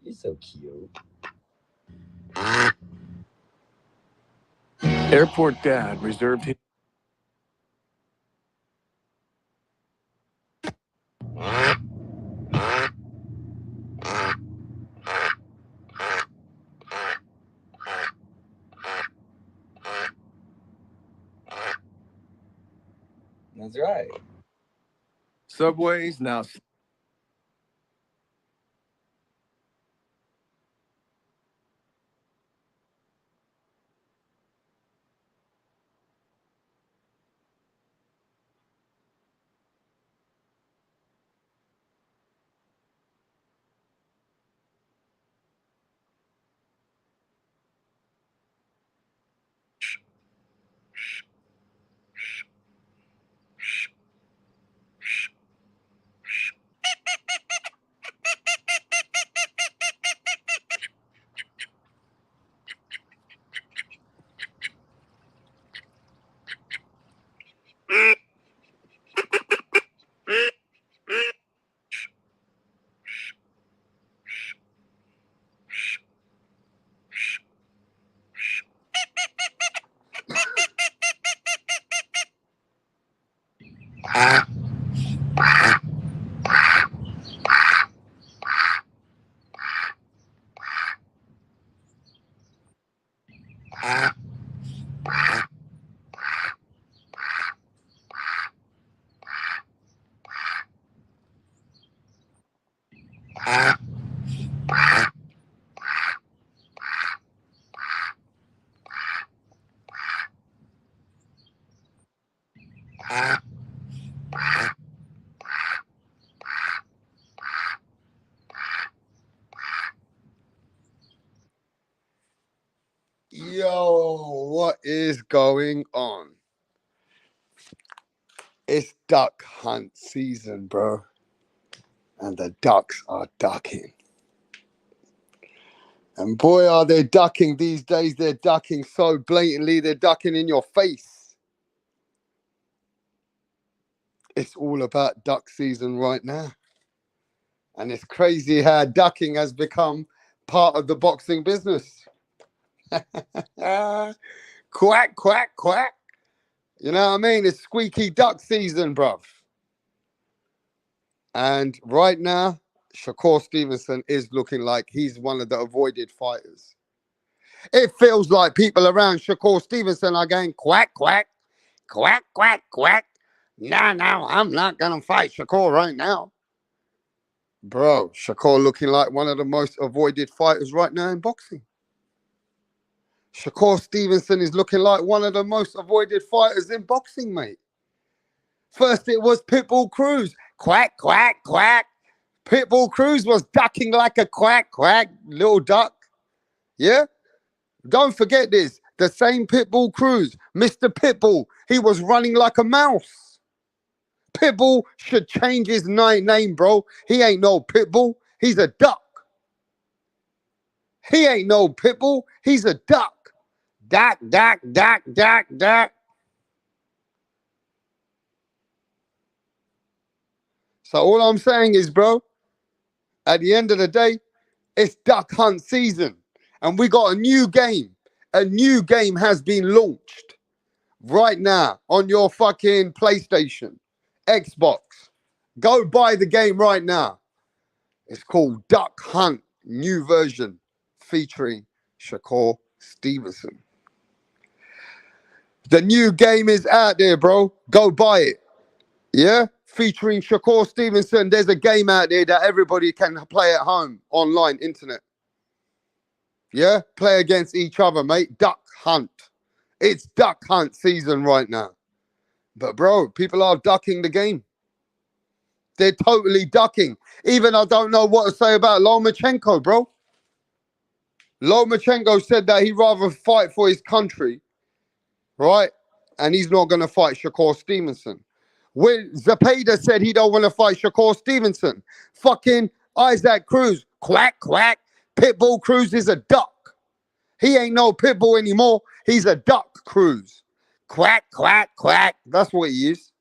You're so cute. Airport Dad reserved his. That's right. Subways now. Yo, what is going on? It's duck hunt season, bro. And the ducks are ducking. And boy, are they ducking these days. They're ducking so blatantly. They're ducking in your face. It's all about duck season right now. And it's crazy how ducking has become part of the boxing business. Quack, quack, quack. You know what I mean? It's squeaky duck season, bruv. And right now, Shakur Stevenson is looking like he's one of the avoided fighters. It feels like people around Shakur Stevenson are going quack, quack, quack, quack, quack. No, I'm not going to fight Shakur right now. Bro, Shakur looking like one of the most avoided fighters right now in boxing. Shakur Stevenson is looking like one of the most avoided fighters in boxing, mate. First it was Pitbull Cruz. Quack, quack, quack. Pitbull Cruz was ducking like a quack, quack, little duck. Yeah? Don't forget this. The same Pitbull Cruz, Mr. Pitbull, he was running like a mouse. Pitbull should change his name, bro. He ain't no Pitbull. He's a duck. He ain't no Pitbull. He's a duck. Duck, duck, duck, duck, duck. So all I'm saying is, bro, at the end of the day, it's duck hunt season. And we got a new game. A new game has been launched right now on your fucking PlayStation, Xbox. Go buy the game right now. It's called Duck Hunt, new version, featuring Shakur Stevenson. The new game is out there, bro. Go buy it. Yeah? Featuring Shakur Stevenson. There's a game out there that everybody can play at home, online, internet. Yeah? Play against each other, mate. Duck Hunt. It's Duck Hunt season right now. But, bro, people are ducking the game. They're totally ducking. Even I don't know what to say about Lomachenko, bro. Lomachenko said that he'd rather fight for his country, right? And he's not going to fight Shakur Stevenson. When Zepeda said he don't want to fight Shakur Stevenson. Fucking Isaac Cruz, quack, quack. Pitbull Cruz is a duck. He ain't no Pitbull anymore. He's a duck Cruz. Quack, quack, quack. That's what he is.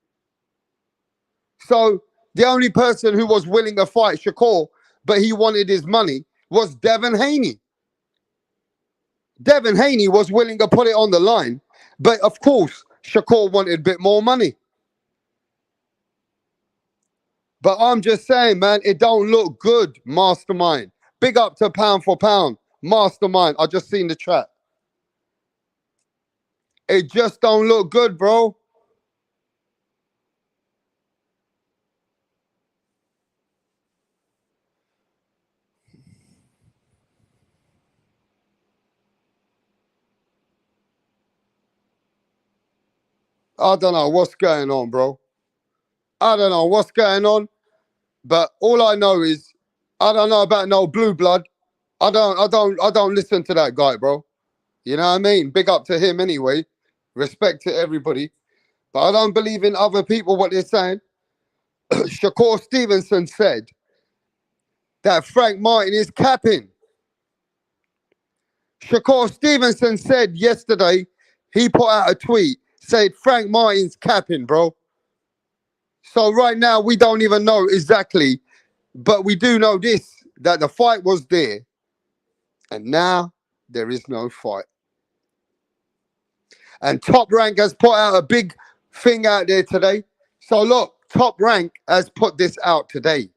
So the only person who was willing to fight Shakur, but he wanted his money, was Devin Haney. Devin Haney was willing to put it on the line, but of course, Shakur wanted a bit more money. But I'm just saying, man, it don't look good, Mastermind. Big up to Pound for Pound, Mastermind. I just seen the chat. It just don't look good, bro. I don't know what's going on, bro. I don't know what's going on, but all I know is I don't know about no blue blood. I don't listen to that guy, bro. You know what I mean? Big up to him anyway. Respect to everybody. But I don't believe in other people what they're saying. Shakur Stevenson said that Frank Martin is capping. Shakur Stevenson said yesterday, he put out a tweet, said Frank Martin's capping, bro. So right now, we don't even know exactly, but we do know this, that the fight was there, and now there is no fight. And Top Rank has put out a big thing out there today. So look, Top Rank has put this out today.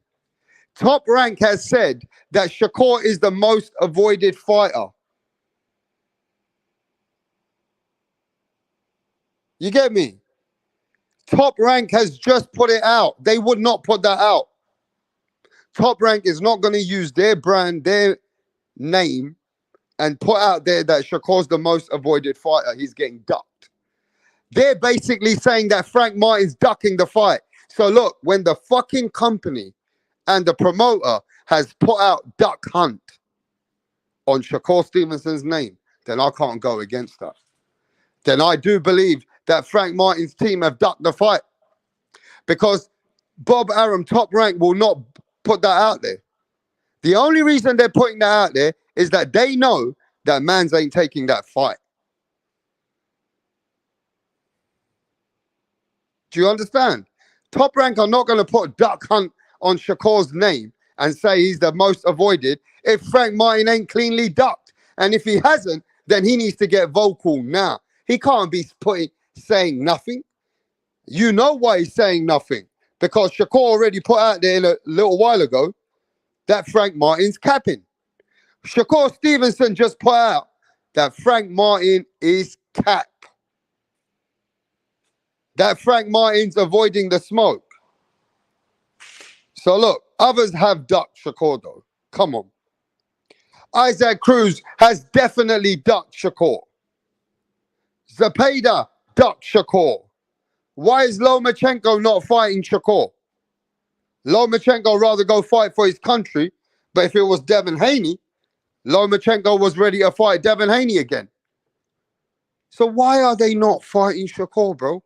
Top Rank has said that Shakur is the most avoided fighter. You get me? Top Rank has just put it out. They would not put that out. Top Rank is not going to use their brand, their name, and put out there that Shakur's the most avoided fighter. He's getting ducked. They're basically saying that Frank Martin's ducking the fight. So look, when the fucking company and the promoter has put out Duck Hunt on Shakur Stevenson's name, then I can't go against that. Then I do believe that Frank Martin's team have ducked the fight, because Bob Arum, Top Rank, will not put that out there. The only reason they're putting that out there is that they know that Mans ain't taking that fight. Do you understand? Top Rank are not going to put Duck Hunt on Shakur's name and say he's the most avoided if Frank Martin ain't cleanly ducked. And if he hasn't, then he needs to get vocal now. He can't be saying nothing. You know why he's saying nothing. Because Shakur already put out there a little while ago that Frank Martin's capping. Shakur Stevenson just put out that Frank Martin is cap. That Frank Martin's avoiding the smoke. So look, others have ducked Shakur though. Come on. Isaac Cruz has definitely ducked Shakur. Zepeda ducked Shakur. Why is Lomachenko not fighting Shakur? Lomachenko rather go fight for his country, but if it was Devin Haney, Lomachenko was ready to fight Devin Haney again. So why are they not fighting Shakur, bro?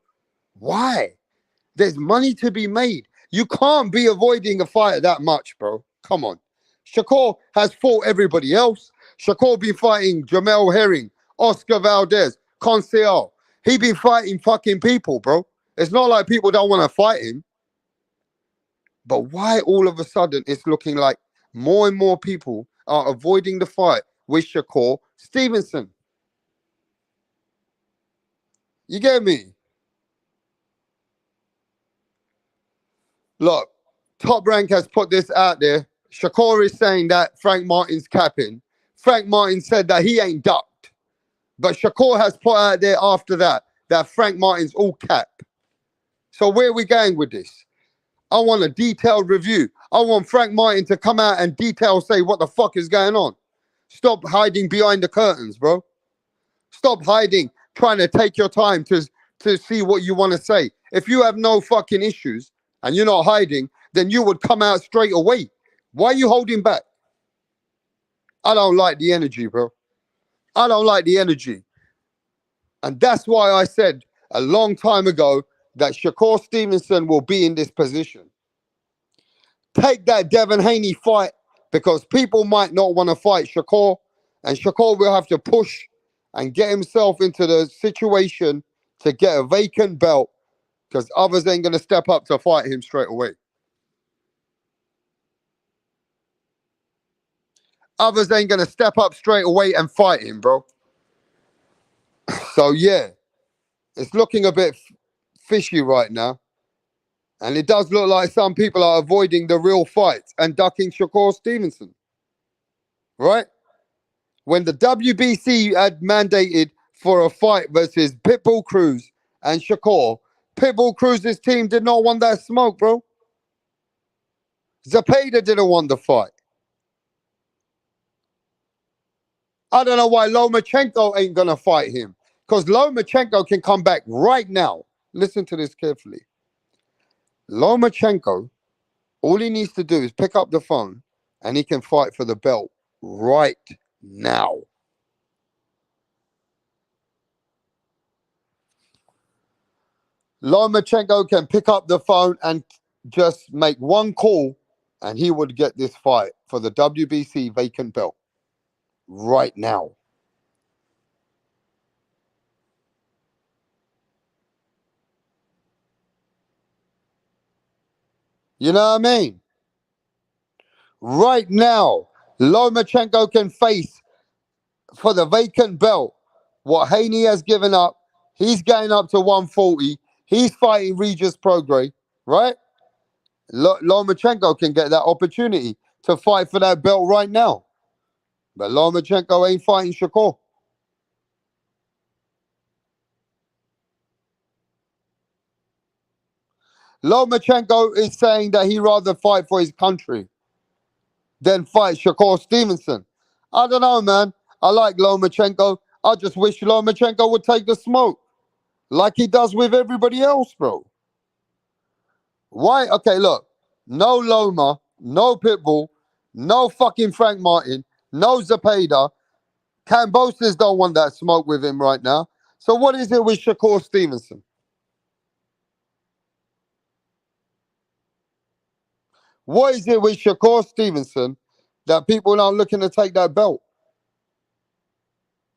Why? There's money to be made. You can't be avoiding a fight that much, bro. Come on. Shakur has fought everybody else. Shakur been fighting Jamel Herring, Oscar Valdez, Conseil. He been fighting fucking people, bro. It's not like people don't want to fight him. But why all of a sudden it's looking like more and more people are avoiding the fight with Shakur Stevenson? You get me? Look, Top Rank has put this out there. Shakur is saying that Frank Martin's capping. Frank Martin said that he ain't ducked. But Shakur has put out there after that Frank Martin's all cap. So where are we going with this? I want a detailed review. I want Frank Martin to come out and detail say what the fuck is going on. Stop hiding behind the curtains, bro. Stop hiding, trying to take your time to see what you want to say. If you have no fucking issues and you're not hiding, then you would come out straight away. Why are you holding back? I don't like the energy, bro. I don't like the energy. And that's why I said a long time ago that Shakur Stevenson will be in this position. Take that Devin Haney fight because people might not want to fight Shakur, and Shakur will have to push and get himself into the situation to get a vacant belt because others ain't going to step up to fight him straight away. Others ain't going to step up straight away and fight him, bro. So, yeah, it's looking a bit fishy right now. And it does look like some people are avoiding the real fights and ducking Shakur Stevenson. Right? When the WBC had mandated for a fight versus Pitbull Cruz and Shakur, Pitbull Cruz's team did not want that smoke, bro. Zepeda didn't want the fight. I don't know why Lomachenko ain't going to fight him. Because Lomachenko can come back right now. Listen to this carefully. Lomachenko, all he needs to do is pick up the phone and he can fight for the belt right now. Lomachenko can pick up the phone and just make one call and he would get this fight for the WBC vacant belt right now. You know what I mean? Right now, Lomachenko can face for the vacant belt what Haney has given up. He's going up to 140. He's fighting Regis Prograis, right? Lomachenko can get that opportunity to fight for that belt right now. But Lomachenko ain't fighting Shakur. Lomachenko is saying that he'd rather fight for his country than fight Shakur Stevenson. I don't know, man. I like Lomachenko. I just wish Lomachenko would take the smoke like he does with everybody else, bro. Why? Okay, look. No Loma, no Pitbull, no fucking Frank Martin, no Zepeda. Cambosis don't want that smoke with him right now. So what is it with Shakur Stevenson? What is it with Shakur Stevenson that people aren't looking to take that belt?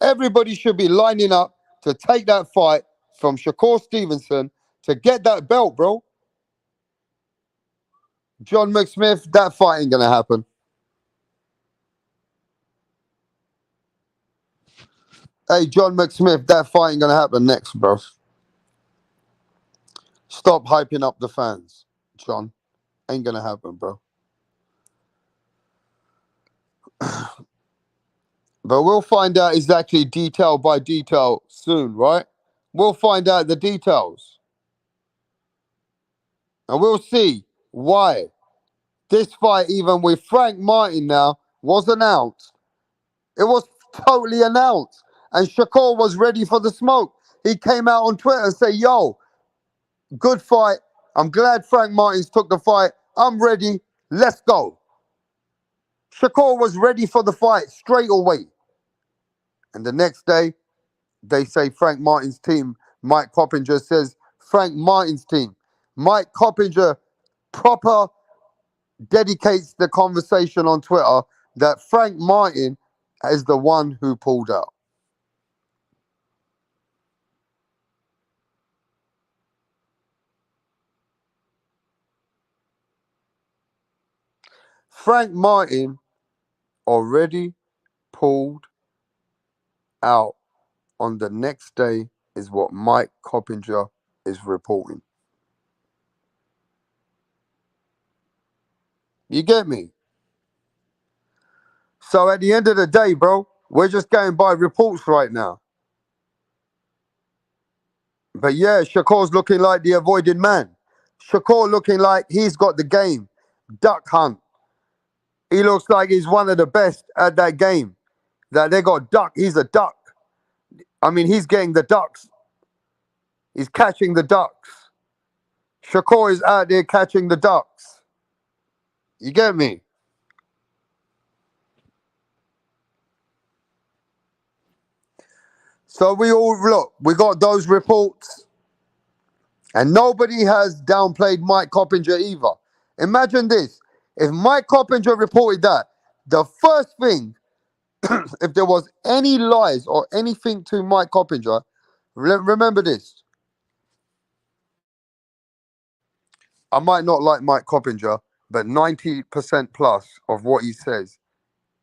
Everybody should be lining up to take that fight from Shakur Stevenson to get that belt, bro. John McSmith, that fight ain't gonna happen. Hey, John McSmith, that fight ain't gonna happen next, bro. Stop hyping up the fans, John. Ain't gonna happen, bro. But we'll find out exactly detail by detail soon, right? We'll find out the details. And we'll see why this fight, even with Frank Martin now, was announced. It was totally announced. And Shakur was ready for the smoke. He came out on Twitter and said, yo, good fight. I'm glad Frank Martins took the fight. I'm ready. Let's go. Shakur was ready for the fight straight away. And the next day, they say Frank Martin's team, Mike Coppinger says Frank Martin's team. Mike Coppinger proper dedicates the conversation on Twitter that Frank Martin is the one who pulled out. Frank Martin already pulled out on the next day is what Mike Coppinger is reporting. You get me? So at the end of the day, bro, we're just going by reports right now. But yeah, Shakur's looking like the avoided man. Shakur looking like he's got the game. Duck hunt. He looks like he's one of the best at that game. That they got duck. He's a duck. I mean, he's getting the ducks. He's catching the ducks. Shakur is out there catching the ducks. You get me? So we all look, we got those reports, and nobody has downplayed Mike Coppinger either. Imagine this. If Mike Coppinger reported that, the first thing, if there was any lies or anything to Mike Coppinger, remember this. I might not like Mike Coppinger, but 90% plus of what he says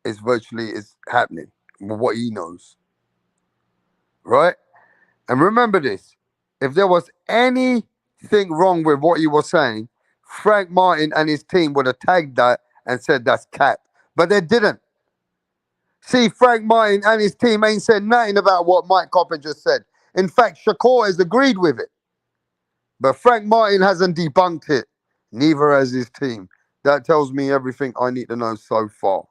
is virtually is happening with what he knows. Right? And remember this. If there was anything wrong with what he was saying, Frank Martin and his team would have tagged that and said that's cap. But they didn't. See, Frank Martin and his team ain't said nothing about what Mike Coppinger said. In fact, Shakur has agreed with it. But Frank Martin hasn't debunked it. Neither has his team. That tells me everything I need to know so far.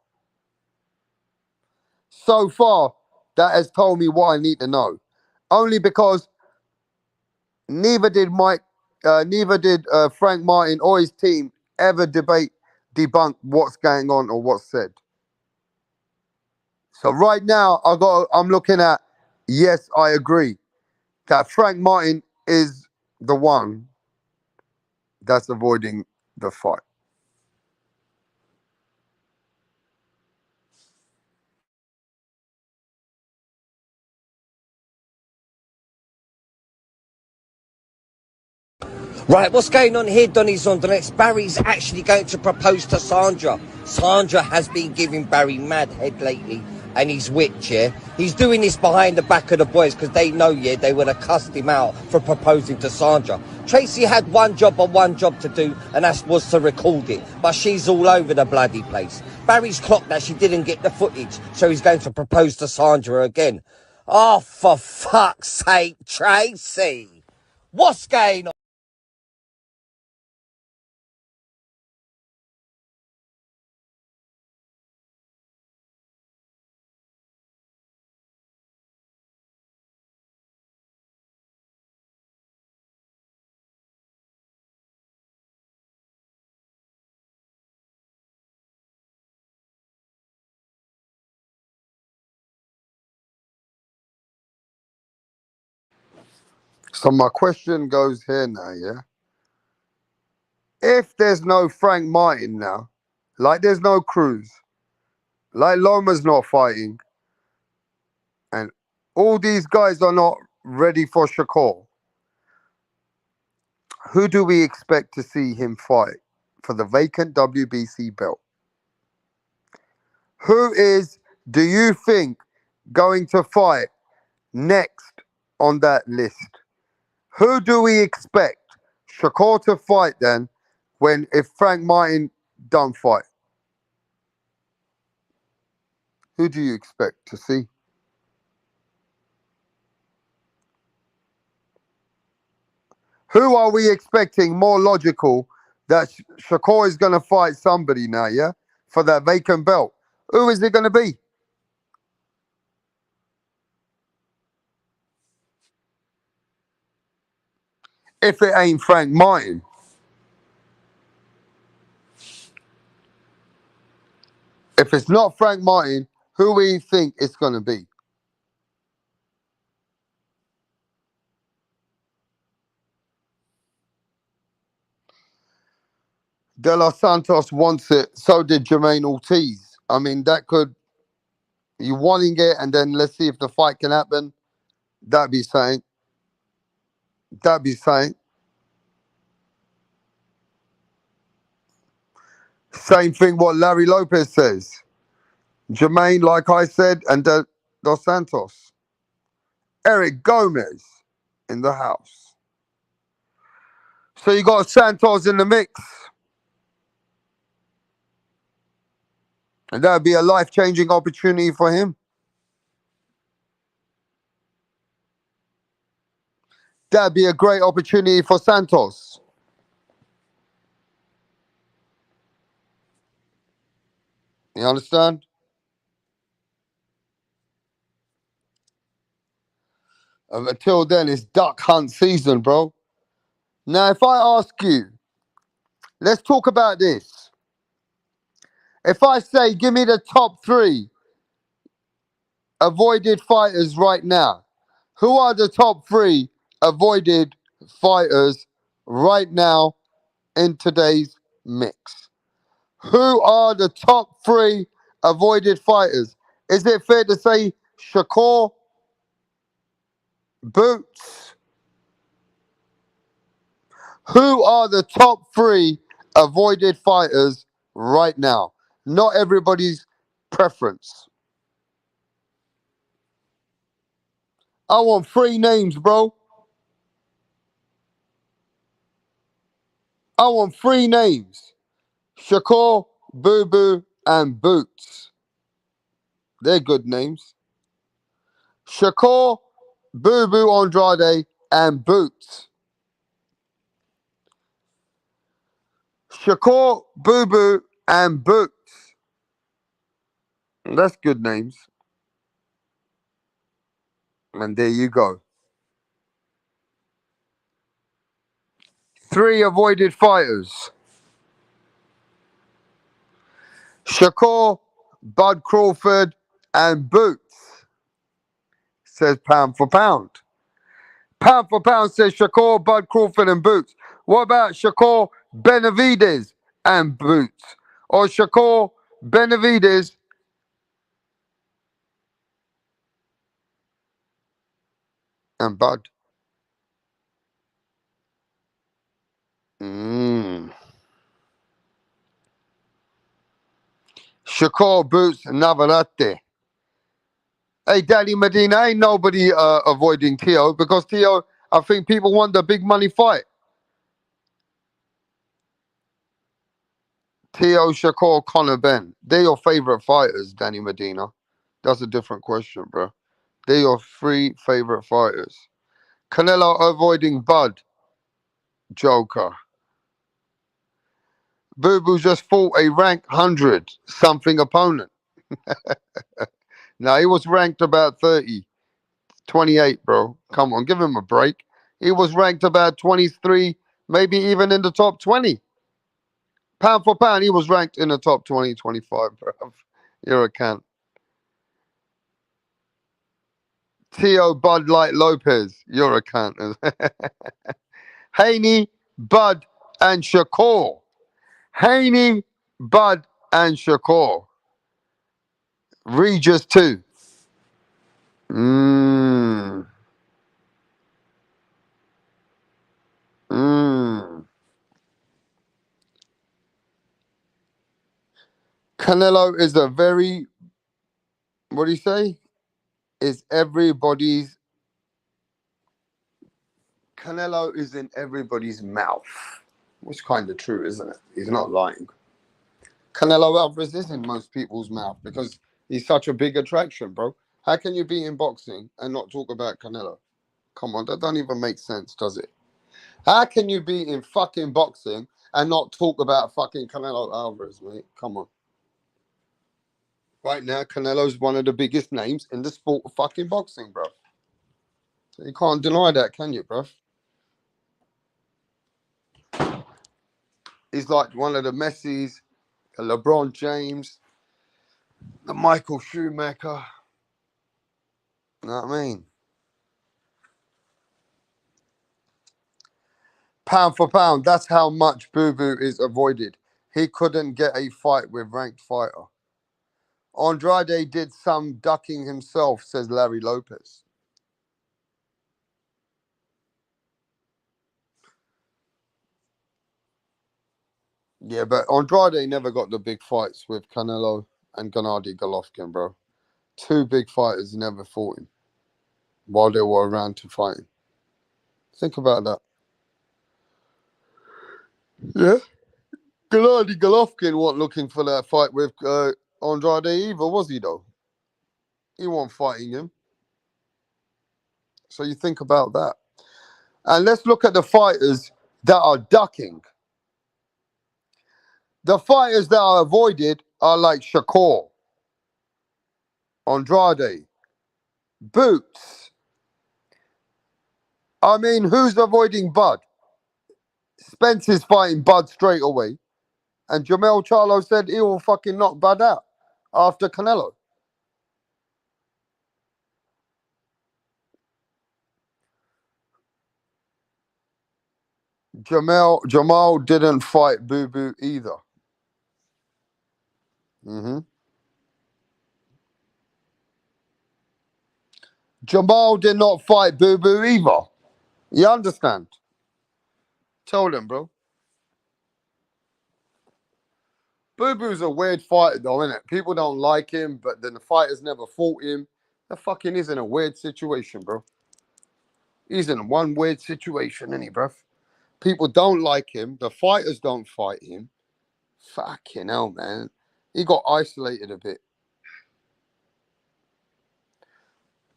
So far, that has told me what I need to know. Only because neither did Frank Martin or his team ever debunk what's going on or what's said. So right now, I'm looking at, yes, I agree that Frank Martin is the one that's avoiding the fight. Right, what's going on here, Donny Zondernex? Barry's actually going to propose to Sandra. Sandra has been giving Barry mad head lately, and he's whipped, yeah? He's doing this behind the back of the boys because they know, yeah, they would have cussed him out for proposing to Sandra. Tracy had one job to do, and that was to record it. But she's all over the bloody place. Barry's clocked that she didn't get the footage, so he's going to propose to Sandra again. Oh, for fuck's sake, Tracy! What's going on? So my question goes here now, yeah? If there's no Frank Martin now, like there's no Cruz, like Loma's not fighting, and all these guys are not ready for Shakur, who do we expect to see him fight for the vacant WBC belt? Who is, do you think, going to fight next on that list? Who do we expect Shakur to fight then if Frank Martin don't fight? Who do you expect to see? Who are we expecting more logical that Shakur is going to fight somebody now, yeah? For that vacant belt. Who is it going to be? If it ain't Frank Martin. If it's not Frank Martin, who we think it's going to be? De Los Santos wants it. So did Jermaine Ortiz. I mean, that could, you wanting it, and then let's see if the fight can happen. That'd be saying. That'd be saying. Same thing what Larry Lopez says. Jermaine, like I said, and Dos Santos. Eric Gomez in the house. So you got Santos in the mix. And that would be a life-changing opportunity for him. That'd be a great opportunity for Santos. You understand? Until then, it's duck hunt season, bro. Now, if I ask you, let's talk about this. If I say, give me the top 3 avoided fighters right now, who are the top 3 avoided fighters right now in today's mix? Who are the top 3 avoided fighters? Is it fair to say Shakur, Boots? Who are the top 3 avoided fighters right now? Not everybody's preference. I want 3 names, bro. I want 3 names. Shakur, Boo Boo, and Boots. They're good names. Shakur, Boo Boo Andrade, and Boots. Shakur, Boo Boo, and Boots. That's good names. And there you go. 3 avoided fighters. Shakur, Bud Crawford, and Boots. Says pound for pound. Pound for pound says Shakur, Bud Crawford, and Boots. What about Shakur, Benavides, and Boots? Or Shakur, Benavides, and Bud? Shakur, Boots, Navarrete. Hey, Danny Medina, ain't nobody avoiding Tio because Tio, I think people want the big money fight. Tio, Shakur, Conor Ben. They're your favorite fighters, Danny Medina. That's a different question, bro. They're your 3 favorite fighters. Canelo avoiding Bud. Joker. Boo Boo just fought a ranked 100 something opponent. Now, he was ranked about 30. 28, bro. Come on, give him a break. He was ranked about 23, maybe even in the top 20. Pound for pound, he was ranked in the top 20, 25, bro. You're a cunt. Tio Bud Light Lopez, you're a cunt. Haney, Bud, and Shakur. Haney, Bud, and Shakur. Regis too. Mmm. Mmm. Canelo is a very, what do you say? Is everybody's, Canelo is in everybody's mouth. Which kind of true, isn't it? He's not lying. Canelo Alvarez is in most people's mouth because he's such a big attraction, bro. How can you be in boxing and not talk about Canelo? Come on, that don't even make sense, does it? How can you be in fucking boxing and not talk about fucking Canelo Alvarez, mate? Come on. Right now, Canelo's one of the biggest names in the sport of fucking boxing, bro. You can't deny that, can you, bro? He's like one of the Messis, the LeBron James, the Michael Schumacher. You know what I mean? Pound for pound, that's how much Boo Boo is avoided. He couldn't get a fight with ranked fighter. Andrade did some ducking himself, says Larry Lopez. Yeah, but Andrade never got the big fights with Canelo and Gennady Golovkin, bro. 2 big fighters never fought him while they were around to fight him. Think about that. Yeah. Gennady Golovkin wasn't looking for that fight with Andrade either, was he though? He wasn't fighting him. So you think about that. And let's look at the fighters that are ducking. The fighters that are avoided are like Shakur, Andrade, Boots. I mean, who's avoiding Bud? Spence is fighting Bud straight away. And Jamel Charlo said he will fucking knock Bud out after Canelo. Jamal didn't fight Boo Boo either. Jamal did not fight Boo Boo either. You understand? Tell them, bro. Boo Boo's a weird fighter, though, isn't it? People don't like him, but then the fighters never fought him. The fucking is in a weird situation, bro. He's in one weird situation, isn't he, bro? People don't like him. The fighters don't fight him. Fucking hell, man. He got isolated a bit.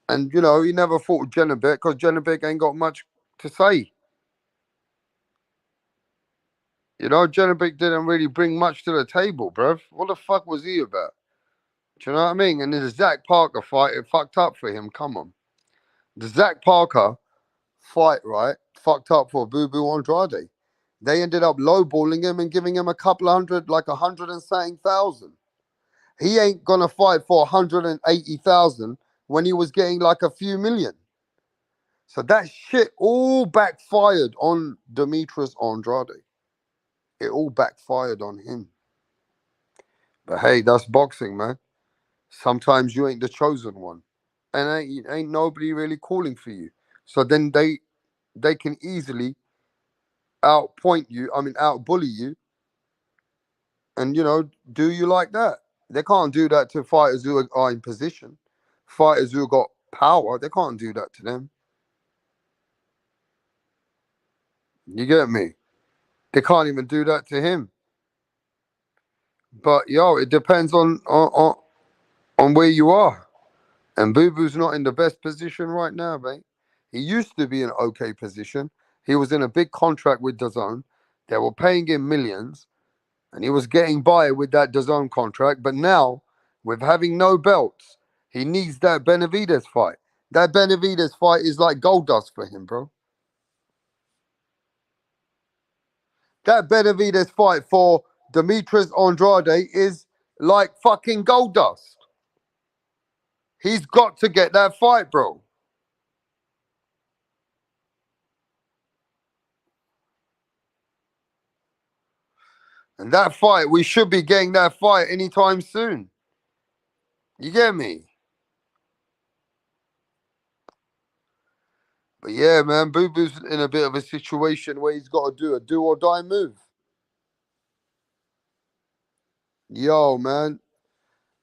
And, you know, he never fought Janabek because Janabek ain't got much to say. You know, Janabek didn't really bring much to the table, bruv. What the fuck was he about? Do you know what I mean? And the Zach Parker fight, it fucked up for him. Come on. The Zach Parker fight, right, fucked up for Boo Boo Andrade. They ended up lowballing him and giving him a couple hundred, like 100 and something thousand. He ain't gonna fight for 180,000 when he was getting like a few million. So that shit all backfired on Demetrius Andrade. It all backfired on him. But hey, that's boxing, man. Sometimes you ain't the chosen one. And ain't nobody really calling for you. So then they can easily outbully you and, you know, do you like that. They can't do that to fighters who are in position. Fighters who got power, they can't do that to them. You get me? They can't even do that to him. But, yo, it depends on where you are. And Boo Boo's not in the best position right now, mate. He used to be in an okay position. He was in a big contract with DAZN. They were paying him millions. And he was getting by with that DAZN contract. But now, with having no belts, he needs that Benavidez fight. That Benavidez fight is like gold dust for him, bro. That Benavidez fight for Demetrius Andrade is like fucking gold dust. He's got to get that fight, bro. And that fight, we should be getting that fight anytime soon. You get me? But yeah, man, Boo Boo's in a bit of a situation where he's got to do a do or die move. Yo, man,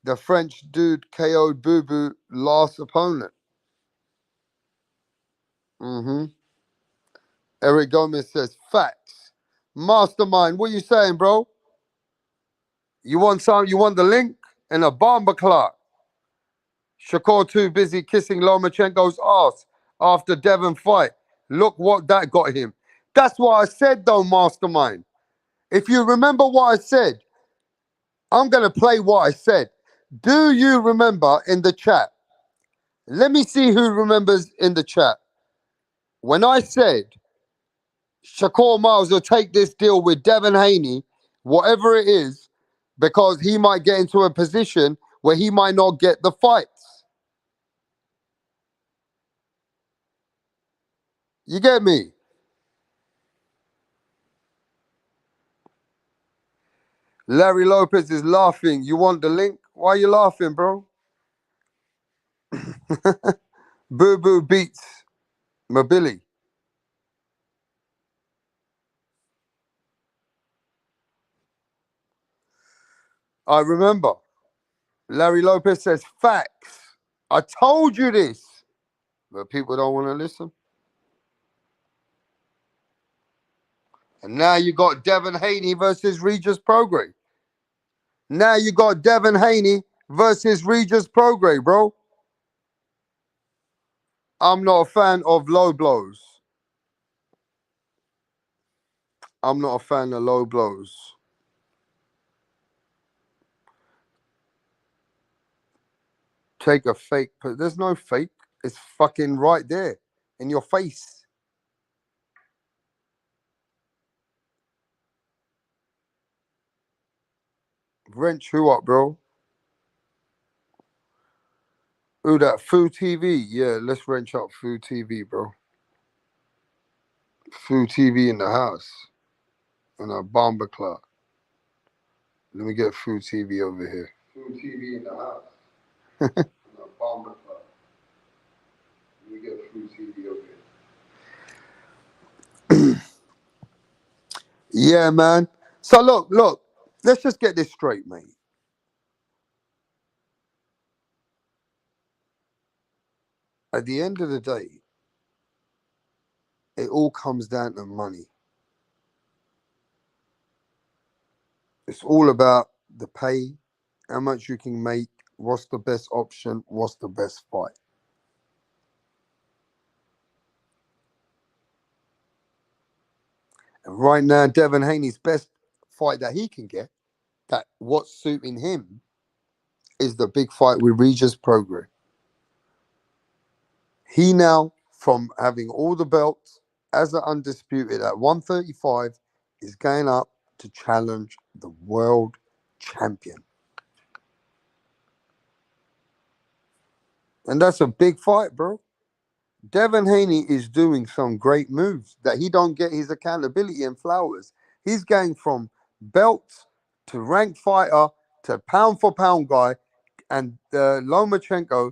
the French dude KO'd Boo Boo last opponent. Eric Gomez says, facts. Mastermind, what you saying, bro? You want the link? And a bomber clock. Shakur too busy kissing Lomachenko's ass after Devon fight. Look what that got him. That's what I said, though, Mastermind. If you remember what I said, I'm going to play what I said. Do you remember in the chat? Let me see who remembers in the chat. When I said Shakur Miles will take this deal with Devin Haney, whatever it is, because he might get into a position where he might not get the fights. You get me? Larry Lopez is laughing. You want the link? Why are you laughing, bro? Boo Boo beats Mabili. I remember. Larry Lopez says, facts. I told you this. But people don't want to listen. And now you got Devin Haney versus Regis Prograis. Now you got Devin Haney versus Regis Prograis, bro. I'm not a fan of low blows. I'm not a fan of low blows. Take a fake, but there's no fake. It's fucking right there in your face. Wrench who up, bro? Ooh, that Food TV. Yeah, let's wrench up Food TV, bro. Food TV in the house. And a bomber clock. Let me get Food TV over here. Food TV in the house. And a bomber clock. Let me get Food TV over here. Yeah, man. So look. Let's just get this straight, mate. At the end of the day, it all comes down to money. It's all about the pay, how much you can make, what's the best option, what's the best fight. And right now, Devin Haney's best fight that he can get, that what's suiting him, is the big fight with Regis Prograis. He now, from having all the belts as an undisputed at 135, is going up to challenge the world champion. And that's a big fight, bro. Devin Haney is doing some great moves that he don't get his accountability and flowers. He's going from belt to ranked fighter to pound for pound guy, and Lomachenko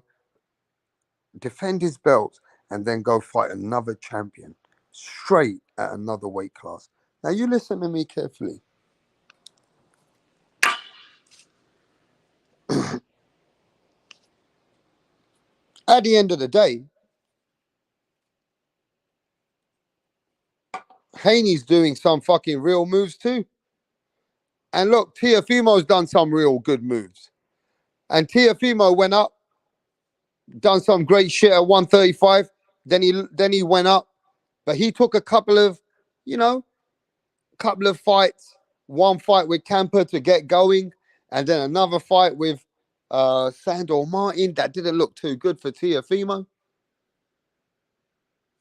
defend his belt and then go fight another champion straight at another weight class. Now you listen to me carefully. At the end of the day, Haney's doing some fucking real moves too. And look, Teofimo's done some real good moves. And Teofimo went up, done some great shit at 135. Then he went up, but he took a couple of fights. One fight with Camper to get going, and then another fight with Sandor Martin that didn't look too good for Teofimo.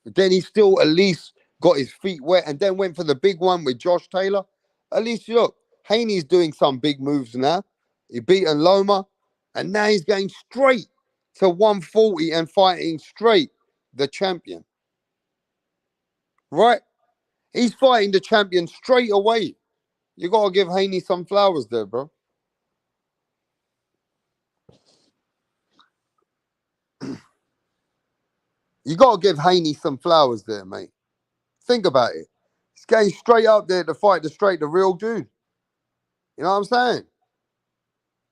Then he still at least got his feet wet, and then went for the big one with Josh Taylor. At least look, Haney's doing some big moves now. He beaten Loma, and now he's going straight to 140 and fighting straight the champion. Right? He's fighting the champion straight away. You got to give Haney some flowers there, bro. You got to give Haney some flowers there, mate. Think about it. He's going straight up there to fight the real dude. You know what I'm saying?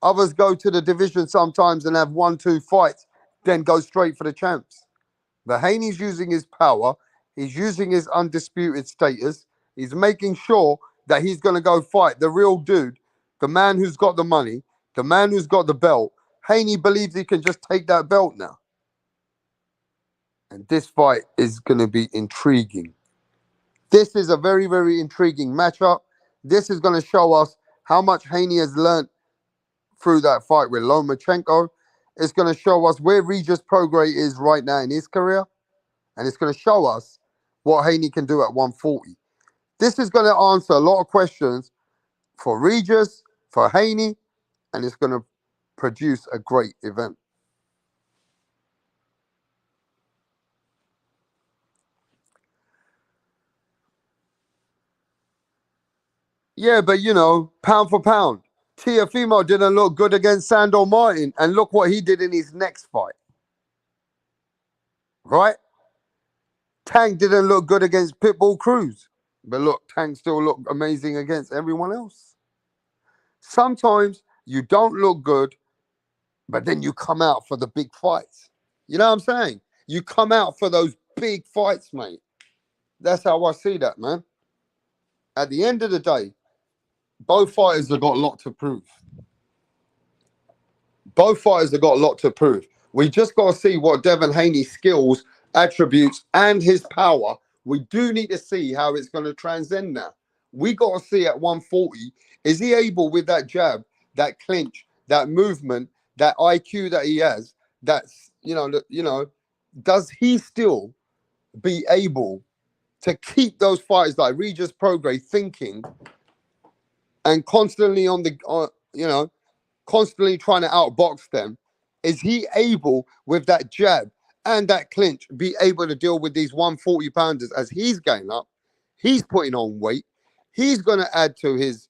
Others go to the division sometimes and have 1-2 fights, then go straight for the champs. But Haney's using his power. He's using his undisputed status. He's making sure that he's going to go fight the real dude, the man who's got the money, the man who's got the belt. Haney believes he can just take that belt now. And this fight is going to be intriguing. This is a very, very intriguing matchup. This is going to show us how much Haney has learned through that fight with Lomachenko. It's going to show us where Regis Prograis is right now in his career. And it's going to show us what Haney can do at 140. This is going to answer a lot of questions for Regis, for Haney, and it's going to produce a great event. Yeah, but pound for pound, Teofimo didn't look good against Sandor Martin, and look what he did in his next fight. Right? Tank didn't look good against Pitbull Cruz, but look, Tank still looked amazing against everyone else. Sometimes you don't look good, but then you come out for the big fights. You know what I'm saying? You come out for those big fights, mate. That's how I see that, man. At the end of the day, both fighters have got a lot to prove. Both fighters have got a lot to prove. We just got to see what Devin Haney's skills, attributes, and his power. We do need to see how it's going to transcend now. We got to see at 140, is he able with that jab, that clinch, that movement, that IQ that he has, that's, does he still be able to keep those fighters like Regis Prograis thinking and constantly constantly trying to outbox them? Is he able with that jab and that clinch be able to deal with these 140 pounders as he's going up? He's putting on weight. He's going to add to his.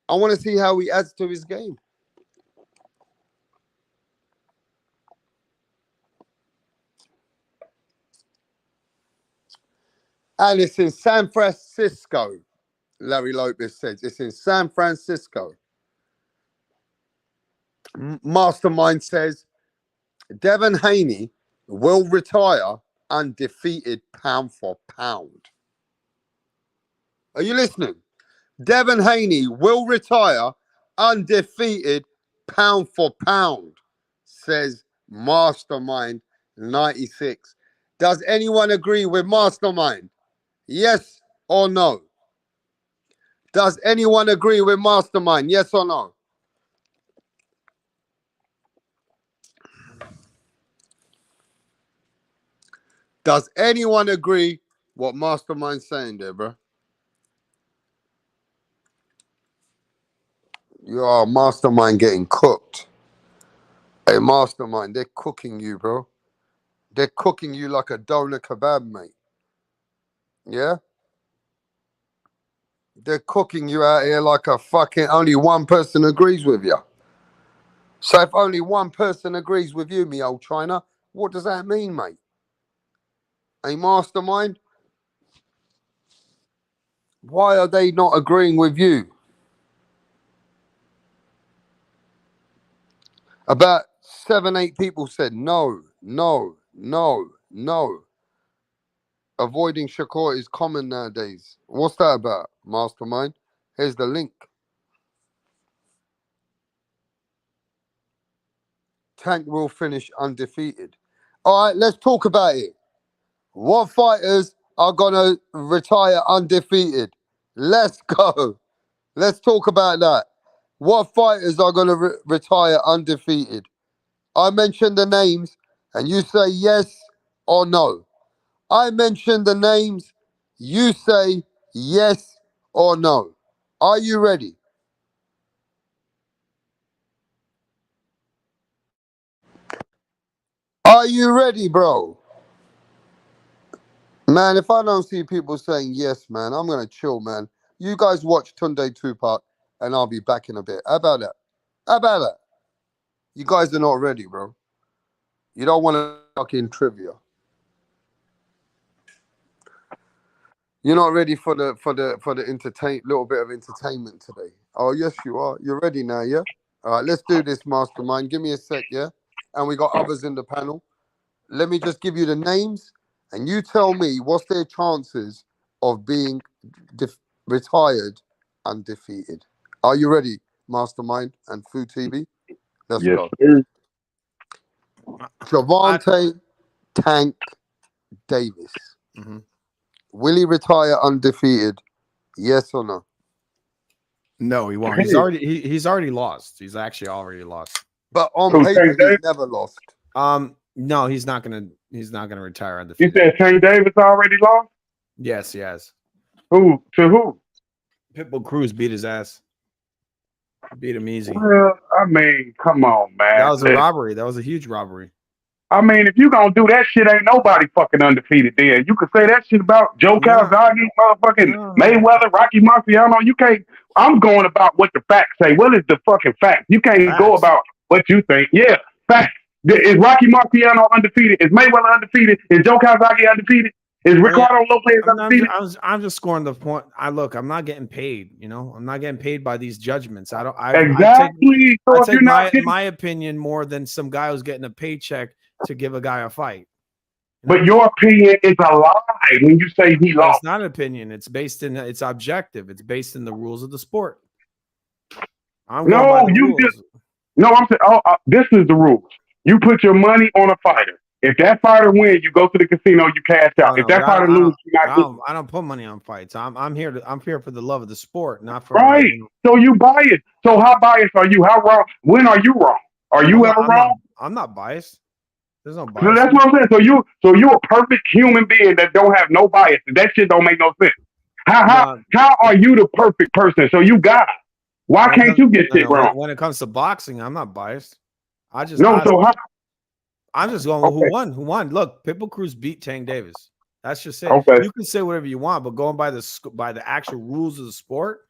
I want to see how he adds to his game. And it's in San Francisco. Larry Lopez says it's in San Francisco. Mastermind says Devin Haney will retire undefeated pound for pound. Are you listening? Devin Haney will retire undefeated pound for pound, says Mastermind 96. Does anyone agree with Mastermind? Yes or no? Does anyone agree with Mastermind? Yes or no? Does anyone agree what Mastermind's saying there, bro? You are Mastermind getting cooked. Hey, Mastermind, they're cooking you, bro. They're cooking you like a doner kebab, mate. Yeah? They're cooking you out here like a fucking only one person agrees with you. So if only one person agrees with you, me old China, what does that mean, mate? A Mastermind? Why are they not agreeing with you? About 7, 8 people said no, no, no, no. Avoiding Shakur is common nowadays. What's that about, Mastermind? Here's the link. Tank will finish undefeated. All right, let's talk about it. What fighters are going to retire undefeated? Let's go. Let's talk about that. What fighters are going to retire undefeated? I mentioned the names, and you say yes or no. I mentioned the names, you say yes or no. Are you ready? Are you ready, bro? Man, if I don't see people saying yes, man, I'm going to chill, man. You guys watch Tunde Tupac, and I'll be back in a bit. How about that? How about that? You guys are not ready, bro. You don't want to fucking trivia. You're not ready for the little bit of entertainment today. Oh, yes, you are. You're ready now, yeah? All right, let's do this, Mastermind. Give me a sec, yeah? And we got others in the panel. Let me just give you the names, and you tell me what's their chances of being retired undefeated. Are you ready, Mastermind and Fu TV? Let's go. Sir. Gervonta Tank Davis. Mm-hmm. Will he retire undefeated? Yes or no? No, he won't. He's already lost. He's actually already lost. But on paper, he's never lost. No, he's not gonna retire undefeated. You said Tank Davis already lost? Yes, he has. Who to who? Pitbull Cruz beat his ass. Beat him easy. Well, I mean, come on, man. That was a robbery. That was a huge robbery. I mean, if you gonna do that shit, ain't nobody fucking undefeated there. You could say that shit about Joe Calzaghe, motherfucking Mayweather, Rocky Marciano. You can't. I'm going about what the facts say. What is the fucking fact? You can't go about what you think. Yeah, facts. Is Rocky Marciano undefeated? Is Mayweather undefeated? Is Joe Calzaghe undefeated? Is Ricardo Lopez undefeated? I'm just scoring the point. I'm not getting paid. I'm not getting paid by these judgments. Exactly. I take my opinion more than some guy who's getting a paycheck to give a guy a fight. But your opinion is a lie when you say he lost. It's not an opinion. It's based in. It's objective. It's based in the rules of the sport. No, I'm saying, this is the rules. You put your money on a fighter. If that fighter wins, you go to the casino, you cash out. No, If that I fighter don't, loses, you're not good. I don't put money on fights. I'm here for the love of the sport, not for Right. So you biased. So how biased are you? How wrong? When are you wrong? Are you ever wrong? I'm not biased. There's no So bias. that's what I'm saying. So you a perfect human being that don't have no bias. That shit don't make no sense. How are you the perfect person? So you God. Why can't you get shit wrong? When it comes to boxing, I'm not biased. I'm just going with who won. Who won? Look, Pitbull Cruz beat Tank Davis. That's just it. Okay. You can say whatever you want, but going by the actual rules of the sport,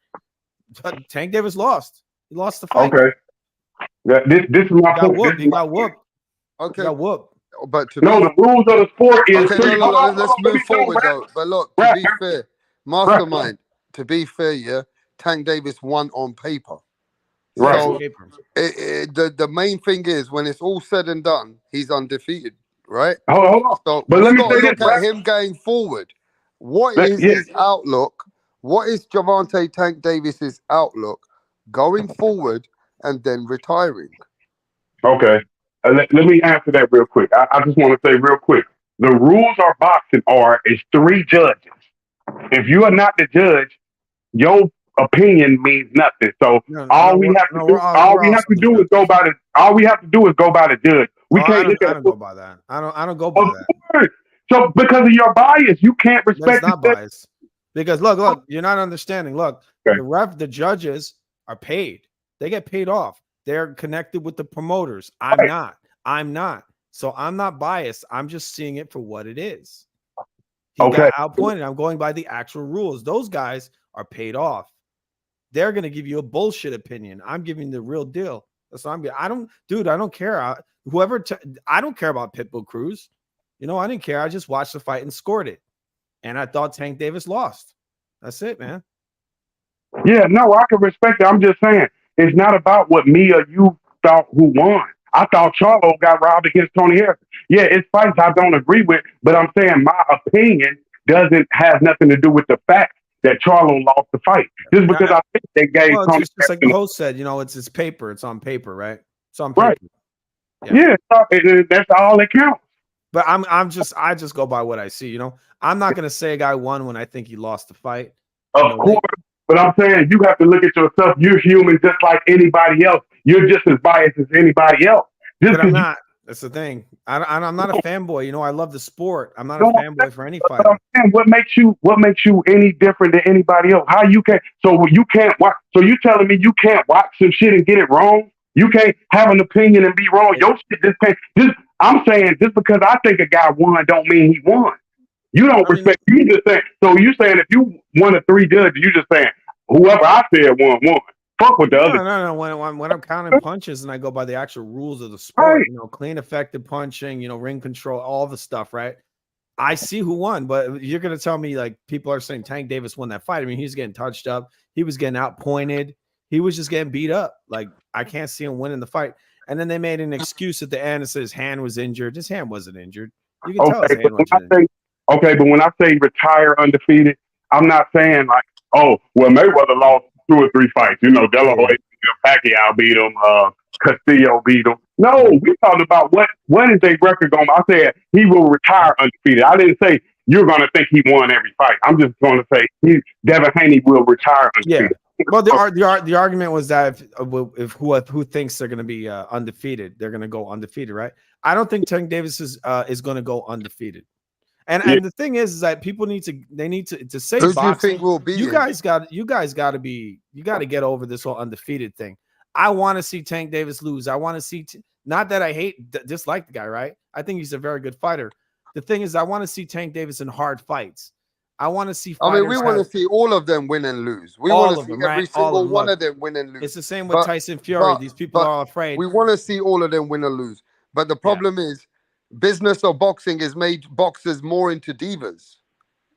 Tank Davis lost. He lost the fight. Okay. Yeah, this is my point. He got whooped. Okay. He got whooped. But to No, be, the rules of the sport is. okay, let's move forward though. But look, to be fair, Mastermind. To be fair, yeah, Tank Davis won on paper. Right. So the main thing is when it's all said and done, he's undefeated, right? Hold on. So But let me got to say look this, at him going forward. What is his outlook? What is Gervonta Tank Davis's outlook going forward and then retiring? Okay. Let me answer that real quick. I just want to say real quick. The rules of boxing is 3 judges. If you are not the judge, your opinion means nothing. So all we have to do is go by the judge. We can't look at I don't go by that. I don't go by that. So because of your bias, you can't respect. That's not bias. Because look, you're not understanding. Look, the judges are paid. They get paid off. They're connected with the promoters. I'm not. So I'm not biased. I'm just seeing it for what it is. He got outpointed. I'm going by the actual rules. Those guys are paid off. They're going to give you a bullshit opinion. I'm giving the real deal. That's what I don't care. I don't care about Pitbull Cruz. I didn't care. I just watched the fight and scored it. And I thought Tank Davis lost. That's it, man. Yeah, no, I can respect it. I'm just saying, it's not about what me or you thought who won. I thought Charlo got robbed against Tony Harrison. Yeah, it's fights I don't agree with, but I'm saying my opinion doesn't have nothing to do with the fact that Charlo lost the fight. Just because I think they gave Tony just like the host said, it's paper. It's on paper, right? It's on paper. Right. Yeah, that's all that counts. But I just go by what I see. I'm not going to say a guy won when I think he lost the fight. Of course. But I'm saying you have to look at yourself. You're human just like anybody else. You're just as biased as anybody else. But I'm not. That's the thing. I'm not a fanboy. I love the sport. I'm not a fanboy for any fighter. What makes you any different than anybody else? How you can? So you can't watch. So you telling me you can't watch some shit and get it wrong? You can't have an opinion and be wrong. Your shit just can't. I'm saying just because I think a guy won don't mean he won. You don't respect. You just saying. So you saying if you one of 3 judges, you just saying whoever I said won. Fuck with the other. No. When I'm counting punches and I go by the actual rules of the sport, clean, effective punching, ring control, all the stuff, right? I see who won, but you're gonna tell me like people are saying Tank Davis won that fight. I mean, he's getting touched up. He was getting outpointed. He was just getting beat up. Like I can't see him winning the fight. And then they made an excuse at the end and said his hand was injured. His hand wasn't injured. You can tell his hand wasn't injured. But when I say retire undefeated, I'm not saying like, Mayweather lost 2 or 3 fights. De La Hoya beat him, Pacquiao beat him, Castillo beat him. No, we talked about what is their record going. I said he will retire undefeated. I didn't say you're going to think he won every fight. I'm just going to say Devin Haney will retire undefeated. Yeah. Well, the argument was that if who thinks they're going to be undefeated, they're going to go undefeated, right? I don't think Tank Davis is going to go undefeated. And the thing is that people need to say who boxing, do you think will be? You guys got to get over this whole undefeated thing. I want to see Tank Davis lose. I want to see not that I dislike the guy, right? I think he's a very good fighter. The thing is, I want to see Tank Davis in hard fights. I want to see. We want to see all of them win and lose. We want to see every single one of them win and lose. It's the same with Tyson Fury. These people are afraid. We want to see all of them win or lose. But the problem is, business of boxing has made boxers more into divas.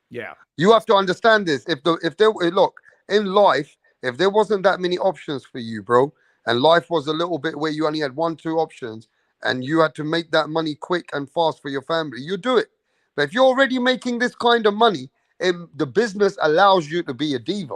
Yeah, you have to understand this. If there look in life, if there wasn't that many options for you, bro, and life was a little bit where you only had 1-2 options, and you had to make that money quick and fast for your family, you do it. But if you're already making this kind of money, the business allows you to be a diva.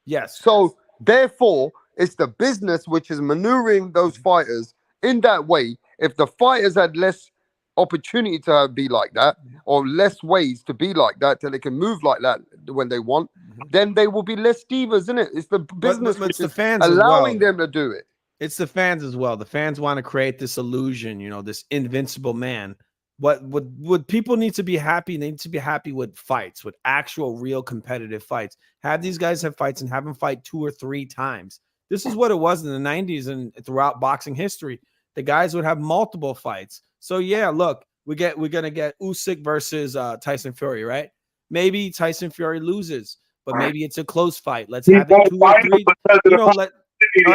Yes. So therefore, It's the business which is maneuvering those fighters in that way. If the fighters had less opportunity to be like that, or less ways to be like that, till they can move like that when they want, then they will be less divas, isn't it? It's the business but which it's the is fans allowing as well. them to do it. It's the fans as well. The fans want to create this illusion, you know, this invincible man. What would people need to be happy? They need to be happy with fights, with actual, real competitive fights. Have these guys have fights and have them fight 2 or 3 times. This is what it was in the 90s and throughout boxing history. The guys would have multiple fights. So yeah, look, we're gonna get Usyk versus Tyson Fury, right? Maybe Tyson Fury loses, but maybe it's a close fight. Let's have it 2 or 3. You know, what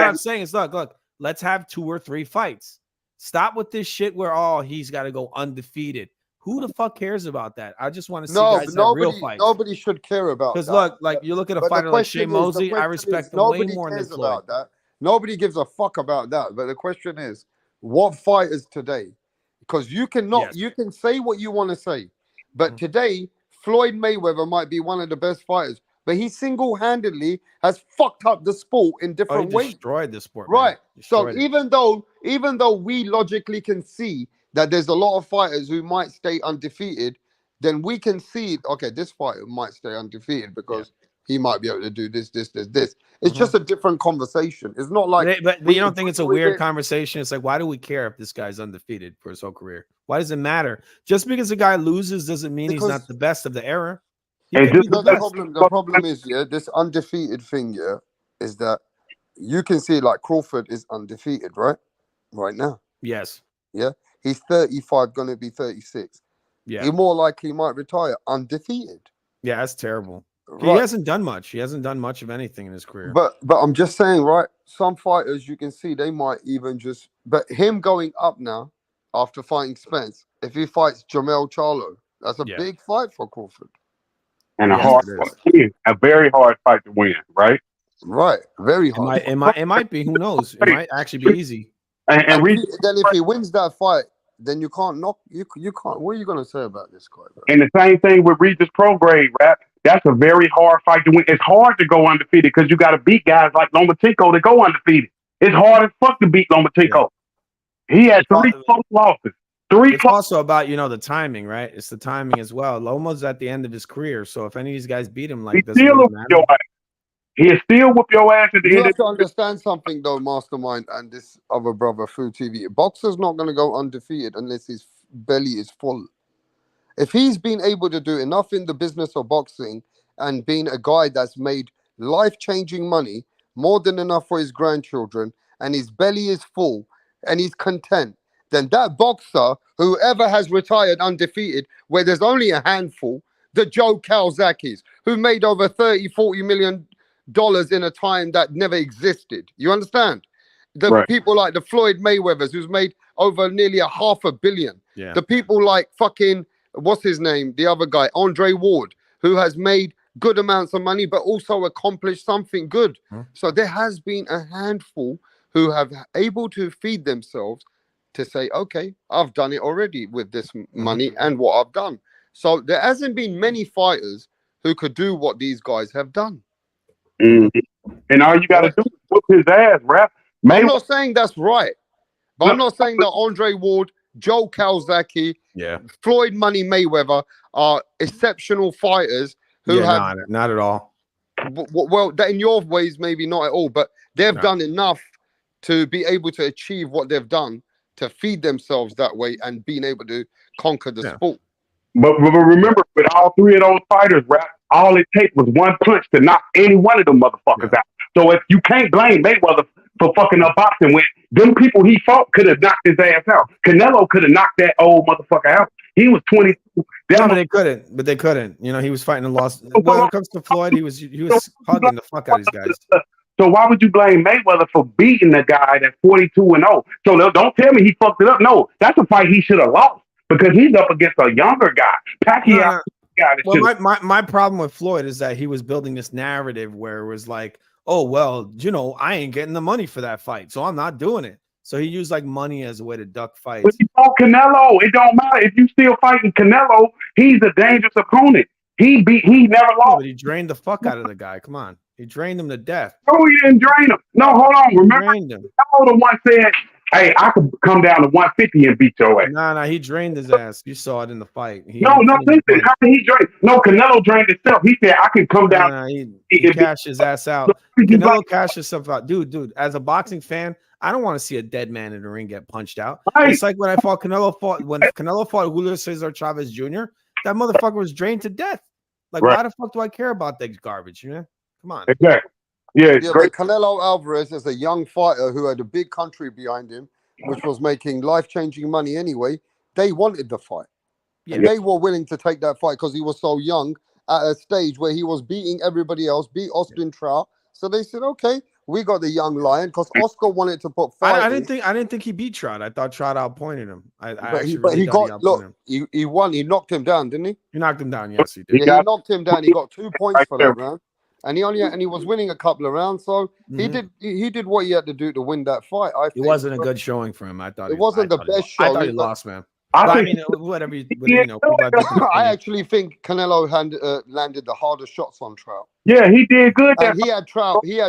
I'm saying is, look, let's have 2 or 3 fights. Stop with this shit where he's got to go undefeated. Who the fuck cares about that? I just want to see guys have real fights. Nobody should care about that. Because look, like you look at a fighter like Shea Mosley, I respect him way more than Floyd. About that. Nobody gives a fuck about that. But the question is, what fighters today? Because you can say what you want to say, but today Floyd Mayweather might be one of the best fighters, but he single-handedly has fucked up the sport in different ways. Destroyed the sport, right? So even though we logically can see that there's a lot of fighters who might stay undefeated, then we can see, okay, this fighter might stay undefeated because he might be able to do this. It's just a different conversation. It's not like, but you don't think it's a weird conversation? It's like, why do we care if this guy's undefeated for his whole career? Why does it matter? Just because a guy loses doesn't mean he's not the best of the era. The problem is, this undefeated thing, is that you can see like Crawford is undefeated, right now. Yes. Yeah. He's 35, going to be 36. Yeah. He more likely might retire undefeated. Yeah, that's terrible. Right. He hasn't done much. He hasn't done much of anything in his career. But I'm just saying, right? Some fighters you can see they might even just. But him going up now after fighting Spence, if he fights Jermell Charlo, that's a big fight for Crawford. And a very hard fight to win, right? Right, very hard. It might be. Who knows? It might actually be easy. Then if he wins that fight, then you can't knock. You can't. What are you gonna say about this guy, bro? And the same thing with Regis Prograde, rap. That's a very hard fight to win. It's hard to go undefeated because you got to beat guys like Lomachenko to go undefeated. It's hard as fuck to beat Lomachenko. Yeah. He had 3 close losses. It's also about, the timing, right? It's the timing as well. Loma's at the end of his career, so if any of these guys beat him, like, doesn't really matter. He'll still whoop your ass at the end. You have to understand something, though, Mastermind and this other brother, Food TV. Boxer's not going to go undefeated unless his belly is full. If he's been able to do enough in the business of boxing and being a guy that's made life-changing money, more than enough for his grandchildren, and his belly is full and he's content, then that boxer, whoever has retired undefeated, where there's only a handful, the Joe Calzakis, who made over $30-40 million in a time that never existed. You understand? The people like the Floyd Mayweathers, who's made over nearly $500 million. Yeah. The people like fucking, what's his name? The other guy, Andre Ward, who has made good amounts of money, but also accomplished something good. So there has been a handful who have able to feed themselves to say, okay, I've done it already with this money and what I've done. So there hasn't been many fighters who could do what these guys have done. Mm-hmm. And all you got to do is whoop his ass, rap. I'm not saying that's right, but I'm not saying that Andre Ward, Joe Calzaghe, Floyd Money Mayweather are exceptional fighters who have not at all. Well, in your ways, maybe not at all, but they've done enough to be able to achieve what they've done to feed themselves that way and being able to conquer the sport. But remember, with all 3 of those fighters, rap, all it takes was one punch to knock any one of them motherfuckers out. So if you can't blame Mayweather for fucking up boxing, when them people he fought could have knocked his ass out. Canelo could have knocked that old motherfucker out. He was 22. But they couldn't. He was fighting a loss. When it comes to Floyd, he was hugging the fuck out of these guys. So why would you blame Mayweather for beating the guy that's 42-0? So don't tell me he fucked it up. No, that's a fight he should have lost because he's up against a younger guy. Pacquiao. My problem with Floyd is that he was building this narrative where it was like, oh, well, I ain't getting the money for that fight, so I'm not doing it. So he used like money as a way to duck fights. But you fought Canelo. It don't matter. If you still fighting Canelo, he's a dangerous opponent. He never No, lost. but he drained the fuck out of the guy. Come on. He drained him to death. No, he didn't drain him. No, hold on. He Remember, drained him. the one said, "Hey, I could come down to 150 and beat your ass." Nah, he drained his ass. You saw it in the fight. No, listen. How did he drain? No, Canelo drained himself. He said, "I could come down." Nah, he cashed his ass out. Canelo cashed himself out. Dude, as a boxing fan, I don't want to see a dead man in the ring get punched out. Right. It's like when Canelo fought Julio Cesar Chavez Jr., that motherfucker was drained to death. Like, Right. why the fuck do I care about that garbage? You know? Come on. Exactly. Yeah, it's Yeah, great. but Canelo Alvarez is a young fighter who had a big country behind him, which was making life-changing money anyway. They wanted the fight. And they were willing to take that fight because he was so young at a stage where he was beating everybody else, beat Austin Trout. So they said, okay, we got the young lion because Oscar wanted to put fight. I didn't think he beat Trout. I thought Trout outpointed him. But he got look. He won. He knocked him down, didn't he? He knocked him down. Yes, he did. Yeah, he knocked him down. He got 2 points for that round, and he was winning a couple of rounds. So he did what he had to do to win that fight. I think It wasn't a good showing for him. I thought it wasn't the best show. I thought he lost, man. I mean, whatever. I actually think Canelo landed the hardest shots on Trout. Yeah, he did good. And he had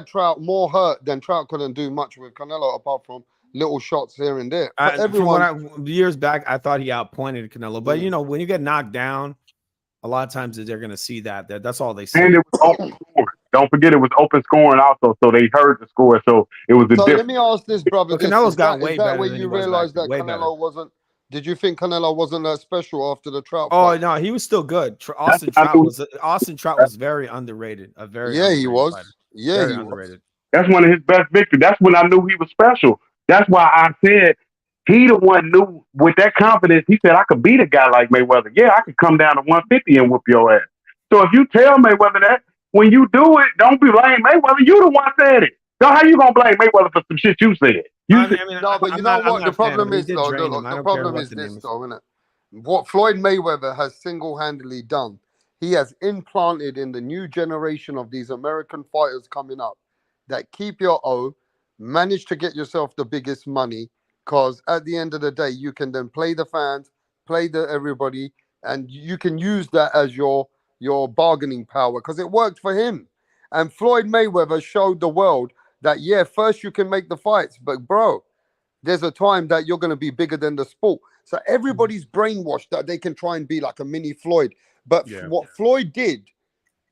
Trout more hurt than Trout couldn't do much with Canelo apart from little shots here and there. Years back, I thought he outpointed Canelo, but when you get knocked down, a lot of times they're going to see that's all they see. And it was open scoring. Don't forget, it was open scoring also, so they heard the score. So it was So let me ask this, brother. Canelo's got way better. Is that where you realized that Canelo wasn't? Did you think Canelo wasn't that special after the Trout fight? Oh no, he was still good. Austin Trout was very underrated. He was. Fighter. Yeah, very he underrated. was. That's one of his best victories. That's when I knew he was special. That's why I said he the one knew with that confidence. He said I could beat a guy like Mayweather. Yeah, I could come down to 150 and whoop your ass. So if you tell Mayweather that, when you do it, don't blame Mayweather. You the one said it. So how you gonna blame Mayweather for some shit you said? No, but you know what? The problem is, though, the problem is this, though, isn't it? What Floyd Mayweather has single-handedly done, he has implanted in the new generation of these American fighters coming up that keep your O, manage to get yourself the biggest money, because at the end of the day, you can then play the fans, play the everybody, and you can use that as your bargaining power, because it worked for him. And Floyd Mayweather showed the world that, first you can make the fights, but bro, there's a time that you're going to be bigger than the sport. So everybody's brainwashed that they can try and be like a mini Floyd. But what Floyd did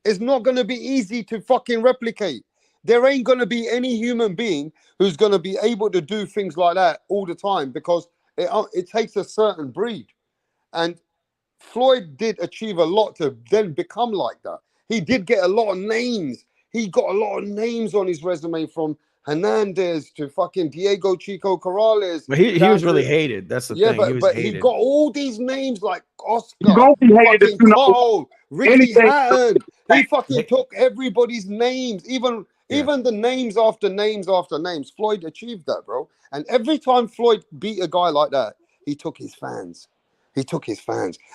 is not going to be easy to fucking replicate. There ain't going to be any human being who's going to be able to do things like that all the time because it takes a certain breed. And Floyd did achieve a lot to then become like that. He did get a lot of names. He got a lot of names on his resume from Hernandez to fucking Diego Chico Corrales. But he was really hated. That's the thing. But he got all these names like Oscar, fucking Cole, Ricky Hatton. He fucking took everybody's names, even the names after names after names. Floyd achieved that, bro. And every time Floyd beat a guy like that, he took his fans.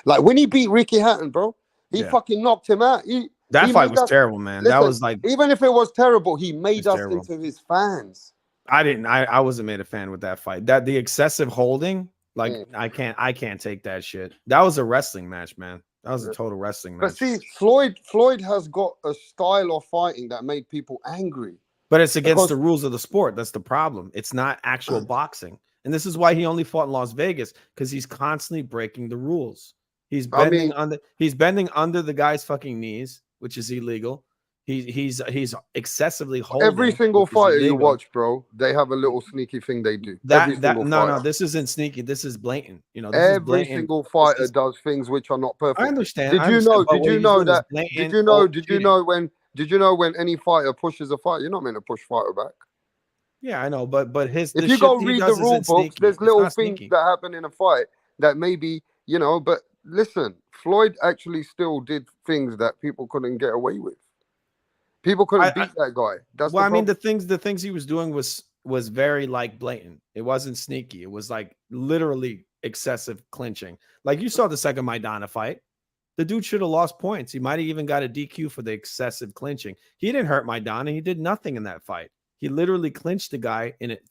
Like when he beat Ricky Hatton, bro, he fucking knocked him out. That fight was terrible, man. Listen, that was like, even if it was terrible, he made us into his fans. I wasn't made a fan with that fight. That the excessive holding, like I can't take that shit. That was a wrestling match, man. That was a total wrestling match. But see, Floyd has got a style of fighting that made people angry. But it's against the rules of the sport. That's the problem. It's not actual boxing. And this is why he only fought in Las Vegas, because he's constantly breaking the rules. He's bending under the guy's fucking knees, which is illegal. He's excessively holding. Every single fighter you watch, bro, they have a little sneaky thing they do. No, this isn't sneaky. This is blatant. Every single fighter does things which are not perfect. I understand. Did you know when any fighter pushes a fighter, you're not meant to push fighter back. Yeah, I know, but if you go read the rule books, there's little things that happen in a fight that maybe, but listen, Floyd actually still did things that people couldn't get away with. People couldn't beat that guy. The things he was doing was very like blatant. It wasn't sneaky. It was like literally excessive clinching. Like you saw the second Maidana fight. The dude should have lost points. He might have even got a DQ for the excessive clinching. He didn't hurt Maidana. He did nothing in that fight. He literally clinched the guy in it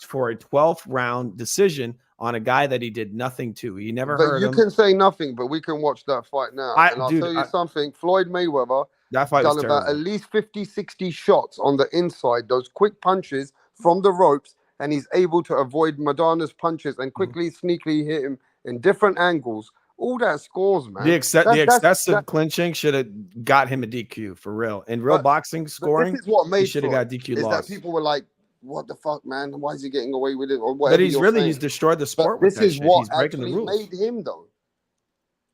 for a 12th round decision on a guy that he did nothing to. He never But hurt you him. can say nothing, but we can watch that fight now. And I'll tell you something. Floyd Mayweather That fight was done about terrible. at least 50, 60 shots on the inside, those quick punches from the ropes, and he's able to avoid Madonna's punches and quickly, sneakily hit him in different angles. All that scores, man. The excessive That- clinching should have got him a DQ for real. In real But- boxing but scoring, this is what he made should have Floyd, got DQ is loss. that people were like, what the fuck, man? Why is he getting away with it? Or whatever But he's saying. destroyed the But sport with this that is shit. what He's breaking the actually rules. made him, though.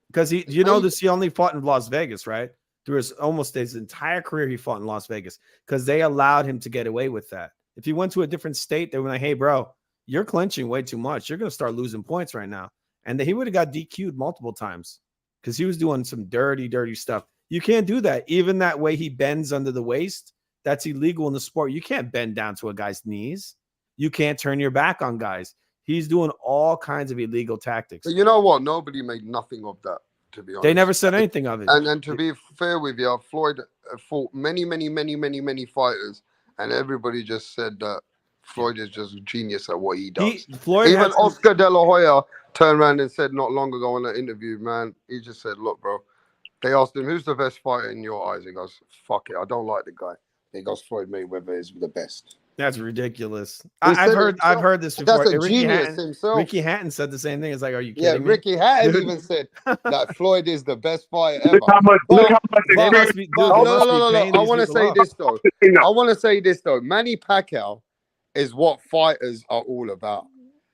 Because he only fought in Las Vegas, right? Through his entire career, he fought in Las Vegas because they allowed him to get away with that. If he went to a different state, they were like, hey, bro, you're clinching way too much. You're going to start losing points right now. And then he would have got DQ'd multiple times because he was doing some dirty, dirty stuff. You can't do that. Even that way he bends under the waist, that's illegal in the sport. You can't bend down to a guy's knees. You can't turn your back on guys. He's doing all kinds of illegal tactics. But you know what? Nobody made nothing of that, to be honest. They never said anything of it. And to be fair with you, Floyd fought many fighters, and everybody just said that Floyd is just a genius at what he does. Even Oscar De La Hoya turned around and said not long ago in an interview, man, he just said, look, bro, they asked him, who's the best fighter in your eyes? He goes, fuck it, I don't like the guy. He goes, Floyd Mayweather is the best. That's ridiculous. He I've said heard this before. That's a genius himself. Ricky Hatton said the same thing. It's like, are you Yeah, kidding me? Ricky Hatton even said that Floyd is the best fighter ever. Look how much They must be- dude, they must be No. paying I these want to people say off. this though. I want to say this though. Manny Pacquiao is what fighters are all about.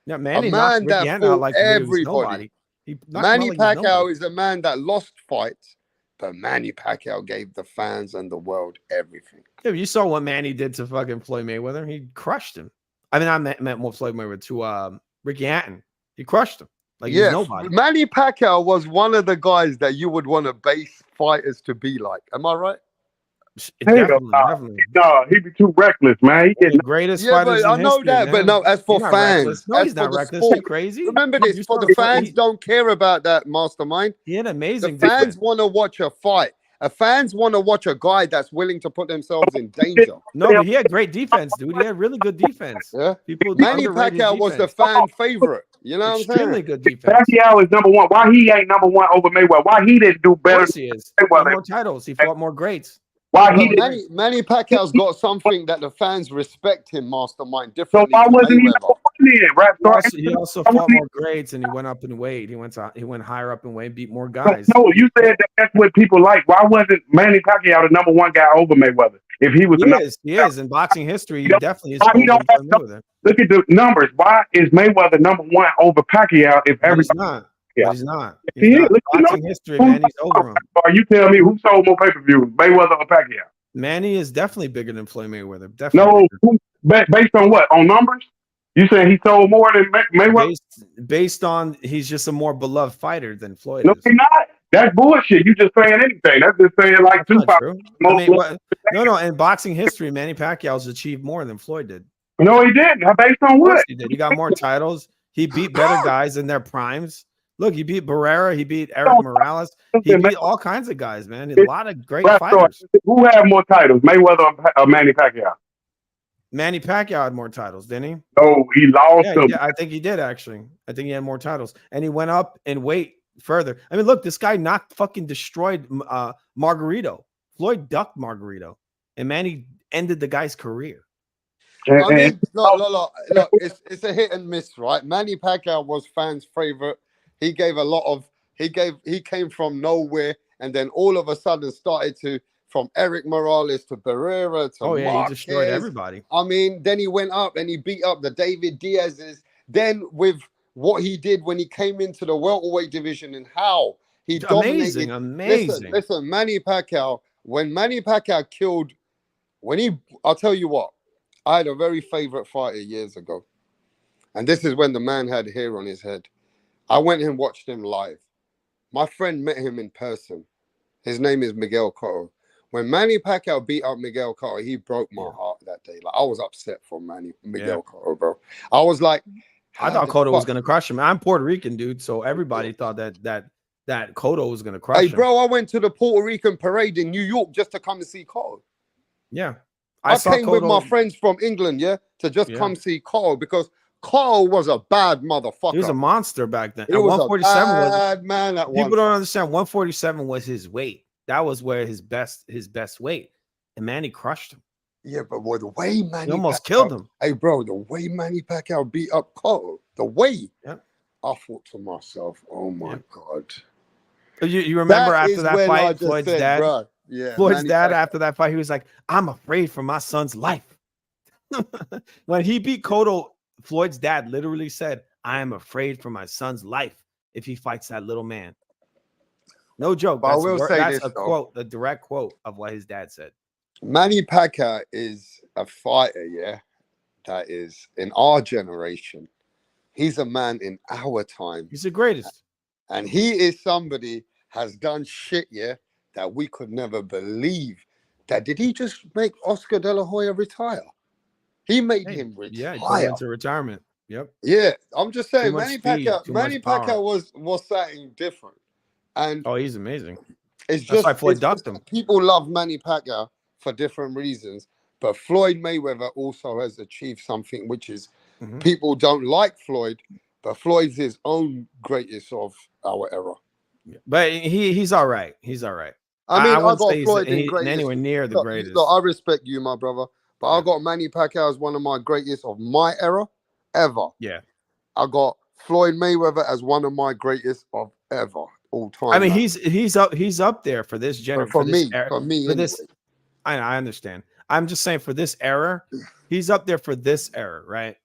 Yeah, Manny a knocked man Ricky that Hatton out fought like he was everybody. nobody. He knocked him Manny out like he was Pacquiao nobody. is a man that lost fights, but Manny Pacquiao gave the fans and the world everything. Yeah, you saw what Manny did to fucking Floyd Mayweather. He crushed him. I mean, I meant more Floyd Mayweather to Ricky Hatton. He crushed him like he was nobody. Manny Pacquiao was one of the guys that you would want to base fighters to be like. Am I right? Definitely. No, he'd be too reckless, man. He The greatest Yeah, fighters but I in know history, that. man. But no, as for He's not fans, reckless. No, as he's for not the reckless. sport, You crazy? remember this: for the He- fans, don't care about that mastermind. He had amazing The fans defense. want to watch a fight. Fans want to watch a guy that's willing to put themselves in danger. No, but he had great defense, dude. He had really good defense. Yeah, People Manny underrated Pacquiao was the defense. fan favorite. You know what I'm Extremely saying? good defense. Pacquiao is number one. Why he ain't number one over Mayweather? Why he didn't do Of better? course he is. He Mayweather? got more titles. He fought more greats. Why he But didn't? Manny Pacquiao's got something that the fans respect him, mastermind, So differently why to wasn't he number Mayweather. one then? Right? So He also fought more grades and he went up in weight. He went higher up in weight, beat more guys. no, you said that's what people like. Why wasn't Manny Pacquiao the number one guy over Mayweather? If he was, He is in boxing history. He definitely is. Why he don't over have Mayweather. look at the numbers. Why is Mayweather number one over Pacquiao? If But he's everybody, not. Yeah. But he's not. He He's is. not. Look, you know, Boxing history, man. He's over him. or you tell me who sold more pay-per-views, Mayweather or Pacquiao? Manny is definitely bigger than Floyd Mayweather. Definitely. No, bigger. based on what? On numbers? You saying he sold more than Mayweather? Based on he's just a more beloved fighter than Floyd No, is. he's not. That's bullshit. You just saying anything. That's just saying like That's not Tupac. true. I mean, no. In boxing history, Manny Pacquiao's achieved more than Floyd did. No, he didn't. Based on Of course what? he did. He got more titles. He beat better guys in their primes. Look, he beat Barrera. He beat Eric Morales. He beat all kinds of guys, man. A lot of great fighters. Who had more titles, Mayweather or Manny Pacquiao? Manny Pacquiao had more titles, didn't he? No, he lost them. Yeah, I think he did actually. I think he had more titles, and he went up in weight further. I mean, look, this guy destroyed Margarito. Floyd ducked Margarito, and Manny ended the guy's career. I mean, look, it's a hit and miss, right? Manny Pacquiao was fans' favorite. He gave a lot of he came from nowhere and then all of a sudden started to from Eric Morales to Barrera to He destroyed everybody. I mean, then he went up and he beat up the David Diaz's. Then with what he did when he came into the welterweight division and how he dominated. Amazing. Listen, Manny Pacquiao, when Manny Pacquiao killed, I'll tell you what, I had a very favorite fighter years ago. And this is when the man had hair on his head. I went and watched him live. My friend met him in person. His name is Miguel Cotto. When Manny Pacquiao beat up Miguel Cotto, he broke my heart that day. Like I was upset for Miguel Cotto, bro. I was like, I thought Cotto was gonna crush him. I'm Puerto Rican, dude, so everybody thought that Cotto was gonna crush him. Hey, bro, I went to the Puerto Rican parade in New York just to come to see Cotto. Yeah, I came with my friends from England, to just come see Cotto because Cotto was a bad motherfucker. He was a monster back then. He And was 147 a was bad man at people one. don't understand. 147 was his weight. That was where his best weight. And Manny crushed him. Yeah, but boy, the way Manny He almost Pacquiao, killed him. Hey, bro, the way Manny Pacquiao beat up Cotto, the way, Yep. I thought to myself, oh my Yep. God. You remember That after is that when I fight, just Floyd's said, dad? bruh, yeah, Floyd's Manny dad Pacquiao. after that fight, he was like, I'm afraid for my son's life. When he beat Cotto, Floyd's dad literally said, I am afraid for my son's life if he fights that little man. No joke. But I will say That's this, a though. quote, a direct quote of what his dad said. Manny Pacquiao is a fighter, yeah, that is in our generation. He's a man in our time. He's the greatest. And he is somebody has done shit, yeah, that we could never believe. That did he just make Oscar De La Hoya retire? He made him retire. Yeah, he put him into retirement. Yep. Yeah, I'm just saying, Too much Manny speed, Pacquiao, too much Manny power. Pacquiao was something different, and Oh, he's amazing. it's That's just, why Floyd it's ducked just him. people love Manny Pacquiao for different reasons, but Floyd Mayweather also has achieved something which is Mhm. people don't like Floyd, but Floyd's his own greatest of our era. But he's all right. He's all right. I mean, I wouldn't got say Floyd in he's greatest. anywhere near the Look, greatest. look, I respect you, my brother, but Yeah. I got Manny Pacquiao as one of my greatest of my era ever. Yeah. I got Floyd Mayweather as one of my greatest of ever all time. I mean, man. he's up there for this generation. for me, for this. anyway. I understand. I'm just saying for this era, he's up there for this era, right?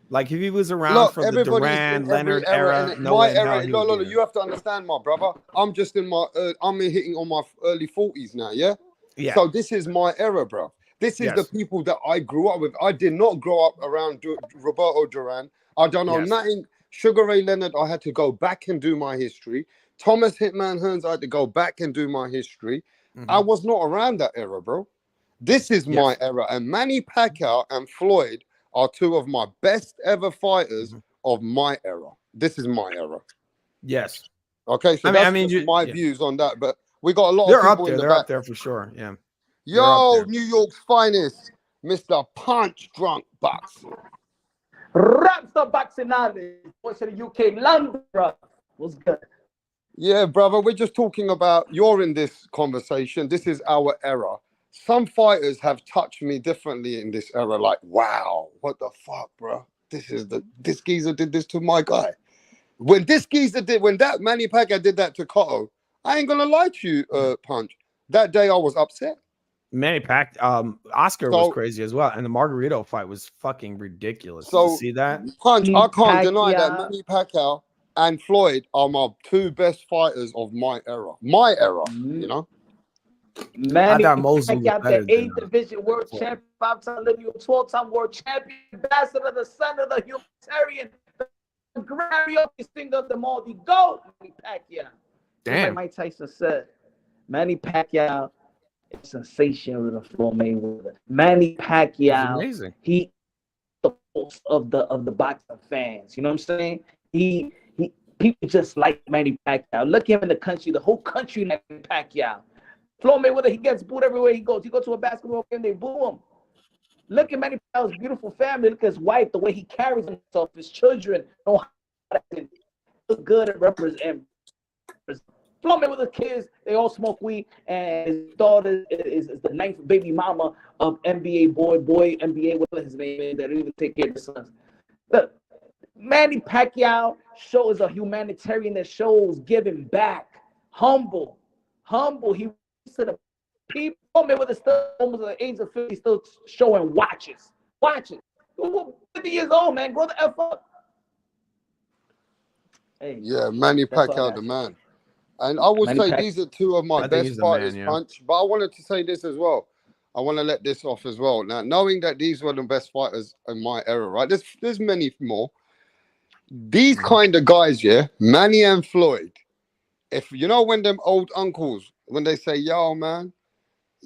Like if he was around Look, from the everybody's Durant, in every Leonard era. era, And no my way in hell era, he would look, be there. you have to understand, my brother. I'm just in my, I'm hitting on my early 40s now, yeah? Yeah. So this is my era, bro. This is the Yes. people that I grew up with. I did not grow up around Roberto Duran. I don't know Yes. nothing. Sugar Ray Leonard, I had to go back and do my history. Thomas Hitman Hearns, I had to go back and do my history. Mhm. I was not around that era, bro. This is Yes. my era. And Manny Pacquiao and Floyd are two of my best ever fighters of my era. This is my era. Yes. Okay, so I mean, that's just my yeah. views on that. But we got a lot They're of up people there. in the They're back. up there for sure. Yeah. Yo, there. New York's finest, Mr. Punch Drunk Bucks. Rapstar Boxing Knowledge. What's in the UK? London, bro. What's good? Yeah, brother, we're just talking about, you're in this conversation. This is our era. Some fighters have touched me differently in this era. Like, wow, what the fuck, bro? This geezer did this to my guy. When that Manny Pacquiao did that to Cotto, I ain't gonna lie to you, Punch. That day I was upset. Manny Pacquiao, Oscar So- was crazy as well, and the Margarito fight was fucking ridiculous. So- Did you see that? Punch, I can't deny that Pacquiao. Manny Pacquiao and Floyd are my two best fighters of my era. My era, you know? Manny thought Mosley was Pacquiao, better the 8th than Division World Champion, 5-time Olympian, 12-time World Champion, Ambassador, the son of the humanitarian, the Grammy singer of them all, the GOAT, Manny Pacquiao. Damn. Like Mike Tyson said, Manny Pacquiao is sensation with the Floyd Mayweather. Manny It's Pacquiao, amazing. he the pulse of the boxing fans. You know what I'm saying? He people just like Manny Pacquiao. Look at him in the country, the whole country like Pacquiao. Floyd Mayweather, he gets booed everywhere he goes. He goes to a basketball game, they boo him. Look at Manny Pacquiao's beautiful family. Look at his wife, the way he carries himself, his children. Know how to look good and represent. Floyd Mayweather's kids, they all smoke weed, and his daughter is the 9th baby mama of NBA boy NBA, whatever his name is, that don't even take care of the sons. Look, Manny Pacquiao shows a humanitarian that shows giving back, humble. He to the people. Mayweather still almost at the age of 50, still showing watches. 50 years old, man. Grow the F up. Hey, Yeah, Manny That's all I Pacquiao, got. the man. And I would Manny say Pac- these are two of I my think best he's the man, fighters, yeah. Punch. But I wanted to say this as well. I want to let this off as well. Now, knowing that these were the best fighters in my era, right? There's many more. These kind of guys, yeah, Manny and Floyd. If you know when them old uncles, when they say, yo, man,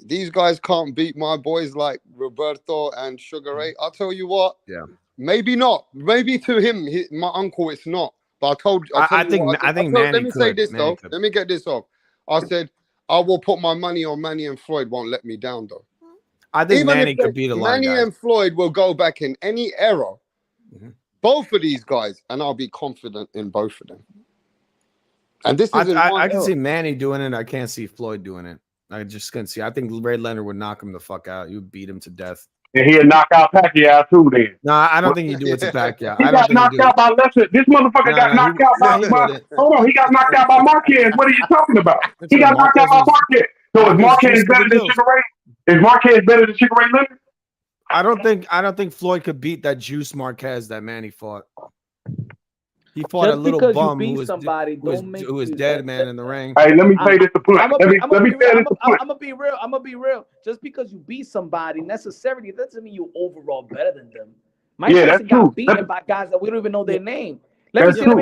these guys can't beat my boys like Roberto and Sugar Ray, I'll tell you what. Yeah. Maybe not. Maybe to him, my uncle, it's not. But I think Manny let me say could. this Manny though. could. Let me get this off. I said I will put my money on Manny and Floyd. Won't let me down though. I think Even Manny if could beat a lot of Manny guys. and Floyd will go back in any era. Mhm. both of these guys, and I'll be confident in both of them. And this is I can see Manny doing it. I can't see Floyd doing it. I just couldn't see. I think Ray Leonard would knock him the fuck out. He would beat him to death. And he'll knock out Pacquiao too then. No, I don't think he'd do it to Pacquiao. He got knocked out by Lester. This motherfucker got knocked out by hold on, he got knocked out by Marquez. What are you talking about? He got knocked out by Marquez. So is Marquez better than Sugar Ray? Is Marquez better than Sugar Ray Leonard? I don't think Floyd could beat that Juice Marquez that Manny fought. He fought Just a little because bum you who beat was, somebody who was dead, man, in the ring. Hey, let me say this to point. Let me say this to point. I'm gonna be real. I'm gonna be real. Just because you beat somebody necessarily doesn't mean you overall better than them. Mike Tyson got beaten by guys that we don't even know their name. Let me ask you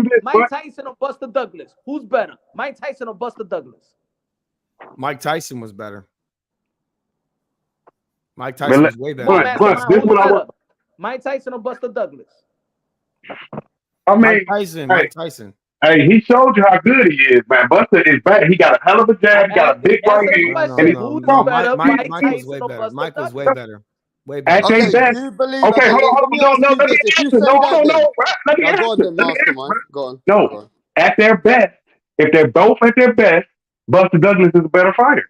this. Mike Tyson or Buster Douglas? Who's better? Mike Tyson or Buster Douglas? Mike Tyson was better. Mike Tyson was way better. Mike Tyson or Buster Douglas? I mean, Mike Tyson. Hey, he showed you how good he is, man. Buster is back. He got a hell of a jab. He got a big right hand. Mike was way better. Mike was way better. Way better. Okay, hold on. Let me answer. No, at their best, if they're both at their best, Buster Douglas is a better fighter.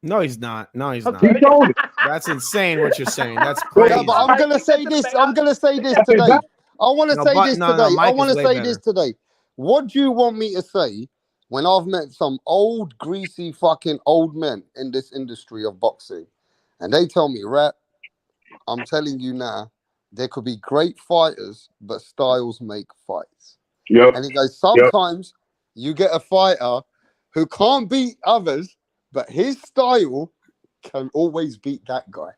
No, he's not. No, he's not. He told it. That's insane what you're saying. That's crazy. Yeah, but I'm gonna say this. I'm gonna say this today. I want to say this today. I want to say this today. What do you want me to say when I've met some old, greasy, fucking old men in this industry of boxing, and they tell me, "Rap, I'm telling you now, there could be great fighters, but styles make fights." Yep. And he goes, sometimes you get a fighter who can't beat others, but his style can always beat that guy.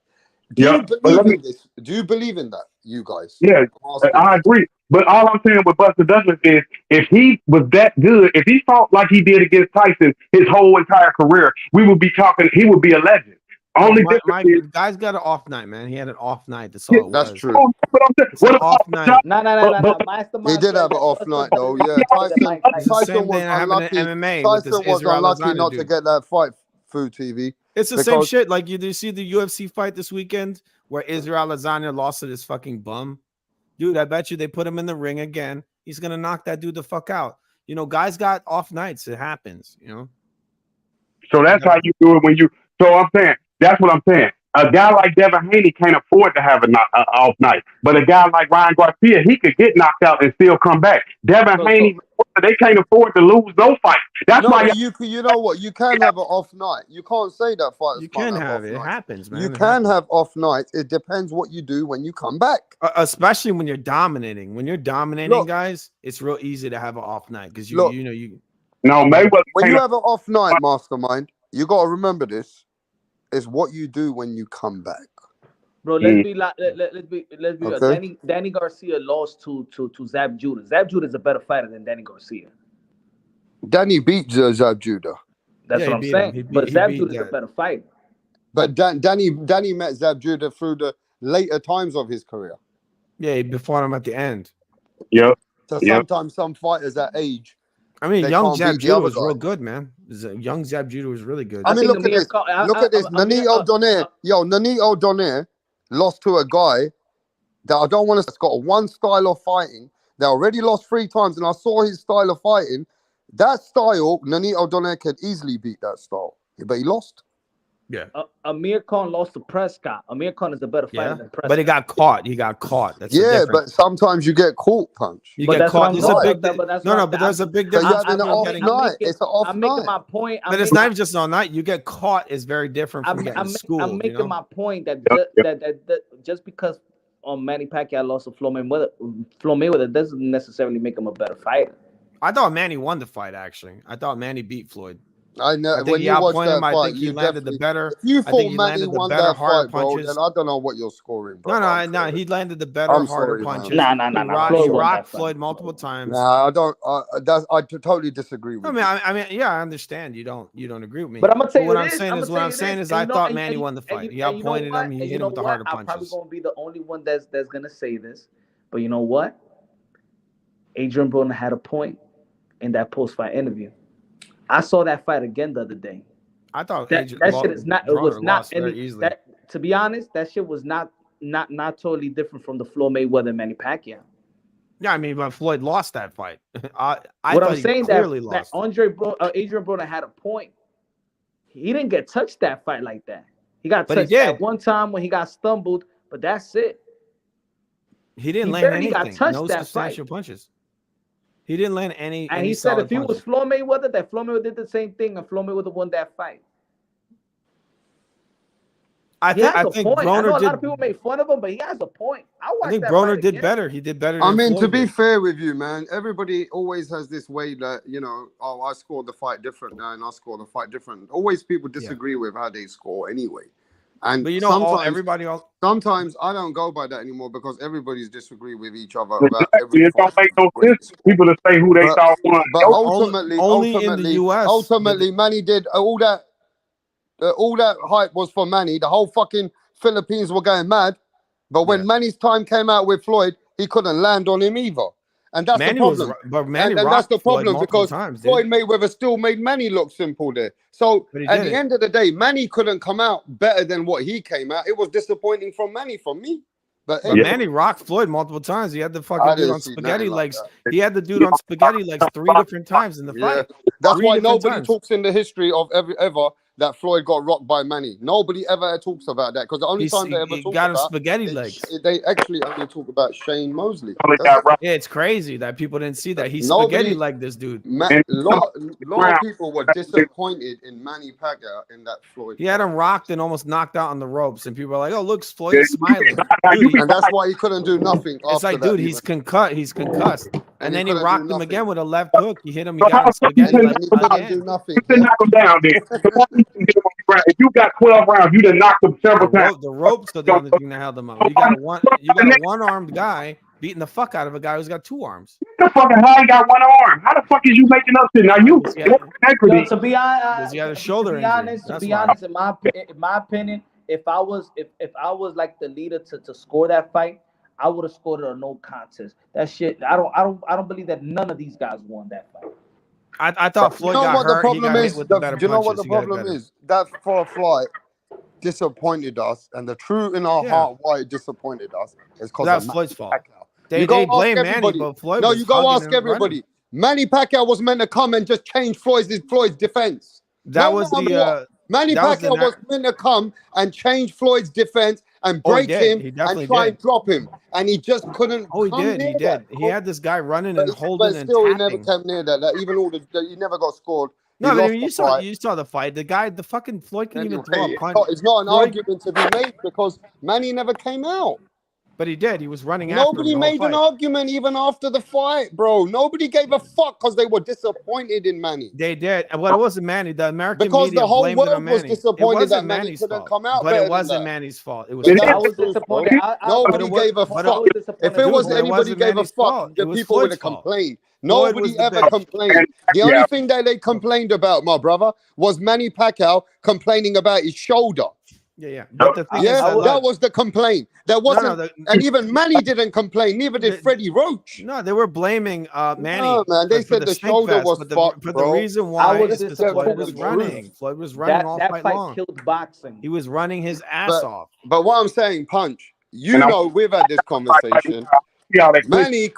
Do you believe in this? Do you believe in that, you guys? Yeah, I agree. But all I'm saying with Buster Douglas is, if he was that good, if he fought like he did against Tyson his whole entire career, we would be talking. He would be a legend. Only guy's got an off night, man. He had an off night. That's all. That's true. What an off night? No. He did have an off night though. Yeah, Tyson was unlucky. Tyson was unlucky not to get that fight through TV. It's the same shit. Like you see the UFC fight this weekend where Israel Adesanya lost to this fucking bum. Dude, I bet you they put him in the ring again. He's gonna knock that dude the fuck out. You know, guys got off nights. It happens. You know. So that's how you do it when you. So I'm saying that's what I'm saying. A guy like Devin Haney can't afford to have an off night, but a guy like Ryan Garcia, he could get knocked out and still come back. Devin Haney, they can't afford to lose no fight. That's why you know what? You can have an off night. You can't say that fighters you can have it. It happens, man. You can have off nights. It depends what you do when you come back. Especially when you're dominating. When you're dominating, guys, it's real easy to have an off night because you know. No, Mayweather. When you have an off night, Mastermind, you got to remember this. Is what you do when you come back, bro. Let's be real. Danny Garcia lost to Zab Judah. Zab Judah is a better fighter than Danny Garcia. Danny beat Zab Judah. That's what I'm saying. But Zab Judah is a better fighter. But Danny met Zab Judah through the later times of his career. Yeah, he fought him at the end. Yep. So sometimes some fighters that age. I mean, young Zab Judah was real good, man. Young Zab Judah was really good. I mean, look at this. Look at this. Nonito Donaire lost to a guy that I don't want to. It's got one style of fighting. They already lost 3 times, and I saw his style of fighting. That style, Nonito Donaire could easily beat that style, but he lost. Yeah. Amir Khan lost to Prescott. Amir Khan is a better fighter than Prescott. But he got caught. That's but sometimes you get caught, Punch. You get caught. There's a big but there's a big difference. It's an off night. I'm making my point. But it's not even just on night. You get caught is very different from getting schooled. I'm making my point that just because Manny Pacquiao lost to Floyd Mayweather doesn't necessarily make him a better fighter. I thought Manny won the fight. Actually, I thought Manny beat Floyd. I know. I think he outpointed him. I think he landed the better. If you thought Manny won that fight, bro, then I don't know what you're scoring, bro. No. He landed the better, harder punches. Nah. He rocked Floyd multiple times. Nah, I don't. I totally disagree with you. I mean, yeah, I understand. You don't agree with me. But I'm gonna tell you what I'm saying is, I thought Manny won the fight. He outpointed him. He hit him with the harder punches. I'm probably gonna be the only one that's gonna say this, but you know what? Adrian Broner had a point in that post-fight interview. I saw that fight again the other day. I thought that shit is not. It was not any. to be honest, that shit was not totally different from the Floyd Mayweather Manny Pacquiao. Yeah, I mean, but Floyd lost that fight. I What thought I'm he saying clearly that lost. Adrian Broner had a point. He didn't get touched that fight like that. He got But he touched at did. one time when he got stumbled, but that's it. He didn't He land barely got anything. touched No that substantial punches. He didn't land any. And any he said solid if he was punches. Floyd Mayweather, that Floyd Mayweather did the same thing, and Floyd Mayweather won that fight. I He think has a point. I know Broner a lot did. of people make fun of him, but he has a point. I think Broner did better. He did better. I Than mean, to Floyd be did. fair with you, man, everybody always has this way that, you know, oh, I scored the fight different now and I scored the fight different. Always people disagree with how they score anyway. And But you know, sometimes I don't go by that anymore because everybody's disagree with each other Exactly. about every It don't make no sense for people to say who they thought won. But ultimately, only in the US. ultimately, Manny did all that hype was for Manny. The whole fucking Philippines were going mad. But when Manny's time came out with Floyd, he couldn't land on him either. And that's Manny the problem. But Manny and that's the Floyd problem because times, Floyd Mayweather still made Manny look simple there. So at the end of the day, Manny couldn't come out better than what he came out. It was disappointing from Manny, from me. But Manny rocked Floyd multiple times. He had the fucking dude on spaghetti legs. He had the dude on spaghetti legs 3 different times in the fight. That's why nobody talks in the history of ever that Floyd got rocked by Manny. Nobody ever talks about that because the only time they ever talk got him about spaghetti legs. They actually only talk about Shane Mosley. Yeah, it's crazy that people didn't see that. He spaghetti legged this dude. A lot of people were disappointed in Manny Pacquiao in that Floyd. He had him rocked and almost knocked out on the ropes, and people are like, "Oh, look, Floyd's smiling." Dude, and that's why he couldn't do nothing. It's like, dude, he's concussed. He's concussed. And then he rocked him again with a left hook. He hit him. He got him spaghetti legs again. Knock him down then. If you got 12 rounds, you done knocked him several times. The ropes are the only thing that held him up. You got a one-armed guy beating the fuck out of a guy who's got 2 arms. The fucking how he got 1 arm? How the fuck is you making up shit? Now you to be honest, he had a shoulder injury. To be honest, in my opinion, if I was like the leader to score that fight, I would have scored it a no contest. That shit, I don't believe that none of these guys won that fight. I thought Floyd got hurt. He got hit with the better punches. Do you know what the problem is? That for a flight disappointed us, and the truth in our heart why it disappointed us is because that's Floyd's fault. They blame Manny, but Floyd. No, you go ask everybody. Manny Pacquiao was meant to come and just change Floyd's defense. That was Manny Pacquiao was meant to come and change Floyd's defense and break him and try and drop him, and he just couldn't. Oh, he did. He had this guy running and holding, but still, and he never came near that. Even all he never got scored. No, I mean, you saw the fight. The fucking Floyd couldn't even throw a punch. It's not an argument to be made because Manny never came out. But he did. He was running after him. Nobody made an argument even after the fight, bro. Nobody gave a fuck because they were disappointed in Manny. They did. Well, it wasn't Manny. The American because media the whole blamed world it on Manny. was disappointed that Manny Manny's couldn't fault. come out. But better it wasn't than Manny's fault. It was. I was disappointed. Nobody gave a fuck. If it was anybody gave a fuck, the people would have complained. Nobody ever complained. The only thing that they complained about, my brother, was Manny Pacquiao complaining about his shoulder. Yeah. But the thing is that was the complaint. There wasn't, and even Manny didn't complain. Neither did Freddie Roach. No, they were blaming Manny. No, man, they said the shoulder was fucked, but bro. the reason why is because Floyd was running. Floyd was running all fight long. Killed boxing. He was running his ass off. But what I'm saying, Punch, you know, we've had this conversation. Manny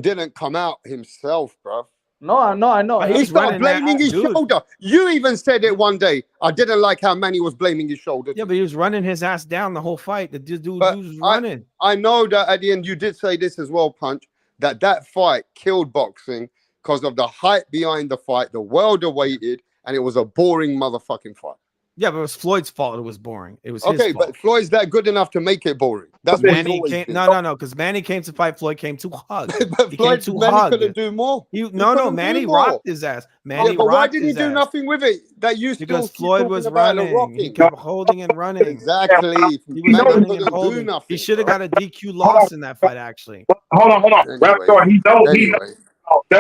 didn't come out himself, bro. No, I know. He started blaming his shoulder. You even said it one day. I didn't like how Manny was blaming his shoulder. Yeah, but he was running his ass down the whole fight. The dude was running. I know that at the end you did say this as well, Punch, that fight killed boxing because of the hype behind the fight. The world awaited, and it was a boring motherfucking fight. Yeah, but it was Floyd's fault. It was boring. It was his fault. But Floyd's that good enough to make it boring. That's Manny came. No, because Manny came to fight. Floyd came to hug. But Manny couldn't do more. Manny rocked his ass. Manny but why did he do nothing with it? Because Floyd was running. He kept holding and running. Exactly. He was running and holding. He should have got a DQ loss in that fight. Actually. Hold on. That's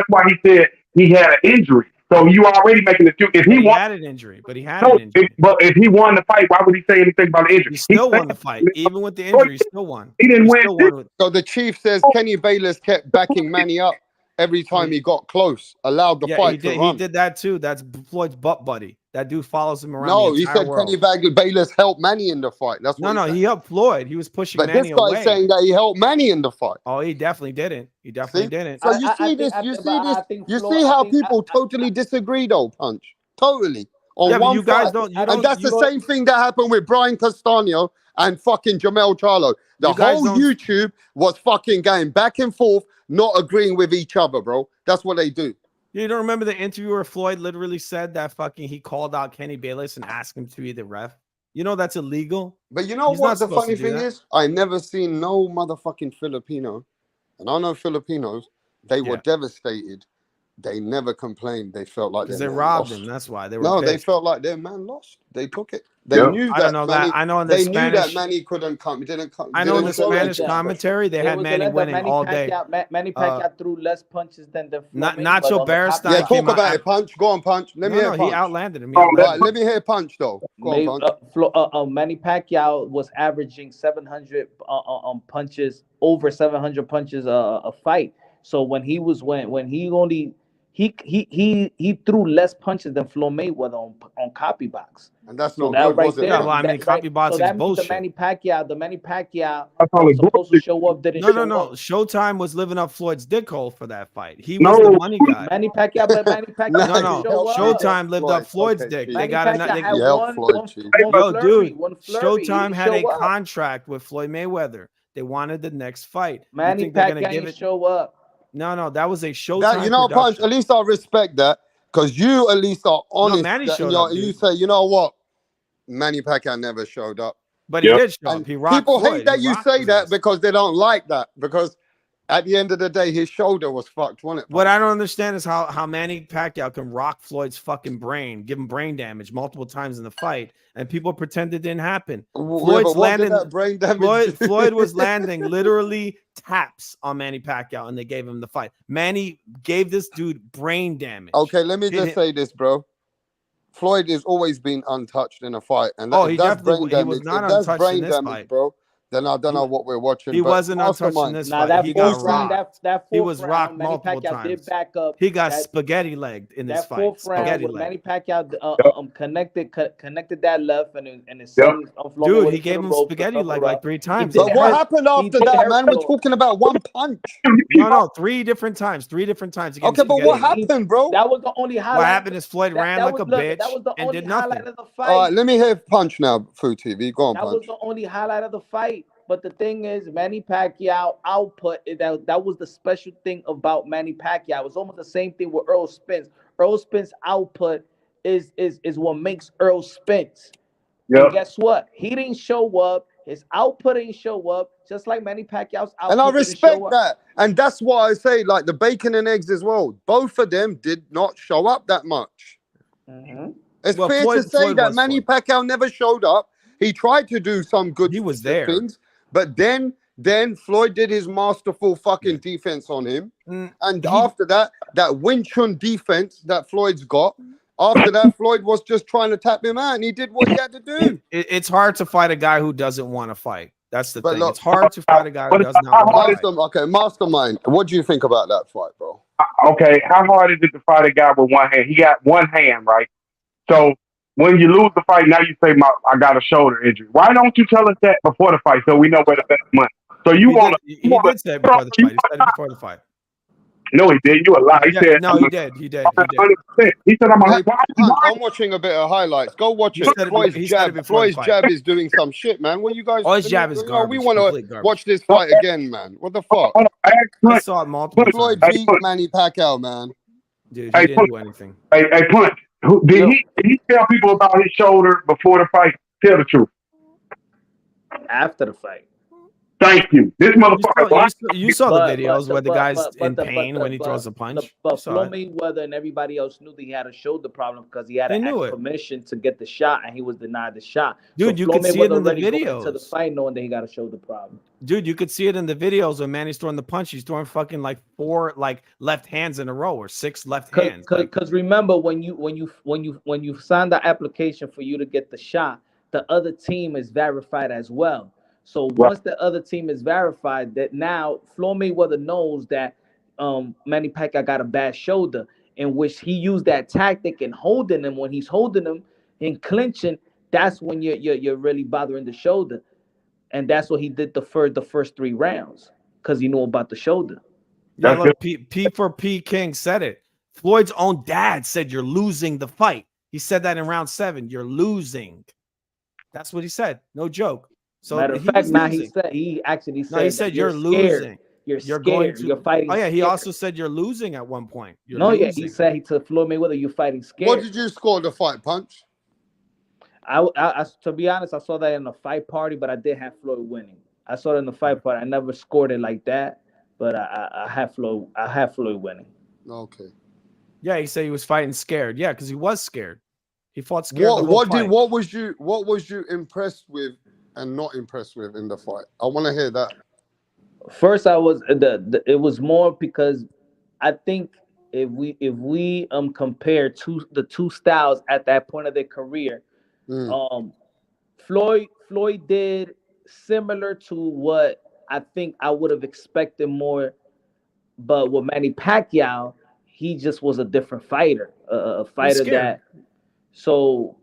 why he said he had an injury. So you already making the if he had an injury, but he had an injury. But if he won the fight, why would he say anything about the injury? He still won the fight, even with the injury. He still won. He didn't win. So the chief says Kenny Bayless kept backing Manny up every time he got close, allowed the Yeah, fight he to did. He run. did that too. That's Floyd's butt buddy. That dude follows him around. No, the he entire said world. Kenny Bayless helped Manny in the fight. That's what No, he said. he helped Floyd. He was pushing But Manny this guy's away. saying that he helped Manny in the fight. Oh, he definitely didn't. He definitely See? didn't. So you see this, you see this, you see how people totally disagree though, Punch. Totally. On Yeah, but one you guys fight. don't. You And don't. that's you the don't- same thing that happened with Brian Castano and fucking Jamel Charlo. The You guys whole don't- YouTube was fucking going back and forth, not agreeing with each other, bro. That's what they do. You don't remember the interview where Floyd literally said that fucking he called out Kenny Bayless and asked him to be the ref? You know that's illegal. But you know He's what not the supposed funny to do thing that. is? I never seen no motherfucking Filipino, and I know Filipinos, they were Yeah. devastated. They never complained. They felt like Because their they man robbed lost. him. That's why they were. No, they pissed. felt like their man lost. They took it. They Yep. knew that I don't know Manny, that. I know in the they knew that Spanish. Manny couldn't come. Didn't come. I know in didn't the show Spanish that. commentary they had Manny winning all day. Manny Pacquiao threw less punches than the Nacho Beristain Yeah, came talk out- about it, Punch. Go on, Punch. Let me hear he Punch. outlanded him. He Oh, outlanded Right, him. let me hear Punch though. Go on, Punch. Manny Pacquiao was averaging 700 punches, over 700 punches a fight. So when he was when he only he threw less punches than Floyd Mayweather on copy box. And that's So not that good, right was it? there, Yeah, well, I mean, that- copy boxing so is that means bullshit. The Manny Pacquiao That's all was it's supposed to bullshit. show up, didn't No, show no. up. Showtime was living up Floyd's dick hole for that fight. He No. was the money guy. Manny Pacquiao No, didn't show up. Showtime lived up Floyd's Okay, dick. Chief. They Manny got Pacquiao another. had Yeah, one Floyd, Chief. Yo, dude, one flurry. He Showtime didn't had a show up. contract with Floyd Mayweather. They wanted the next fight. You Manny think they're gonna Pacquiao give didn't it? show up. No, that was a Showtime. That, you know, Punch, production. at least I respect that because you at least are honest. Manny that, showed you know, up, you dude. say, you know what? Manny Pacquiao never showed up. But he Yep. did show up. And He rocked people Floyd. hate that He you rocked say his that ass. because they don't like that. Because at the end of the day, his shoulder was fucked, wasn't it? What I don't understand is how Manny Pacquiao can rock Floyd's fucking brain, give him brain damage multiple times in the fight, and people pretend it didn't happen. Yeah, Floyd's but what did landing. that brain damage do? Floyd was landing literally taps on Manny Pacquiao, and they gave him the fight. Manny gave this dude brain damage. Okay, let me Hit just him. say this, bro. Floyd has always been untouched in a fight, and Oh, if he that's definitely- brain he was damage. not If that's untouched in brain this damage, fight. bro, then I don't know what we're watching. He but wasn't untouched in Mastermind, this Now fight. that He got fourth round, rocked. that He fourth was round, rocked Manny multiple Pacquiao did times. back up. He got that- spaghetti legged in this That fight. fourth round, Spaghetti when legged. Manny Pacquiao connected that left and his son, Dude, he gave him spaghetti like 3 times. did But that. what happened He after did that, hurt man? We're though. talking about one punch. No, 3 different times. 3 different times. He gave him Okay, but what spaghetti legged. happened, bro? That was the only highlight. What happened is Floyd ran that like was, a look, bitch that was the and only did highlight nothing. of the fight. All right, let me hear punch now, Food TV. Go on, That was punch. the only highlight of the fight. But the thing is, Manny Pacquiao output, that was the special thing about Manny Pacquiao. It was almost the same thing with Earl Spence. Earl Spence output is what makes Earl Spence. Yep. And guess what? He didn't show up. His output didn't show up, just like Manny Pacquiao's output And I didn't respect show up. that. And that's why I say, like, the bacon and eggs as well. Both of them did not show up that much. Mhm. It's Well, fair Floyd- to say Floyd that was Manny Floyd. Pacquiao never showed up. He tried to do some good He was there. things, but then Floyd did his masterful fucking defense on him. Mm, And he- after that Wing Chun defense that Floyd's got, after that, Floyd was just trying to tap him out, and he did what he had to do. It's hard to fight a guy who doesn't want to fight. That's the But thing. look- it's hard to fight a guy who does not want to fight. Okay, Mastermind, what do you think about that fight, bro? Okay, how hard is it to fight a guy with one hand? He got one hand, right? So when you lose the fight, now you say, I got a shoulder injury. Why don't you tell us that before the fight so we know where to spend the money? So you want He did say it before the fight. He said it before the fight. No, he did. You a lie. He Yeah, said, no, he did. He did. He did. 100%. He said, I'm a Punch, I'm watching a bit of highlights. Go watch He it. said it- Floyd's he said it jab. before the Floyd's fight. jab is doing some shit, man. What you guys? Oh, his jab is we garbage, want complete to garbage. watch this fight again, man. What the fuck? Hold on. I Punch. saw it multiple Floyd times. beat Manny Pacquiao, man. Dude, Hey, he didn't do anything. Hey, Punch. Did he tell people about his shoulder before the fight? Tell the truth. After the fight. Thank you. This motherfucker. You saw But- the videos but- where the but- guy's but- in but- pain but- when he but- throws a punch. You But saw Floyd it. Mayweather and everybody else knew that he had a shoulder problem because he had They to knew ask it. permission to get the shot, and he was denied the shot. Dude, you Floyd could see it Mayweather in the already going into the videos. fight knowing that he got a shoulder problem. Dude, you could see it in the videos when Manny's throwing the punch. He's throwing fucking like 4 like left hands in a row or 6 left hands. Like, Because remember when you sign the application for you to get the shot, the other team is verified as well. So once the other team is verified, that now Floyd Mayweather knows that Manny Pacquiao got a bad shoulder, in which he used that tactic and holding him. When he's holding him and clinching, that's when you're really bothering the shoulder, and that's what he did the first 3 rounds because he knew about the shoulder. Yeah, look, P King said it. Floyd's own dad said you're losing the fight. He said that in round 7. You're losing. That's what he said. No joke. So matter of fact, now he actually said. No, he said you're losing. You're scared. Going to, you're fighting. Oh yeah, he scared. Also said you're losing at one point. You're losing. Losing. He said he told Floyd Mayweather you're fighting scared. What did you score the fight, Punch? I to be honest, I saw that in the fight party, but I did have Floyd winning. I saw it in the fight party. I never scored it like that, but I have Floyd winning. Okay. Yeah, he said he was fighting scared. Yeah, because he was scared. He fought scared. What was you impressed with and not impressed with in the fight? I want to hear that. First, I was it was more because I think if we compare the two styles at that point of their career, Floyd did similar to what I think I would have expected more, but with Manny Pacquiao, he just was a different fighter, a fighter that. So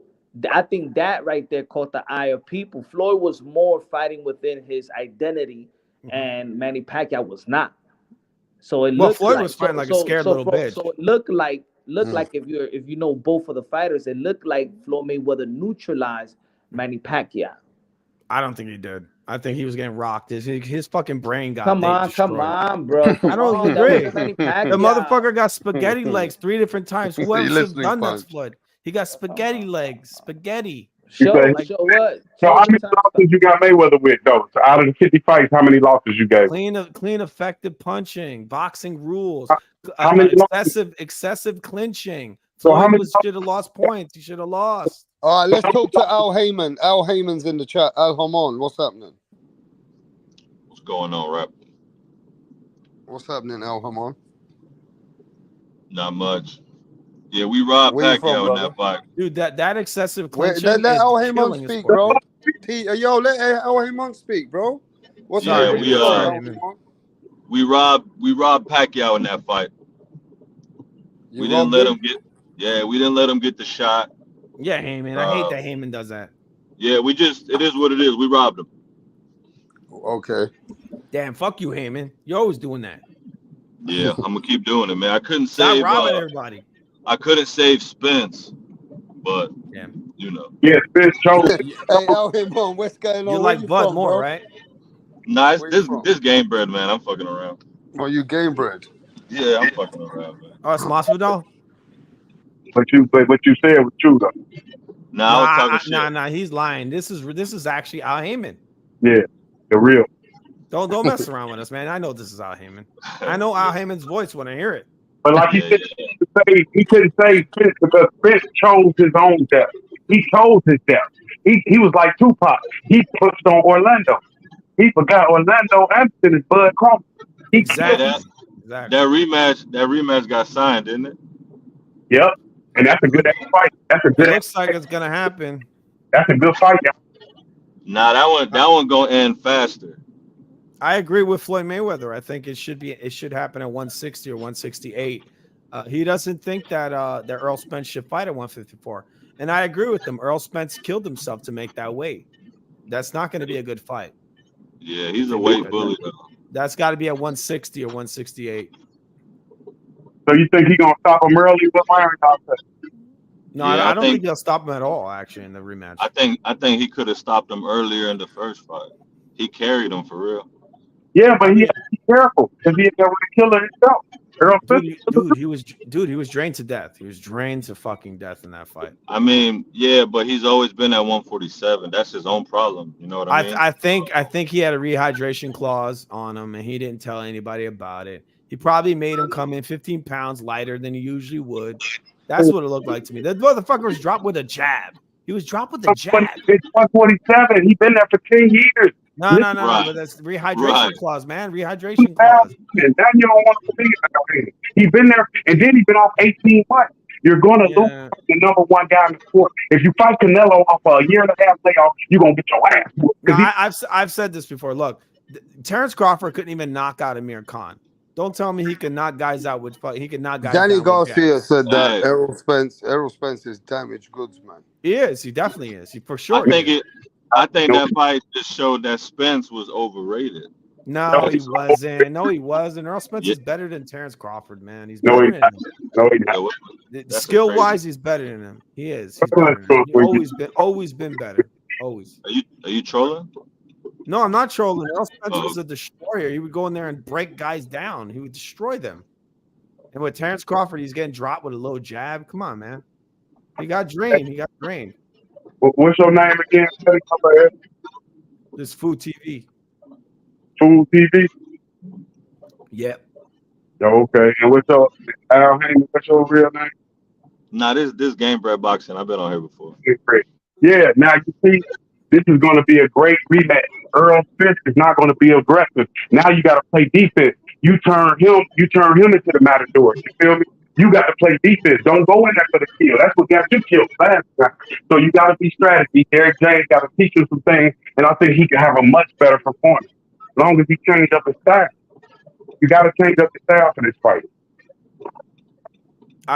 I think that right there caught the eye of people. Floyd was more fighting within his identity, and Manny Pacquiao was not. So it looked Floyd like, was fighting like a scared little bitch. So it looked like if you know both of the fighters, it looked like Floyd Mayweather neutralized Manny Pacquiao. I don't think he did. I think he was getting rocked. His fucking brain got Come on, bro. I don't agree. The motherfucker got spaghetti legs 3 different times. Who else has done that, Floyd? He got spaghetti legs. Spaghetti. So what? So how many losses you got Mayweather with, though? So out of the 50 fights, how many losses you gave? Clean, effective punching, boxing rules, excessive clinching. So Floyd should have lost points. He should have lost. All right, let's talk to Al Heyman. Al Heyman's in the chat. Al Haman, what's happening? What's going on, Rap? What's happening, Al Haman? Not much. Yeah, we robbed Pacquiao in that fight. Dude, that excessive clinching. Let Al Heyman speak, bro. Yo, let Al Heyman speak, bro. What's happening? We robbed Pacquiao in that fight. We didn't let him get the shot. Yeah, Heyman. I hate that Heyman does that. Yeah, it is what it is. We robbed him. Okay. Damn, fuck you, Heyman. You're always doing that. Yeah, I'm gonna keep doing it, man. I couldn't save robbing everybody. I couldn't save Spence, but you know. Yeah, Spence chose. Hey, Al Heyman, what's going on? You like Bud more, bro? Right? Nah, this game bread, man. I'm fucking around. Oh, you game bread? Yeah, I'm fucking around, man. Oh, it's Masvidal? But you said was true though. Nah, I was talking shit. Nah, he's lying. This is actually Al Heyman. Yeah, the real. Don't mess around with us, man. I know this is Al Heyman. I know Al Heyman's voice when I hear it. But like he couldn't say Spence because Spence chose his own death. He chose his death. He was like Tupac. He pushed on Orlando. He forgot Orlando and his Bud Crawford. Exactly. That rematch got signed, didn't it? Yep. And that's a good fight. It looks like it's gonna happen. That's a good fight. Nah, that one gonna end faster. I agree with Floyd Mayweather. I think it should happen at 160 or 168. He doesn't think that Earl Spence should fight at 154. And I agree with him. Earl Spence killed himself to make that weight. That's not going to be a good fight. Yeah, he's a weight bully though. That's got to be at 160 or 168. So you think he's gonna stop him early with Myron? No, I don't think he'll stop him at all. Actually, in the rematch, I think he could have stopped him earlier in the first fight. He carried him for real. Yeah, but he had to be careful because he had to kill himself. He was drained to death. He was drained to fucking death in that fight. I mean, yeah, but he's always been at 147. That's his own problem. You know what I mean? I think he had a rehydration clause on him, and he didn't tell anybody about it. He probably made him come in 15 pounds lighter than he usually would. That's what it looked like to me. The motherfucker was dropped with a jab. He was dropped with a jab. It's 147. He's been there for 10 years. No. But that's rehydration clause, man. Rehydration clause. Now you don't want to believe it. He's been there, and then he's been off 18 months. You're going to lose the number one guy in the sport. If you fight Canelo off a year and a half layoff, you're going to get your ass. I've said this before. Look, Terrence Crawford couldn't even knock out Amir Khan. Don't tell me he can knock guys out with he can knock guys Danny down with Garcia jabs. said that Errol Spence is damaged goods, man. He is. He definitely is. He for sure. I think that fight just showed that Spence was overrated. No, he wasn't. No, he wasn't. Earl Spence is better than Terrence Crawford, man. He's No, better he than him. No, he Skill wise, he's better than him. He is. He's better than him. He's always been better. Always. Are you trolling? No, I'm not trolling. Earl Spence was a destroyer. He would go in there and break guys down. He would destroy them. And with Terrence Crawford, he's getting dropped with a low jab. Come on, man. He got drained. He got drained. What's your name again? This Food TV. Food TV? Yep. Okay. And what's your Al Heyman? What's your real name? Nah, this Game Bread Boxing. I've been on here before. Yeah. Now you see, this is going to be a great rematch. Earl Spence is not going to be aggressive. Now you got to play defense. You turn him into the matador. You feel me? You got to play defense. Don't go in there for the kill. That's what got you killed last time. So you got to be strategy. Derek James got to teach you some things, and I think he can have a much better performance as long as he change up his style. You got to change up the style for this fight.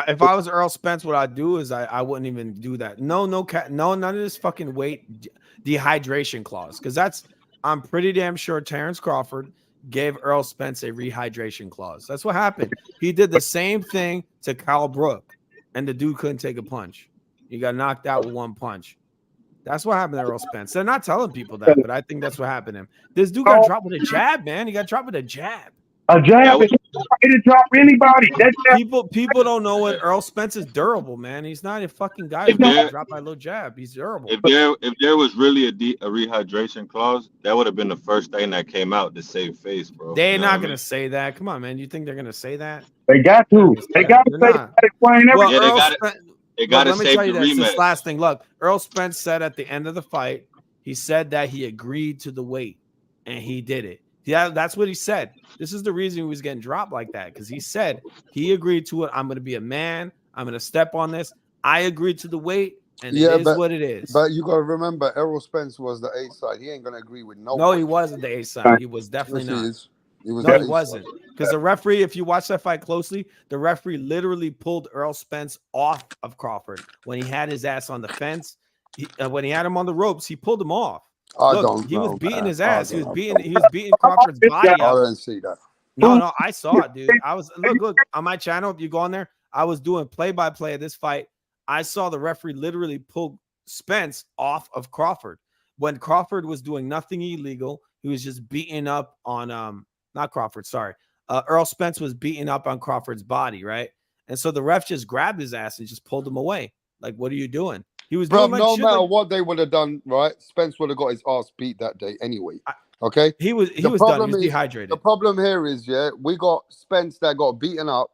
If I was Earl Spence, what I'd do is I wouldn't even do that. No, none of this fucking weight dehydration clause, because I'm pretty damn sure Terrence Crawford gave Earl Spence a rehydration clause. That's what happened. He did the same thing to Kyle Brook, and the dude couldn't take a punch. He got knocked out with one punch. That's what happened to Earl Spence. They're not telling people that, but I think that's what happened to him. This dude got dropped with a jab, man. He got dropped with a jab. A jab. He didn't drop anybody. People don't know what Earl Spence is durable, man. He's not a fucking guy who got dropped by a low jab. He's durable. If there was really a rehydration clause, that would have been the first thing that came out to save face, bro. They're not gonna say that. Come on, man. You think they're gonna say that? They got to. They got to say that. Explain everything. They got to save the rematch. This last thing. Look, Earl Spence said at the end of the fight, he said that he agreed to the weight, and he did it. Yeah, that's what he said. This is the reason he was getting dropped like that, because he said he agreed to it. I'm going to be a man. I'm going to step on this. I agreed to the weight, and it is what it is. But you got to remember, Errol Spence was the A side. He ain't going to agree with no. No, he wasn't the A side. He was definitely not. He wasn't. Because the referee, if you watch that fight closely, the referee literally pulled Earl Spence off of Crawford when he had his ass on the fence. When he had him on the ropes, he pulled him off. He was beating his ass. He was beating Crawford's body up. I didn't see that. No, I saw it, dude. I was look on my channel. If you go on there, I was doing play-by-play of this fight. I saw the referee literally pull Spence off of Crawford when Crawford was doing nothing illegal. He was just beating up on not Crawford. Sorry, Earl Spence was beating up on Crawford's body, right? And so the ref just grabbed his ass and just pulled him away. Like, what are you doing? He was bro. Doing No matter what they would have done, right? Spence would have got his ass beat that day anyway. Okay, he was done. He was dehydrated. The problem here is, we got Spence that got beaten up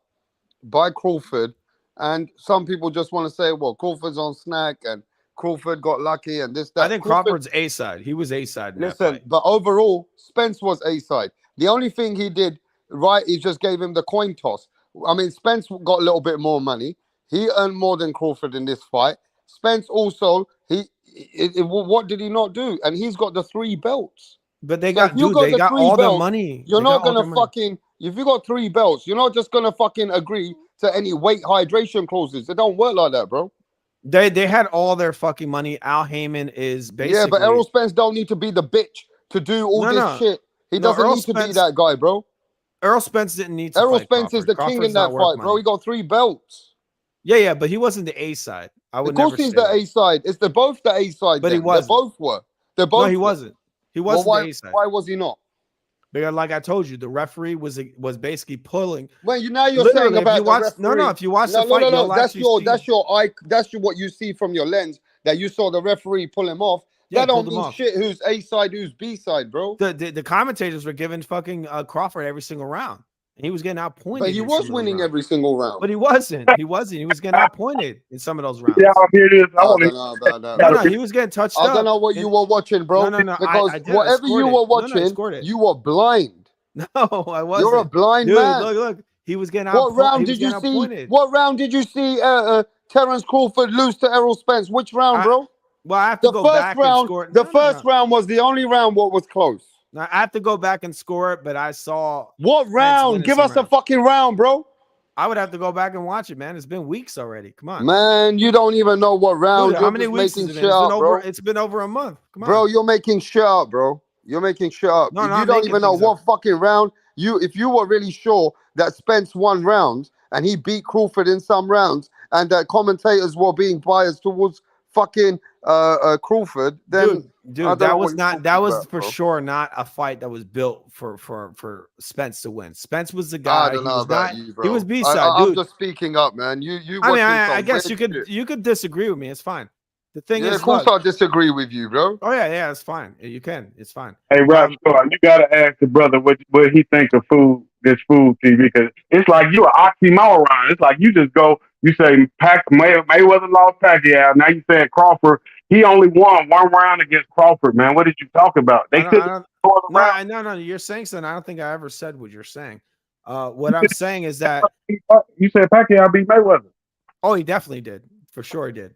by Crawford, and some people just want to say, well, Crawford's on snack and Crawford got lucky and this, that. I think Crawford's A side. He was A side. Listen, but overall, Spence was A side. The only thing he did right is just gave him the coin toss. I mean, Spence got a little bit more money. He earned more than Crawford in this fight. Spence also, what did he not do? And he's got the 3 belts. But they got all the money. You're not gonna fucking, if you got 3 belts, you're not just gonna fucking agree to any weight hydration clauses. It don't work like that, bro. They had all their fucking money. Al Heyman is basically but Errol Spence don't need to be the bitch to do all this shit. He doesn't need to be that guy, bro. Errol Spence didn't need to. Errol Spence is the king in that fight, bro. He got 3 belts. Yeah, but he wasn't the A side. I would. Of course, he's the A side. It's both the A side. But he wasn't. They both were. They both. No, he wasn't. He wasn't the A side. Why was he not? Because, like I told you, the referee was basically pulling. Well, you're saying about the referee. If you watch the fight, that's what you see from your lens. That you saw the referee pull him off. That don't mean shit. Who's A side? Who's B side, bro? The commentators were giving fucking Crawford every single round. And he was getting outpointed. But he was winning every single round. But he wasn't. He was getting outpointed in some of those rounds. Yeah, here it is. I don't know about that. No, he was getting touched up. I don't know what you were watching, bro. No. Because whatever you were watching, you were blind. No, I wasn't. You're a blind man. Look. He was getting outpointed. What round did you see? What round did you see Terrence Crawford lose to Errol Spence? Which round, bro? Well, I have to go back and score. The first round was the only round what was close. Now, I have to go back and score it, but I saw What round? Give us a rounds. fucking round, bro. I would have to go back and watch it, man. It's been weeks already. Come on, Man, you don't even know what round. Dude, You're how many just weeks making has it shit been? up, bro. It's been over a month. Come on, Bro, you're making shit up, bro. You're making shit up. No, If no, you I'm don't making even know things what up. fucking round if you were really sure that Spence won rounds and he beat Crawford in some rounds and that commentators were being biased towards fucking Crawford, then dude, I don't that know was what not you're that talking was about, for bro. sure not a fight that was built for Spence to win. Spence was the I guy. don't He know was about not. you, bro. He was B-side, I'm dude. just speaking up, man. You I mean, watching I some guess weird you could disagree with me. It's fine. The thing Yeah, is, of course look, I disagree with you, bro. oh yeah, it's fine. You can. It's fine. Hey, Rob Star, you gotta ask the brother what he think of this food TV, because it's like you an oxymoron. It's like you just go, you say Mayweather lost Pacquiao. Now you saying Crawford, he only won one round against Crawford, man. What did you talk about? They took No. You're saying something. I don't think I ever said what you're saying. What I'm saying is that you said Pacquiao beat Mayweather. Oh, he definitely did. For sure he did.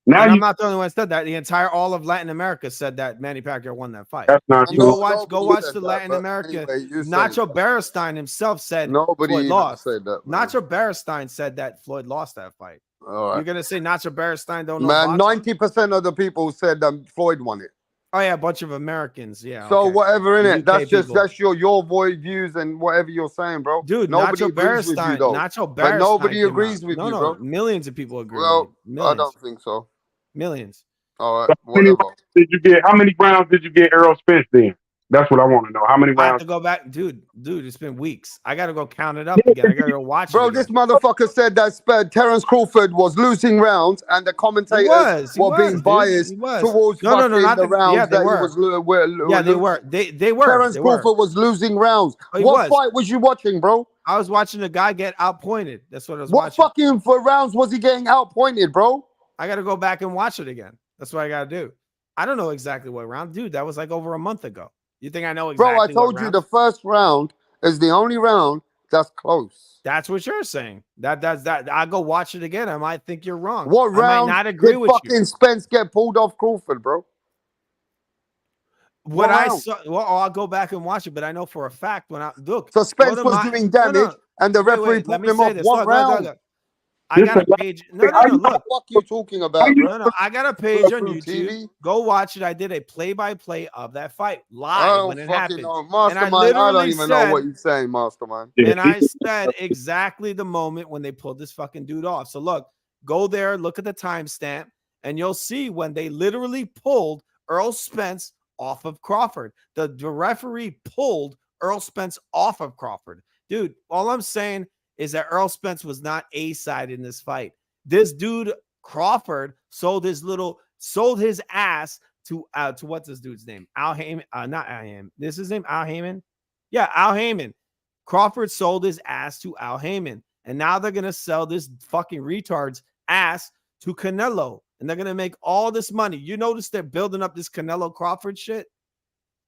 Now and I'm not the only one that said that. The entire all of Latin America said that Manny Pacquiao won that fight. That's not you true. go watch the Latin America. Nacho Beristain himself said Floyd lost. Said that, man. Nacho Beristain said that Floyd lost that fight. All right. You're gonna say Nacho Beristain don't know Man, boxing? 90% of the people said Floyd won it. Oh yeah, a bunch of Americans. Yeah. So okay. whatever in it, that's just people. that's your void views and whatever you're saying, bro. Dude, nobody Nacho agrees with you though. Nacho Beristain, but nobody agrees with you, bro. Millions of people agree. Well, millions. I don't think so. Millions. All right, whatever. How many rounds did you get Errol Spence then? That's what I want to know. How many rounds? I have to go back, dude. It's been weeks. I got to go count it up again. I got to go watch it. Bro, this motherfucker said that Terence Crawford was losing rounds and the commentators were being biased towards not the rounds they that were. he was. Yeah, they were. They were. Terence Crawford was losing rounds. What fight was you watching, bro? I was watching a guy get outpointed. That's what I was watching. What fucking rounds was he getting outpointed, bro? I got to go back and watch it again. That's what I got to do. I don't know exactly what round, dude. That was like over a month ago. You think I know exactly? Bro, I told you the first round is the only round that's close. That's what you're saying. That's that. I'll go watch it again. I might think you're wrong. What round? I might not agree with fucking you. Spence get pulled off Crawford, bro? What I saw. Well, I'll go back and watch it, but I know for a fact when I look. So Spence was doing damage, and the referee pulled him off one round. I got a page. No, look. What the fuck you talking about, bro? No, I got a page on YouTube. TV? Go watch it. I did a play-by-play of that fight live when it happened. Mastermind, I don't even know what you're saying, Mastermind. And I said exactly the moment when they pulled this fucking dude off. So look, go there, look at the timestamp, and you'll see when they literally pulled Errol Spence off of Crawford. The referee pulled Errol Spence off of Crawford. Dude, all I'm saying is that Errol Spence was not A-side in this fight. This dude, Crawford, sold his ass to what's this dude's name? Al Heyman. Not Al Heyman. This is his name, Al Heyman? Yeah, Al Heyman. Crawford sold his ass to Al Heyman. And now they're going to sell this fucking retard's ass to Canelo. And they're going to make all this money. You notice they're building up this Canelo Crawford shit?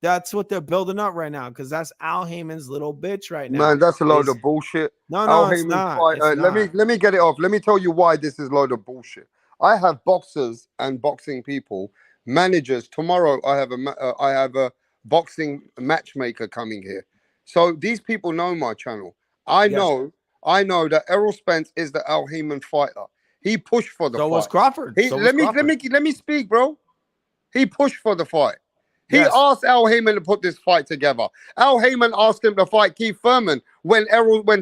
That's what they're building up right now, because that's Al Heyman's little bitch right now. Man, that's a load of bullshit. No, it's not. Let me get it off. Let me tell you why this is a load of bullshit. I have boxers and boxing people, managers. Tomorrow I have a boxing matchmaker coming here. So these people know my channel. I know that Errol Spence is the Al Heyman fighter. He pushed for the fight. So was Crawford. Let me speak, bro. He pushed for the fight. He asked Al Heyman to put this fight together. Al Heyman asked him to fight Keith Thurman when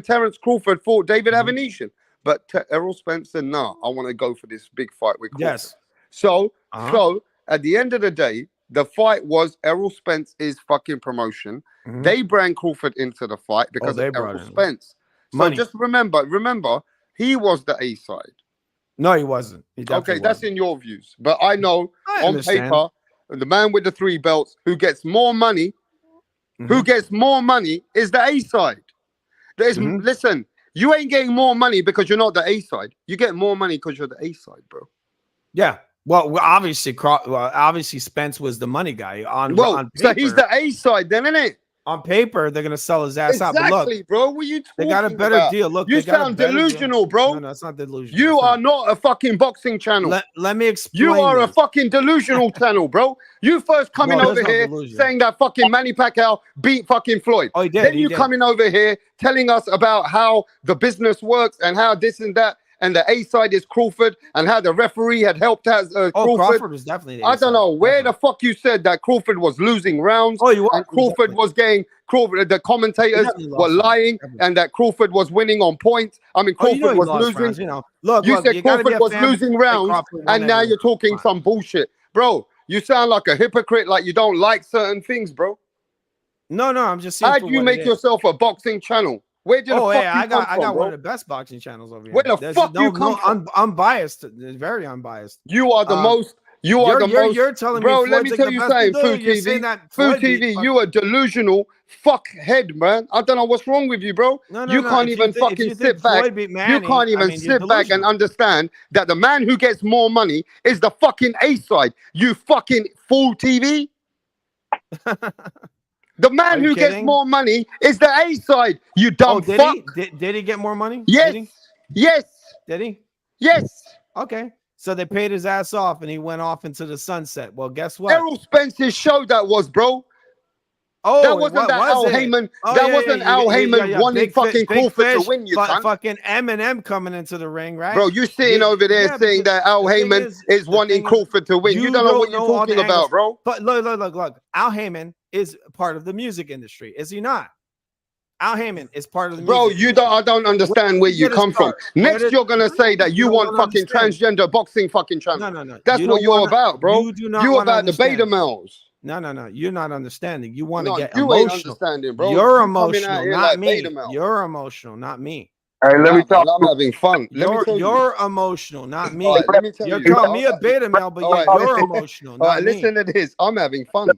Terence Crawford fought David Avanesyan. But Errol Spence said, no, I want to go for this big fight with Crawford. Yes. So at the end of the day, the fight was Errol Spence's fucking promotion. They brought Crawford into the fight because of Errol Spence. So just remember, he was the A side. No, he wasn't. That's in your views. But I know on paper, the man with the 3 belts who gets more money, is the A side. Listen, you ain't getting more money because you're not the A side. You get more money because you're the A side, bro. Yeah. Well, obviously Spence was the money guy on so he's the A side then, isn't it? On paper, they're gonna sell his ass out. But Exactly, look, bro. What are you talking they got a better about? deal. Look, You they got a sound better deal. delusional, bro. No, it's not delusional. You It's are not a fucking boxing channel. Let me explain. You are a this. fucking delusional channel, bro. You first coming Bro, over that's not here delusion. saying that fucking Manny Pacquiao beat fucking Floyd. Oh, he did. Then he you did. coming over here telling us about how the business works and how this and that, and the A side is Crawford, and how the referee had helped out Crawford was definitely. I don't know where the fuck you said that Crawford was losing rounds. Oh, you were. And Crawford was getting Crawford. The commentators were lying, and that Crawford was winning on points. I mean, Oh, you know Crawford he was lost losing. rounds, you know. Look, You said you gotta be Crawford a was fan losing to rounds, Crawford and now whenever. you're talking some bullshit, bro. You sound like a hypocrite, like you don't like certain things, bro. No, I'm just saying. How do you make yourself a boxing channel? Where did the fuck you I got come from, one bro? of the best boxing channels over here. Where the fuck you come from? Unbiased, very unbiased. You are the most. You're telling bro, me, let me tell you something. Food TV, Food TV. You are delusional fuckhead, man. I don't know what's wrong with you, bro. You can't even fucking sit back. You can't even sit back and understand that the man who gets more money is the fucking A side. You fucking fool TV. The man who gets more money is the A side. You dumb fuck. Did he get more money? Yes. Yes. Did he? Yes. Okay. So they paid his ass off and he went off into the sunset. Well, guess what? Errol Spence's show that was, bro. Oh, that wasn't that Al Heyman. That wasn't Al Heyman wanting fucking Crawford to win you, son. Fucking Eminem coming into the ring, right? Bro, you sitting over there saying that Al Heyman is wanting Crawford to win. You don't know what you're talking about, bro. But look. Al Heyman is part of the music industry, is he not? Al Heyman is part of the music industry. I don't understand where you come from. Next, you're gonna say that you want fucking transgender boxing fucking channel. No. That's what you're about, bro. You're about the beta males. No. You're not understanding. You want to get you emotional. Ain't understanding, bro. You're emotional, not like me. You're emotional, not me. Hey, let me talk. I'm having fun. You're emotional, not me. Right, let me tell you're calling me a beta male, but you're emotional. All right, listen to this. I'm having fun.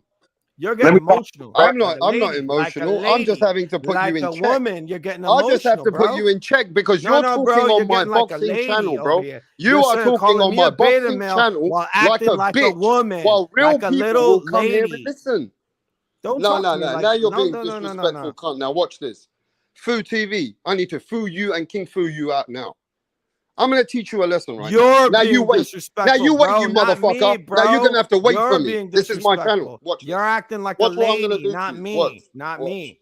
You're getting emotional. I'm not emotional. I'm just having to put you in check. Woman, you're getting emotional. I just have to put you in check because you're talking on my boxing channel, bro. You are talking on my boxing channel while acting like a woman, while real like a people little will come here and lady. listen. Don't no. Like, now you're being disrespectful, cunt. Now watch this. Food TV. I need to foo you and King Foo you out now. I'm gonna teach you a lesson right now. You wait. Now you wait, you motherfucker. Now you're gonna have to wait for me. This is my channel. Watch. You're acting like a lady, not me. Not me.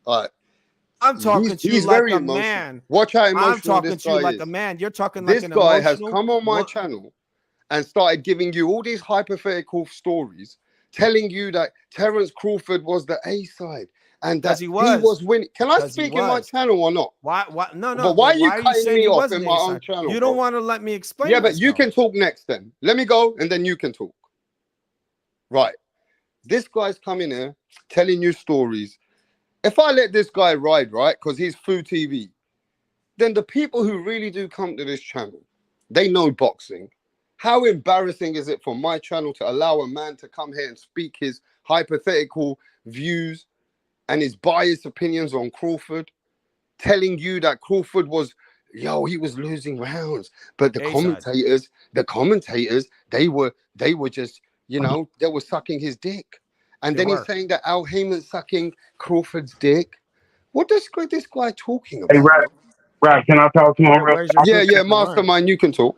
All right. I'm talking to you like a man. Watch how emotional I'm talking this to you guy like is. a man. You're talking like this an guy emotional. has come on my channel and started giving you all these hypothetical stories, telling you that Terence Crawford was the A side. And that he was winning. Can I speak in my channel or not? Why? No. But why are you cutting me off in my own channel? You don't want to let me explain. Yeah, but you can talk next then. Let me go and then you can talk. Right. This guy's coming here telling you stories. If I let this guy ride, right, because he's Food TV, then the people who really do come to this channel, they know boxing. How embarrassing is it for my channel to allow a man to come here and speak his hypothetical views and his biased opinions on Crawford, telling you that Crawford was, he was losing rounds. But the commentators, they were just, they were sucking his dick. And then he's saying that Al Heyman's sucking Crawford's dick. What is this guy talking about? Hey, Right, can I talk to him real quick? Yeah, Mastermind, you can talk.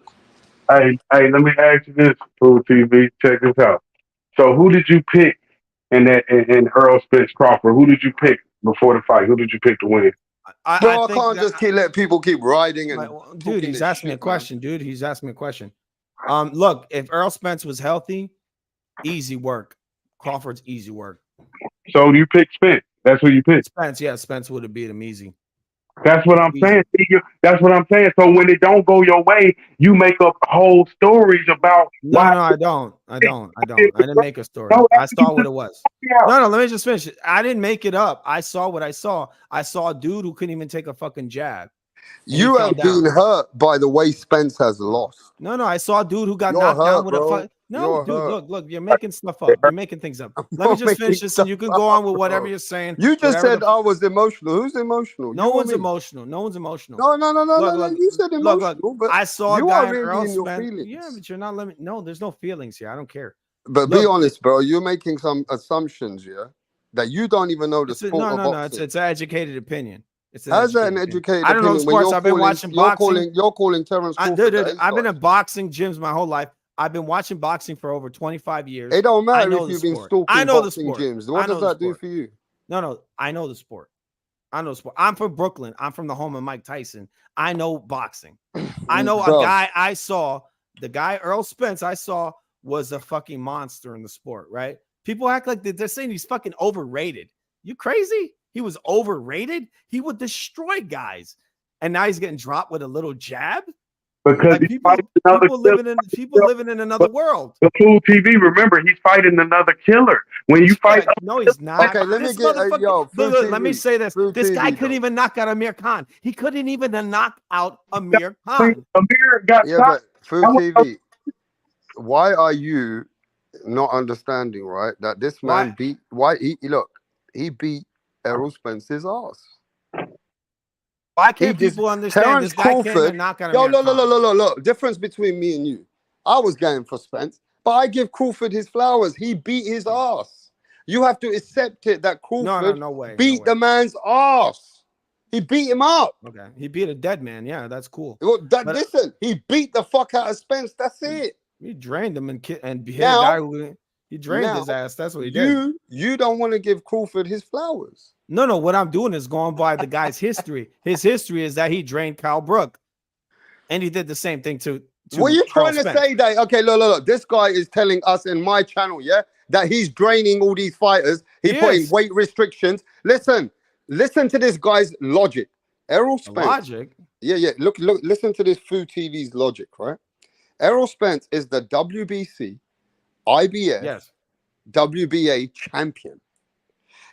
Hey, let me ask you this, Food TV. Check this out. So who did you pick in Earl Spence Crawford? Who did you pick before the fight? Who did you pick to win? I can't just let people keep riding and dude, he's asking me a question. Dude, he's asking me a question. Look, if Earl Spence was healthy, easy work. Crawford's easy work. So you pick Spence? That's who you picked? Spence, yeah, Spence would have beat him easy. That's what I'm saying. That's what I'm saying. So when it don't go your way, you make up whole stories about why. No, I don't. I didn't make a story. I saw what it was. No, let me just finish it. I didn't make it up. I saw what I saw. I saw a dude who couldn't even take a fucking jab. You have been hurt by the way Spence has lost. No, I saw a dude who got knocked down with a fight. No, dude, look, you're making stuff up. You're making things up. Let me just finish this and you can go on with whatever you're saying. You just said I was emotional. Who's emotional? No one's emotional. No one's emotional. No. You said emotional. Look, I saw a guy in Earl Spence. Yeah, but you're not no, there's no feelings here. I don't care. But be honest, bro. You're making some assumptions, yeah? that you don't even know the It's a, sport no, of no, no. boxing. It's an educated opinion. It's How's that an opinion. educated I don't know opinion when sports. you're I've been calling, watching boxing. you're calling Terrence Crawford? Dude, I've been in boxing gyms my whole life. I've been watching boxing for over 25 years. It don't I matter know if the you've been sport. stalking I know the boxing sport. gyms. I What know does the that do sport. for you? No, I know the sport. I know the sport. I'm from Brooklyn. I'm from the home of Mike Tyson. I know boxing. I know a guy I saw. The guy Earl Spence I saw was a fucking monster in the sport, right? People act like they're saying he's fucking overrated. You crazy? He was overrated. He would destroy guys, and now he's getting dropped with a little jab. Because Like people living in another world. The Food TV, remember, he's fighting another killer. When you fight, no, he's not. Okay, let me get let me say this. This guy couldn't even knock out Amir Khan. He couldn't even knock out Amir Khan. Amir got but Food TV. Why are you not understanding, right? That this man beat he beat Errol Spence's ass. Why can't people understand this guy can't knock out Amir Khan? Look. Difference between me and you. I was going for Spence, but I give Crawford his flowers. He beat his ass. You have to accept it that Crawford beat the man's ass. He beat him up. Okay, he beat a dead man. Yeah, that's cool. Listen, he beat the fuck out of Spence. That's it. He drained him and hit a guy he drained his ass. That's what he did. You don't want to give Crawford his flowers. No. What I'm doing is going by the guy's history. His history is that he drained Kyle Brook, and he did the same thing to what are you trying to say? That okay, look. This guy is telling us in my channel, that he's draining all these fighters. He's putting weight restrictions. Listen to this guy's logic. Errol Spence. Logic. Yeah. Look. Listen to this Food TV's logic, right? Errol Spence is the WBC, IBF, WBA champion.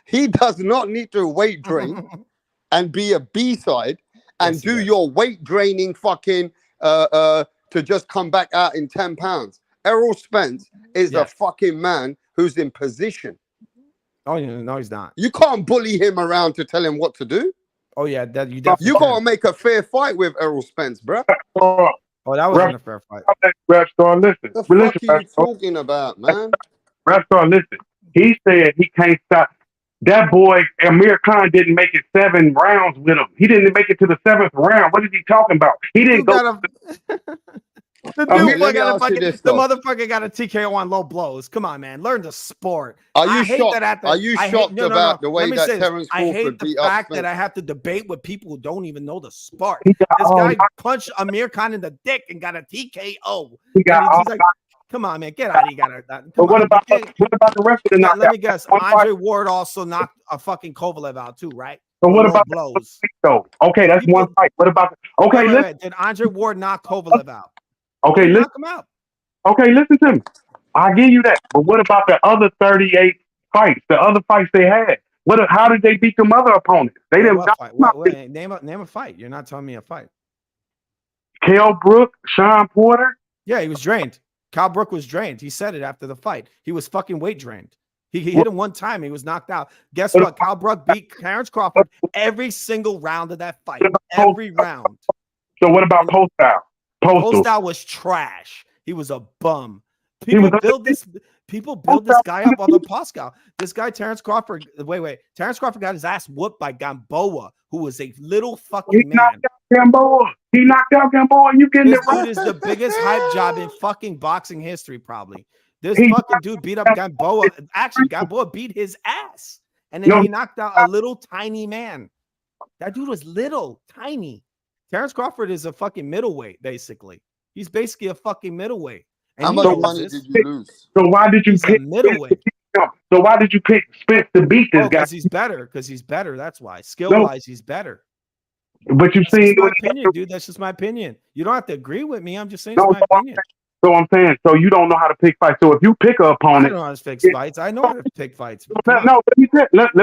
He does not need to weight drain and be a B-side and do your weight draining fucking to just come back out in 10 pounds. Errol Spence is a fucking man who's in position. Oh, yeah, no, he's not. You can't bully him around to tell him what to do. Oh, yeah, that you definitely You gotta make a fair fight with Errol Spence, bro. Oh, that wasn't a fair fight. Rap Star, listen. The fuck are you talking about, man? Rap Star, listen. He said he can't stop. That boy, Amir Khan, didn't make it 7 rounds with him. He didn't make it to the 7th round. What is he talking about? He didn't go. The motherfucker got a TKO on low blows. Come on, man. Learn the sport. Are you shocked? Are you shocked about the way that Terrence Crawford beat up? I hate the fact that I have to debate with people who don't even know the sport. This guy punched Amir Khan in the dick and got a TKO. He's like, come on, man. Get out of here. What about the rest of the knockout? Let me guess. Andre Ward also knocked a fucking Kovalev out too, right? So what about blows? Okay, that's one fight. What about wait. Did Andre Ward knock Kovalev out? Okay, listen. Knock him out. Okay, listen to me. I'll give you that. But what about the other 38 fights? The other fights they had? How did they beat them other opponents? They didn't name a fight. You're not telling me a fight. Kell Brook, Sean Porter. Yeah, he was drained. Kyle Brook was drained. He said it after the fight. He was fucking weight drained. He hit him one time. He was knocked out. Guess what? Kyle Brook beat Terrence Crawford every single round of that fight. Every round. So what about Postal? Postal was trash. He was a bum. People build this guy up on the Pascal. This guy, Terrence Crawford. Wait. Terrence Crawford got his ass whooped by Gamboa, who was a little fucking man. He knocked out Gamboa. You getting this dude is the biggest hype job in fucking boxing history, probably. This fucking dude beat up Gamboa. Actually, Gamboa beat his ass, and then he knocked out a little tiny man. That dude was little, tiny. Terrence Crawford is a fucking middleweight, basically. He's basically a fucking middleweight. How much money did you lose? So why did you pick middleweight? So why did you pick Spence to beat this guy? Because he's better. That's why. Skill-wise, he's better. But you've seen my opinion, dude. That's just my opinion. You don't have to agree with me. I'm just saying it's my opinion. So I'm saying, so you don't know how to pick fights. So if you pick an opponent, I don't know how to pick fights. I know how to pick fights. No, let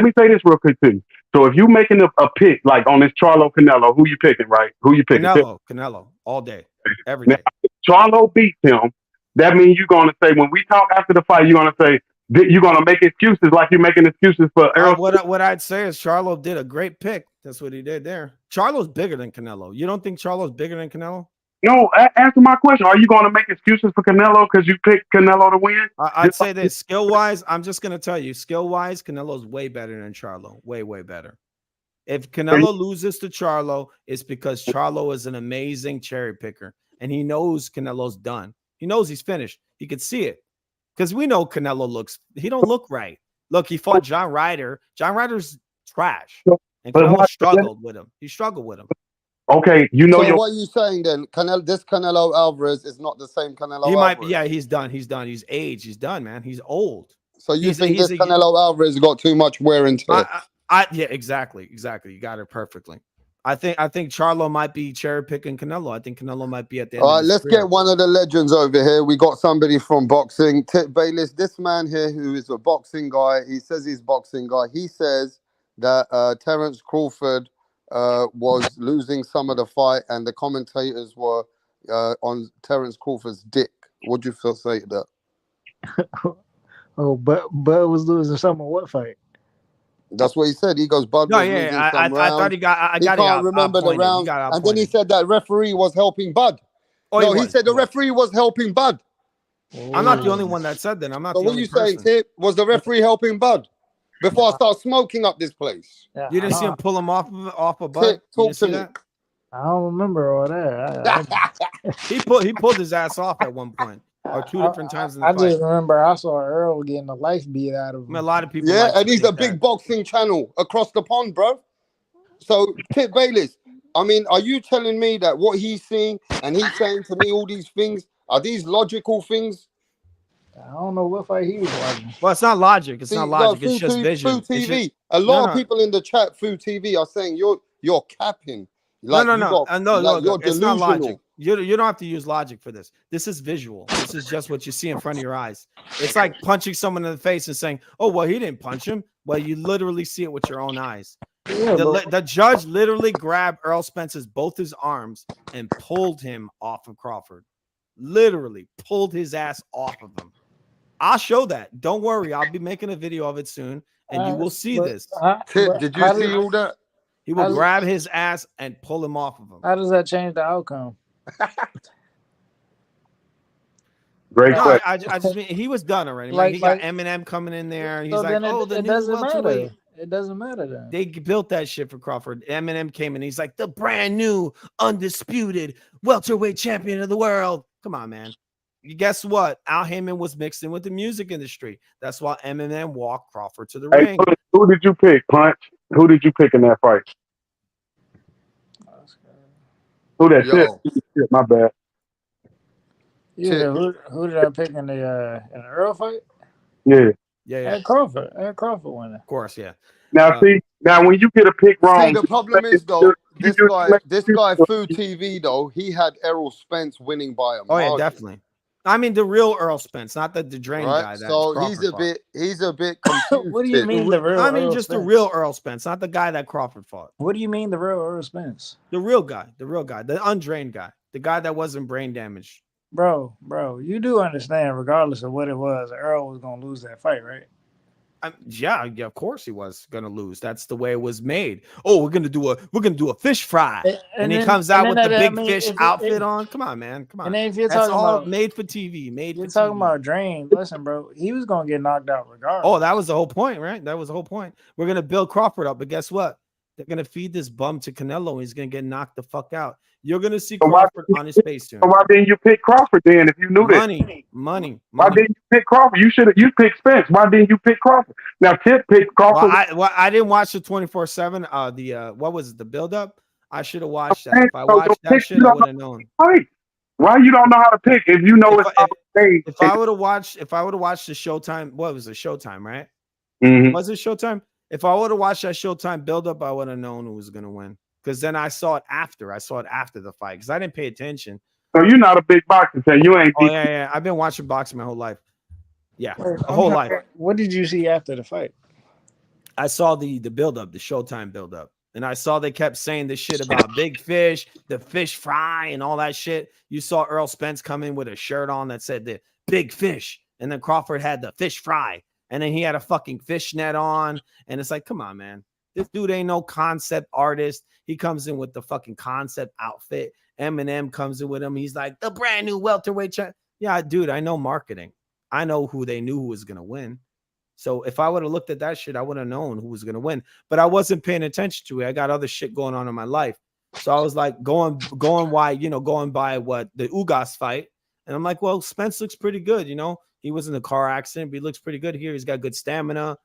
me say this real quick too. So if you're making a pick, like on this Charlo Canelo, who you picking, right? Who you picking? Canelo, all day, every day. If Charlo beats him, that means you're gonna say, when we talk after the fight, you're gonna say you're gonna make excuses like you're making excuses for Errol. What I'd say is Charlo did a great pick. That's what he did there. Charlo's bigger than Canelo. You don't think Charlo's bigger than Canelo? No, answer my question. Are you going to make excuses for Canelo because you picked Canelo to win? I'd say this skill wise. I'm just gonna tell you, skill wise, Canelo's way better than Charlo. Way, way better. If Canelo loses to Charlo, it's because Charlo is an amazing cherry picker, and he knows Canelo's done. He knows he's finished. He could see it because we know Canelo he don't look right. Look, he fought John Ryder. John Ryder's trash, and Canelo struggled with him. He struggled with him. Okay, you know. So what are you saying then? This Canelo Alvarez is not the same Canelo. He might. Alvarez. Yeah, he's done. He's done. He's aged. He's done, man. He's old. So you think this Canelo Alvarez got too much wear and tear? Yeah, exactly. You got it perfectly. I think Charlo might be cherry picking Canelo. I think Canelo might be at the end. All right, let's get one of the legends over here. We got somebody from boxing. Tip Bayless, this man here who is a boxing guy. He says he's a boxing guy. He says that Terence Crawford was losing some of the fight, and the commentators were on Terence Crawford's dick. What do you feel say to that? Oh, Bud was losing some of what fight? That's what he said. He goes, Bud was losing some rounds. I thought he got. He can't remember the round, and then he said that referee was helping Bud. No, he said the referee was helping Bud. I'm not the only one that said that. I'm not. So what are you saying, Tip? Was the referee helping Bud? Before I start smoking up this place. Yeah, you didn't see him pull him off a Bud? Talk to me. I don't remember all that. He pulled his ass off at one point, or two different times in the fight. I just remember I saw Earl getting the life beat out of him. A lot of people. Yeah, and he's a big boxing channel across the pond, bro. So, Tip Bayless, I mean, are you telling me that what he's seeing and he's saying to me all these things, are these logical things? I don't know what fight he was watching. Well, it's not logic. It's not logic. It's just vision. Food TV. A lot of people in the chat, Food TV, are saying you're capping. Like, no. You're it's not logic. delusional. You don't have to use logic for this. This is visual. This is just what you see in front of your eyes. It's like punching someone in the face and saying, "Oh, well, he didn't punch him." Well, you literally see it with your own eyes. Yeah, The judge literally grabbed Earl Spence's both his arms and pulled him off of Crawford. Literally pulled his ass off of him. I'll show that. Don't worry. I'll be making a video of it soon, and you will see this. Did you see all that? He will grab his ass and pull him off of him. How does that change the outcome? Great no, question. I just mean he was done already. He got Eminem coming in there. He's so like, "Oh, the it new doesn't welterweight." matter. It doesn't matter then. They built that shit for Crawford. Eminem came in. He's like the brand new, undisputed welterweight champion of the world. Come on, man. Guess what? Al Heyman was mixed in with the music industry. That's why Eminem walked Crawford to the ring. Who did you pick, Punch? Who did you pick in that fight? Who that shit? My bad. Yeah, who did I pick in the Earl fight? Yeah. Ed Crawford. Ed Crawford won it. Of course, yeah. Now when you get a pick wrong, See, the problem is though, this guy Food TV though, he had Errol Spence winning by a margin. Oh yeah, definitely. I mean the real Earl Spence, not the drain guy. So he's a bit confused. What do you mean the real? I mean Earl just Spence? the real Earl Spence, not the guy that Crawford fought. What do you mean the real Earl Spence? The real guy, the undrained guy, the guy that wasn't brain damaged. Bro, you do understand, regardless of what it was, Earl was gonna lose that fight, right? Yeah, of course he was gonna lose. That's the way it was made. Oh, we're gonna do a fish fry, and he comes out with the big fish outfit on. Come on, man, come on. And then if you're That's talking all about made for TV, you're talking about Drain. Listen, bro, he was gonna get knocked out regardless. Oh, that was the whole point, right? That was the whole point. We're gonna build Crawford up, but guess what? They're gonna feed this bum to Canelo, and he's gonna get knocked the fuck out. You're gonna see Crawford on his face soon. So why didn't you pick Crawford then? If you knew that, money. Why didn't you pick Crawford? You picked Spence. Why didn't you pick Crawford? Now Tip picked Crawford. I didn't watch the 24/7. What was it? The build up. I should have watched that. If I watched that shit, I would have known. Why you don't know how to pick if you know if I would have watched the Showtime, what was it? Showtime, right? Mm-hmm. Was it Showtime? If I would have watched that Showtime build up, I would have known who was gonna win. Because then I saw it after the fight because I didn't pay attention. So you're not a big boxing fan. You ain't. Oh yeah. I've been watching boxing my whole life. Yeah, whole life. What did you see after the fight? I saw the build up, the Showtime build up, and I saw they kept saying this shit about big fish, the fish fry, and all that shit. You saw Earl Spence come in with a shirt on that said the big fish, and then Crawford had the fish fry, and then he had a fucking fishnet on, and it's like, come on, man. This dude ain't no concept artist. He comes in with the fucking concept outfit Eminem comes in with him. He's like the brand new welterweight champ. Yeah, dude, I know marketing. I know who they knew who was gonna win. So if I would have looked at that shit, I would have known who was gonna win. But I wasn't paying attention to it. I got other shit going on in my life. So I was like going by what the Ugas fight. And I'm like, well, Spence looks pretty good. He was in a car accident, but he looks pretty good here. He's got good stamina.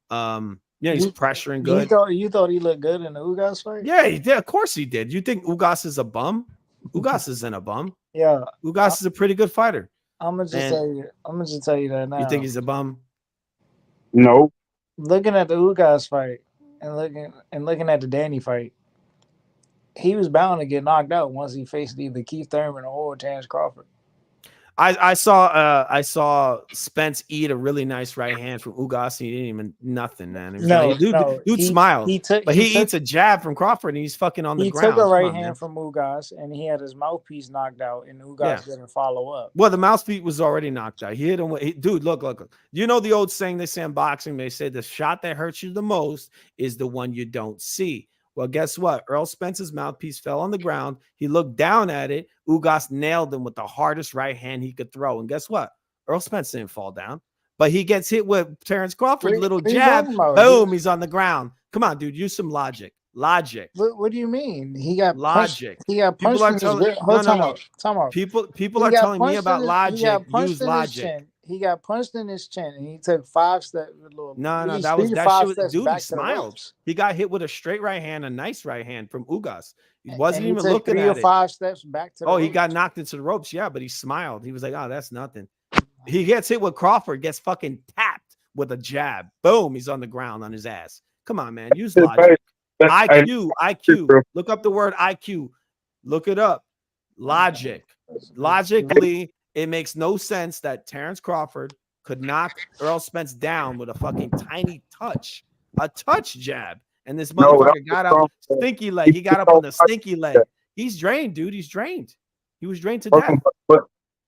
He's pressuring good. You thought he looked good in the Ugas fight? Yeah, he did. Of course he did. You think Ugas is a bum? Ugas isn't a bum. Yeah. Ugas is a pretty good fighter. I'm gonna just tell you that now. You think he's a bum? No. Looking at the Ugas fight and looking at the Danny fight, he was bound to get knocked out once he faced either Keith Thurman or Terrence Crawford. I saw Spence eat a really nice right hand from Ugas. He didn't even nothing, man. Dude smiled. He eats a jab from Crawford and he's fucking on the ground. He took a right hand from Ugas and he had his mouthpiece knocked out and Ugas didn't follow up. Well, the mouthpiece was already knocked out. He hit him. Dude, look. You know the old saying they say in boxing? They say the shot that hurts you the most is the one you don't see. Well, guess what? Earl Spence's mouthpiece fell on the ground. He looked down at it. Ugas nailed him with the hardest right hand he could throw. And guess what? Earl Spence didn't fall down. But he gets hit with Terrence Crawford's little jab. Boom, he's on the ground. Come on, dude. Use some logic. Logic. What do you mean? He got logic. He got punched in his People are telling me about logic. Use logic. He got punched in his chin and he took 5 steps. No, that shit. Dude, he smiled. He got hit with a straight right hand, a nice right hand from Ugas. He wasn't even looking at it. 3 or 5 steps back to the ropes. He got knocked into the ropes. Yeah, but he smiled. He was like, oh, that's nothing. He gets hit with Crawford, gets fucking tapped with a jab. Boom, he's on the ground on his ass. Come on, man. Use logic. IQ. Look up the word IQ. Look it up. Logic. Logically, it makes no sense that Terrence Crawford could knock Earl Spence down with a fucking tiny touch, a touch jab. And this motherfucker got up stinky leg. He got up on the stinky leg. He's drained, dude. He's drained. He was drained to death.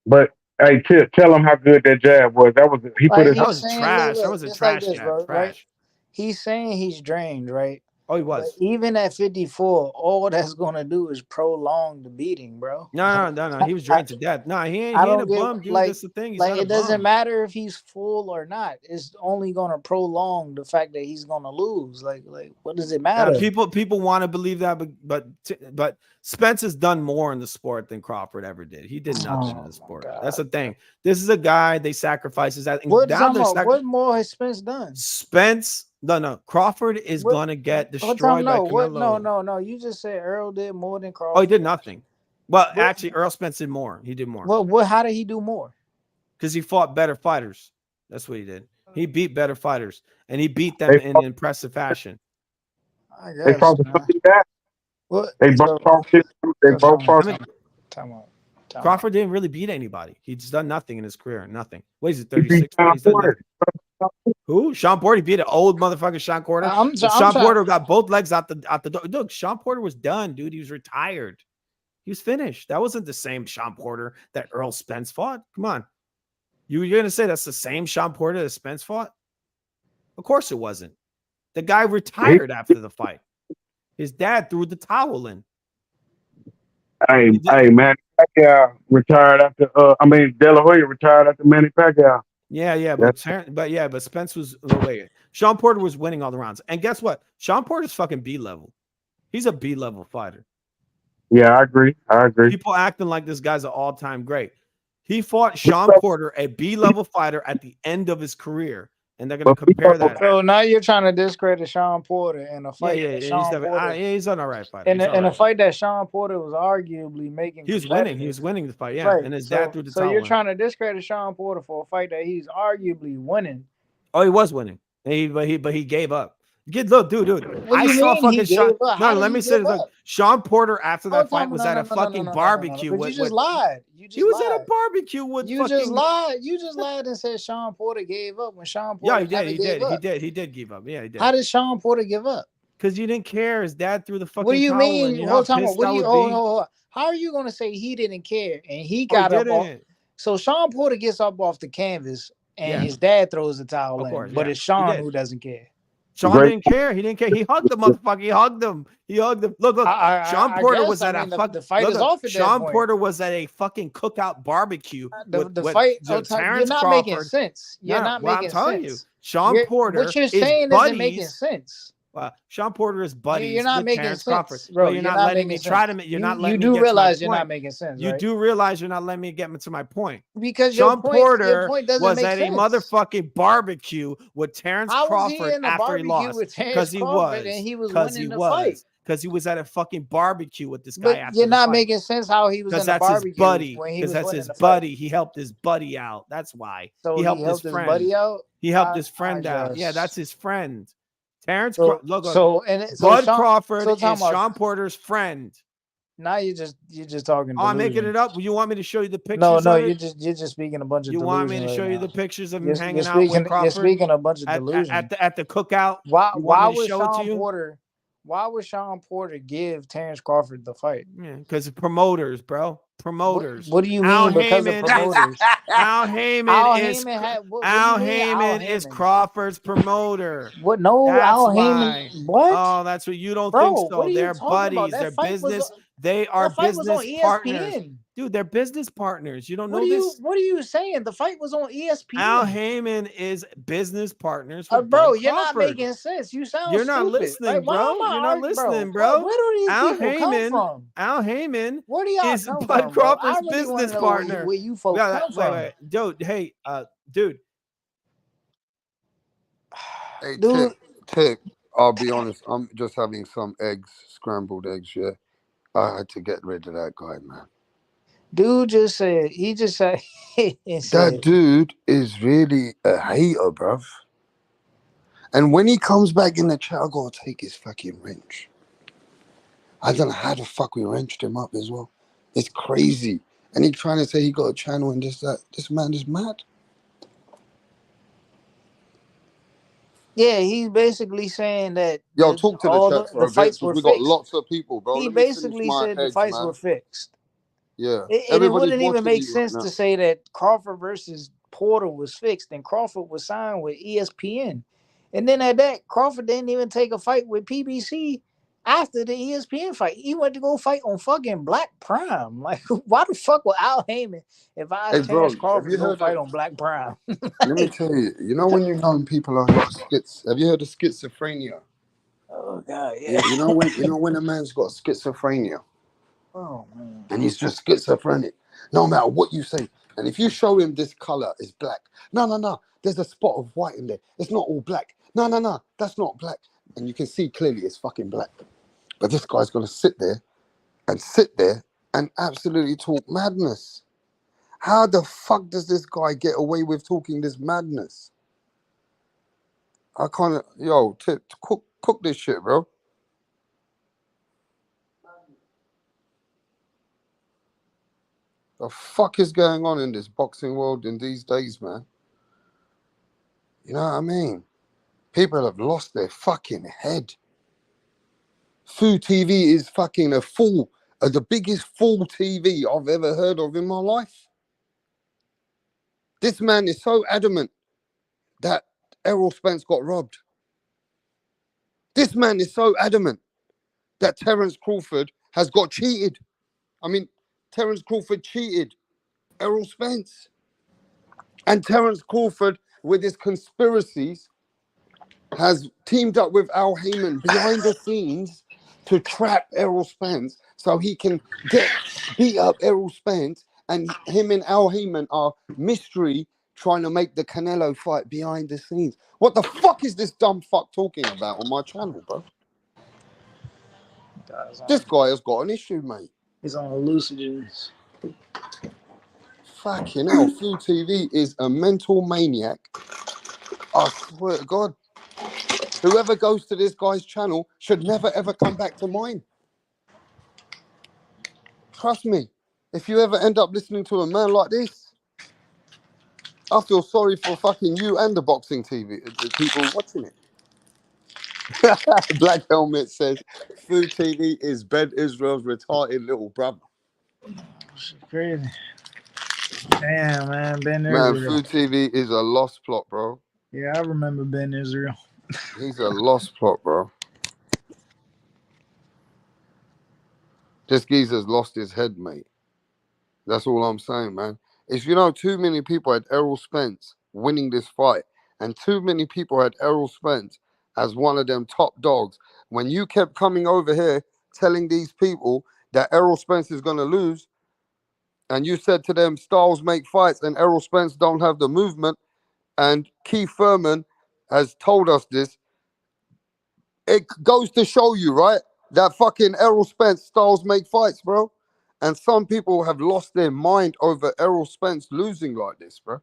But hey, tell him how good that jab was. That was trash. That was a trash jab. Trash. He's saying he's drained, right? Oh, he was. But even at 54, all that's gonna do is prolong the beating, bro. No. He was drained to death. No, he ain't a bum, dude. That's the thing. It doesn't matter if he's full or not. It's only gonna prolong the fact that he's gonna lose. Like, what does it matter? People want to believe that, but Spence has done more in the sport than Crawford ever did. He did nothing in the sport. That's the thing. This is a guy they sacrifice his. What more has Spence done? No. Crawford is gonna get destroyed by Canelo. No. You just said Earl did more than Crawford. Oh, he did nothing. Well, actually, Earl Spence did more. He did more. Well, how did he do more? Because he fought better fighters. That's what he did. He beat better fighters, and he beat them in impressive fashion. I guess. Crawford didn't really beat anybody. He's done nothing in his career. Nothing. What is it? 36. Who? Sean Porter beat an old motherfucker. Sean Porter. Sean Porter got both legs out the door. Look, Sean Porter was done, dude. He was retired. He was finished. That wasn't the same Sean Porter that Earl Spence fought. Come on, you're gonna say that's the same Sean Porter that Spence fought? Of course it wasn't. The guy retired after the fight. His dad threw the towel in. Hey, man, Pacquiao retired after. De La Hoya retired after Manny Pacquiao. Yeah, but Spence was wait. Sean Porter was winning all the rounds, and guess what? Sean Porter's fucking B level. He's a B level fighter. Yeah, I agree. People acting like this guy's an all-time great. He fought Sean Porter, a B level fighter, at the end of his career, and they're going to compare that. So now you're trying to discredit Sean Porter in a fight. He's an all right fighter. In a fight that Sean Porter was arguably making. He was winning. He was winning the fight. Yeah, right. And his dad threw the towel. So you're trying to discredit Sean Porter for a fight that he's arguably winning. Oh, he was winning. But he gave up. Look, dude. I saw fucking Sean. No, let me say this. Sean Porter after that fight was at a fucking barbecue. You just lied. He was at a barbecue with. You just lied. You just lied and said Sean Porter gave up when Sean Porter. Yeah, he did. He did give up. Yeah, he did. How did Sean Porter give up? Because you didn't care. His dad threw the fucking. What do you mean? Hold on. How are you going to say he didn't care and he got up off? So Sean Porter gets up off the canvas and his dad throws the towel in, but it's Sean who doesn't care. Sean didn't care. He didn't care. He hugged the motherfucker. He hugged him. He hugged him. Look. Sean Porter was at a fuck. The fight is off at Sean that point. Porter was at a fucking cookout barbecue. The fight. Terrence You're not Crawford. making sense. You're not making I'm telling sense. you, Sean Porter. What you're saying buddies, isn't making sense. Sean Porter is buddies. You're not with making Terrence sense, Crawford. bro. You're not letting me try to. You're not letting me. You do get realize to you're my not point. making sense. You right? do realize you're not letting me get to my point. Because Sean Porter doesn't was make at sense. a motherfucking barbecue with Terrence How was he Crawford in a after he barbecue lost with Terrence because he Crawford was and he was winning the was fight? because he was at a fucking barbecue with this guy. But after you're the not fight. making sense how he was in Because a that's his barbecue buddy. when he Because was that's winning his the fight. buddy. He helped his buddy out. That's why. So he helped his his friend. buddy out. He helped his friend out. Yeah, just- that's his friend. Terrence So, look, Bud Crawford is talking about- Sean Porter's friend. Now you're just talking. Oh, I'm making delusion. it up. You want me to show you the pictures? No, of it? you're just speaking a bunch of. You want me to delusion show right you now. the pictures of him You're hanging out speaking, with Crawford? You're speaking a bunch of delusion. At the cookout. Why You want me to would show it to Sean you? Porter? Why would Sean Porter give Terrence Crawford the fight? Yeah, because promoters, bro. Promoters. What do you mean Al because Heyman of promoters? Al Heyman Al is Heyman had- what do Al you mean Al Heyman is Heyman? Crawford's promoter. What? No, That's Al why. Heyman. What? Oh, that's what you don't Bro, think so. what are you They're talking about? buddies. That They're fight was business. on- They are that fight was on business partners. ESPN. Dude, they're business partners. You don't know What this? are you saying? The fight was on ESPN. Al Heyman is business partners with Bro, Bud you're not Crawford. making sense. You sound You're not stupid. listening, Like, why bro. am I You're not arguing, listening, bro. Where do these Al people come Heyman, from? Al Heyman Where do y'all is come Bud from, bro? I Crawford's really wanna business know partner. where you folks come from. Wait. Dude, hey, dude. Hey, Dude. Tick, I'll be honest. I'm just having some scrambled eggs, yeah. I had to get rid of that guy, man. Dude just said, That dude is really a hater, bruv. And when he comes back in the chat, I gotta take his fucking wrench. I don't know how the fuck we wrenched him up as well. It's crazy. And he's trying to say he got a channel and this, that. This man is mad. yeah, he's basically saying that Yo, talk to all the chat for the a bit, fights 'cause were we got fixed. lots of people, bro. He Let me finish basically my said the eggs, fights man. were fixed. Yeah. And it Everybody's wouldn't even watching make you right sense now. to say that Crawford versus Porter was fixed and Crawford was signed with ESPN. And then at that, Crawford didn't even take a fight with PBC after the ESPN fight. He went to go fight on fucking Black Prime. Like, why the fuck would Al Heyman advise Hey, bro, Terrence have Crawford you to go heard fight of- on Black Prime? Let me tell you, you know when you know people are have you heard of schizophrenia? Oh God, Yeah, you know when a man's got schizophrenia Oh man. and he's just schizophrenic, no matter what you say. And if you show him this color is black, no, there's a spot of white in there. It's not all black. No, that's not black. And you can see clearly it's fucking black. But this guy's gonna sit there and absolutely talk madness. How the fuck does this guy get away with talking this madness? I can't. Yo, cook this shit, bro. The fuck is going on in this boxing world in these days, man? You know what I mean? People have lost their fucking head. Food TV is fucking a fool, the biggest fool TV I've ever heard of in my life. This man is so adamant that Errol Spence got robbed. This man is so adamant that Terence Crawford has got cheated. I mean, Terence Crawford cheated Errol Spence. And Terence Crawford, with his conspiracies, has teamed up with Al Heyman behind the scenes to trap Errol Spence so he can beat up Errol Spence, and him and Al Heyman are mystery trying to make the Canelo fight behind the scenes. What the fuck is this dumb fuck talking about on my channel, bro? This guy has got an issue, mate. He's on hallucinogens. Fucking hell, Food TV is a mental maniac. I swear to God. Whoever goes to this guy's channel should never ever come back to mine. Trust me. If you ever end up listening to a man like this, I feel sorry for fucking you and the boxing TV, the people watching it. Black Helmet says, Food TV is Ben Israel's retarded little brother. Crazy. Damn, man. Ben Man, Israel. Food TV is a lost plot, bro. Yeah, I remember Ben Israel. He's a lost plot, bro. This geezer's lost his head, mate. That's all I'm saying, man. If you know, too many people had Errol Spence winning this fight, and too many people had Errol Spence as one of them top dogs. When you kept coming over here telling these people that Errol Spence is going to lose, and you said to them, styles make fights, and Errol Spence don't have the movement, and Keith Thurman has told us this, it goes to show you, right, that fucking Errol Spence styles make fights, bro. And some people have lost their mind over Errol Spence losing like this, bro.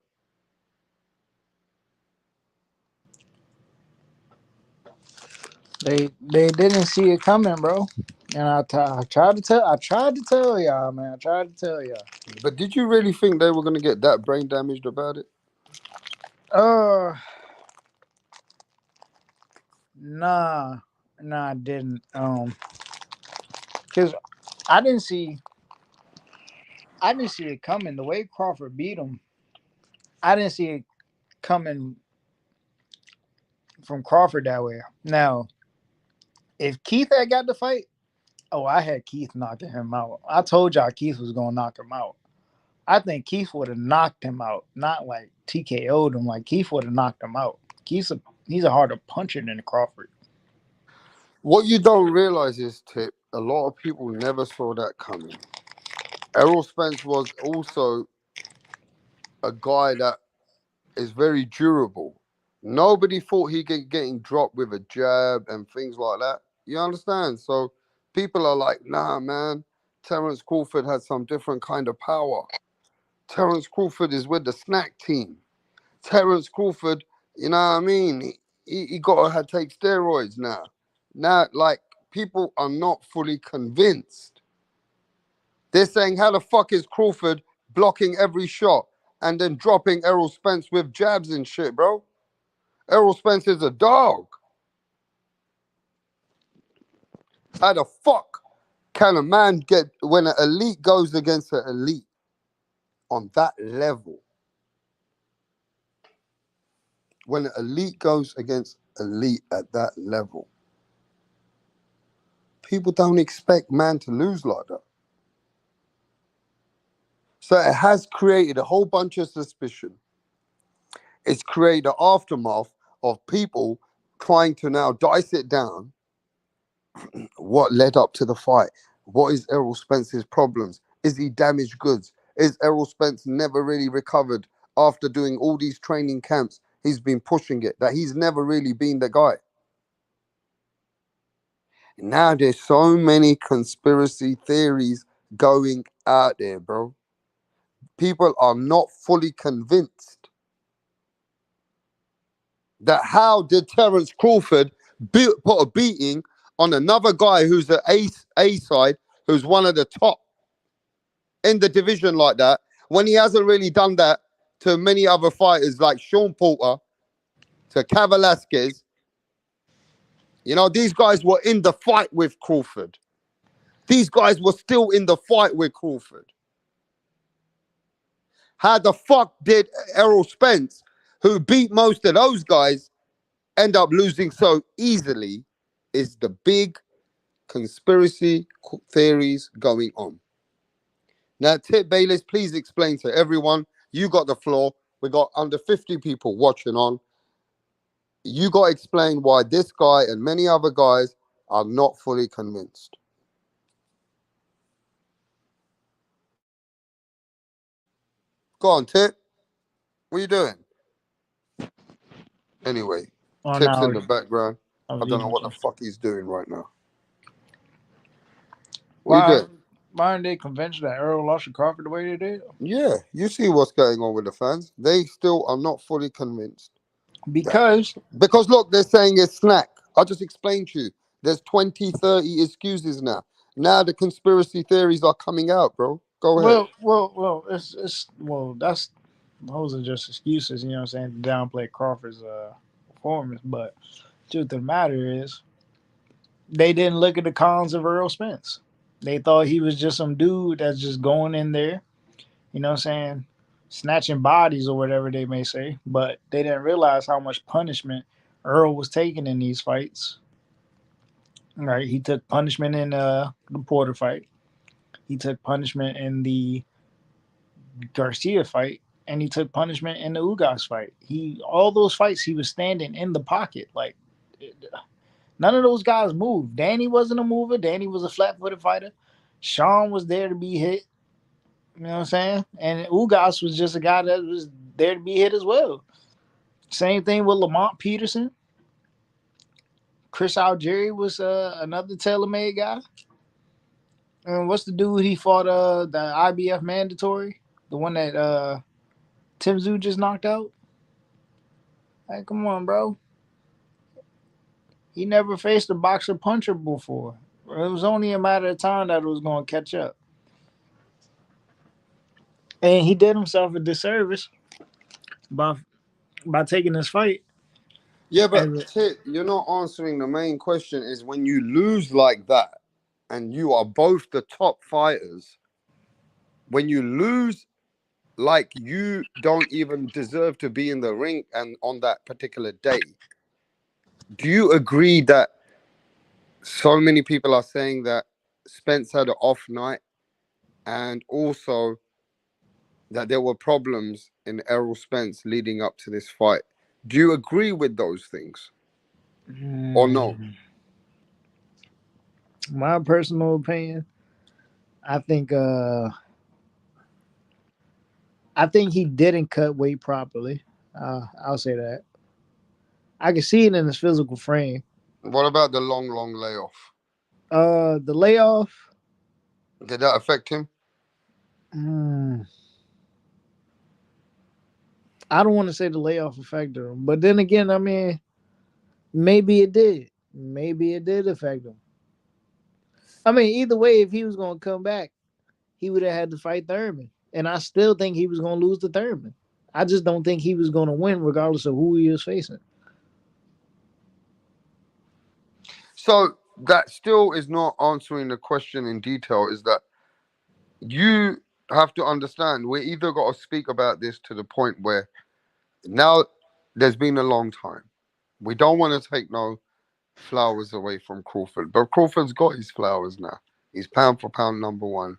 They didn't see it coming, bro. And I tried to tell y'all, man. I tried to tell y'all. But did you really think they were gonna get that brain damaged about it? Nah, I didn't. Cause I didn't see it coming. The way Crawford beat him, I didn't see it coming from Crawford that way. Now, if Keith had got the fight, I had Keith knocking him out. I told y'all Keith was gonna knock him out. I think Keith would have knocked him out, not like TKO'd him. Like Keith would have knocked him out. He's a harder puncher than Crawford. What you don't realize is, Tip, a lot of people never saw that coming. Errol Spence was also a guy that is very durable. Nobody thought he'd get getting dropped with a jab and things like that. You understand? So people are like, nah, man, Terence Crawford had some different kind of power. Terence Crawford is with the snack team. Terence Crawford, you know what I mean? He got to take steroids now. Now, like, people are not fully convinced. They're saying, how the fuck is Crawford blocking every shot and then dropping Errol Spence with jabs and shit, bro? Errol Spence is a dog. How the fuck can a man get, when an elite goes against an elite on that level? When an elite goes against elite at that level, people don't expect man to lose like that. So it has created a whole bunch of suspicion. It's created an aftermath of people trying to now dice it down. What led up to the fight? What is Errol Spence's problems? Is he damaged goods? Is Errol Spence never really recovered after doing all these training camps? He's been pushing it, that he's never really been the guy. Now there's so many conspiracy theories going out there, bro. People are not fully convinced that how did Terence Crawford put a beating on another guy who's the A side, who's one of the top in the division like that, when he hasn't really done that to many other fighters like Sean Porter, to Cain Velasquez. You know, these guys were in the fight with Crawford. These guys were still in the fight with Crawford. How the fuck did Errol Spence, who beat most of those guys, end up losing so easily? Is the big conspiracy theories going on. Now, Tip Bayless, please explain to everyone. You got the floor. We got under 50 people watching on. You got to explain why this guy and many other guys are not fully convinced. Go on, Tip. What are you doing? Anyway, Tip's in the background. I don't know what the fuck he's doing right now. What are you doing? Why aren't they convinced that Errol lost to Crawford the way they did? Yeah, you see what's going on with the fans. They still are not fully convinced. Because look, they're saying it's snack. I'll just explain to you. There's 20, 30 excuses now. Now the conspiracy theories are coming out, bro. Go ahead. Well, that's those are just excuses, you know what I'm saying, to downplay Crawford's performance. But the truth of the matter is, they didn't look at the cons of Errol Spence. They thought he was just some dude that's just going in there, you know what I'm saying, snatching bodies or whatever they may say. But they didn't realize how much punishment Earl was taken in these fights. Right, he took punishment in the Porter fight. He took punishment in the Garcia fight, and he took punishment in the Ugas fight. All those fights he was standing in the pocket. Like none of those guys moved. Danny wasn't a mover. Danny was a flat-footed fighter. Sean was there to be hit. You know what I'm saying? And Ugas was just a guy that was there to be hit as well. Same thing with Lamont Peterson. Chris Algieri was another tailor-made guy. And what's the dude he fought the IBF mandatory? The one that Tim Tszyu just knocked out? Hey, come on, bro. He never faced a boxer puncher before. It was only a matter of time that it was going to catch up. And he did himself a disservice by taking this fight. Yeah, but Tit, you're not answering the main question is when you lose like that and you are both the top fighters, when you lose like you don't even deserve to be in the ring and on that particular day, do you agree that so many people are saying that Spence had an off night and also that there were problems in Errol Spence leading up to this fight? Do you agree with those things or no? My personal opinion, I think he didn't cut weight properly. I'll say that. I can see it in his physical frame. What about the long layoff? The layoff. Did that affect him? I don't want to say the layoff affected him, but then again, I mean, maybe it did. Maybe it did affect him. I mean, either way, if he was going to come back, he would have had to fight Thurman. And I still think he was going to lose to Thurman. I just don't think he was going to win regardless of who he was facing. So that still is not answering the question in detail, is that you have to understand we either got to speak about this to the point where now there's been a long time. We don't want to take no flowers away from Crawford, but Crawford's got his flowers now. He's pound for pound number one.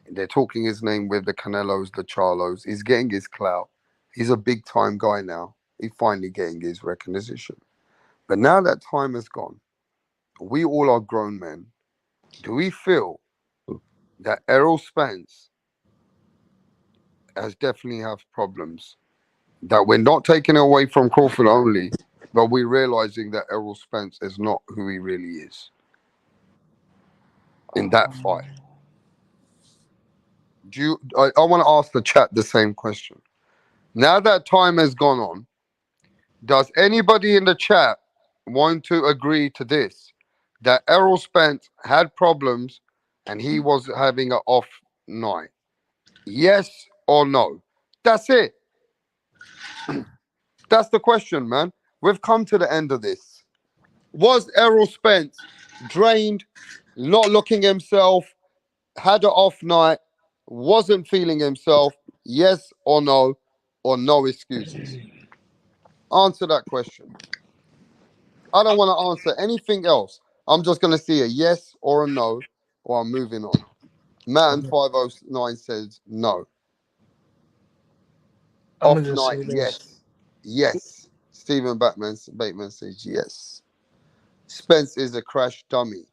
They're talking his name with the Canelos, the Charlos. He's getting his clout. He's a big time guy now. He's finally getting his recognition. But now that time has gone, we all are grown men. Do we feel that Errol Spence has definitely have problems? That we're not taking away from Crawford only, but we're realizing that Errol Spence is not who he really is in that fight. I want to ask the chat the same question. Now that time has gone on, does anybody in the chat want to agree to this? That Errol Spence had problems and he was having an off night? Yes or no? That's it. That's the question, man. We've come to the end of this. Was Errol Spence drained, not looking himself, had an off night, wasn't feeling himself? Yes or no excuses? Answer that question. I don't want to answer anything else. I'm just going to see a yes or a no, or I'm moving on. Matt509 says no. Off night, yes. Yes. Stephen Bateman says yes. Spence is a crash dummy.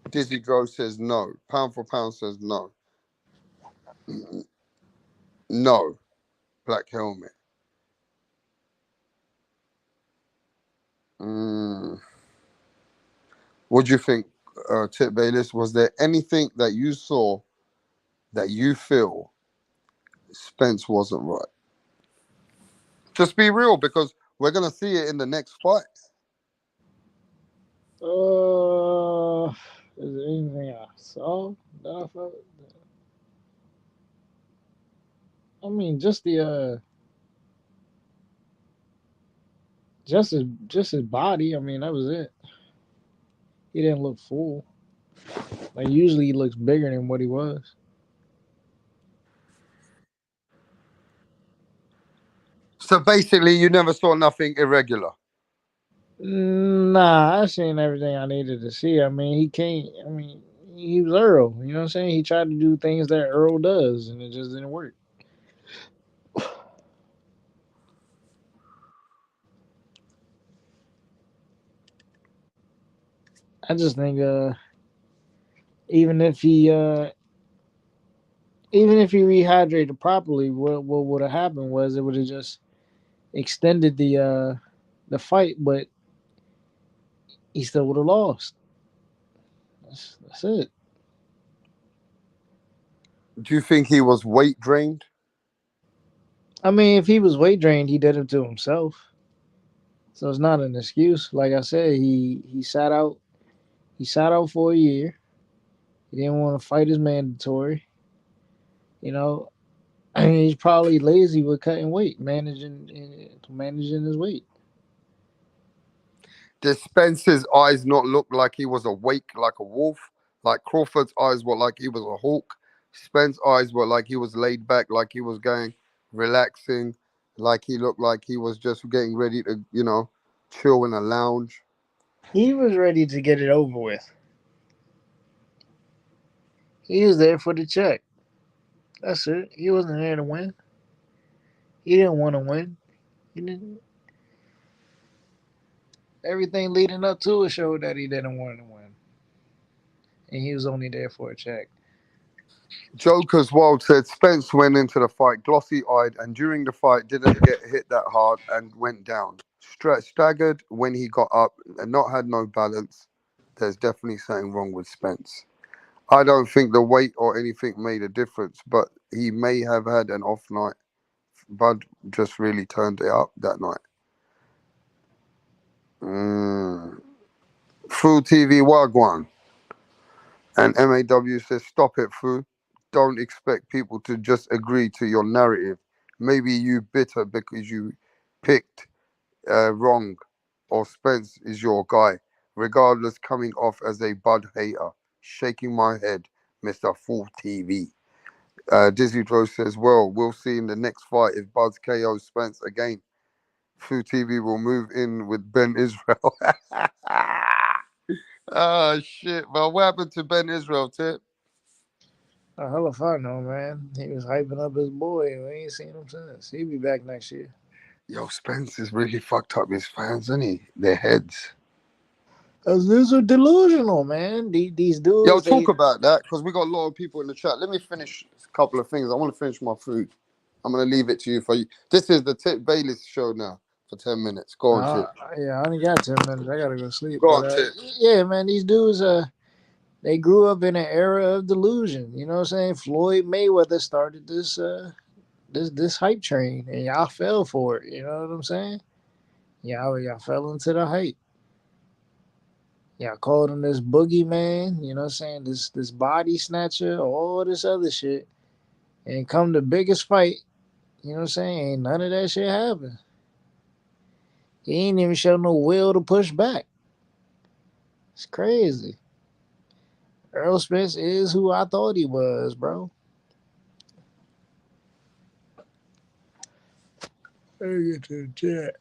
Dizzy Dro says no. Pound for pound says no. No. Black helmet. What do you think, Tip Bayless? Was there anything that you saw that you feel Spence wasn't right? Just be real, because we're going to see it in the next fight. Is there anything I saw that I felt? I mean, just the just his body. I mean, that was it. He didn't look full. Like usually he looks bigger than what he was. So basically, you never saw nothing irregular. Nah, I seen everything I needed to see. I mean, he can't. I mean, he was Earl. You know what I'm saying? He tried to do things that Earl does, and it just didn't work. I just think, even if he, even if he rehydrated properly, what would have happened was it would have just extended the fight, but he still would have lost. That's it. Do you think he was weight drained? I mean, if he was weight drained, he did it to himself. So it's not an excuse. Like I said, he sat out. He sat out for a year. He didn't want to fight his mandatory. You know, I mean, he's probably lazy with cutting weight, managing his weight. Did Spence's eyes not look like he was awake like a wolf? Like Crawford's eyes were like he was a hawk. Spence's eyes were like he was laid back, like he was going, relaxing, like he looked like he was just getting ready to, chill in a lounge. He was ready to get it over with. He was there for the check. That's it. He wasn't there to win. He didn't want to win. He didn't. Everything leading up to it showed that he didn't want to win, and he was only there for a check. Joker's Wild said Spence went into the fight glossy-eyed and during the fight didn't get hit that hard and went down. Staggered when he got up and not had no balance. There's definitely something wrong with Spence. I don't think the weight or anything made a difference, but he may have had an off night. Bud just really turned it up that night. Fu TV Wagwan. And MAW says, stop it, Fu. Don't expect people to just agree to your narrative. Maybe you bitter because you picked wrong or Spence is your guy. Regardless, coming off as a Bud hater. Shaking my head, Mr. Full TV. Dizzy Bro says, well, we'll see in the next fight if Bud's KO Spence again. Fu TV will move in with Ben Israel. Oh, shit, man. What happened to Ben Israel, Tip? A hell if I know, man. He was hyping up his boy. We ain't seen him since. He'll be back next year. Yo, Spence is really fucked up his fans, isn't he? Their heads. These are delusional, man. These dudes. Yo, talk about that because we got a lot of people in the chat. Let me finish a couple of things. I want to finish my food. I'm going to leave it to you for you. This is the Tip Bayless show now for 10 minutes. Go on, Tip. Yeah, I only got 10 minutes. I got to go sleep. Go on, Tip. Yeah, man, these dudes, they grew up in an era of delusion. You know what I'm saying? Floyd Mayweather started this hype train, and y'all fell for it. You know what I'm saying? Y'all fell into the hype. Y'all called him this boogeyman. You know what I'm saying? This body snatcher, all this other shit, and come the biggest fight. You know what I'm saying? Ain't none of that shit happened. He ain't even show no will to push back. It's crazy. Earl Spence is who I thought he was, bro. Let me get to the chat.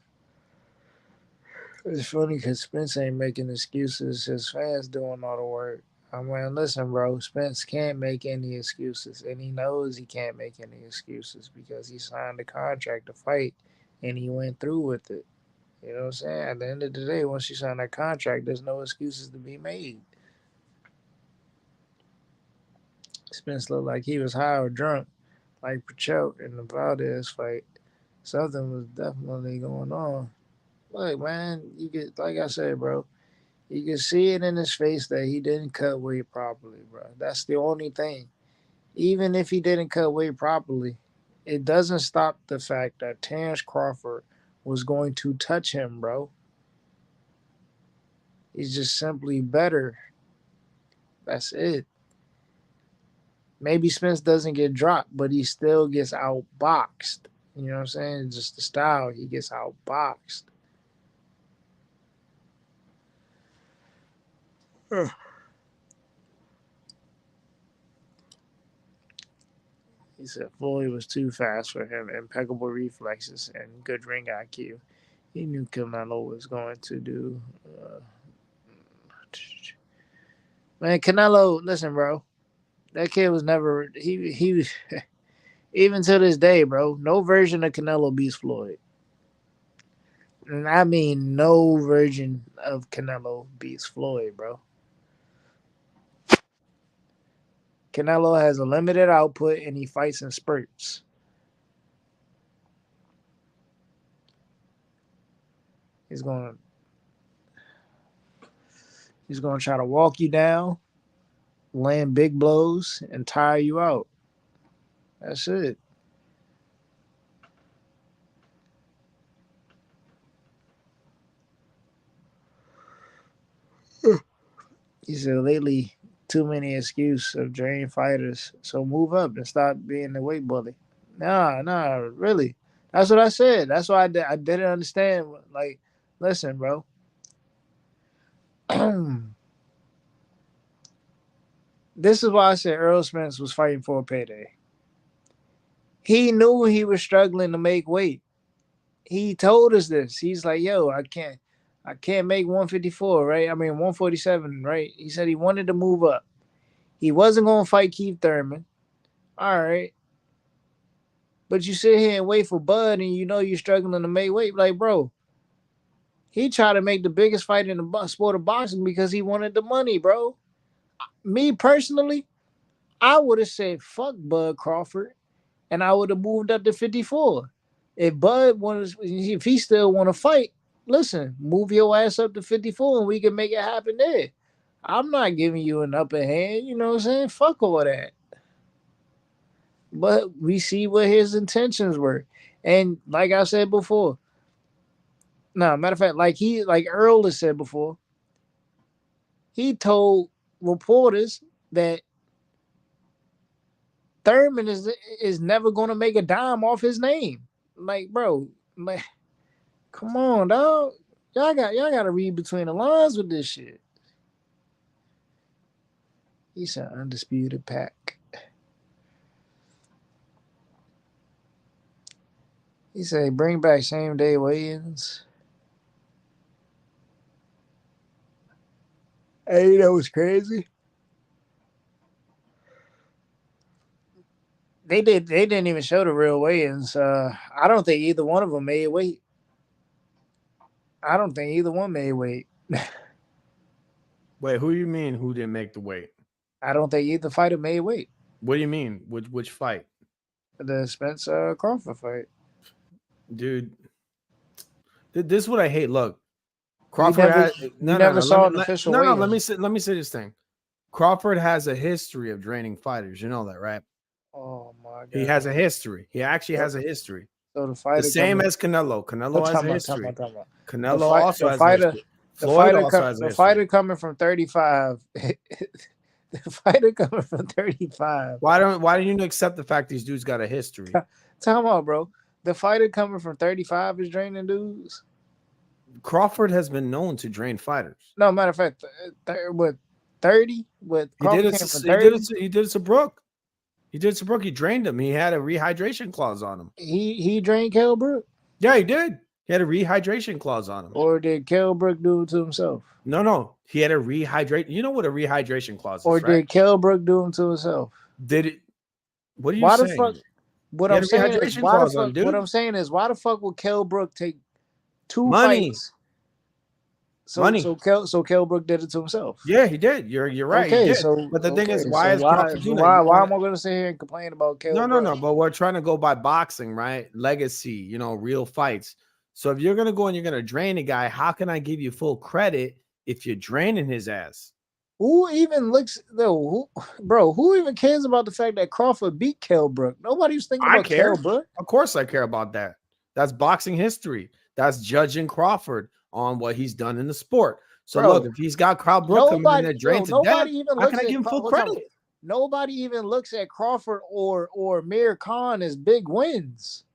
It's funny because Spence ain't making excuses. His fans doing all the work. I mean, listen, bro. Spence can't make any excuses, and he knows he can't make any excuses because he signed a contract to fight, and he went through with it. You know what I'm saying? At the end of the day, once you sign that contract, there's no excuses to be made. Spence looked like he was high or drunk, like Pachoke in the Valdez fight. Something was definitely going on. Look, man, you get like I said, bro. You can see it in his face that he didn't cut weight properly, bro. That's the only thing. Even if he didn't cut weight properly, it doesn't stop the fact that Terrence Crawford was going to touch him, bro. He's just simply better. That's it. Maybe Spence doesn't get dropped, but he still gets outboxed. You know what I'm saying? Just the style, he gets outboxed. He said Floyd was too fast for him, impeccable reflexes and good ring IQ. He knew Canelo was going to do. Man, Canelo, listen, bro. That kid was never he even to this day, bro. No version of Canelo beats Floyd. And I mean no version of Canelo beats Floyd, bro. Canelo has a limited output and he fights in spurts. He's going to try to walk you down, land big blows, and tire you out. That's it. He said lately, too many excuses of drained fighters. So move up and stop being the weight bully. Nah, really. That's what I said. That's why I didn't understand. Like, listen, bro. This is why I said Earl Spence was fighting for a payday. He knew he was struggling to make weight. He told us this. He's like, yo, I can't make 154, right? I mean, 147, right? He said he wanted to move up. He wasn't going to fight Keith Thurman. All right. But you sit here and wait for Bud and you know you're struggling to make weight. Like, bro, he tried to make the biggest fight in the sport of boxing because he wanted the money, bro. Me personally, I would have said fuck Bud Crawford and I would have moved up to 54. If he still want to fight, listen, move your ass up to 54 and we can make it happen there. I'm not giving you an upper hand, you know what I'm saying? Fuck all that. But we see what his intentions were. And like I said before, matter of fact, like Earl has said before, he told reporters that Thurman is never going to make a dime off his name. Like, bro, man, come on, dog. Y'all got to read between the lines with this shit. He's an undisputed pack. He said, bring back same day weigh-ins. Hey, that was crazy. They didn't even show the real weigh-ins. I don't think either one of them made weight. I don't think either one made weight. Wait, who you mean who didn't make the weight? I don't think either fighter made weight. What do you mean? Which fight? The Spence Crawford fight. Dude, this is what I hate. Look, Crawford never saw an official weigh-in. Let me say this thing. Crawford has a history of draining fighters. You know that, right? Oh my God. He has a history. He actually has a history. So the same as Canelo. Canelo has a history. Canelo also has a history. The fighter coming from 35. The fighter coming from 35. Why don't you accept the fact these dudes got a history? Time out, bro. The fighter coming from 35 is draining dudes. Crawford has been known to drain fighters. No, matter of fact, with 30, with he did it to Brook. He did it to Brook. He drained him. He had a rehydration clause on him. He drained Kell Brook? Yeah, he did. He had a rehydration clause on him. Or did Kell Brook do it to himself? No. He had a rehydrate. You know what a rehydration clause is, or right? did Kell Brook do him to himself? Did it? What are you why saying? The fuck? What I'm saying is, why the fuck would Kell Brook take two fights? So Kell Brook did it to himself. Yeah, he did. You're right. Okay, but the thing is, why am I going to sit here and complain about Kell Brook? No. But we're trying to go by boxing, right? Legacy, real fights. So if you're gonna go and you're gonna drain a guy, how can I give you full credit if you're draining his ass? Who even looks though? Who even cares about the fact that Crawford beat Kell Brook? Nobody's thinking about Kell Brook. Of course, I care about that. That's boxing history. That's judging Crawford on what he's done in the sport. So look, if he's got Kell Brook coming in there drained to death, how can I give him full credit? Nobody even looks at Crawford or Amir Khan as big wins.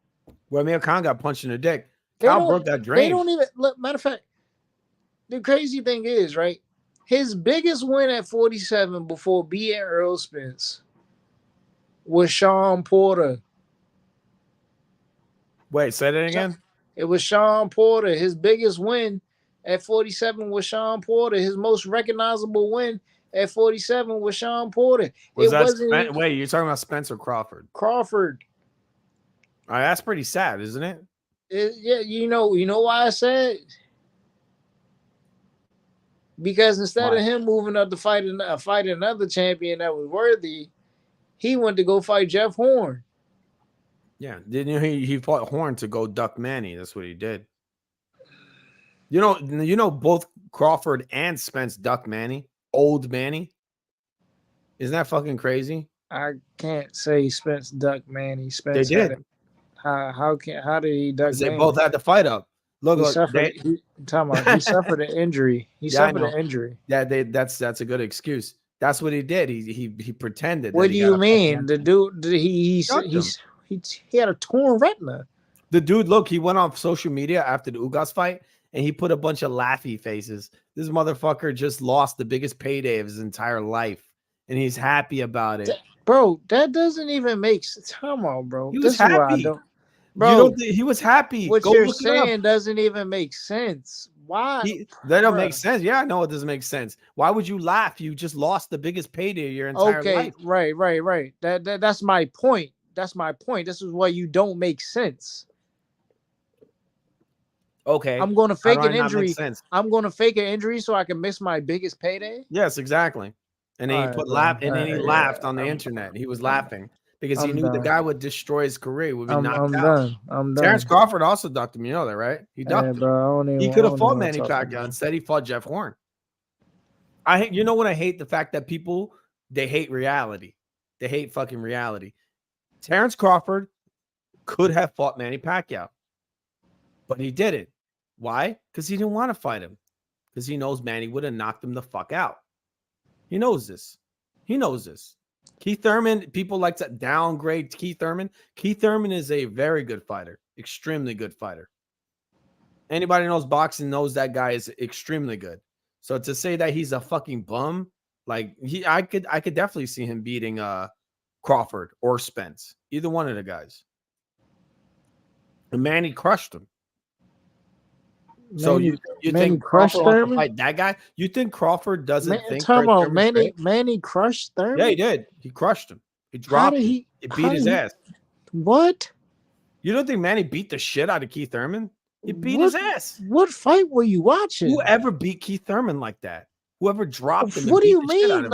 Well, Amir Khan got punched in the dick. Kell Brook got drained. They don't even look. Matter of fact, the crazy thing is, right? His biggest win at 47 before beating Earl Spence was Sean Porter. Wait, say that again. It was Sean Porter. His biggest win at 47 was Sean Porter. His most recognizable win at 47 was Sean Porter. Wait, you're talking about Spencer Crawford? Crawford. All right, that's pretty sad, isn't it? Yeah, you know why I said? Because instead of him moving up to fight another champion that was worthy, he went to go fight Jeff Horn. Yeah, didn't you? He fought Horn to go duck Manny. That's what he did. You know, both Crawford and Spence duck Manny, old Manny. Isn't that fucking crazy? I can't say Spence duck Manny. Spence they did. How did he duck? They both had to fight up. He suffered an injury. Suffered an injury. Yeah, that's a good excuse. That's what he did. He pretended. What do you mean? The dude he had a torn retina. The dude, he went on social media after the Ugas fight and he put a bunch of laughy faces. This motherfucker just lost the biggest payday of his entire life, and he's happy about it. Bro, that doesn't even make sense. Come on, bro. He was happy. Bro, he was happy. What you're saying doesn't even make sense. Why? That don't make sense. Yeah, I know it doesn't make sense. Why would you laugh? You just lost the biggest payday of your entire life. Right. That's my point. That's my point. This is why you don't make sense. Okay. I'm going to fake an injury. I'm going to fake an injury so I can miss my biggest payday. Yes, exactly. And then he laughed on the internet. He was laughing because he knew the guy would destroy his career. He would be knocked out. I'm done. Terrence Crawford also ducked him. You know that, right? He ducked him. Bro, he could have fought Manny Pacquiao. Instead, he fought Jeff Horn. You know what I hate? The fact that people, they hate reality. They hate fucking reality. Terrence Crawford could have fought Manny Pacquiao, but he didn't. Why? Because he didn't want to fight him. Because he knows Manny would have knocked him the fuck out. He knows this. Keith Thurman, people like to downgrade Keith Thurman. Keith Thurman is a very good fighter, extremely good fighter. Anybody knows boxing knows that guy is extremely good. So to say that he's a fucking bum, I could definitely see him beating Crawford or Spence, either one of the guys. And Manny crushed him. So you think Crawford wants to fight that guy? You think Crawford doesn't think Manny crushed Thurman? Yeah, he did. He crushed him. He dropped him. He beat his ass. What? You don't think Manny beat the shit out of Keith Thurman? He beat his ass. What fight were you watching? Whoever beat Keith Thurman like that? Whoever dropped him? What do you mean?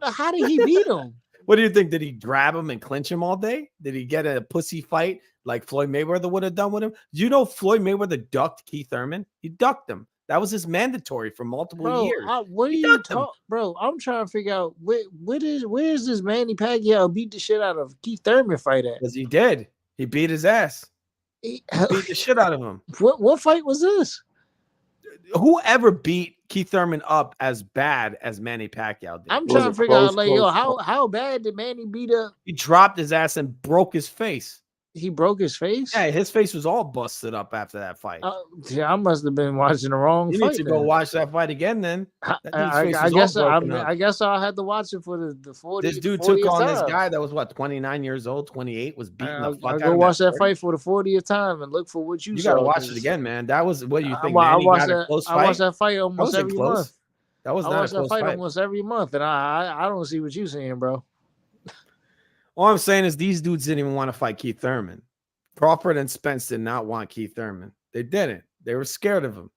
How did he beat him? What do you think? Did he grab him and clinch him all day? Did he get a pussy fight like Floyd Mayweather would have done with him? Do you know Floyd Mayweather ducked Keith Thurman? He ducked him. That was his mandatory for multiple years. What are you talking, bro? I'm trying to figure out where's this Manny Pacquiao beat the shit out of Keith Thurman fight at? Because he did. He beat his ass. He beat the shit out of him. What fight was this? Whoever beat Keith Thurman up as bad as Manny Pacquiao did. I'm trying to figure out how bad did Manny beat up? He dropped his ass and broke his face. He broke his face? Yeah, his face was all busted up after that fight. Yeah, I must have been watching the wrong fight. You need to go watch that fight again then. I guess I'll have to watch it for the 40th. This dude took on this guy that was 29 years old, 28, was beating the fuck out of him. I'll go watch that fight for the 40th time and look for what you saw. You got to watch it again, man. That was, what do you think? I watch that fight almost every month. That was not a close fight. Almost every month, and I don't see what you're seeing, bro. All I'm saying is these dudes didn't even want to fight Keith Thurman. Crawford and Spence did not want Keith Thurman. They didn't. They were scared of him.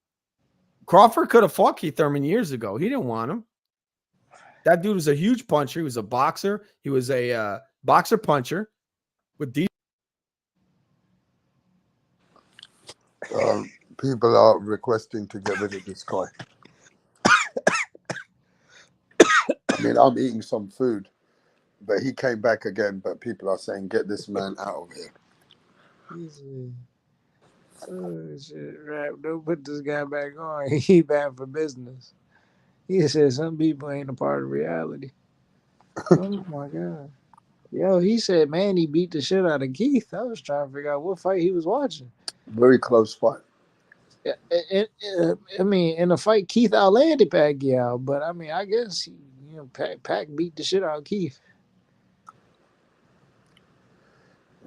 Crawford could have fought Keith Thurman years ago. He didn't want him. That dude was a huge puncher. He was a boxer. He was a boxer puncher with these. People are requesting to get rid of this guy. I mean, I'm eating some food, but he came back again. But people are saying, get this man out of here. Oh shit, rap! Don't put this guy back on. He bad for business. He said some people ain't a part of reality. Oh my god, yo! He said, man, he beat the shit out of Keith. I was trying to figure out what fight he was watching. Very close fight. I mean, in a fight, Keith outlanded Pacquiao, but I mean, I guess Pac beat the shit out of Keith.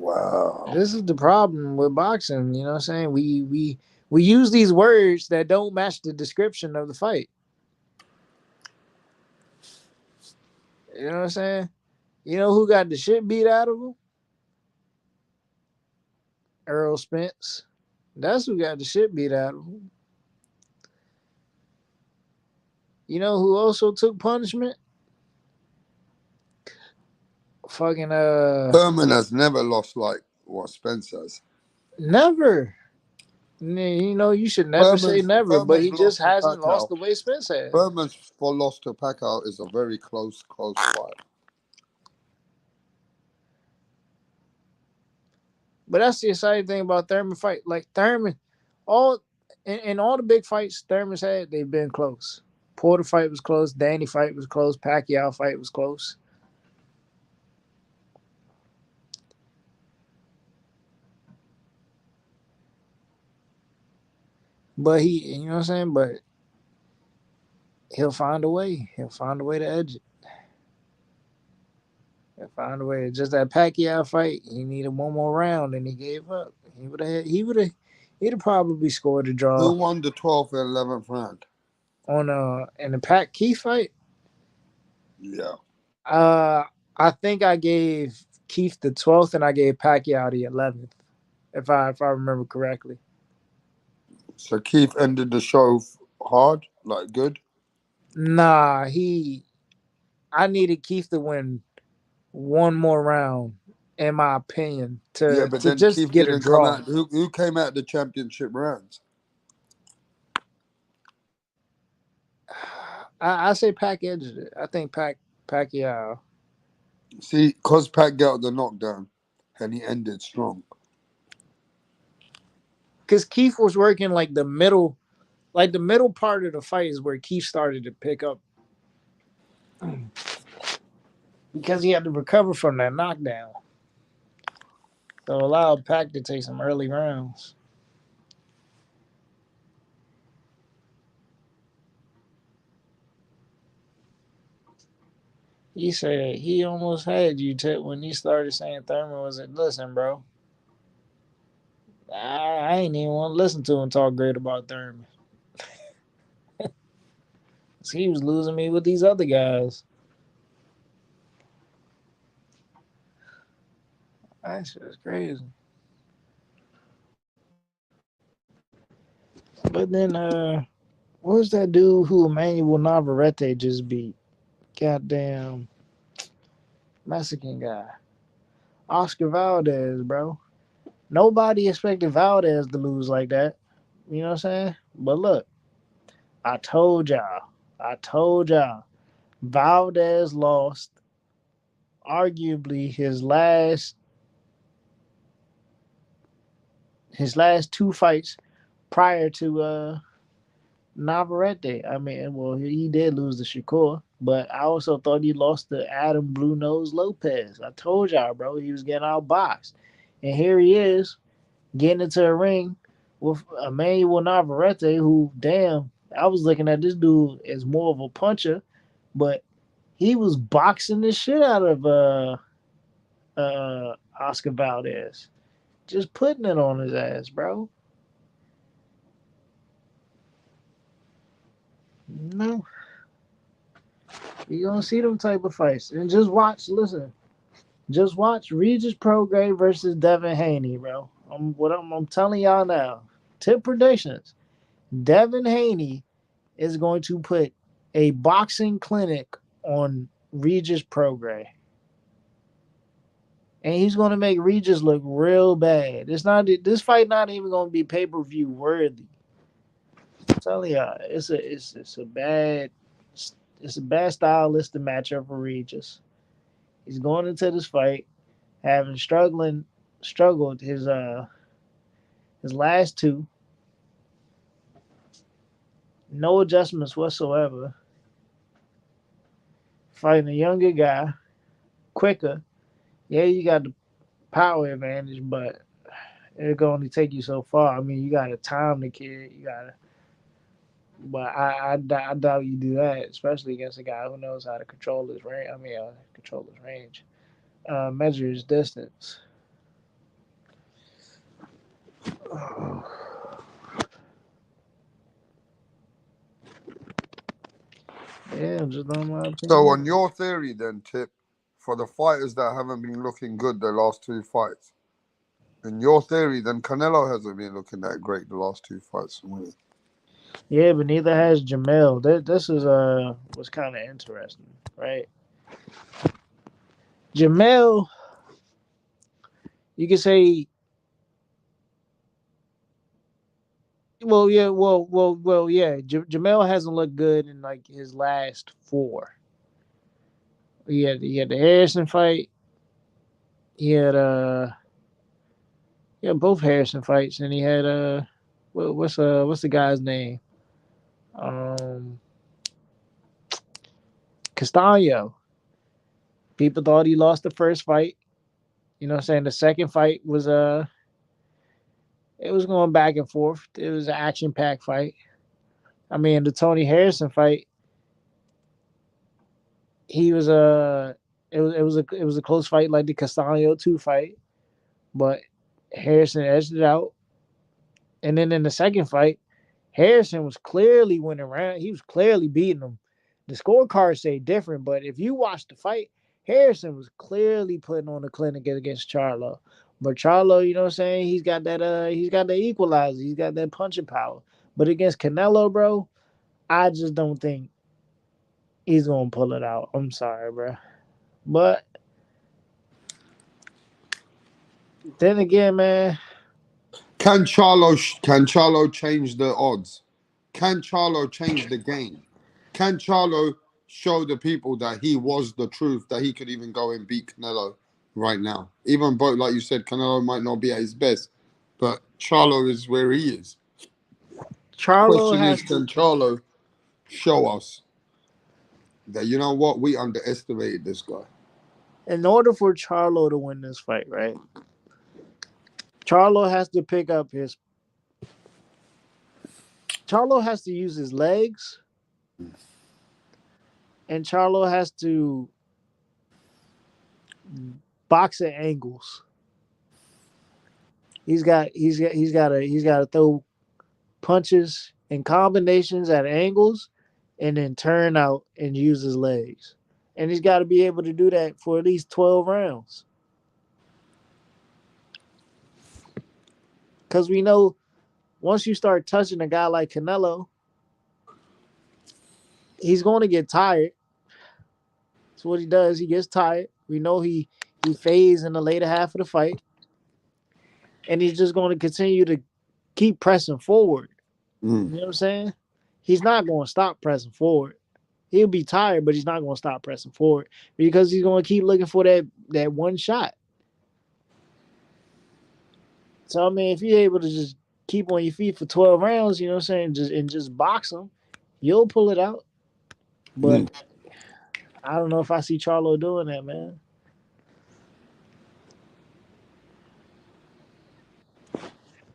Wow. This is the problem with boxing. You know what I'm saying? We use these words that don't match the description of the fight. You know what I'm saying? You know who got the shit beat out of him? Errol Spence. That's who got the shit beat out of him. You know who also took punishment? Fucking Thurman has never lost like what Spence has. Never. You know, you should never say never, but he just hasn't lost the way Spence has. Thurman's for loss to Pacquiao is a very close fight. But that's the exciting thing about Thurman fight. Like Thurman, in all the big fights Thurman's had, they've been close. Porter fight was close. Danny fight was close. Pacquiao fight was close. But you know what I'm saying? But he'll find a way. He'll find a way to edge it. He'll find a way. Just that Pacquiao fight, he needed one more round and he gave up. He'd have probably scored a draw. Who won the 12th and 11th round? In the Pat Keith fight? Yeah. I think I gave Keith the 12th and I gave Pacquiao the 11th, if I remember correctly. So Keith ended the show hard, like good? Nah, I needed Keith to win one more round, in my opinion, to just Keith get a draw. Who came out the championship rounds? I say Pac edged it. I think Pacquiao. See, because Pac got the knockdown and he ended strong. Because Keith was working like the middle part of the fight is where Keith started to pick up. Because he had to recover from that knockdown. So allowed Pac to take some early rounds. He said he almost had you when he started saying Thurman wasn't. Listen, bro. I ain't even want to listen to him talk great about Thurman. He was losing me with these other guys. That shit is crazy. But then, what was that dude who Emmanuel Navarrete just beat? Goddamn Mexican guy. Oscar Valdez, bro. Nobody expected Valdez to lose like that. You know what I'm saying? But look, I told y'all. Valdez lost arguably his last two fights prior to Navarrete. I mean, well, he did lose to Shakur, but I also thought he lost to Adam Blue Nose Lopez. I told y'all, bro, he was getting outboxed. And here he is getting into a ring with Emmanuel Navarrete, who, damn, I was looking at this dude as more of a puncher, but he was boxing the shit out of Oscar Valdez. Just putting it on his ass, bro. No. You're going to see them type of fights. And just watch Regis Prograis versus Devin Haney, bro. I'm telling y'all now. Tip predictions. Devin Haney is going to put a boxing clinic on Regis Prograis. And he's going to make Regis look real bad. This fight not even going to be pay-per-view worthy. I'm telling y'all, it's a bad stylistic matchup for Regis. He's going into this fight having struggled his last two. No adjustments whatsoever. Fighting a younger guy, quicker. Yeah, you got the power advantage, but it can only take you so far. I mean, you got to time the kid. But I doubt you do that, especially against a guy who knows how to control his range. Measure his distance. Yeah, just on my So, opinion. on your theory, then, Tip, for the fighters that haven't been looking good the last two fights, in your theory, then Canelo hasn't been looking that great the last two fights. Yeah, but neither has Jamel. This is was kind of interesting, right? Jamel, you can say, well, yeah, yeah. Jamel hasn't looked good in like his last four. He had the Harrison fight. He had both Harrison fights, and he had what's the guy's name? Um, Castaño. People thought he lost the first fight. You know what I'm saying? The second fight was it was going back and forth. It was an action packed fight. I mean, the Tony Harrison fight, he was it was a close fight like the Castaño 2 fight, but Harrison edged it out. And then in the second fight, Harrison was clearly winning round. He was clearly beating him. The scorecards say different, but if you watch the fight, Harrison was clearly putting on a clinic against Charlo. But Charlo, you know what I'm saying? He's got that equalizer. He's got that punching power. But against Canelo, bro, I just don't think he's gonna pull it out. I'm sorry, bro. But then again, man, Can Charlo change the odds? Can Charlo change the game? Can Charlo show the people that he was the truth, that he could even go and beat Canelo right now? Even though, like you said, Canelo might not be at his best, but Charlo is where he is. Charlo Question has is, can Charlo show us that, you know what, we underestimated this guy? In order for Charlo to win this fight, right? Charlo has to pick up his. Charlo has to use his legs, and Charlo has to box at angles. He's got to throw punches and combinations at angles, and then turn out and use his legs. And he's got to be able to do that for at least 12 rounds. Because we know once you start touching a guy like Canelo, he's going to get tired. That's what he does. He gets tired. We know he fades in the later half of the fight. And he's just going to continue to keep pressing forward. You know what I'm saying? He's not going to stop pressing forward. He'll be tired, but he's not going to stop pressing forward because he's going to keep looking for that one shot. So, I mean, if you're able to just keep on your feet for 12 rounds, you know what I'm saying, just box him, you'll pull it out. But I don't know if I see Charlo doing that, man.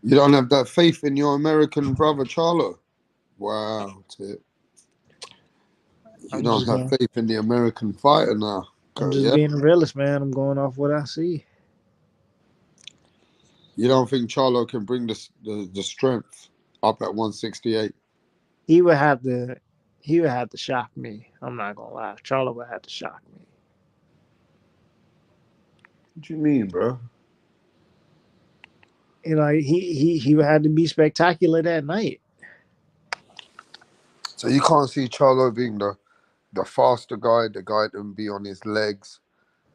You don't have that faith in your American brother, Charlo? Wow, Tip. You don't have faith in the American fighter now. I'm just being a realist, man. I'm going off what I see. You don't think Charlo can bring the strength up at 168? He would have to shock me. I'm not gonna lie. Charlo would have to shock me. What you mean, bro? You know, he would have to be spectacular that night. So you can't see Charlo being the faster guy, the guy that can be on his legs,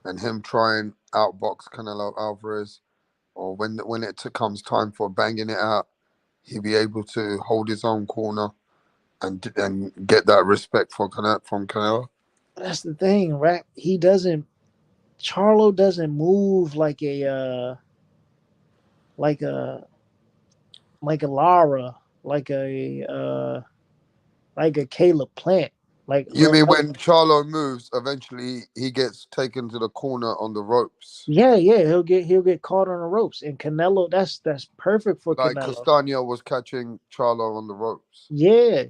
and him trying outbox Canelo Alvarez, or when it comes time for banging it out, he'll be able to hold his own corner and get that respect from Canelo. That's the thing, right? Charlo doesn't move like a Lara, like a Caleb Plant. You mean when Charlo moves, eventually he gets taken to the corner on the ropes? Yeah, he'll get caught on the ropes, and Canelo, that's perfect for like Canelo. Like Castaño was catching Charlo on the ropes. Yeah,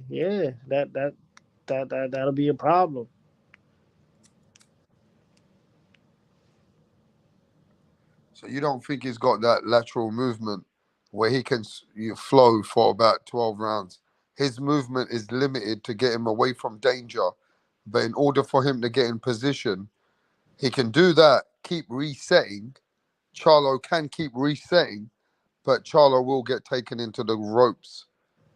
that'll be a problem. So you don't think he's got that lateral movement where he can flow for about 12 rounds. His movement is limited to get him away from danger. But in order for him to get in position, he can do that, keep resetting. Charlo can keep resetting, but Charlo will get taken into the ropes.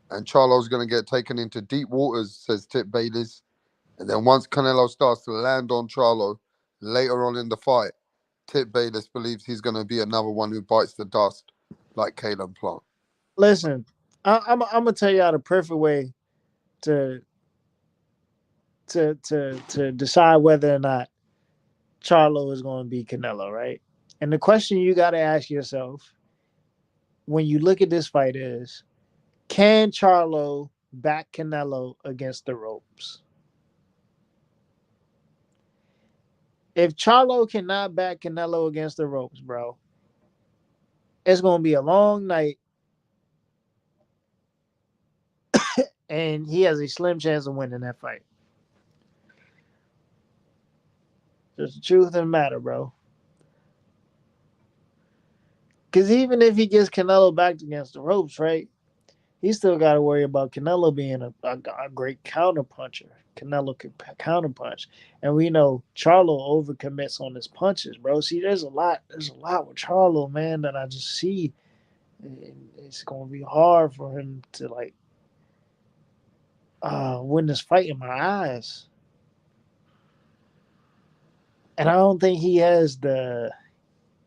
And Charlo's going to get taken into deep waters, says Tip Bayless. And then once Canelo starts to land on Charlo later on in the fight, Tip Bayless believes he's going to be another one who bites the dust like Caleb Plant. Listen, I'm gonna tell y'all the perfect way to decide whether or not Charlo is going to be Canelo, right? And the question you got to ask yourself when you look at this fight is, can Charlo back Canelo against the ropes? If Charlo cannot back Canelo against the ropes, bro, it's going to be a long night. And he has a slim chance of winning that fight. Just the truth of the matter, bro. Because even if he gets Canelo back against the ropes, right, he still got to worry about Canelo being a great counterpuncher. Canelo can counterpunch. And we know Charlo overcommits on his punches, bro. See, there's a lot with Charlo, man, that I just see. It's going to be hard for him to, like, win this fight in my eyes. And I don't think he has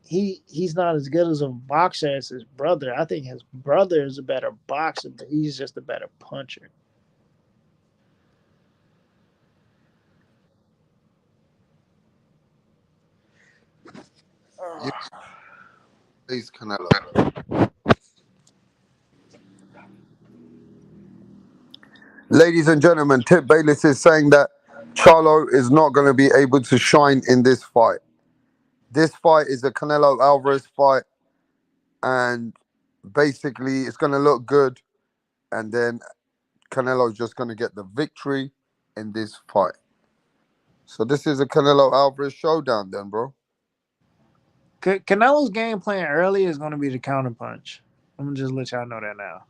he's not as good as a boxer as his brother. I think his brother is a better boxer, but he's just a better puncher. Please, Canelo. Ladies and gentlemen, Tip Bayless is saying that Charlo is not going to be able to shine in this fight. This fight is a Canelo Alvarez fight, and basically it's going to look good, and then Canelo's just going to get the victory in this fight. So this is a Canelo Alvarez showdown then, bro. Canelo's game plan early is going to be the counterpunch. I'm going to just let y'all know that now.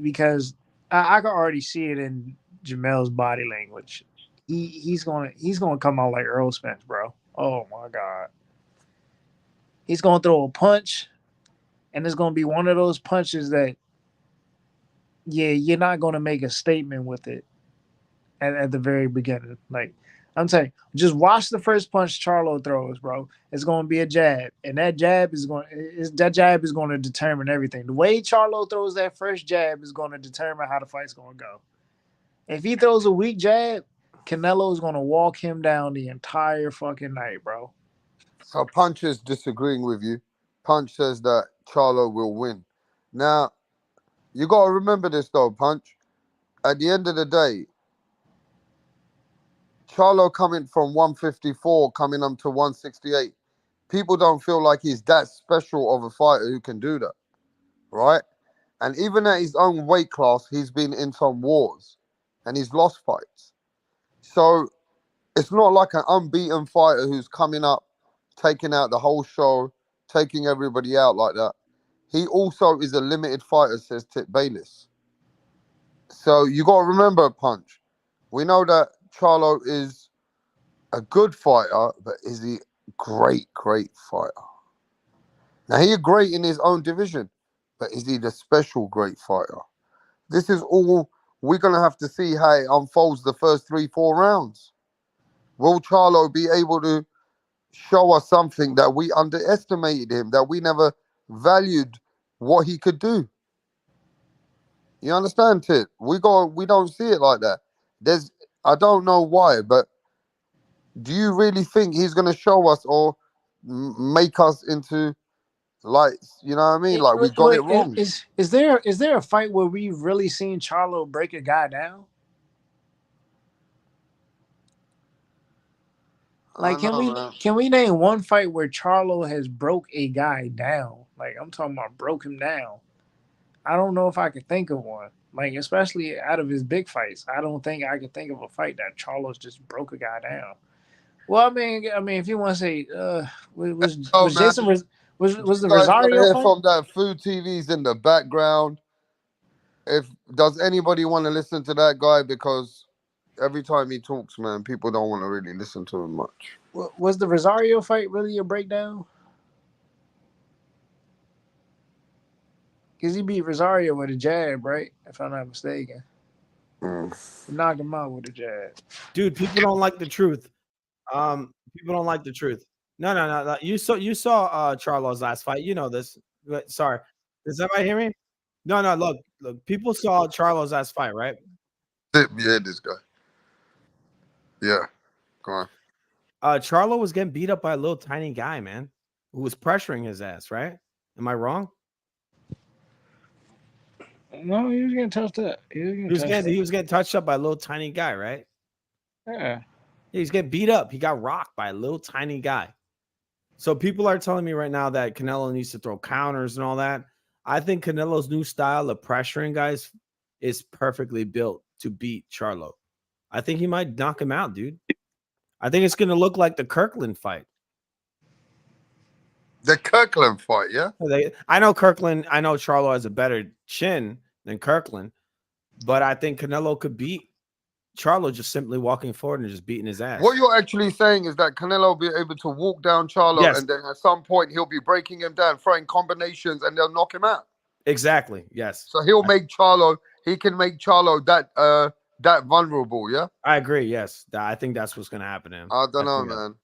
Because I can already see it in Jamel's body language. He's gonna come out like Earl Spence, bro. Oh my God. He's gonna throw a punch, and it's gonna be one of those punches that, yeah, you're not gonna make a statement with it at the very beginning. Like, I'm saying, just watch the first punch Charlo throws, bro. It's gonna be a jab, and that jab is going to determine everything. The way Charlo throws that first jab is going to determine how the fight's gonna go. If he throws a weak jab, Canelo is gonna walk him down the entire fucking night, bro. So Punch is disagreeing with you. Punch says that Charlo will win. Now, you got to remember this though, Punch. At the end of the day, Charlo coming from 154, coming up to 168, people don't feel like he's that special of a fighter who can do that, right? And even at his own weight class, he's been in some wars and he's lost fights. So it's not like an unbeaten fighter who's coming up, taking out the whole show, taking everybody out like that. He also is a limited fighter, says Tip Bayless. So you got to remember, Punch. We know that Charlo is a good fighter, but is he great fighter? Now, he is great in his own division, but is he the special great fighter? This is all we're going to have to see how it unfolds the first 3-4 rounds. Will Charlo be able to show us something that we underestimated him, that we never valued what he could do? You understand, Tit? We don't see it like that. I don't know why, but do you really think he's going to show us or make us into, like, you know what I mean? Like, we got it wrong. Is there a fight where we've really seen Charlo break a guy down? Like, can we name one fight where Charlo has broke a guy down? Like, I'm talking about broke him down. I don't know if I could think of one. Like, especially out of his big fights, I don't think I could think of a fight that Charlo's just broke a guy down. Well, I mean, if you want to say, was Was the You guys gonna Rosario hear fight? from that food TV's in the background. Does anybody want to listen to that guy? Because every time he talks, man, people don't want to really listen to him much. Was the Rosario fight really a breakdown? Because he beat Rosario with a jab, right? If I'm not mistaken. He knocked him out with a jab. Dude, people don't like the truth. People don't like the truth. No. You saw Charlo's last fight. You know this. Sorry. Does everybody hear me? No. Look. People saw Charlo's last fight, right? Yeah, this guy. Yeah. Go on. Charlo was getting beat up by a little tiny guy, man, who was pressuring his ass, right? Am I wrong? No, he was getting touched up. He was getting touched up by a little tiny guy, right? Yeah. He's getting beat up. He got rocked by a little tiny guy. So people are telling me right now that Canelo needs to throw counters and all that. I think Canelo's new style of pressuring guys is perfectly built to beat Charlo. I think he might knock him out, dude. I think it's going to look like the Kirkland fight. The Kirkland fight, yeah? I know Charlo has a better chin than Kirkland, but I think Canelo could beat Charlo just simply walking forward and just beating his ass. What you're actually saying is that Canelo will be able to walk down Charlo, Yes. and then at some point he'll be breaking him down, throwing combinations, and they'll knock him out. Exactly. Yes. So he can make Charlo that vulnerable, yeah? I agree. Yes. I think that's what's going to happen to him. I don't know, man.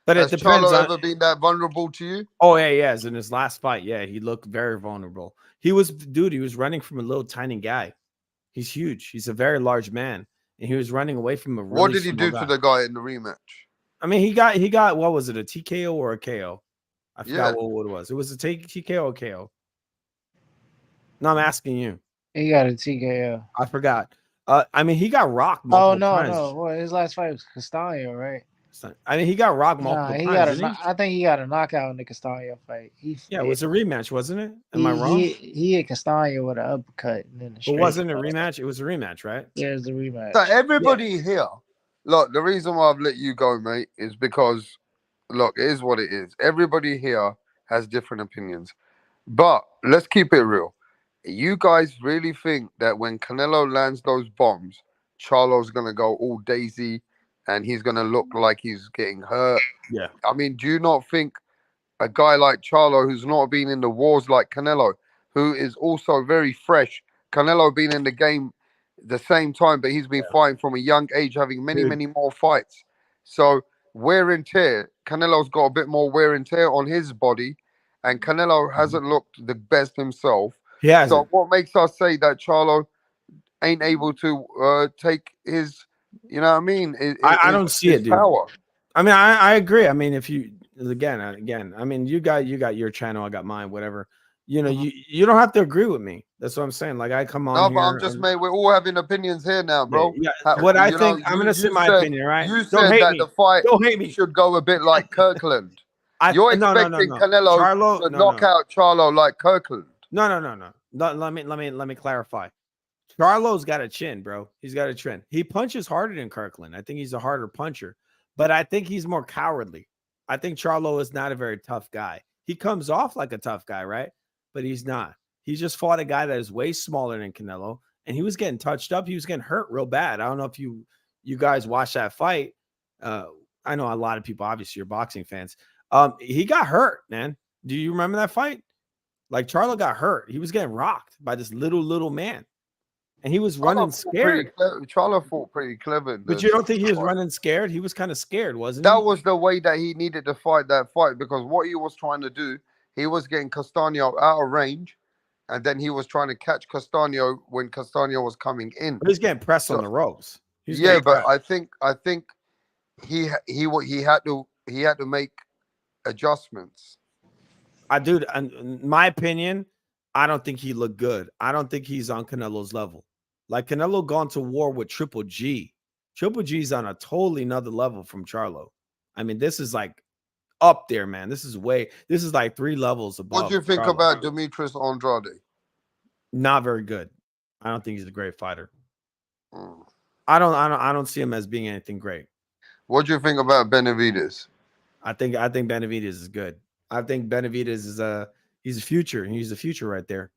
But Has it depends. Charlo ever been that vulnerable to you? Oh, yeah, he has. In his last fight, yeah, he looked very vulnerable. He was running from a little tiny guy. He's huge. He's a very large man. And he was running away from a really What did he do small to guy. the guy in the rematch? I mean, he got what was it, a TKO or a KO? I forgot what it was. It was a TKO or KO. No, I'm asking you. He got a TKO. I forgot. I mean, he got rocked. Oh times. no. Well, his last fight was Castaño, right? I mean, he got rocked multiple times. I think he got a knockout in the Castaño fight. It was a rematch, wasn't it? Am I wrong? He hit Castaño with an uppercut. And then it wasn't a rematch. It was a rematch, right? Yeah, it was a rematch. So everybody here, look, the reason why I've let you go, mate, is because, look, it is what it is. Everybody here has different opinions. But let's keep it real. You guys really think that when Canelo lands those bombs, Charlo's going to go all daisy and he's going to look like he's getting hurt? Yeah. I mean, do you not think a guy like Charlo, who's not been in the wars like Canelo, who is also very fresh, Canelo been in the game the same time, but he's been fighting from a young age, having many more fights. So wear and tear, Canelo's got a bit more wear and tear on his body, and Canelo hasn't looked the best himself. Yeah. So what makes us say that Charlo ain't able to take his, you know what I mean? I don't see it, dude. Power. I mean, I agree. I mean, if you again, I mean, you got your channel, I got mine, whatever. You know, you don't have to agree with me. That's what I'm saying. Like I come on. No, but I'm just made. We're all having opinions here now, bro. Yeah. What I think, I'm gonna say my opinion, right? You said that the fight should go a bit like Kirkland. You're expecting Canelo to knock out Charlo like Kirkland. No. Let me clarify. Charlo's got a chin, bro. He's got a chin. He punches harder than Kirkland. I think he's a harder puncher, but I think he's more cowardly. I think Charlo is not a very tough guy. He comes off like a tough guy, right? But he's not. He just fought a guy that is way smaller than Canelo, and he was getting touched up. He was getting hurt real bad. I don't know if you guys watched that fight. I know a lot of people, obviously, you're boxing fans. He got hurt, man. Do you remember that fight? Like Charlo got hurt. He was getting rocked by this little man. And he was running scared. Charlo fought pretty clever. But you don't think he was running scared? He was kind of scared, wasn't he? That was the way that he needed to fight that fight, because what he was trying to do, he was getting Castaño out of range, and then he was trying to catch Castaño when Castaño was coming in. But he's getting pressed on the ropes. Yeah, but I think he had to make adjustments. In my opinion, I don't think he looked good. I don't think he's on Canelo's level. Like Canelo gone to war with Triple G. Triple G's on a totally another level from Charlo. I mean, this is like up there, man. This is like 3 levels above. What do you think Charlo. about Demetrius Andrade? Not very good. I don't think he's a great fighter. I don't see him as being anything great. What do you think about Benavidez? I think Benavidez is good. I think Benavidez is he's a future. He's the future right there.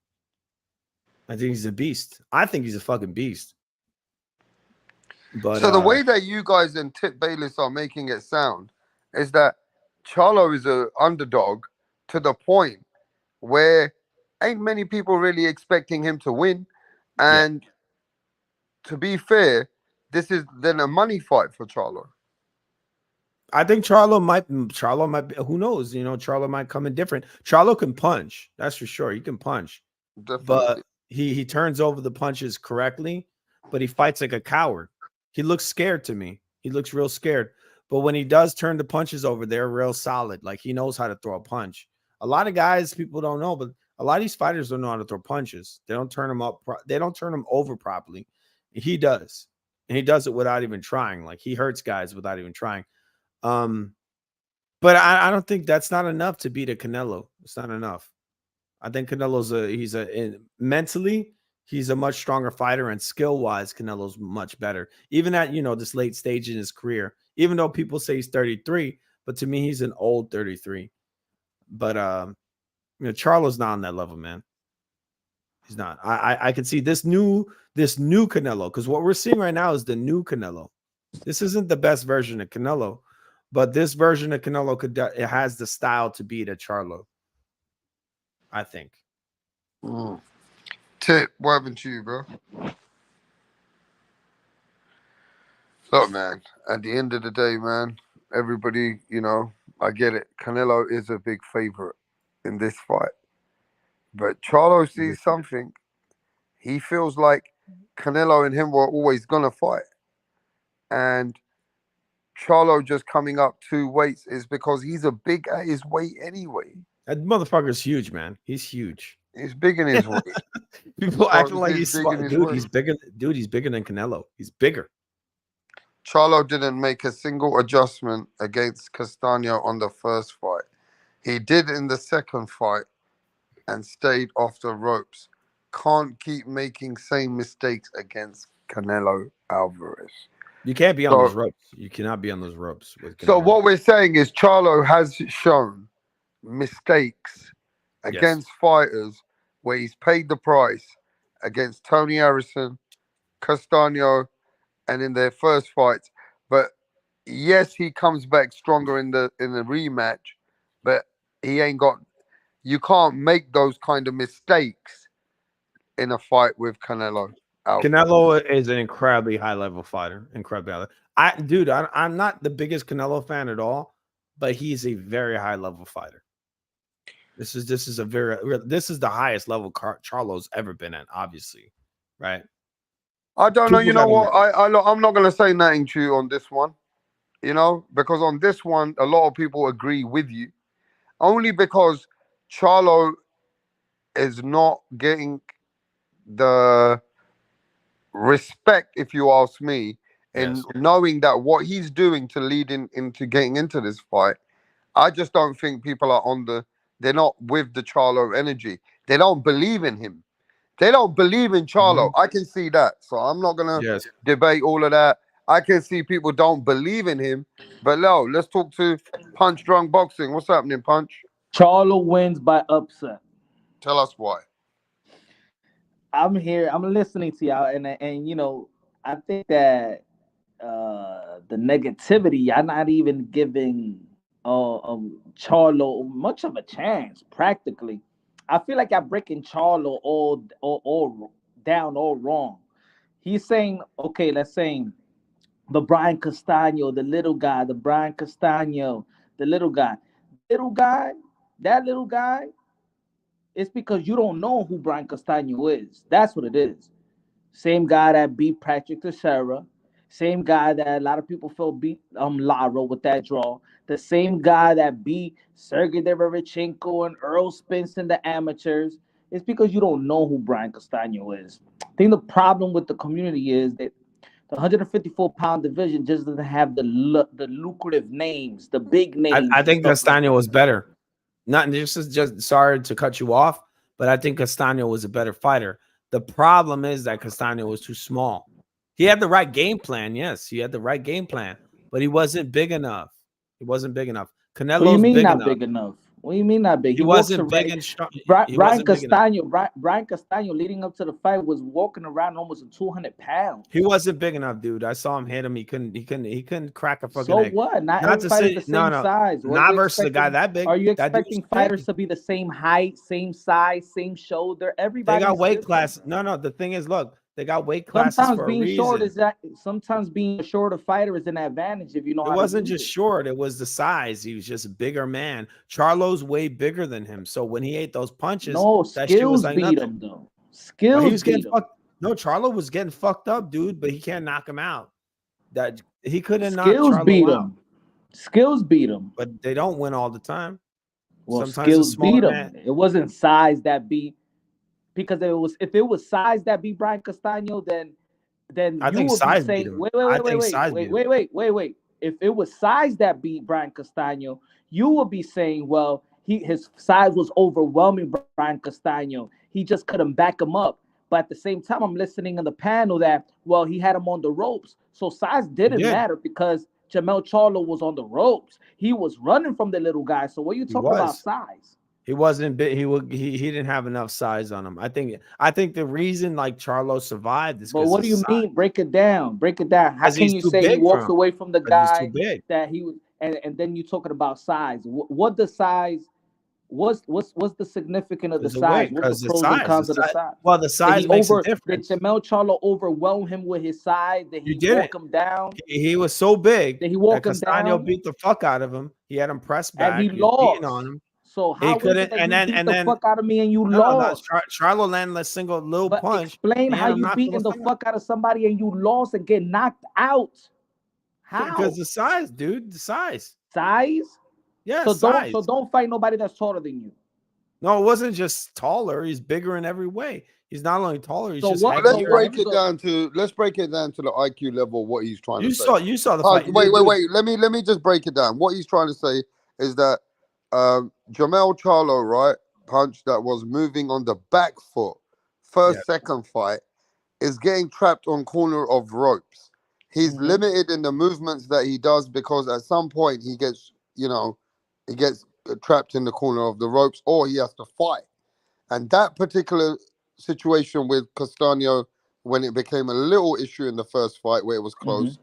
I think he's a beast. I think he's a fucking beast. But so the way that you guys and Tip Bayless are making it sound is that Charlo is an underdog to the point where ain't many people really expecting him to win. And to be fair, this is then a money fight for Charlo. I think Charlo might be, who knows? You know, Charlo might come in different. Charlo can punch, that's for sure. He can punch. Definitely. But he turns over the punches correctly, but he fights like a coward. He looks scared to me. He looks real scared. But when he does turn the punches over, they're real solid. Like he knows how to throw a punch. A lot of guys, people don't know, but a lot of these fighters don't know how to throw punches. They don't turn them up. They don't turn them over properly. He does. And he does it without even trying. Like he hurts guys without even trying. But I don't think that's not enough to beat a Canelo. It's not enough. I think Canelo's mentally, he's a much stronger fighter, and skill-wise, Canelo's much better. Even at, you know, this late stage in his career, even though people say he's 33, but to me, he's an old 33. But you know, Charlo's not on that level, man. He's not. I can see this new Canelo, because what we're seeing right now is the new Canelo. This isn't the best version of Canelo, but this version of Canelo it has the style to beat a Charlo, I think. Tip, what happened to you, bro? Look, man, at the end of the day, man, everybody, you know, I get it. Canelo is a big favorite in this fight. But Charlo sees something. He feels like Canelo and him were always going to fight. And Charlo just coming up 2 weights is because he's a big at his weight anyway. That motherfucker's huge, man. He's huge. He's big in his weight. People acting like he's smart. Dude, he's bigger. Dude, he's bigger than Canelo. He's bigger. Charlo didn't make a single adjustment against Castaño on the first fight. He did in the second fight and stayed off the ropes. Can't keep making same mistakes against Canelo Alvarez. You can't be on those ropes. You cannot be on those ropes. So what we're saying is Charlo has shown mistakes against fighters where he's paid the price against Tony Harrison, Castaño, and in their first fights. But yes, he comes back stronger in the rematch, but he ain't got. You can't make those kind of mistakes in a fight with Canelo. Canelo is an incredibly high level fighter. Incredibly high. I'm not the biggest Canelo fan at all, but he's a very high level fighter. This is the highest level Charlo's ever been at, obviously, right? I don't know. You know what? I'm not going to say nothing to you on this one, you know, because on this one, a lot of people agree with you. Only because Charlo is not getting the respect, if you ask me, in knowing that what he's doing to lead into getting into this fight. I just don't think people are they're not with the Charlo energy. They don't believe in him. They don't believe in Charlo. I can see that. So I'm not going to debate all of that. I can see people don't believe in him. But no, let's talk to Punch Drunk Boxing. What's happening, Punch? Charlo wins by upset. Tell us why. I'm here. I'm listening to y'all, and you know, I think that the negativity, y'all not even giving Charlo much of a chance. Practically, I feel like y'all breaking Charlo all down, all wrong. He's saying, okay, let's say the Brian Castaño, the little guy, the Brian Castaño, the little guy, that little guy. It's because you don't know who Brian Castaño is. That's what it is. Same guy that beat Patrick Teixeira. Same guy that a lot of people felt beat Lara with that draw. The same guy that beat Sergey Derevchenko and Earl Spence in the amateurs. It's because you don't know who Brian Castaño is. I think the problem with the community is that the 154-pound division just doesn't have the lucrative names, the big names. I think Castaño was better. Not just sorry to cut you off, but I think Castaño was a better fighter. The problem is that Castaño was too small. He had the right game plan. Yes, he had the right game plan, but he wasn't big enough. He wasn't big enough. Canelo's what do you mean big not enough. big enough? What do you mean not big? He walks wasn't big around- and strong. Brian Castano leading up to the fight was walking around almost 200 pounds. He wasn't big enough, dude. I saw him hit him. He couldn't crack a fucking So egg. what? Not to every fighter's the same size. What are Not you versus a guy expecting- that big. Are you That dude expecting was fighters big. to be the same height, same size, same shoulder? Everybody They got weight class. No. The thing is, look, they got weight classes Sometimes for being a reason. short is that. Sometimes being a shorter fighter is an advantage if you know. It how wasn't to use just it. short; it was the size. He was just a bigger man. Charlo's way bigger than him, so when he ate those punches, No, that shit was skills like beat nothing. him though. Skills He was beat getting him. fucked. No, Charlo was getting fucked up, dude. But he can't knock him out. That he couldn't knock Skills Charlo beat out. him. Skills beat him. But they don't win all the time. Well, Sometimes a skills smaller beat him. man- It wasn't size that beat. Because if it was size that beat Brian Castano, then I you think would size be beat saying, him. wait, I think size beat him. wait. If it was size that beat Brian Castano, you would be saying, well, his size was overwhelming Brian Castano. He just couldn't back him up. But at the same time, I'm listening in the panel that, well, he had him on the ropes. So size didn't did. matter because Jamel Charlo was on the ropes. He was running from the little guy. So what are you talking about was. size? He wasn't big. He didn't have enough size on him. I think the reason like Charlo survived is. But what do you mean? Break it down. Break it down. How 'Cause can he's you too say he big for walks him. away from the 'Cause he's guy too big. that he was, and then you talking about size? What the size? What's the significance of the It's the size? weight, What's 'cause the the pros and size, cons the of the size- size? well, the size makes a difference. Did Jamel Charlo overwhelm him with his size? Did he didn't. walk him down? He was so big Did he walk that him Castano down? beat the fuck out of him. He had him pressed back. And he was lost. beating on him. So He how is couldn't- it that and you then- beat and the then- fuck out of me and you No, lost? Charlo landed a single little But punch. explain and how him you knocked beating him the out. fuck out of somebody and you lost and get knocked out. How? Because the size, dude. The size. Size? Yeah, So size. don't fight nobody that's taller than you. No, it wasn't just taller. He's bigger in every way. He's not only taller. He's So just what- Let's heavier. break it down to the IQ level. What he's trying You to say. saw the Oh, fight. wait. Let me just break it down. What he's trying to say is that Jamel Charlo, right, punch that was moving on the back foot, second fight, is getting trapped on corner of ropes. He's limited in the movements that he does because at some point he gets trapped in the corner of the ropes or he has to fight. And that particular situation with Castano, when it became a little issue in the first fight where it was close,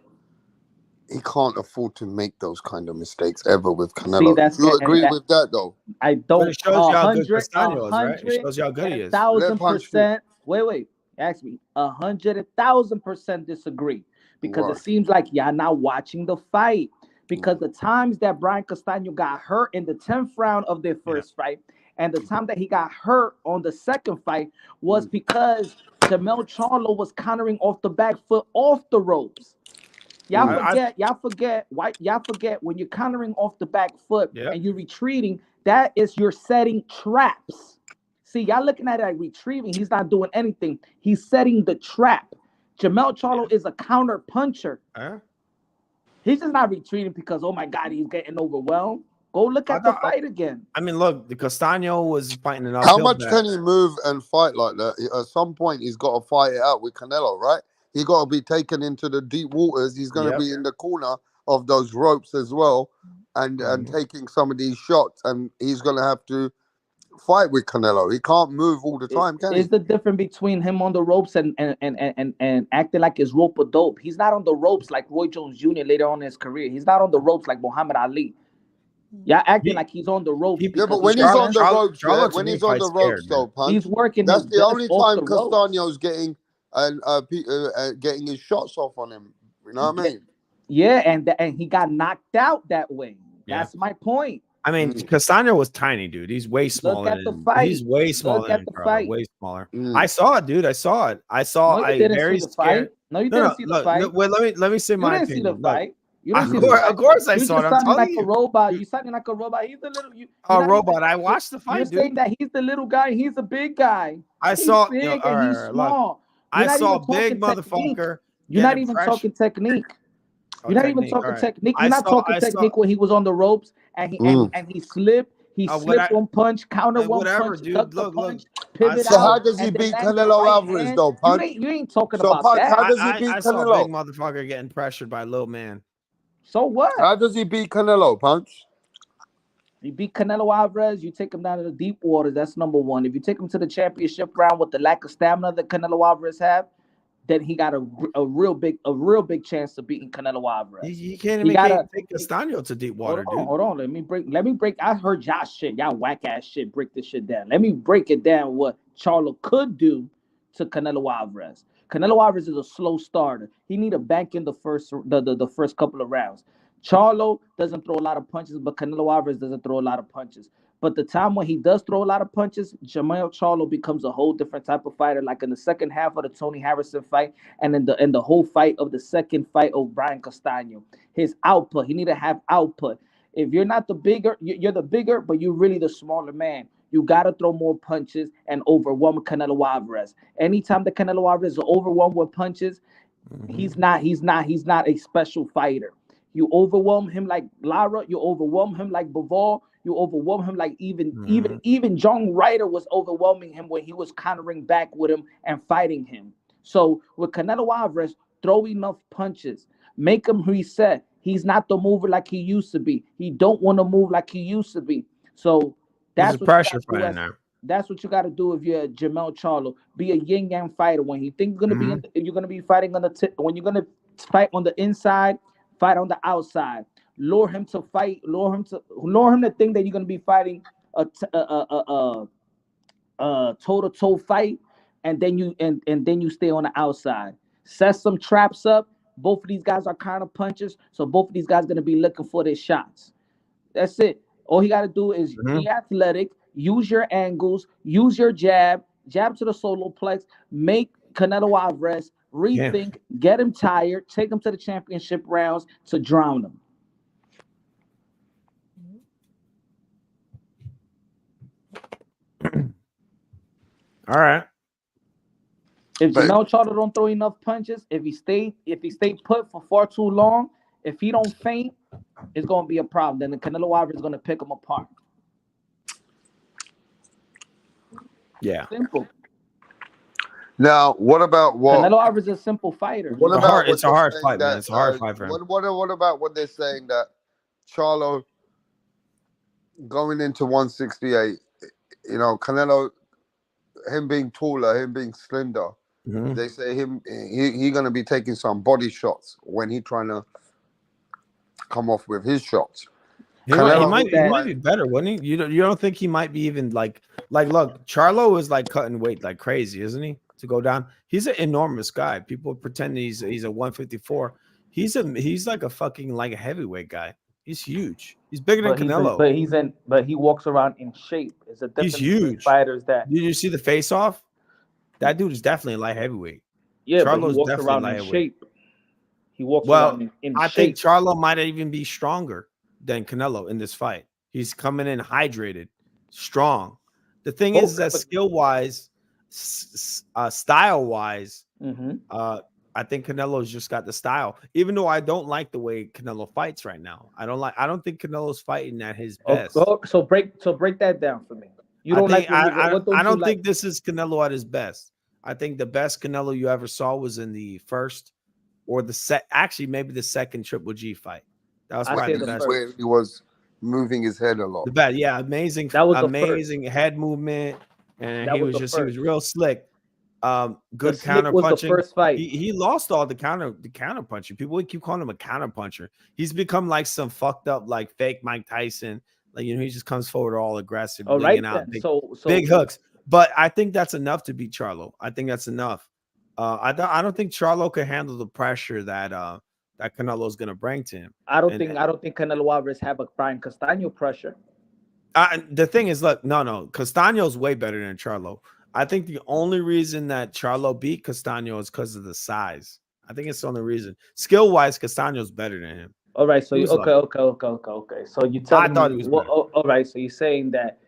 he can't afford to make those kind of mistakes ever with Canelo. that's- Do you and agree that- with that though? I But don't. it shows you how good Castano is, right? It shows you how good he is. 1,000%. Wait. Ask me. 100,000% disagree because Right. it seems like y'all not watching the fight. Because the times that Brian Castano got hurt in the 10th round of their first fight, and the time that he got hurt on the second fight was because Jamel Charlo was countering off the back foot off the ropes. Y'all forget when you're countering off the back foot and you're retreating, that is you're setting traps. See, y'all looking at it like retrieving. He's not doing anything. He's setting the trap. Jamel Charlo is a counter puncher. He's just not retreating because, oh my God, he's getting overwhelmed. Go look at the fight again. I mean, look, the Castano was fighting an How uphill much battle. can he move and fight like that? At some point, he's got to fight it out with Canelo, right? He got to be taken into the deep waters. He's going to be in the corner of those ropes as well, and taking some of these shots. And he's going to have to fight with Canelo. He can't move all the time, can he? Is the difference between him on the ropes and acting like his rope a dope? He's not on the ropes like Roy Jones Jr. later on in his career. He's not on the ropes like Muhammad Ali. Y'all acting like he's on the ropes. Yeah, but when he's on the ropes, when he's on the ropes, though, Punch, he's working. That's his the best only off time the ropes. Castano's getting his shots off on him. You know what I mean? Yeah, and he got knocked out that way. That's my point. I mean, Castano was tiny, dude. He's way smaller. at the fight. He's way smaller Look at than the Charlo, fight. way smaller. I saw it, dude. I saw it. No, you didn't very see the scared. fight. No, you didn't see the fight. Look, well, let me say You my didn't see opinion. the fight. You didn't see Of the course, fight. of course I You saw it. just I'm sounding telling like you. a robot. You sounding like a robot. He's the little. A robot. I watched the fight, You're dude. saying that he's the little guy. He's a big guy. I He's saw. big You know, and all right, he's all right, small. look. You're I not saw a even big talking technique. motherfucker. You're not getting even pressure. talking technique. Oh, You're not even technique, talking all right. technique. I You're not saw- talking I saw- technique when he was on the ropes and he and he slipped. He slipped one punch, counter one whatever, punch, dude. ducked the Look, punch, look. pivot So out. how does he and then beat landed the Canelo right Alvarez, hand. though, Punch? You ain't talking So, about Punch, that. how does he beat I saw a Canelo? big motherfucker getting pressured by a little man. So what? How does he beat Canelo, Punch? You beat Canelo Alvarez, you take him down to the deep waters. That's number one. If you take him to the championship round with the lack of stamina that Canelo Alvarez have, then he got a real big chance of beating Canelo Alvarez. He can't even take Castaño to deep water, dude. Hold on. Let me break. I heard y'all shit. Y'all whack ass shit. Break this shit down. Let me break it down. What Charlo could do to Canelo Alvarez. Canelo Alvarez is a slow starter. He need a bank in the first couple of rounds. Charlo doesn't throw a lot of punches, but Canelo Alvarez doesn't throw a lot of punches. But the time when he does throw a lot of punches, Jermell Charlo becomes a whole different type of fighter. Like in the second half of the Tony Harrison fight, and in the whole fight of the second fight of Brian Castaño, his output. He need to have output. If you're not the bigger, you're the bigger, but you're really the smaller man. You gotta throw more punches and overwhelm Canelo Alvarez. Anytime the Canelo Alvarez is overwhelmed with punches, he's not a special fighter. You overwhelm him like Lara. You overwhelm him like Bivol. You overwhelm him like even John Ryder was overwhelming him when he was countering back with him and fighting him. So with Canelo Alvarez, throw enough punches. Make him reset. He's not the mover like he used to be. He don't want to move like he used to be. So that's what pressure fighter now. That's what you got to do if you're Jermell Charlo. Be a yin yang fighter. When you think you're gonna be fighting on when you're gonna fight on the inside. Fight on the outside. Lure him to fight. Lure him to think that you're gonna be fighting a toe-to-toe fight, and then you stay on the outside. Set some traps up. Both of these guys are counter punchers, so both of these guys gonna be looking for their shots. That's it. All he gotta do is be athletic, use your angles, use your jab to the solar plex, make Canelo Alvarez rethink, get him tired, take him to the championship rounds to drown him. All right. If Jermell Charlo don't throw enough punches, if he stay put for far too long, if he don't faint, it's gonna be a problem. Then the Canelo Alvarez is gonna pick him apart. Yeah. Simple. Now, what about what? Canelo Alvarez is a simple fighter. What about it's a hard fight, man. It's a hard fight for him. What about what they're saying that Charlo going into 168, you know, Canelo, him being taller, him being slender, they say he gonna be taking some body shots when he trying to come off with his shots. He might be better, wouldn't he? You don't think he might be even like look, Charlo is like cutting weight like crazy, isn't he? To go down, he's an enormous guy. People pretend he's a 154. He's like a fucking like a heavyweight guy. He's huge. He's bigger than Canelo. But he walks around in shape. It's a difference. He's huge. Fighters that. Did you see the face off? That dude is definitely a light heavyweight. Yeah, Charlo's but he walks definitely around in shape. He walks around in shape. I think Charlo might even be stronger than Canelo in this fight. He's coming in hydrated, strong. The thing is that skill wise, style wise, I think Canelo's just got the style. Even though I don't like the way Canelo fights right now, I don't think Canelo's fighting at his best. So break that down for me. You don't I don't think this is Canelo at his best. I think the best Canelo you ever saw was in the first or actually maybe the second Triple G fight. That was probably the best. Where he was moving his head a lot. The best, yeah, amazing. That was amazing head movement, and he was real slick. Good counter punching. First fight. He lost all the counter punching. People would keep calling him a counter puncher. He's become like some fucked up like fake Mike Tyson. Like, you know, he just comes forward all aggressive, out big hooks. But I think that's enough to beat Charlo. I think that's enough. I don't think Charlo can handle the pressure that Canelo is going to bring to him. I don't think Canelo Alvarez have a Brian Castaño pressure. The thing is, look, no, Castaño's way better than Charlo. I think the only reason that Charlo beat Castaño is because of the size. I think it's the only reason. Skill wise, Castaño's better than him. All right, so okay. So you tell me. All right, so you're saying that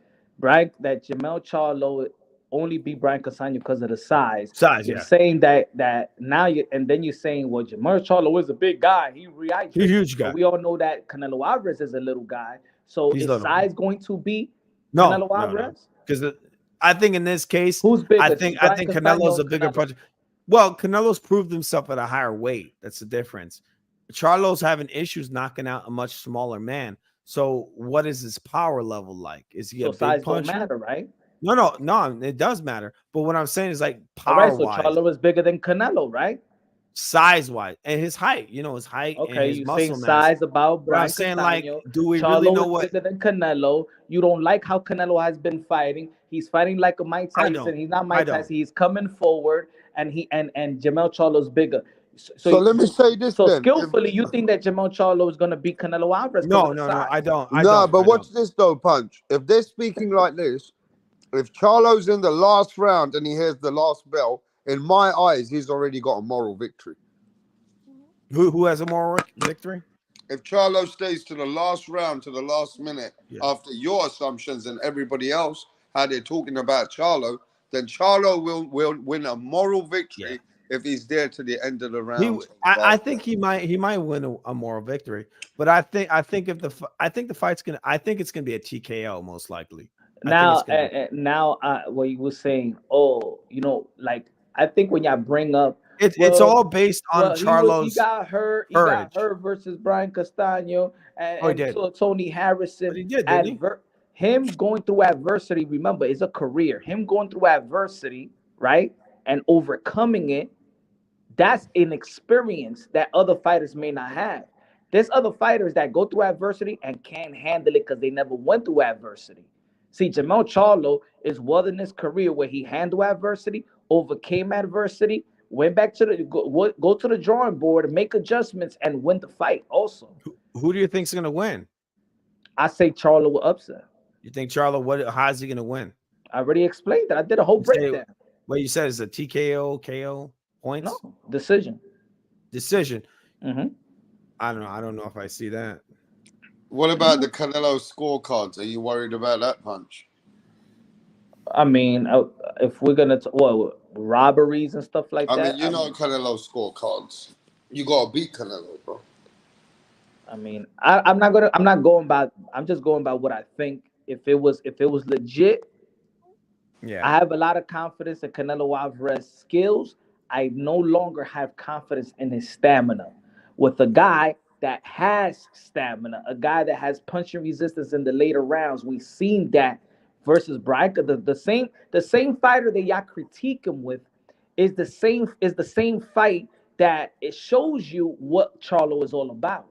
Jermell Charlo only beat Brian Castaño because of the size. You're saying that now you're saying, well, Jermell Charlo is a big guy. He's a huge guy. So we all know that Canelo Alvarez is a little guy. So is size going to be Canelo Alvarez? Because I think in this case, who's bigger? I think Canelo's a bigger puncher. Well, Canelo's proved himself at a higher weight. That's the difference. Charlo's having issues knocking out a much smaller man. So what is his power level like? Is he So a big size don't puncher? matter, right? No, it does matter. But what I'm saying is like All right, power so wise, Charlo is bigger than Canelo, right? size wise, and his height. You know, his height and Okay, his you muscle saying mass. size about But I'm Brian saying, like, Castano. do we Charlo really know is what? bigger than Canelo. You don't like how Canelo has been fighting. He's fighting like a Mike I Tyson. don't. He's not I Mike don't. Tyson. He's coming forward, and Jamel Charlo's bigger. So let me say this So then. skillfully, you think that Jamel Charlo is going to beat Canelo Alvarez? No, because of the no, no. size? I don't. No, but watch this though, Punch. If they're speaking like this, if Charlo's in the last round and he hears the last bell, in my eyes, he's already got a moral victory. Who has a moral victory? If Charlo stays to the last round, to the last minute, after your assumptions and everybody else, how they're talking about Charlo, then Charlo will win a moral victory if he's there to the end of the round. I think he might win a moral victory, but I think the fight's gonna. I think it's gonna be a TKO most likely. Now, what you were saying, like I think when y'all bring up, it's all based on Charlo's. He got hurt. He got hurt versus Brian Castano and Tony Harrison. But he did, didn't he? Him going through adversity. Remember, is a career. Him going through adversity, right, and overcoming it. That's an experience that other fighters may not have. There's other fighters that go through adversity and can't handle it because they never went through adversity. See, Jamel Charlo is in his career where he handled adversity, overcame adversity, went back to go to the drawing board, make adjustments, and win the fight also. Who do you think's gonna win? I say Charlo will upset. You think Charlo? How is he gonna win? I already explained that. I did a whole breakdown. What you said is a TKO, KO points? No, decision. Mm-hmm. I don't know if I see that. What about the Canelo scorecards? Are you worried about that, Punch? I mean, if we're gonna robberies and stuff like that. I mean, Canelo scorecards. You gotta beat Canelo, bro. I mean, I'm just going by what I think. If it was legit, I have a lot of confidence in Canelo Alvarez's skills. I no longer have confidence in his stamina. With a guy that has stamina, a guy that has punching resistance in the later rounds, we've seen that versus Brian. The same fighter that y'all critique him with is the same fight that it shows you what Charlo is all about.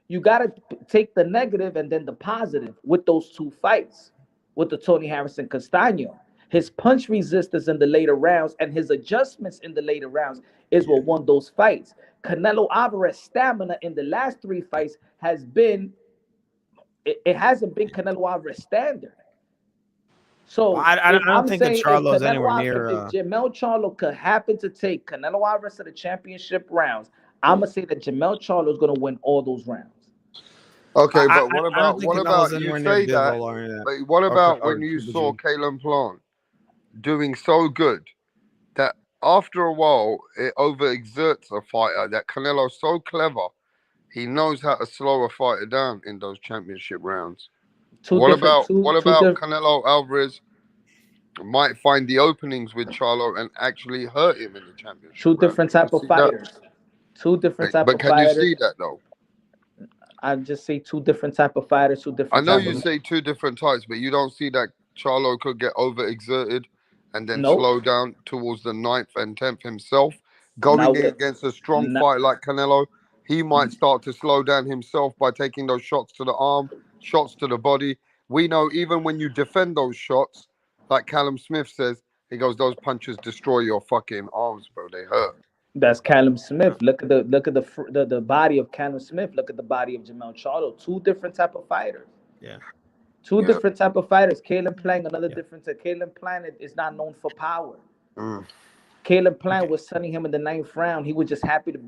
You got to take the negative and then the positive with those two fights, with the Tony Harrison Castano. His punch resistance in the later rounds and his adjustments in the later rounds is what won those fights. Canelo Alvarez's stamina in the last three fights has been, it hasn't been Canelo Alvarez's standard. So I don't think that Charlo's anywhere near. If Jamel Charlo could happen to take Canelo Alvarez to the championship rounds, I'm gonna say that Jamel Charlo is gonna win all those rounds. Okay, but what about you say that? But what about when you saw Caleb Plant doing so good that after a while it overexerts a fighter? That Canelo's so clever, he knows how to slow a fighter down in those championship rounds. What about Canelo Alvarez might find the openings with Charlo and actually hurt him in the championship? Two different type of fighters. Two different type of fighters. But can you see that though? I just say two different type of fighters, two different. I know you say two different types, but you don't see that Charlo could get overexerted and then slow down towards the 9th and 10th himself. Going against a strong fight like Canelo, he might start to slow down himself by taking those shots to the arm, shots to the body. We know even when you defend those shots, like Callum Smith says, he goes, those punches destroy your fucking arms, bro. They hurt. That's Callum Smith. Look at the body of Callum Smith. Look at the body of Jamel Charlo. Two different type of fighters. Yeah. Two different type of fighters. Caleb Plant, another difference. Caleb Plant is not known for power. Caleb Plant was sending him in the 9th round. He was just happy to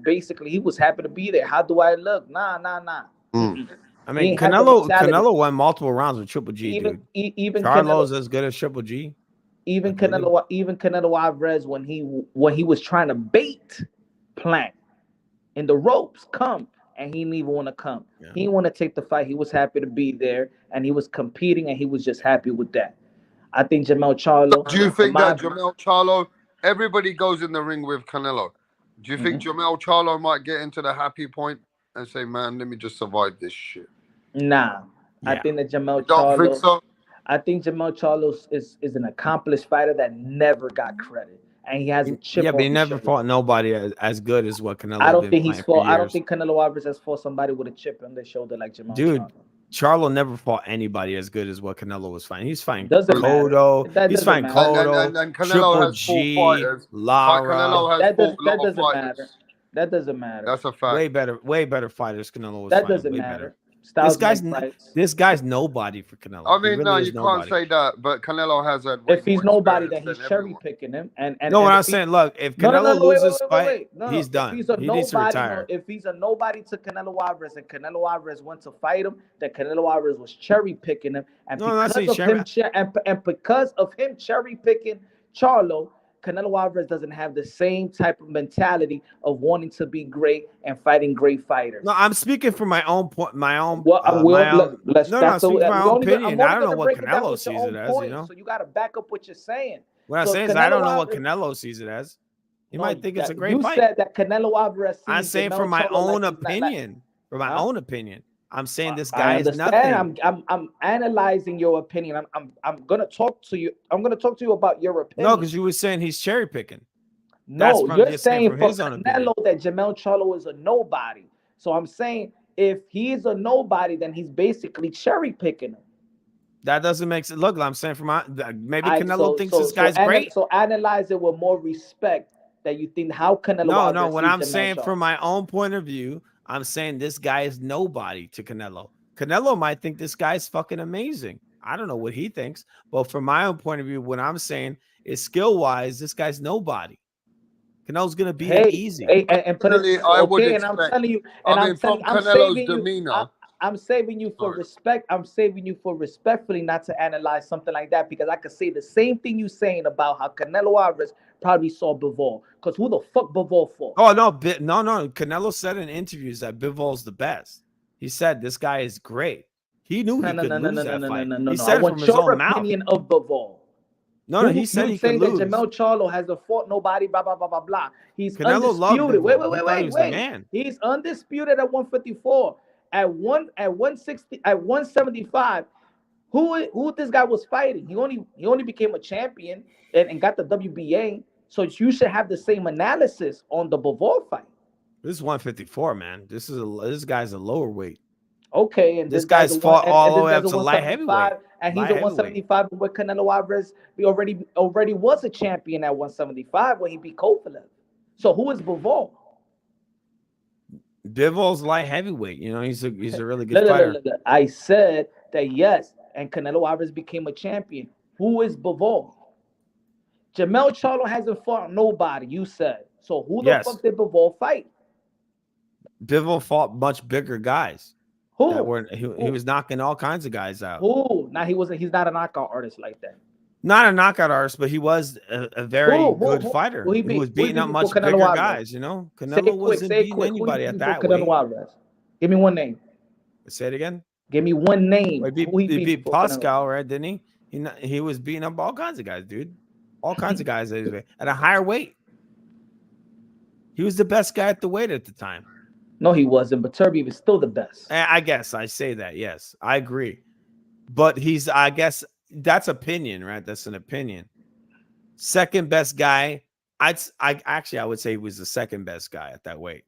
he was happy to be there. How do I look? Nah. I mean, Canelo won multiple rounds with Triple G. Even Charlo's as good as Triple G. Even Canelo Alvarez, when he was trying to bait Plant in the ropes, and he didn't even want to come. Yeah. He didn't want to take the fight. He was happy to be there, and he was competing, and he was just happy with that. I think Jamel Charlo. Do you think that Jamel Charlo? Everybody goes in the ring with Canelo. Do you think Jamel Charlo might get into the happy point and say, "Man, let me just survive this shit"? Nah, I Yeah. think that Jermell Don't think Charlo. so? I think Jermell Charlo is an accomplished fighter that never got credit, and he has a chip Yeah, but on he his never shoulder. fought nobody as good as what I Canelo don't did think he's fighting for fought. I don't years. think Canelo Alvarez has fought somebody with a chip on their shoulder like Jermell Dude, Charlo. Charlo never fought anybody as good as what Canelo was fighting. He's fighting Doesn't matter. Cotto. That He's doesn't fighting matter. Cotto, And Canelo Triple has fought G, fighters. Lara. Canelo has That fought doesn't. a That lot of doesn't matter. fighters. That doesn't matter. That's a fact. Way better fighters Canelo was That fighting. doesn't Way matter. better. Styles make fights. This guy's nobody for Canelo. I He mean, really no, is you nobody. can't say that. But Canelo has had way If he's more nobody, then experience he's than cherry everyone. picking him. And No, what if I'm he- saying, look, if No, Canelo no, no, wait, loses wait. fight, No, he's If done. he's a He needs to nobody, retire. if he's a nobody to Canelo Alvarez and Canelo Alvarez went to fight him, then Canelo Alvarez was cherry picking him, and No, I'm not because saying of him, and because of him cherry picking Charlo, Canelo Alvarez doesn't have the same type of mentality of wanting to be great and fighting great fighters. No, I'm speaking from my own point. My own. Well, let's. No, I'm speaking from my own opinion. I don't know what Canelo sees it as. You know. So you got to back up what you're saying. What I'm So saying is, I don't know what Alvarez- Canelo sees it as. He No, might think it's a great you fight. said that Canelo Alvarez. Sees I'm saying Jermell from my Charlo own like he's not like- opinion. From my Huh? own opinion, I'm saying this I guy is understand. nothing. I'm analyzing your opinion. I'm gonna talk to you. I'm gonna talk to you about your opinion. No, because you were saying he's cherry picking. No, from- you're just saying saying from for his own opinion. Canelo that Jermell Charlo is a nobody. So I'm saying if he's a nobody, then he's basically cherry picking him. That doesn't make sense. Look, I'm saying from my maybe Alright, Canelo thinks this guy's great. So analyze it with more respect. That you think how Canelo. No, Alvarez when sees I'm Jermell saying Charlo. from my own point of view, I'm saying this guy is nobody to Canelo. Canelo might think this guy's fucking amazing. I don't know what he thinks, but from my own point of view, what I'm saying is skill-wise, this guy's nobody. Canelo's gonna beat him easy. And put Personally, it, I would okay, and I'm expect- telling you, I and mean, I'm from telling, I'm Canelo's saving you. demeanor. I'm saving you for Sorry. respect. I'm saving you for respectfully not to analyze something like that because I could say the same thing you saying about how Canelo Alvarez probably saw Bivol. Because who the fuck Bivol for? Oh no, no. Canelo said in interviews that Bivol's the best. He said this guy is great. He knew he could lose that fight. He said I it want from his your own mouth. opinion of Bivol. No, he said he could saying that lose. Jermell Charlo hasn't fought nobody, blah, blah, blah, blah, blah. He's Canelo loved undisputed. Bivol. Wait, He thought he was the man. He's undisputed at 154. At 160, at 175. Who this guy was fighting? He only became a champion and got the WBA. So you should have the same analysis on the Bivol fight. This is 154, man. This guy's a lower weight. Okay, and This guy's fought all the way up to light 175, heavyweight. and he's Light at 175 with Canelo Alvarez. He already was a champion at 175 when he beat Kovalev. So who is Bivol? Bivol's light heavyweight. You know, he's a really good fighter. Look. I said that yes, and Canelo Alvarez became a champion. Who is Bivol? Jermell Charlo hasn't fought nobody. You said so. Who the fuck did Bivol fight? Bivol fought much bigger guys. Who? He was knocking all kinds of guys out. Who? Now he's not a knockout artist like that. Not a knockout artist, but he was a very good fighter. He was beating up much bigger guys, you know. Canelo wasn't beating anybody at that weight. Alvarez. Give me one name. Say it again. Give me one name. He beat Pascal, right? Didn't he? He was beating up all kinds of guys, dude. All kinds of guys at a higher weight. He was the best guy at the weight at the time. No, he wasn't, but Turby was still the best. I guess I say that. Yes, I agree. But I guess that's opinion, right? That's an opinion. Second best guy. I would say he was the second best guy at that weight.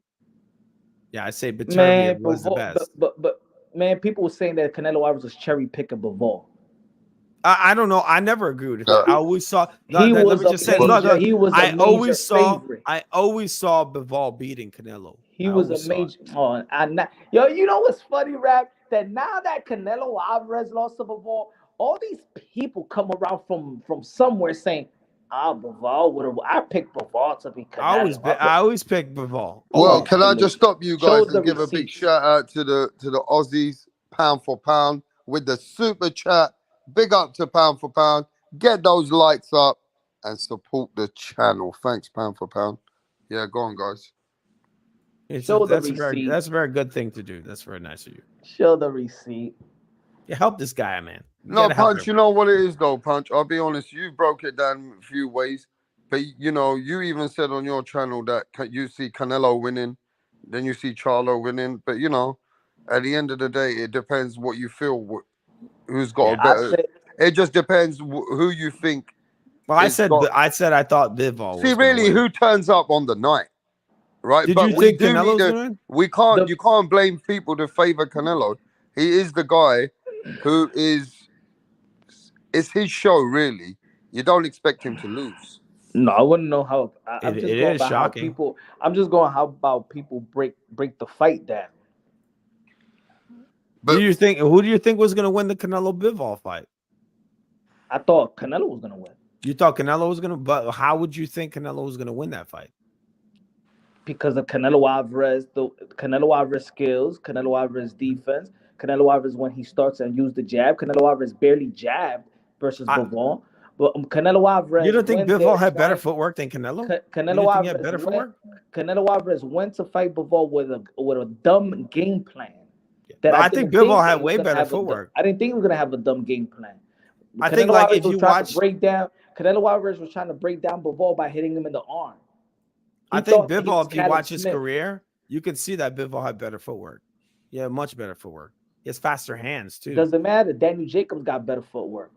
Yeah, I say Beterbiev was the best. But man, people were saying that Canelo Alvarez was cherry picking Bivol. I don't know. I never agreed with that. I always saw. He was I always saw Bivol beating Canelo. He was a major. Yo, you know what's funny, Rap? That now that Canelo Alvarez lost to Bivol, all these people come around from somewhere saying, Bivol I picked Bivol to be Canelo. I always pick Bivol. Well, can I just stop you guys and give a big shout out to the Aussies, pound for pound, with the super chat. Big up to Pound for Pound. Get those likes up and support the channel. Thanks, Pound for Pound. Yeah, go on, guys. That's a very good thing to do. That's very nice of you. Show the receipt. You help this guy, man. No, Punch, you know what it is, though, Punch. I'll be honest. You broke it down a few ways. But, you know, you even said on your channel that you see Canelo winning. Then you see Charlo winning. But, you know, At the end of the day, it depends what you feel. Who's got Yeah, a better? It just depends who you think. Well, I said I thought Bivol. See, really, who turns up on the night, right? Did but you we think do Canelo's need gonna win? We can't. You can't blame people to favor Canelo. He is the guy who is. It's his show, really. You don't expect him to lose. No, I wouldn't know how. I'm just It going is about how shocking. people. I'm just going how about people break the fight down. Who do you think was gonna win the Canelo Bivol fight? I thought Canelo was gonna win. You thought Canelo was gonna, but how would you think Canelo was gonna win that fight? Because of Canelo Alvarez, the Canelo Alvarez skills, Canelo Alvarez defense, Canelo Alvarez when he starts and use the jab. Canelo Alvarez barely jabbed versus Bivol. But Canelo Alvarez. You don't think Bivol had better footwork than Canelo? Canelo Alvarez had better footwork. Canelo Alvarez went to fight Bivol with a dumb game plan. I think Bivol had way better footwork. I didn't think he was gonna have a dumb game plan. I think like if you watch Canelo Alvarez was trying to break down Bivol by hitting him in the arm. I think Bivol, if you watch his career, you can see that Bivol had better footwork. Yeah, much better footwork. He has faster hands too. Doesn't matter. Daniel Jacobs got better footwork.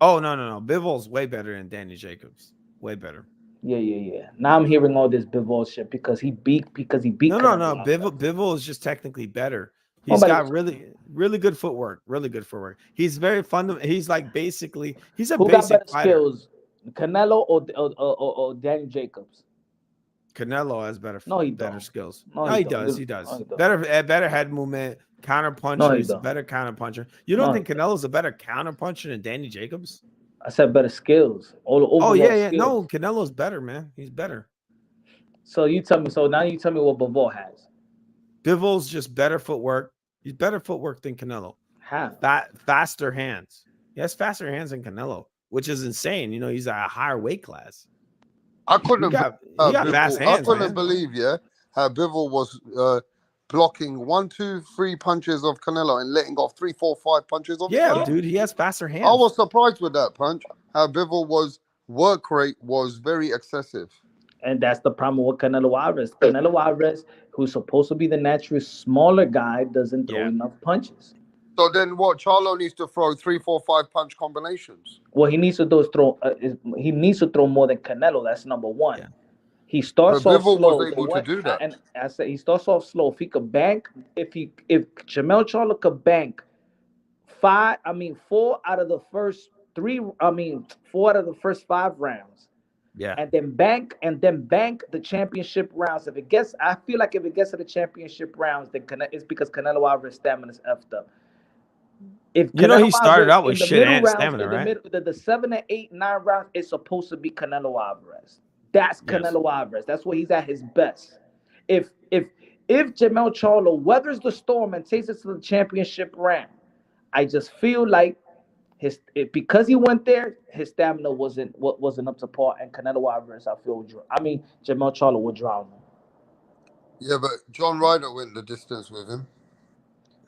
Oh no. Bivol's way better than Danny Jacobs. Way better. Yeah. Now I'm hearing all this Bivol shit because he beat. No. Bivol is just technically better. He's got really good footwork. Really good footwork. He's very fundamental. He's like basically he's a Who basic got better fighter. skills, Canelo or Daniel Jacobs? Canelo has better skills. No, he does. He does. Better head movement, counter puncher. No, he's a better counter puncher. You don't think Canelo's a better counter puncher than Danny Jacobs? I said better skills. Yeah. Skills. No, Canelo's better, man. He's better. So you tell me. So now you tell me what Bivol has. Bivol's just better footwork. He's better footwork than Canelo. How? Faster hands. He has faster hands than Canelo, which is insane. You know, he's at a higher weight class. I couldn't. He got fast hands, I couldn't believe, how Bivol was blocking 1, 2, 3 punches of Canelo and letting off 3, 4, 5 punches of. Yeah, dude, he has faster hands. I was surprised with that punch. How Bivol work rate was very excessive. And that's the problem with Canelo Alvarez. Canelo Alvarez, who's supposed to be the natural smaller guy, doesn't throw enough punches. So then what? Charlo needs to throw 3, 4, 5 punch combinations. What he needs to do is he needs to throw more than Canelo. That's number one. Yeah. He starts off slow. Was able to do that. And I said he starts off slow. If he could bank, if Jermell Charlo could bank 4 out of the first 4 out of the first 5 rounds. Yeah. And then bank the championship rounds. I feel like if it gets to the championship rounds, then it's because Canelo Alvarez stamina is effed up. If he started out with shit and stamina, right? The 7 and 8, 9 rounds is supposed to be Canelo Alvarez. That's Canelo Alvarez. That's where he's at his best. If Jermell Charlo weathers the storm and takes us to the championship round, I just feel like because he went there, his stamina wasn't up to par, and Canelo Alvarez, Jermell Charlo would drown him. Yeah, but John Ryder went the distance with him.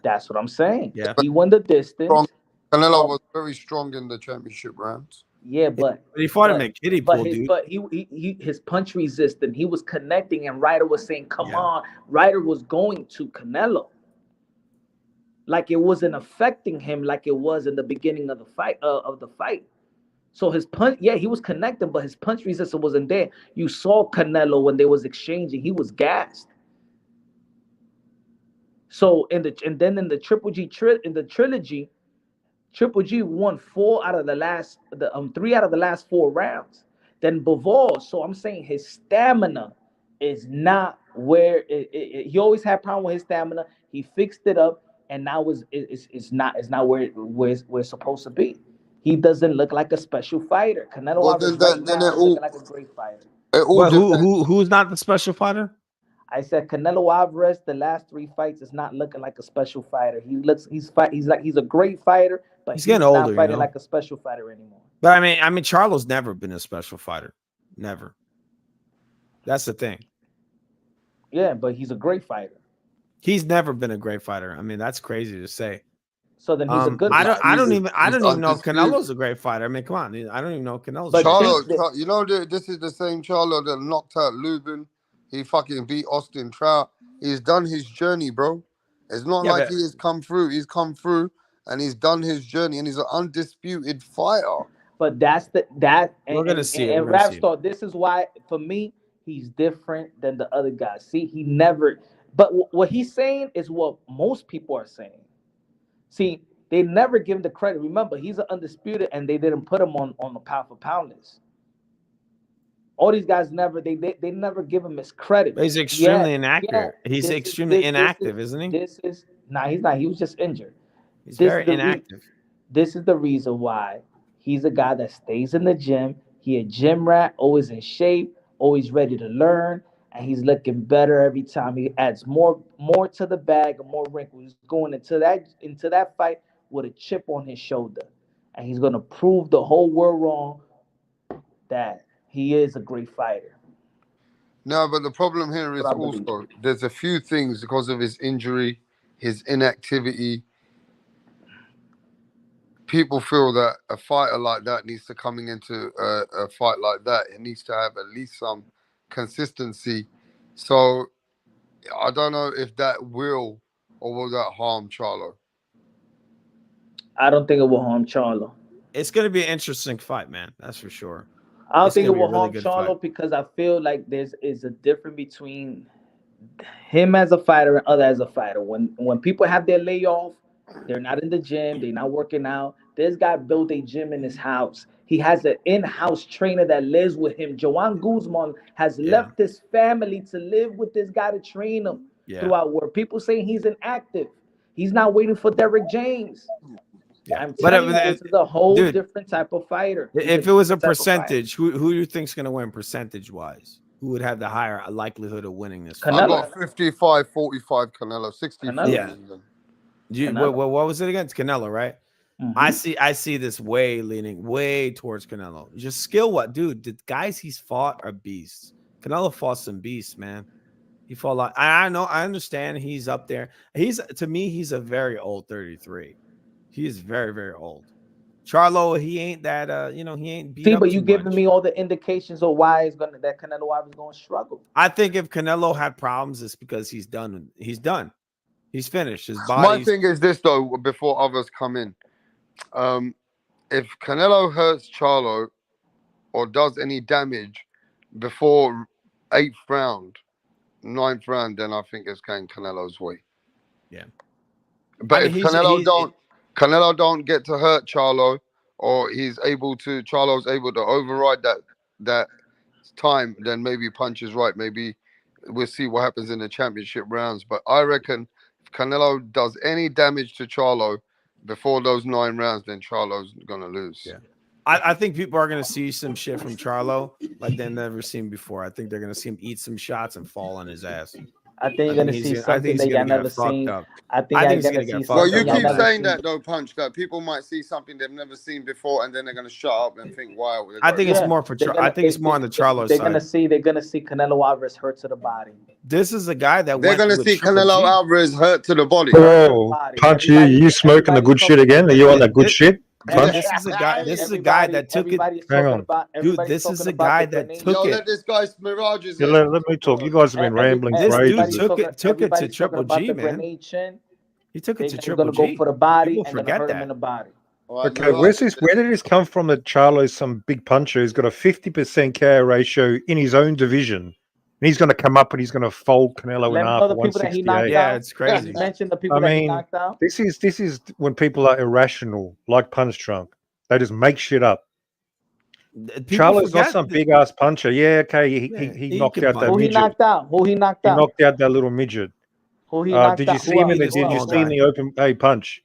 That's what I'm saying. Yeah, he won the distance. Canelo was very strong in the championship rounds. Yeah, but he fought him at kiddie pool, dude. But his punch resistant. He was connecting, and Ryder was saying, "Come on." Ryder was going to Canelo. Like it wasn't affecting him like it was in the beginning of the fight. So his punch, he was connecting, but his punch resistance wasn't there. You saw Canelo when they was exchanging, he was gassed. So in the trilogy, Triple G won 3 out of the last 4 rounds. Then Bivol, so I'm saying his stamina is not where he always had problem with his stamina. He fixed it up. And now it's not where it's supposed to be. He doesn't look like a special fighter. Canelo Alvarez looking like a great fighter. Who's not the special fighter? I said Canelo Alvarez. The last 3 fights is not looking like a special fighter. He's a great fighter, but he's getting older, not fighting like a special fighter anymore. But I mean, Charlo's never been a special fighter. Never. That's the thing. Yeah, but he's a great fighter. He's never been a great fighter. I mean, that's crazy to say. So then he's a good. I don't even know if Canelo's a great fighter. I mean, come on, I don't even know if Canelo's. But Charlo, this is the same Charlo that knocked out Lubin. He fucking beat Austin Trout. He's done his journey, bro. It's not Yeah, like but- he has come through. He's come through and he's done his journey, and he's an undisputed fighter. But that's We're gonna see it. And We're gonna see it. Rapstar, this is why for me he's different than the other guys. See, he never. But what he's saying is what most people are saying. See, they never give him the credit. Remember, he's an undisputed, and they didn't put him on the pound for pound list. All these guys never they never give him his credit. He's extremely inaccurate. yeah. He's This is- extremely this is- inactive, isn't he? This is he's not. He was just injured. He's this very is the inactive. This is the reason why he's a guy that stays in the gym. He a gym rat, always in shape, always ready to learn, and he's looking better every time. He adds more to the bag and more wrinkles. He's going into that fight with a chip on his shoulder, and he's gonna prove the whole world wrong that he is a great fighter. No, but the problem here is also there's a few things because of his injury, his inactivity. People feel that a fighter like that needs to coming into a fight like that. It needs to have at least some consistency. So I don't know if that will or will that harm Charlo. I don't think it will harm Charlo. It's going to be an interesting fight, man. That's for sure. I don't It's think it gonna be a will really harm good Charlo fight. because I feel like there's a difference between him as a fighter and other as a fighter. When people have their layoff, they're not in the gym, they're not working out. This guy built a gym in his house. He has an in-house trainer that lives with him. Joan Guzman has left his family to live with this guy to train him throughout where people say he's inactive. He's not waiting for Derrick James. I'm telling you, this is a whole different type of fighter. If it was a percentage, who do you think's going to win percentage-wise? Who would have the higher likelihood of winning this fight? I got 55-45 Canelo, 64. Yeah. What was it against Canelo, right? Mm-hmm. I see this leaning way towards Canelo. Just skill, what, dude? The guys he's fought are beasts. Canelo fought some beasts, man. He fought a lot. I know, I understand. He's up there. To me, he's a very old 33. He is very, very old. Charlo, he ain't that. He ain't beat. See, up but you too giving much. me all the indications of why that Canelo Alvarez going to struggle. I think if Canelo had problems, it's because he's done. He's done. He's finished. His body. My thing is this though, before others come in. If Canelo hurts Charlo or does any damage before 8th round, 9th round, then I think it's going Canelo's way. Yeah. But if Canelo don't get to hurt Charlo, or Charlo's able to override that time, then maybe punch is right. Maybe we'll see what happens in the championship rounds. But I reckon if Canelo does any damage to Charlo before those 9 rounds, then Charlo's gonna lose. Yeah. I think people are gonna see some shit from Charlo like they've never seen before. I think they're gonna see him eat some shots and fall on his ass. I think you're gonna see something that y'all never seen. I think he's gonna see something. Well, you keep saying that though, Punch. That people might see something they've never seen before, and then they're gonna shut up and think, "Wow." I think it's more for. I think it's more on the Charlo side. They're gonna see Canelo Alvarez hurt to the body. This is a guy that they're gonna see Canelo Alvarez hurt to the body. Oh, Punch! You smoking the good shit again? Are you on that good shit? This is a guy. This is a guy that took it. Hang on, dude. This is a guy that took it. Let this guy's mirages. Yeah, let me talk. You guys have been rambling This crazy. dude took it to Triple G, man. He took it to Triple G. Go for the body People and forget hurt him that. in the body. Okay, where did this come from? That Charlo's some big puncher who's got a 50% KO ratio in his own division. And he's going to come up and he's going to fold Canelo in half. 168. Yeah, it's crazy. You mentioned the people that he knocked out. This is when people are irrational, like Punch Drunk. They just make shit up. Charlo's not some big ass puncher. Yeah, okay. He knocked out that midget. Who he knocked out? He knocked out that little midget. Who he knocked out? Did you see him in the open? Hey, Punch.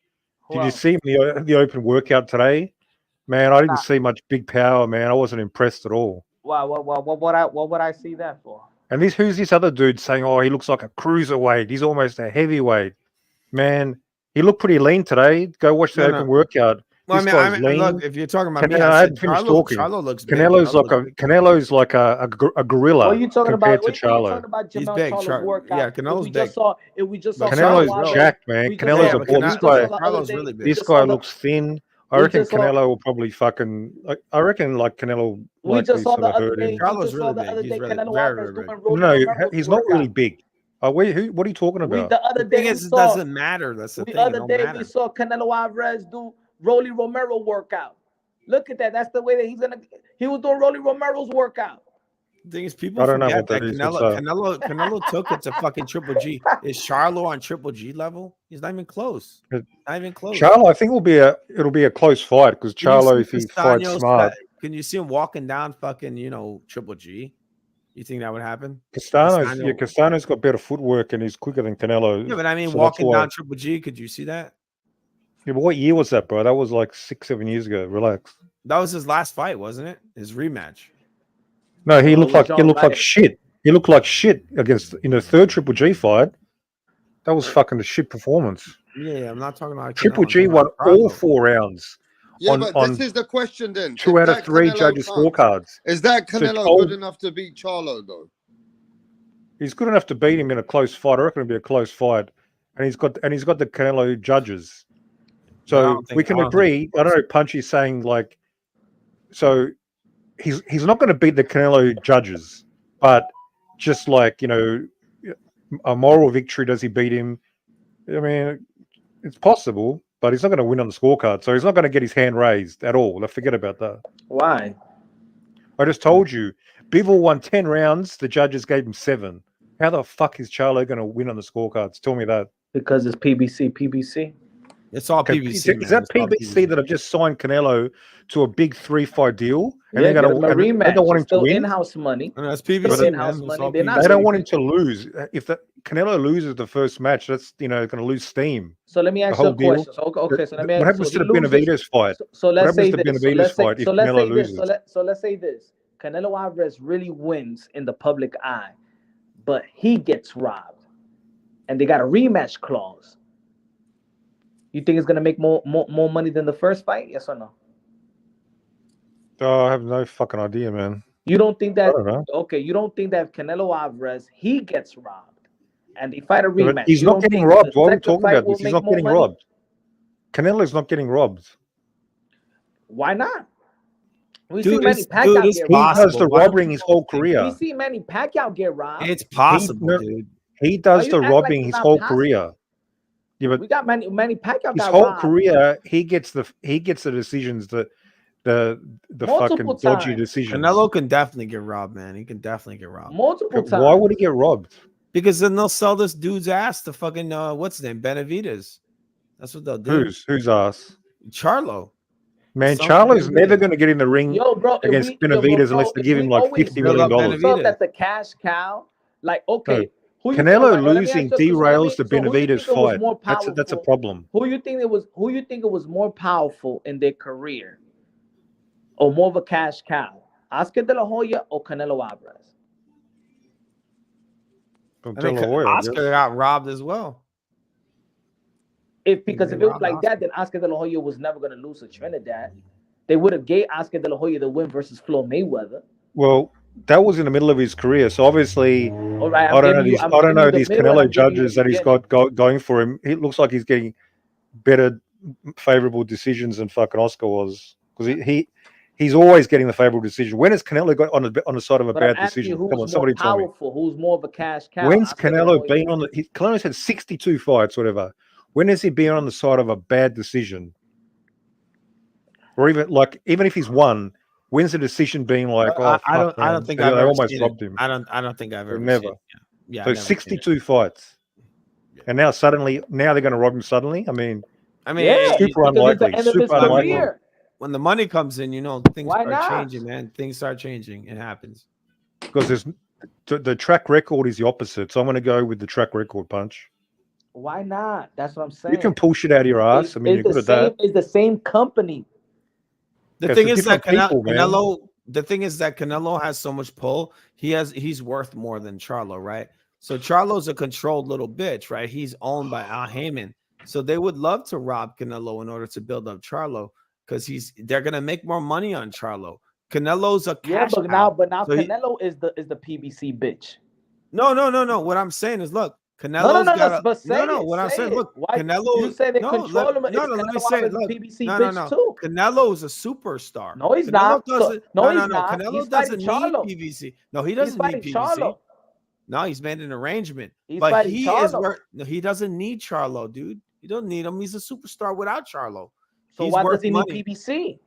Did you see him in the open workout today? Man, I didn't see much big power, man. I wasn't impressed at all. Wow, what would I see that for? And who's this other dude saying, "Oh, he looks like a cruiserweight. He's almost a heavyweight." Man, he looked pretty lean today. Go watch the open workout. Well, I mean, look, if you're talking about I hadn't finished talking. Charlo looks big. Canelo's like a gorilla. What are you talking compared about? to Charlo. He's big. Yeah, Canelo's big. We just saw Canelo's jacked, man. Canelo's a ball. Carlo's really big. This guy looks thin. I reckon Canelo will probably fucking. I reckon like Canelo. We just saw the other day. Carlo's really big. He's really very big. No, he's not really big. What are you talking about? The other day it doesn't matter. That's the thing. The other day we saw Canelo Alvarez do Rolly Romero workout. Look at that. That's the way that he was doing Rolly Romero's workout. The thing is, people forget that Canelo took it to fucking Triple G. Is Charlo on Triple G level? He's not even close. Not even close. Charlo, I think it'll be a close fight because Charlo, if he fights smart. Can you see him walking down fucking Triple G? You think that would happen? Castano's got better footwork and he's quicker than Canelo. Yeah, but I mean, walking down Triple G, could you see that? Yeah, but what year was that, bro? That was like 6-7 years ago. Relax. That was his last fight, wasn't it? His rematch. No, he looked like shit. He looked like shit against in the third Triple G fight. That was fucking a shit performance. Yeah, I'm not talking about Triple G won all 4 rounds. Yeah, but this is the question then. 2 out of 3 judges' scorecards. Is that Canelo good enough to beat Charlo though? He's good enough to beat him in a close fight. I reckon it'll be a close fight, and he's got the Canelo judges. So we can agree. I don't know. Punchy's saying like, so he's not going to beat the Canelo judges, but just like a moral victory, does he beat him? I mean, it's possible, but he's not going to win on the scorecard. So he's not going to get his hand raised at all. Let's forget about that. Why? I just told you, Bivol won 10 rounds. The judges gave him 7. How the fuck is Charlo going to win on the scorecards? Tell me that. Because it's PBC. It's all PBC. Is that PBC that have just signed Canelo to a big 3-fight deal? And they're going to rematch. They don't want him to win. In-house money. No, that's PBC. In-house money. They don't want him to lose. If Canelo loses the first match, that's going to lose steam. So let me ask you a question. Okay, so let me ask you. What happens to the Benavidez fight? So let's say this. So let's say this. Canelo Alvarez really wins in the public eye, but he gets robbed, and they got a rematch clause. You think it's gonna make more money than the first fight? Yes or no? Oh, I have no fucking idea, man. You don't think that? Okay, you don't think that Canelo Alvarez he gets robbed, and they fight a rematch? But he's not getting robbed. Why are we talking about this? He's not getting robbed. Canelo's not getting robbed. Why not? We Dude, see Manny Pacquiao he does the robbing his whole career. We see Manny Pacquiao get robbed. It's possible, dude. He does the robbing his whole career. Yeah, but we got Manny Pacquiao. His whole career, he gets the decisions that the fucking dodgy decisions. Canelo can definitely get robbed, man. He can definitely get robbed multiple times. Why would he get robbed? Because then they'll sell this dude's ass to fucking what's his name, Benavidez. That's what they'll do. Whose ass? Charlo. Man, Charlo's never going to get in the ring against Benavidez unless they give him like $50 million. So that's the cash cow. Like, okay, Canelo losing derails the Benavidez fight. That's a problem. Who you think it was more powerful in their career, or more of a cash cow? Oscar De La Hoya or Canelo Alvarez? Oscar got robbed as well. Because if it was like that, then Oscar De La Hoya was never going to lose to Trinidad. They would have gave Oscar De La Hoya the win versus Floyd Mayweather. Well, that was in the middle of his career, so obviously, I don't know these Canelo judges that he's got going for him. It looks like he's getting better, favorable decisions than fucking Oscar was, because he's always getting the favorable decision. When has Canelo got on the side of a bad decision? Come on, somebody tell me. Who's more of a cash cow? When's Canelo been on the? Canelo's had 62 fights, whatever. When has he been on the side of a bad decision? Or even if he's won, when's the decision being like, I don't think I've almost robbed him. I don't think I've ever never. Yeah. So 62 fights. Yeah. And now they're going to rob him suddenly? I mean, super unlikely. Super unlikely. When the money comes in, things start changing, man. Things start changing. It happens. Because the track record is the opposite. So I'm going to go with the track record, Punch. Why not? That's what I'm saying. You can pull shit out of your ass. You're good at that. It's the same company. The thing is that Canelo has so much pull. He's worth more than Charlo, right? So Charlo's a controlled little bitch, right? He's owned by Al Heyman. So they would love to rob Canelo in order to build up Charlo, because they're gonna make more money on Charlo. Canelo's a cash cow. But now Canelo is the PBC bitch. No. What I'm saying is, look, Canelo's Canelo. You say they control him. Let me say it. Look, Canelo is a superstar. No, he's not. Canelo doesn't need PBC. No, he doesn't need PBC. No, he's made an arrangement. He's but fighting he Charlo. he doesn't need Charlo, dude. You don't need him. He's a superstar without Charlo. So He's why worth does he money. need PBC?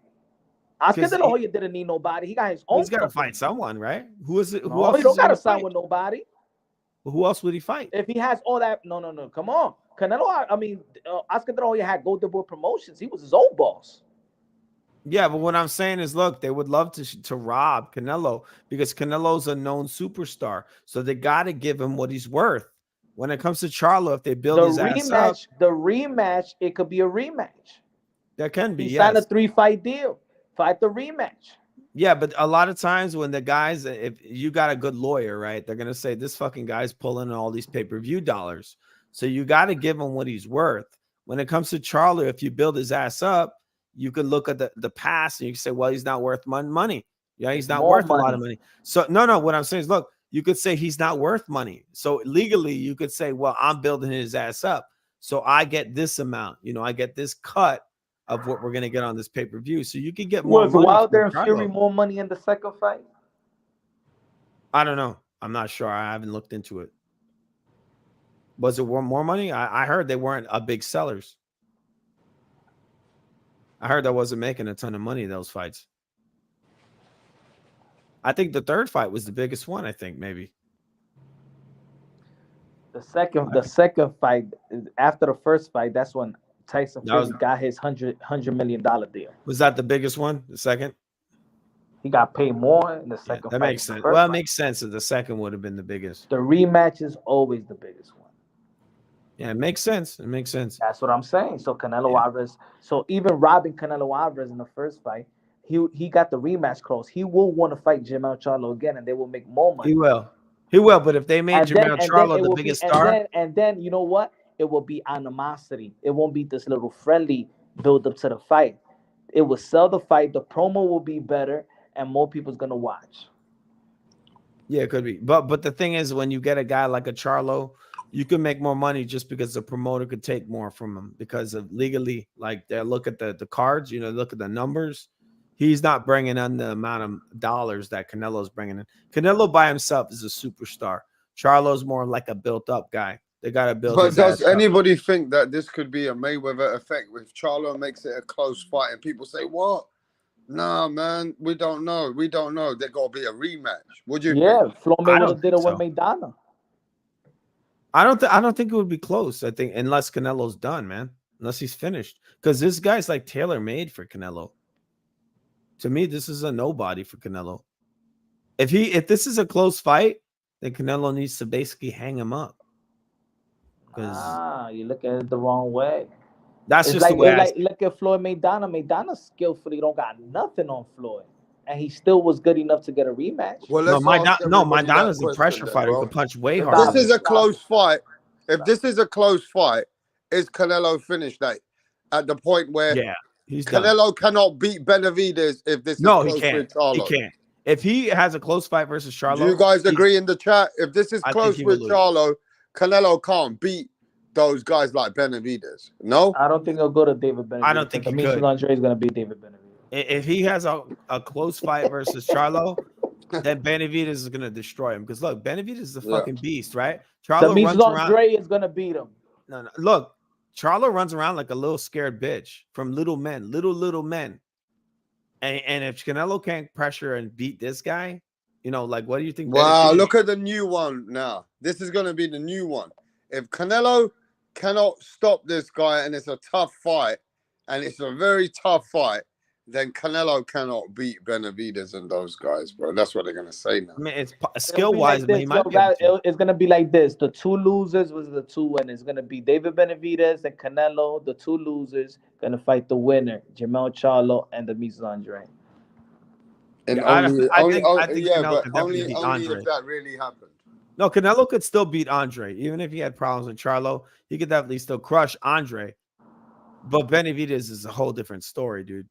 Oscar De La Hoya didn't need nobody. He got his own. He's got to fight someone, right? Who is it? Who No, else he don't is he got to gonna sign fight? with nobody. Well, who else would he fight? If he has all that, no. Come on, Canelo. I mean, Oscar De La Hoya had Golden Boy Promotions. He was his own boss. Yeah, but what I'm saying is, look, they would love to rob Canelo because Canelo's a known superstar. So they got to give him what he's worth. When it comes to Charlo, if they build his ass up, The rematch, it could be a rematch. that can be. He Yes. signed a 3-fight deal. Fight the rematch. Yeah, but a lot of times when the guys, if you got a good lawyer, right, they're gonna say this fucking guy's pulling all these pay-per-view dollars. So you got to give him what he's worth. When it comes to Charlo, if you build his ass up, you can look at the past and you can say, well, he's not worth money. Yeah, he's not worth a lot of money. So no, what I'm saying is, look, you could say he's not worth money. So legally, you could say, well, I'm building his ass up, so I get this amount. You know, I get this cut of what we're gonna get on this pay-per-view. So you could get more. Was money Wilder and from Fury Charlo. more money in the second fight? I don't know. I'm not sure. I haven't looked into it. Was it more money? I heard they weren't big sellers. I heard that wasn't making a ton of money, those fights. I think the third fight was the biggest one, I think, maybe. The second fight after the first fight, that's when Tyson Fury got his $100 million deal. Was that the biggest one? The second? He got paid more in the second fight. That makes sense. Well, it makes sense that the second would have been the biggest. The rematch is always the biggest one. Yeah, it makes sense. It makes sense. That's what I'm saying. So Canelo Alvarez, so even robbing Canelo Alvarez in the first fight, he got the rematch close. He will want to fight Jermell Charlo again, and they will make more money. He will. But if they made Jermell Charlo the biggest star, and then you know what? It will be animosity. It won't be this little friendly build up to the fight. It will sell the fight. The promo will be better, and more people's gonna watch. yeah, it could be. But the thing is, when you get a guy like a Charlo, you can make more money just because the promoter could take more from him because of legally, like they look at the cards, look at the numbers. He's not bringing in the amount of dollars that Canelo's bringing in. Canelo by himself is a superstar. Charlo's more like a built-up guy. They got to build. But does anybody think that this could be a Mayweather effect if Charlo makes it a close fight and people say, what? Nah, man, we don't know. We don't know. There got to be a rematch. Would you? Yeah, Flo I Mayweather don't did it think with so. Maidana. I don't think it would be close. I think unless Canelo's done, man. Unless he's finished. Because this guy's like tailor-made for Canelo. To me, this is a nobody for Canelo. If this is a close fight, then Canelo needs to basically hang him up. You look at it the wrong way. That's It's just the way I look at Floyd Maidana. Maidana skillfully don't got nothing on Floyd, and he still was good enough to get a rematch. Well, No, let's ask everybody that Maidana's a question pressure then, fighter. He bro. can punch way If harder. this is a close fight, is Canelo finished at the point where he's done. Canelo cannot beat Benavidez if this is No, close he can't. with Charlo? He can't. If he has a close fight versus Charlo, Do you guys agree in the chat? If this is I think close he will with lose. Charlo, Canelo can't beat those guys like Benavidez. No? I don't think he'll go to David Benavidez. I don't think he Demetrius could. Andre is going to beat David Benavidez. If he has a close fight versus Charlo, then Benavidez is going to destroy him. Because look, Benavidez is a fucking beast, right? Charlo Demetrius runs around. Andre is going to beat him. No. Look, Charlo runs around like a little scared bitch from little men. And if Canelo can't pressure and beat this guy, like what do you think? Wow, Benavidez- look at the new one now. This is going to be the new one. If Canelo cannot stop this guy and it's a tough fight, and it's a very tough fight, then Canelo cannot beat Benavidez and those guys, bro. That's what they're going to say now. I mean, it's skill-wise, but he might be Guys, able to. it's going to be like this. The two losers was the two winners. It's going to be David Benavidez and Canelo. The two losers going to fight the winner, Jermell Charlo and Demetrius Andre. And Yeah, I think yeah, Canelo but could definitely beat only Andre. if that really happened. No, Canelo could still beat Andre. Even if he had problems with Charlo, he could definitely still crush Andre. But Benavidez is a whole different story, dude.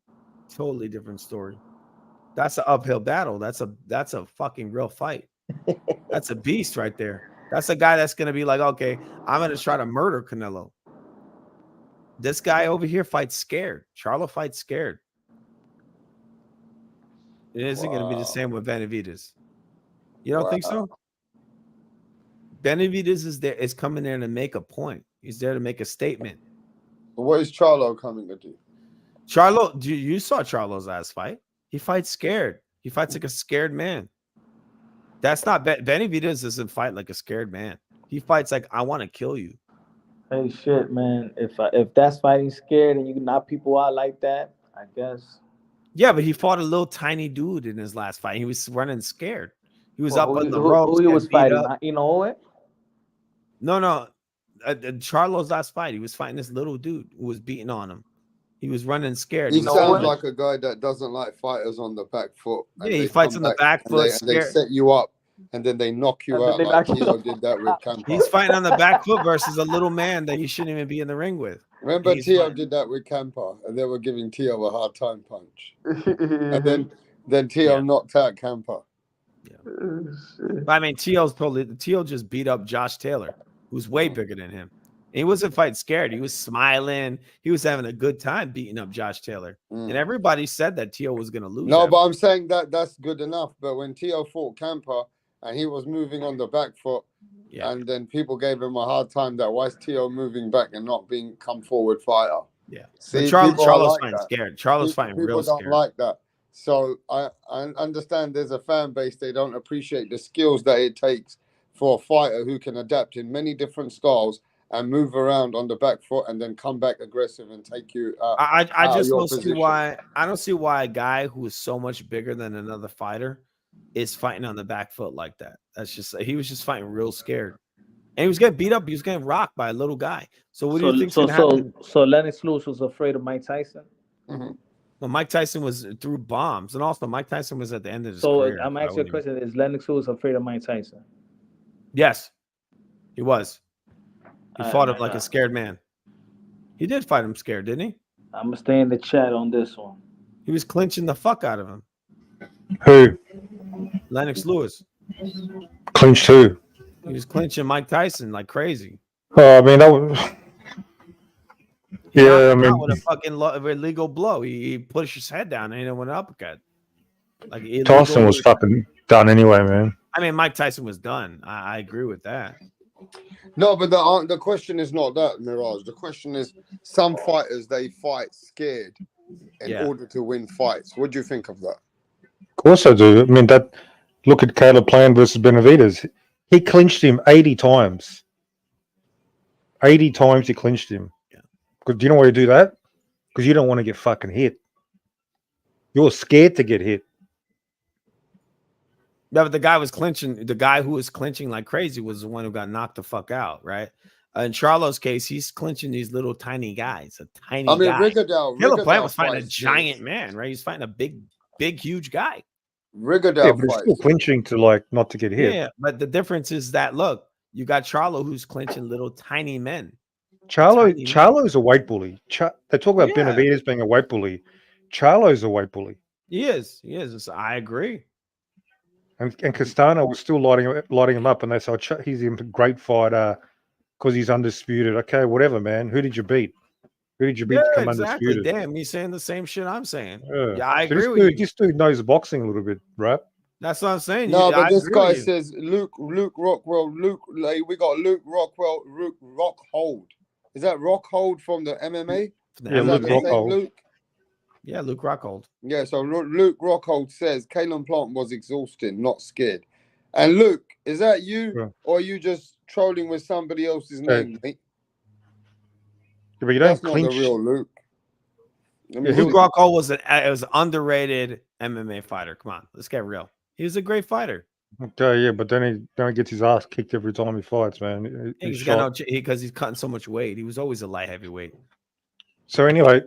Totally different story. That's an uphill battle. That's a fucking real fight. That's a beast right there. That's a guy that's going to be like, okay, I'm going to try to murder Canelo. This guy over here fights scared. Charlo fights scared. It isn't going to be the same with Benavidez. You don't think so? Benavidez is coming there to make a point. He's there to make a statement. What is Charlo coming to do? Charlo, you saw Charlo's last fight. He fights scared. He fights like a scared man. That's not Benavidez doesn't fight like a scared man. He fights like I want to kill you. Hey, shit, man. If that's fighting scared and you can knock people out like that, I guess. Yeah, but he fought a little tiny dude in his last fight. He was running scared. He was up on the ropes. Who he was fighting? You know it? No. Charlo's last fight, he was fighting this little dude who was beating on him. He was running scared. He sounds like a guy that doesn't like fighters on the back foot. Yeah, he fights on the back foot. They set you up and then they knock you out like Tio did that with Campa. He's fighting on the back foot versus a little man that you shouldn't even be in the ring with. Remember Tio did that with Campa and they were giving Tio a hard time punch. And then Tio knocked out Campa. Yeah. I mean, Tio just beat up Josh Taylor, who's way bigger than him. He wasn't fighting scared. He was smiling. He was having a good time beating up Josh Taylor. And everybody said that Tio was going to lose. No, but I'm saying that's good enough. But when Tio fought Campa and he was moving on the back foot, and then people gave him a hard time that why is Tio moving back and not being come forward fighter? Yeah. See, Charlo's fighting scared. Charlo's fighting real scared. People don't like that. So I understand there's a fan base. They don't appreciate the skills that it takes for a fighter who can adapt in many different styles and move around on the back foot and then come back aggressive and take you out. I just don't see why. I don't see why a guy who is so much bigger than another fighter is fighting on the back foot like that. That's just he was just fighting real scared, and he was getting beat up. He was getting rocked by a little guy. So what do you think? So Lennox Lewis was afraid of Mike Tyson. Mm-hmm. Well, Mike Tyson was through bombs, and also Mike Tyson was at the end of his career. So I'm asking you a question: is Lennox Lewis afraid of Mike Tyson? Yes, he was. He fought him like a scared man. He did fight him scared, didn't he? I'm gonna stay in the chat on this one. He was clinching the fuck out of him. Who? Lennox Lewis. Clinched who? He was clinching Mike Tyson like crazy. Oh, I mean, that was. Yeah, I mean, with a fucking illegal blow. He pushed his head down and he went uppercut. Like Tyson was fucking done anyway, man. I mean, Mike Tyson was done. I agree with that. No, but the question is not that, Mirage. The question is some fighters, they fight scared in order to win fights. What do you think of that? Of course I do. I mean, look at Caleb Plant versus Benavidez. He clinched him 80 times. 80 times he clinched him. Yeah. Do you know why you do that? Because you don't want to get fucking hit. You're scared to get hit. Yeah, but the guy was clinching. The guy who was clinching like crazy was the one who got knocked the fuck out, right? In Charlo's case, he's clinching these little tiny guys. Caleb Plant was fighting a giant man, right? He's fighting a big, huge guy. Rigodale but he's still clinching to like not to get hit. Yeah, but the difference is that look, you got Charlo who's clinching little tiny men. Charlo's a weight bully. They talk about Benavidez being a weight bully. Charlo's a weight bully. He is. I agree. And Castano was still lighting him up, and they said he's a great fighter because he's undisputed. Okay, whatever, man. Who did you beat? Who did you beat to come undisputed? Damn, he's saying the same shit I'm saying. Yeah, I agree with you. This dude knows boxing a little bit, right? That's what I'm saying. No, but this guy says Luke Rockwell. We got Luke Rockwell. Luke Rockhold. Is that Rockhold from the MMA? Yeah, Luke Rockhold. Yeah, Luke Rockhold. Yeah, so Luke Rockhold says Caleb Plant was exhausted, not scared. And Luke, is that you, or are you just trolling with somebody else's name, mate? Yeah, but you don't clinch. Not the real Luke. Luke Rockhold was an underrated MMA fighter. Come on, let's get real. He was a great fighter. Okay, yeah, but then he gets his ass kicked every time he fights, man. Because he's cutting so much weight. He was always a light heavyweight. So anyway,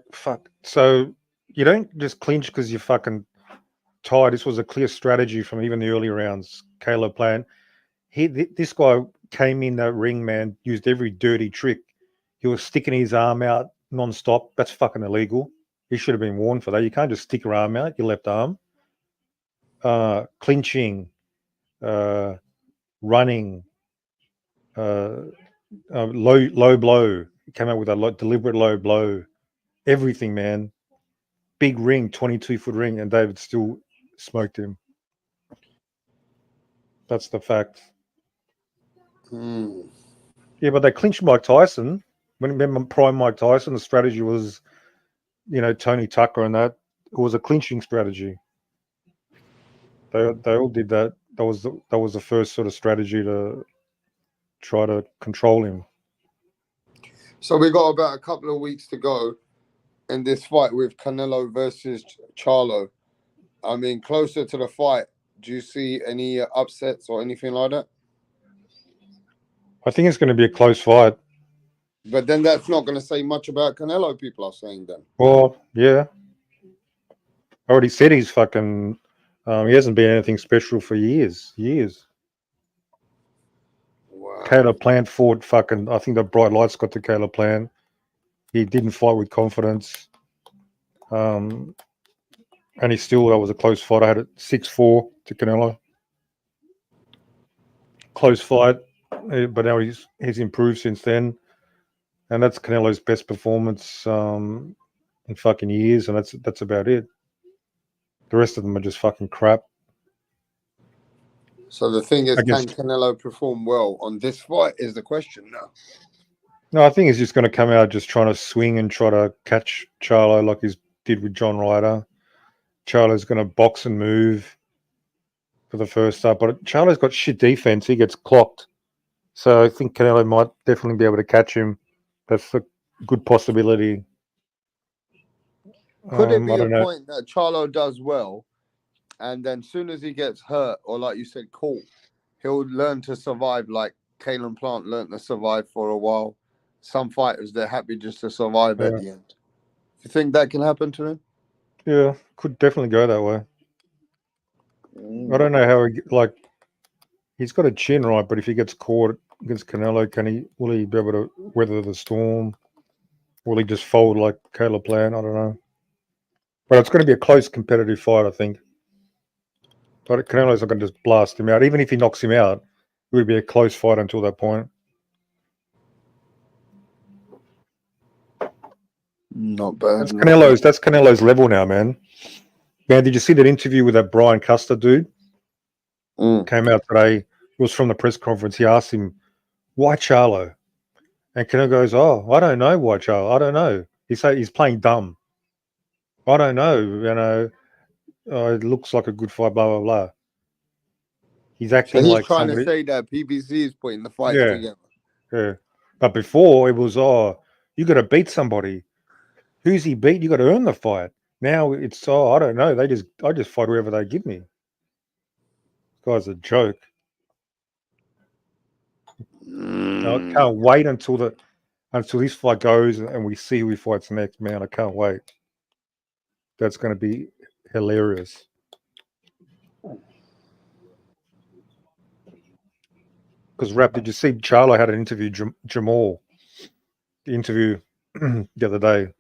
So you don't just clinch because you're fucking tired. This was a clear strategy from even the early rounds. Caleb Plant, this guy came in the ring, man, used every dirty trick. He was sticking his arm out non-stop. That's fucking illegal. He should have been warned for that. You can't just stick your arm out, your left arm. Clinching, running, low blow. He came out with a deliberate low blow. Everything, man. Big ring, 22-foot ring, and David still smoked him. That's the fact. Yeah, but they clinched Mike Tyson. Remember prime Mike Tyson, the strategy was, Tony Tucker and that. It was a clinching strategy. They all did that. That was the first sort of strategy to try to control him. So we got about a couple of weeks to go in this fight with Canelo versus Charlo. I mean, closer to the fight, do you see any upsets or anything like that? I think it's going to be a close fight. But then that's not going to say much about Canelo, people are saying then. Well, yeah. I already said he's fucking... he hasn't been anything special for years. Wow. Caleb Plant fought fucking... I think the bright lights got to Caleb Plant. He didn't fight with confidence. And that was a close fight. I had it 6-4 to Canelo. Close fight. But now he's improved since then. And that's Canelo's best performance in fucking years. And that's about it. The rest of them are just fucking crap. So the thing is, can Canelo perform well on this fight is the question now. No, I think he's just going to come out just trying to swing and try to catch Charlo like he did with John Ryder. Charlo's going to box and move for the first start. But Charlo's got shit defense. He gets clocked. So I think Canelo might definitely be able to catch him. That's a good possibility. Could it be a point that Charlo does well, and then as soon as he gets hurt, or like you said, caught, he'll learn to survive like Caleb Plant learned to survive for a while. Some fighters, they're happy just to survive at the end. You think that can happen to him? Yeah, could definitely go that way. I don't know how he's got a chin, right? But if he gets caught against Canelo, will he be able to weather the storm? Will he just fold like Caleb Plant? I don't know. But it's going to be a close competitive fight, I think. But Canelo's not going to just blast him out. Even if he knocks him out, it would be a close fight until that point. Not bad. That's Canelo's level now, man. Man, did you see that interview with that Brian Custer dude? Came out today. It was from the press conference. He asked him, why Charlo? And Canelo goes, I don't know why Charlo. I don't know. He's playing dumb. I don't know. It looks like a good fight, blah, blah, blah. He's acting like trying to say that PBC is putting the fight together. Yeah. But before, it was, you got to beat somebody. Who's he beat? You got to earn the fight. Now it's, I don't know. I just fight whoever they give me. This guy's a joke. I can't wait until this fight goes and we see who he fights next, man. I can't wait. That's going to be hilarious. Because Rap, did you see Charlo had an interview Jamal? The interview the other day.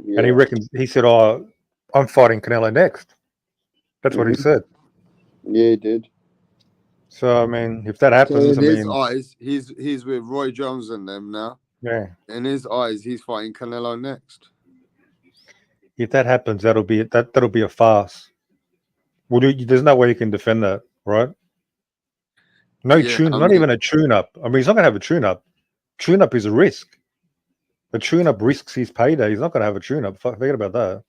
Yeah. And he said, I'm fighting Canelo next. That's what he said. Yeah, he did. So I mean, if that happens, so in his eyes, he's with Roy Jones and them now. Yeah. In his eyes, he's fighting Canelo next. If that happens, that'll be a farce. There's no way you can defend that, right? No not even a tune-up. I mean, he's not going to have a tune-up. Tune-up is a risk. The tune-up risks his payday. He's not going to have a tune-up. Forget about that.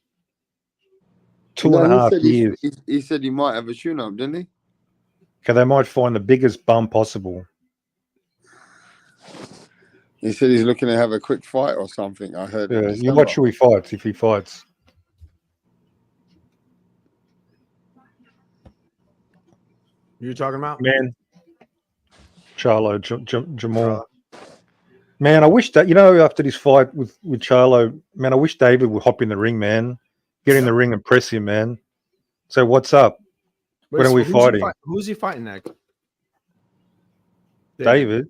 2.5 years. He said he might have a tune-up, didn't he? Okay, they might find the biggest bum possible. He said he's looking to have a quick fight or something. I heard. Yeah, you watch who he fights if he fights. You talking about? Man. Charlo, Jamal. Man, I wish that, after this fight with Charlo, man, I wish David would hop in the ring, man. Get in the ring and press him, man. So what's up? When are we fighting? Who's he fighting next? David.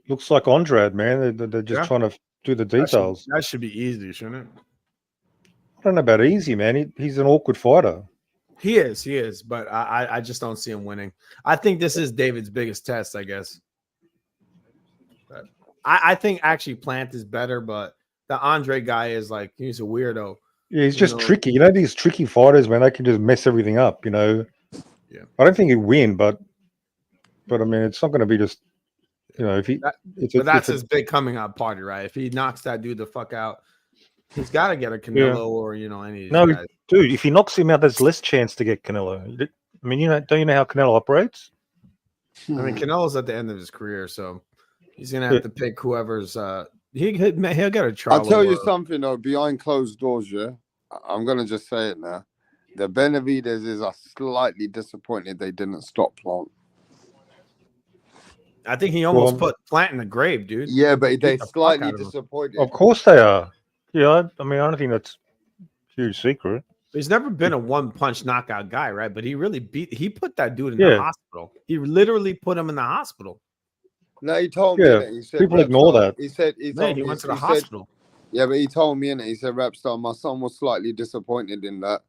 Looks like Andrade, man. They're just trying to do the details. That should be easy, shouldn't it? I don't know about easy, man. He's an awkward fighter. He is, but I just don't see him winning. I think this is David's biggest test, I guess. But I think actually Plant is better, but the Andre guy is he's a weirdo. Yeah, he's just tricky. These tricky fighters, man, they can just mess everything up, Yeah. I don't think he'd win, but I mean, it's not going to be just You know, if he, but that's his big coming out party, right? If he knocks that dude the fuck out, he's got to get a Canelo or any of these guys. Dude, if he knocks him out, there's less chance to get Canelo. I mean, don't you know how Canelo operates? I mean, Canelo's at the end of his career, so he's gonna have to pick whoever's. He'll get a trial. I'll tell you something though. Behind closed doors, yeah, I'm gonna just say it now. The Benavidez is slightly disappointed they didn't stop Plant. I think he almost put Plant in the grave, dude. Yeah, but they're slightly disappointed. Of course they are. Yeah, I mean, I don't think that's a huge secret. He's never been a one-punch knockout guy, right? But he really he put that dude in the hospital. He literally put him in the hospital. No, he told me that. He said, people ignore that. He said he went to the hospital. Yeah, but he told me, and he said, Rapstar, my son was slightly disappointed in that.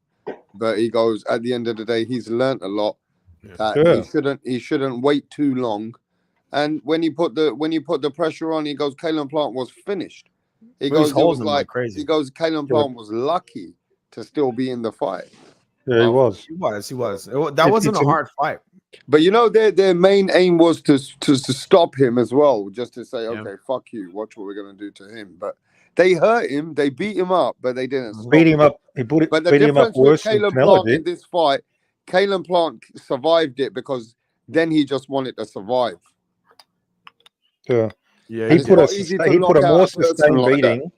But he goes, at the end of the day, he's learnt a lot. That he shouldn't wait too long. And when he put the pressure on, he goes, Caleb Plant was finished. He goes, it was like crazy. He goes, Caleb Plant was lucky to still be in the fight. Yeah, he was. He was. That wasn't a hard fight. But their main aim was to stop him as well, just to say, okay, fuck you, watch what we're gonna do to him. But they hurt him, they beat him up, but they didn't beat him up. But the difference with Caleb Plant in this fight, Caleb Plant survived it because then he just wanted to survive. Yeah. He put a more sustained beating.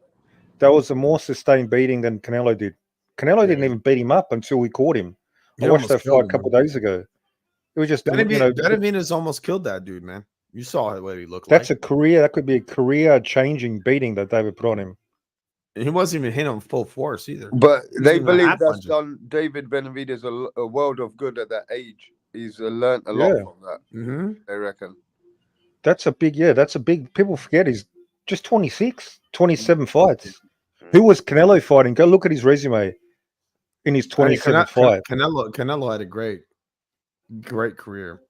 That was a more sustained beating than Canelo did. Canelo didn't even beat him up until we caught him. I watched that fight a couple of days ago. It was just Benavidez almost killed that dude, man. You saw what he looked like. That could be a career-changing beating that David put on him. And he wasn't even hitting him full force either. But they believe that's done David Benavidez a world of good at that age. He's learned a lot from that. Mm-hmm. They reckon. That's a big. People forget he's just 26, 27 fights. Who was Canelo fighting? Go look at his resume in his 27th fight. Canelo had a great career,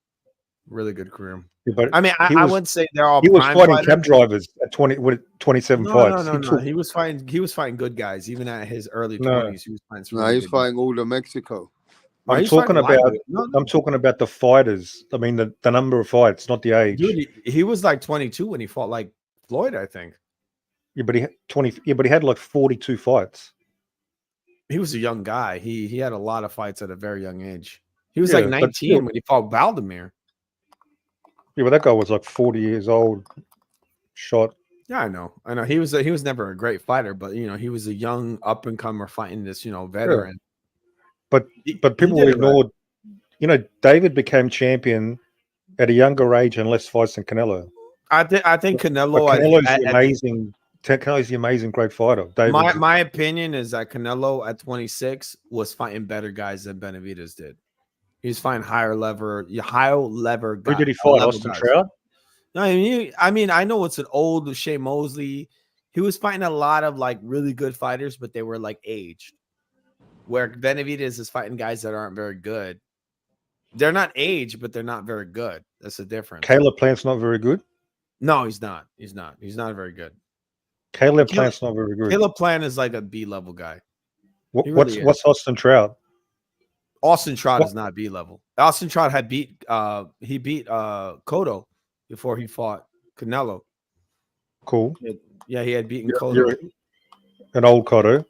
really good career. Yeah, but I mean, I wouldn't say they're all. He was fighting cab drivers at 27 fights. No. He was fighting good guys even at his early 20s. He was fighting. He's fighting all of Mexico. I'm talking about the fighters. I mean, the number of fights, not the age. Dude, he was like 22 when he fought like Floyd, I think. Yeah, but he had like 42 fights. He was a young guy. He had a lot of fights at a very young age. He was like 19 when he fought Valdemir. Yeah, but that guy was like 40 years old. Shot. Yeah, I know. He was never a great fighter, but he was a young up and comer fighting this veteran. Yeah. But people ignored. David became champion at a younger age and less fights than Canelo. I think Canelo. Canelo's the amazing great fighter. David. My opinion is that Canelo at 26 was fighting better guys than Benavidez did. He's fighting higher lever guys. Who did he fight? Austin Trout? No, I mean, I know it's an old Shea Mosley. He was fighting a lot of like really good fighters, but they were like aged. Where Benavidez is fighting guys that aren't very good. They're not aged, but they're not very good. That's the difference. Caleb Plant's not very good? No, he's not. He's not very good. Caleb Plant's not very good. Caleb Plant is like a B-level guy. What's Austin Trout? Austin Trout is not B-level. Austin Trout beat Cotto before he fought Canelo. Cool. Yeah, he had beaten Cotto. An old Cotto.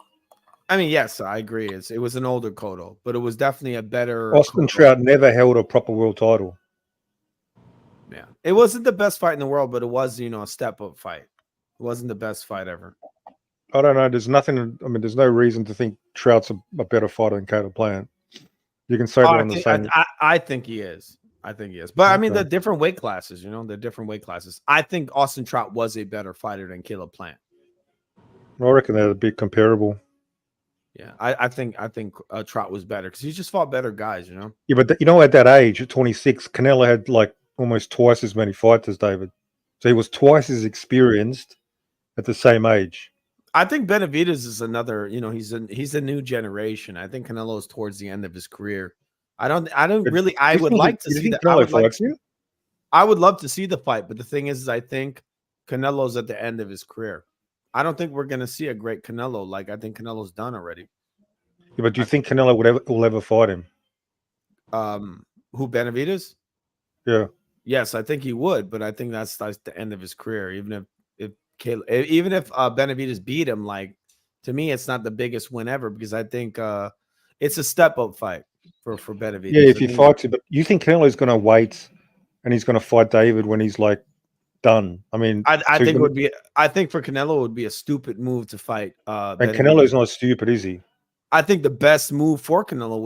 I mean, yes, I agree. It was an older Cotto, but it was definitely a better. Austin Trout never held a proper world title. Yeah, it wasn't the best fight in the world, but it was, a step-up fight. It wasn't the best fight ever. I don't know. There's nothing. I mean, there's no reason to think Trout's a better fighter than Caleb Plant. You can say they're on the same. I think he is. But I mean, the different weight classes. The different weight classes. I think Austin Trout was a better fighter than Caleb Plant. I reckon they'd be comparable. Yeah, I think Trout was better because he just fought better guys. Yeah, but at that age, at 26, Canelo had like almost twice as many fights as David, so he was twice as experienced at the same age. I think Benavidez is another. He's a new generation. I think Canelo is towards the end of his career. I would like to see that. I would love to see the fight, but the thing is I think Canelo's at the end of his career. I don't think we're going to see a great Canelo. Like, I think Canelo's done already. Yeah, but do you think Canelo will ever fight him? Who, Benavidez? Yeah. Yes, I think he would, but I think that's the end of his career. Even if Benavidez beat him, like to me, it's not the biggest win ever because I think it's a step up fight for Benavidez. Yeah, if he fights it, but you think Canelo's going to wait and he's going to fight David when he's like done? I mean, I think it would be. I think for Canelo it would be a stupid move to fight. And Canelo's not stupid, is he? I think the best move for Canelo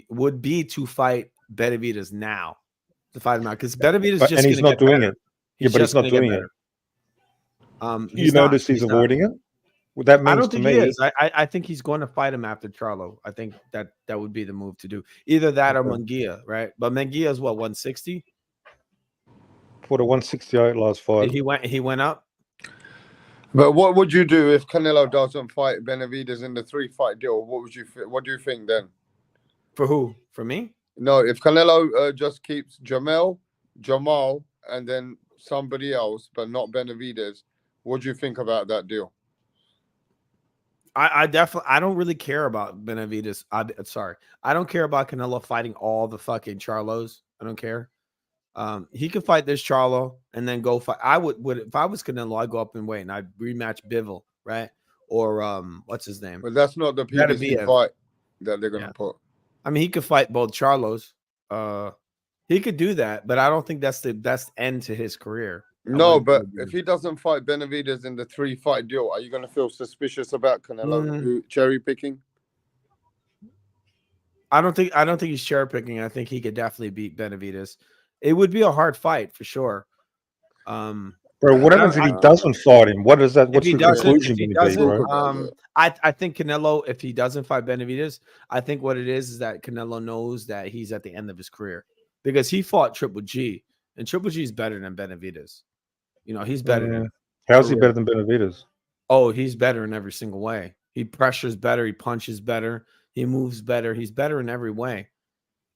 would be to fight Benavidez now, to fight him out because Benavidez just and he's not doing it. Yeah, but he's not doing it. You notice he's avoiding it. Well, that means I don't think to me, he is. I think he's going to fight him after Charlo. I think that would be the move to do. Either that or Munguia, right? But Munguia is what 160. For the 168 last fight, He went up. But what would you do if Canelo doesn't fight Benavidez in the 3-fight deal? What do you think then? For who? For me? No, if Canelo just keeps Jamal, and then somebody else, but not Benavidez, what do you think about that deal? I definitely don't really care about Benavidez. I don't care about Canelo fighting all the fucking Charlos. I don't care. He could fight this Charlo and then go fight. I would if I was Canelo, I'd go up and wait and I'd rematch Bivol, right? Or what's his name? But that's not the PBC fight that they're gonna put. I mean, he could fight both Charlos. He could do that, but I don't think that's the best end to his career. No, but if he doesn't fight Benavidez in the 3-fight deal, are you going to feel suspicious about Canelo cherry picking? I don't think he's cherry picking. I think he could definitely beat Benavidez. It would be a hard fight for sure. Bro, what happens if he doesn't fight him? What is that? What's the conclusion going to be, bro? I think Canelo, if he doesn't fight Benavidez, I think what it is that Canelo knows that he's at the end of his career because he fought Triple G, and Triple G is better than Benavidez. You know, he's better. Than How's he better than Benavidez? Oh, he's better in every single way. He pressures better. He punches better. He moves better. He's better in every way.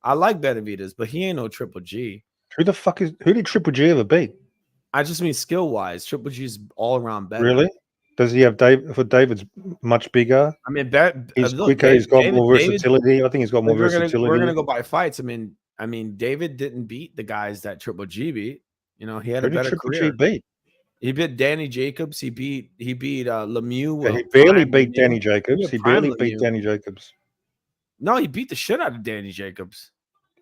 I like Benavidez, but he ain't no Triple G. Who did Triple G ever beat? I just mean skill wise. Triple G's all around better. Really? Does he have David's much bigger? I mean, he's quicker. He's got more versatility. I think he's got more versatility. We're gonna go by fights. I mean, David didn't beat the guys that Triple G beat. You know, he had a better career. He beat Danny Jacobs. He beat Lemieux. Yeah, he barely beat Danny Jacobs. He barely beat Danny Jacobs. No, he beat the shit out of Danny Jacobs.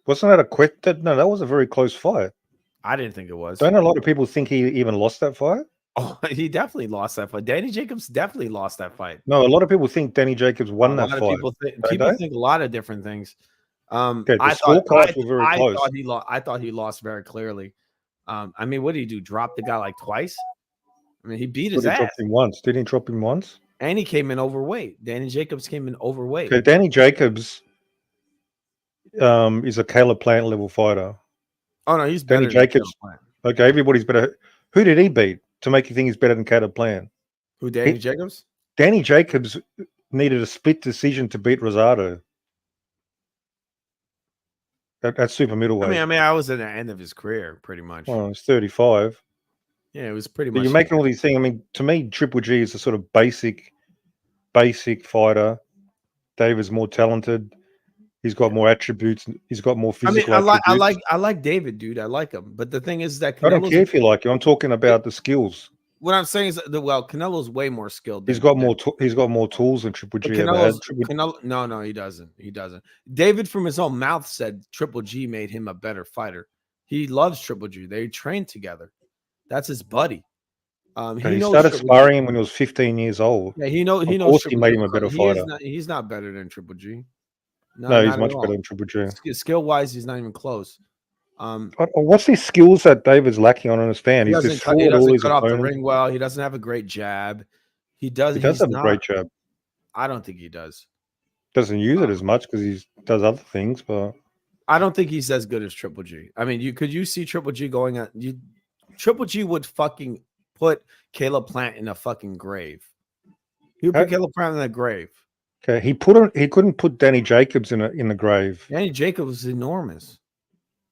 Wasn't that a quick? No, that was a very close fight. I didn't think it was. Don't a lot of people think he even lost that fight? Oh, he definitely lost that fight. Danny Jacobs definitely lost that fight. No, a lot of people think Danny Jacobs won that fight. People think a lot of different things. Okay, the scorecards were very close. I thought he lost very clearly. I mean, what did he do? Drop the guy like twice? I mean, he beat his ass. Dropped him once. Did he drop him once? And he came in overweight. Danny Jacobs came in overweight. Okay, Danny Jacobs is a Caleb Plant level fighter. Oh no, he's better. Danny Jacobs. Okay, everybody's better. Who did he beat to make you think he's better than Caleb Plant? Who? Danny Jacobs? Danny Jacobs needed a split decision to beat Rosado. That's super middleweight. I mean, I was at the end of his career, pretty much. Well, he's 35. Yeah, it was pretty but much. You're making all these things. I mean, to me, Triple G is a sort of basic fighter. David's more talented. He's got more attributes. He's got more physical. I like David, dude. I like him. But the thing is that I don't care if you like him. I'm talking about the skills. What I'm saying is that Canelo's way more skilled. He's got more tools than Triple G ever had. No, he doesn't. He doesn't. David, from his own mouth, said Triple G made him a better fighter. He loves Triple G. They trained together. That's his buddy. He started sparring him when he was 15 years old. Yeah, he knows. Of course, he made him a better fighter. He's not better than Triple G. No, he's much better than Triple G. Skill wise, he's not even close. What's these skills that David's lacking? I don't understand. He doesn't cut off the ring well. He doesn't have a great jab. He does have a great jab. I don't think he does. Doesn't use it as much because he does other things, but I don't think he's as good as Triple G. I mean, could you see Triple G going at you? Triple G would fucking put Caleb Plant in a fucking grave. He would put Caleb Plant in a grave. Okay, he couldn't put Danny Jacobs in the grave. Danny Jacobs was enormous.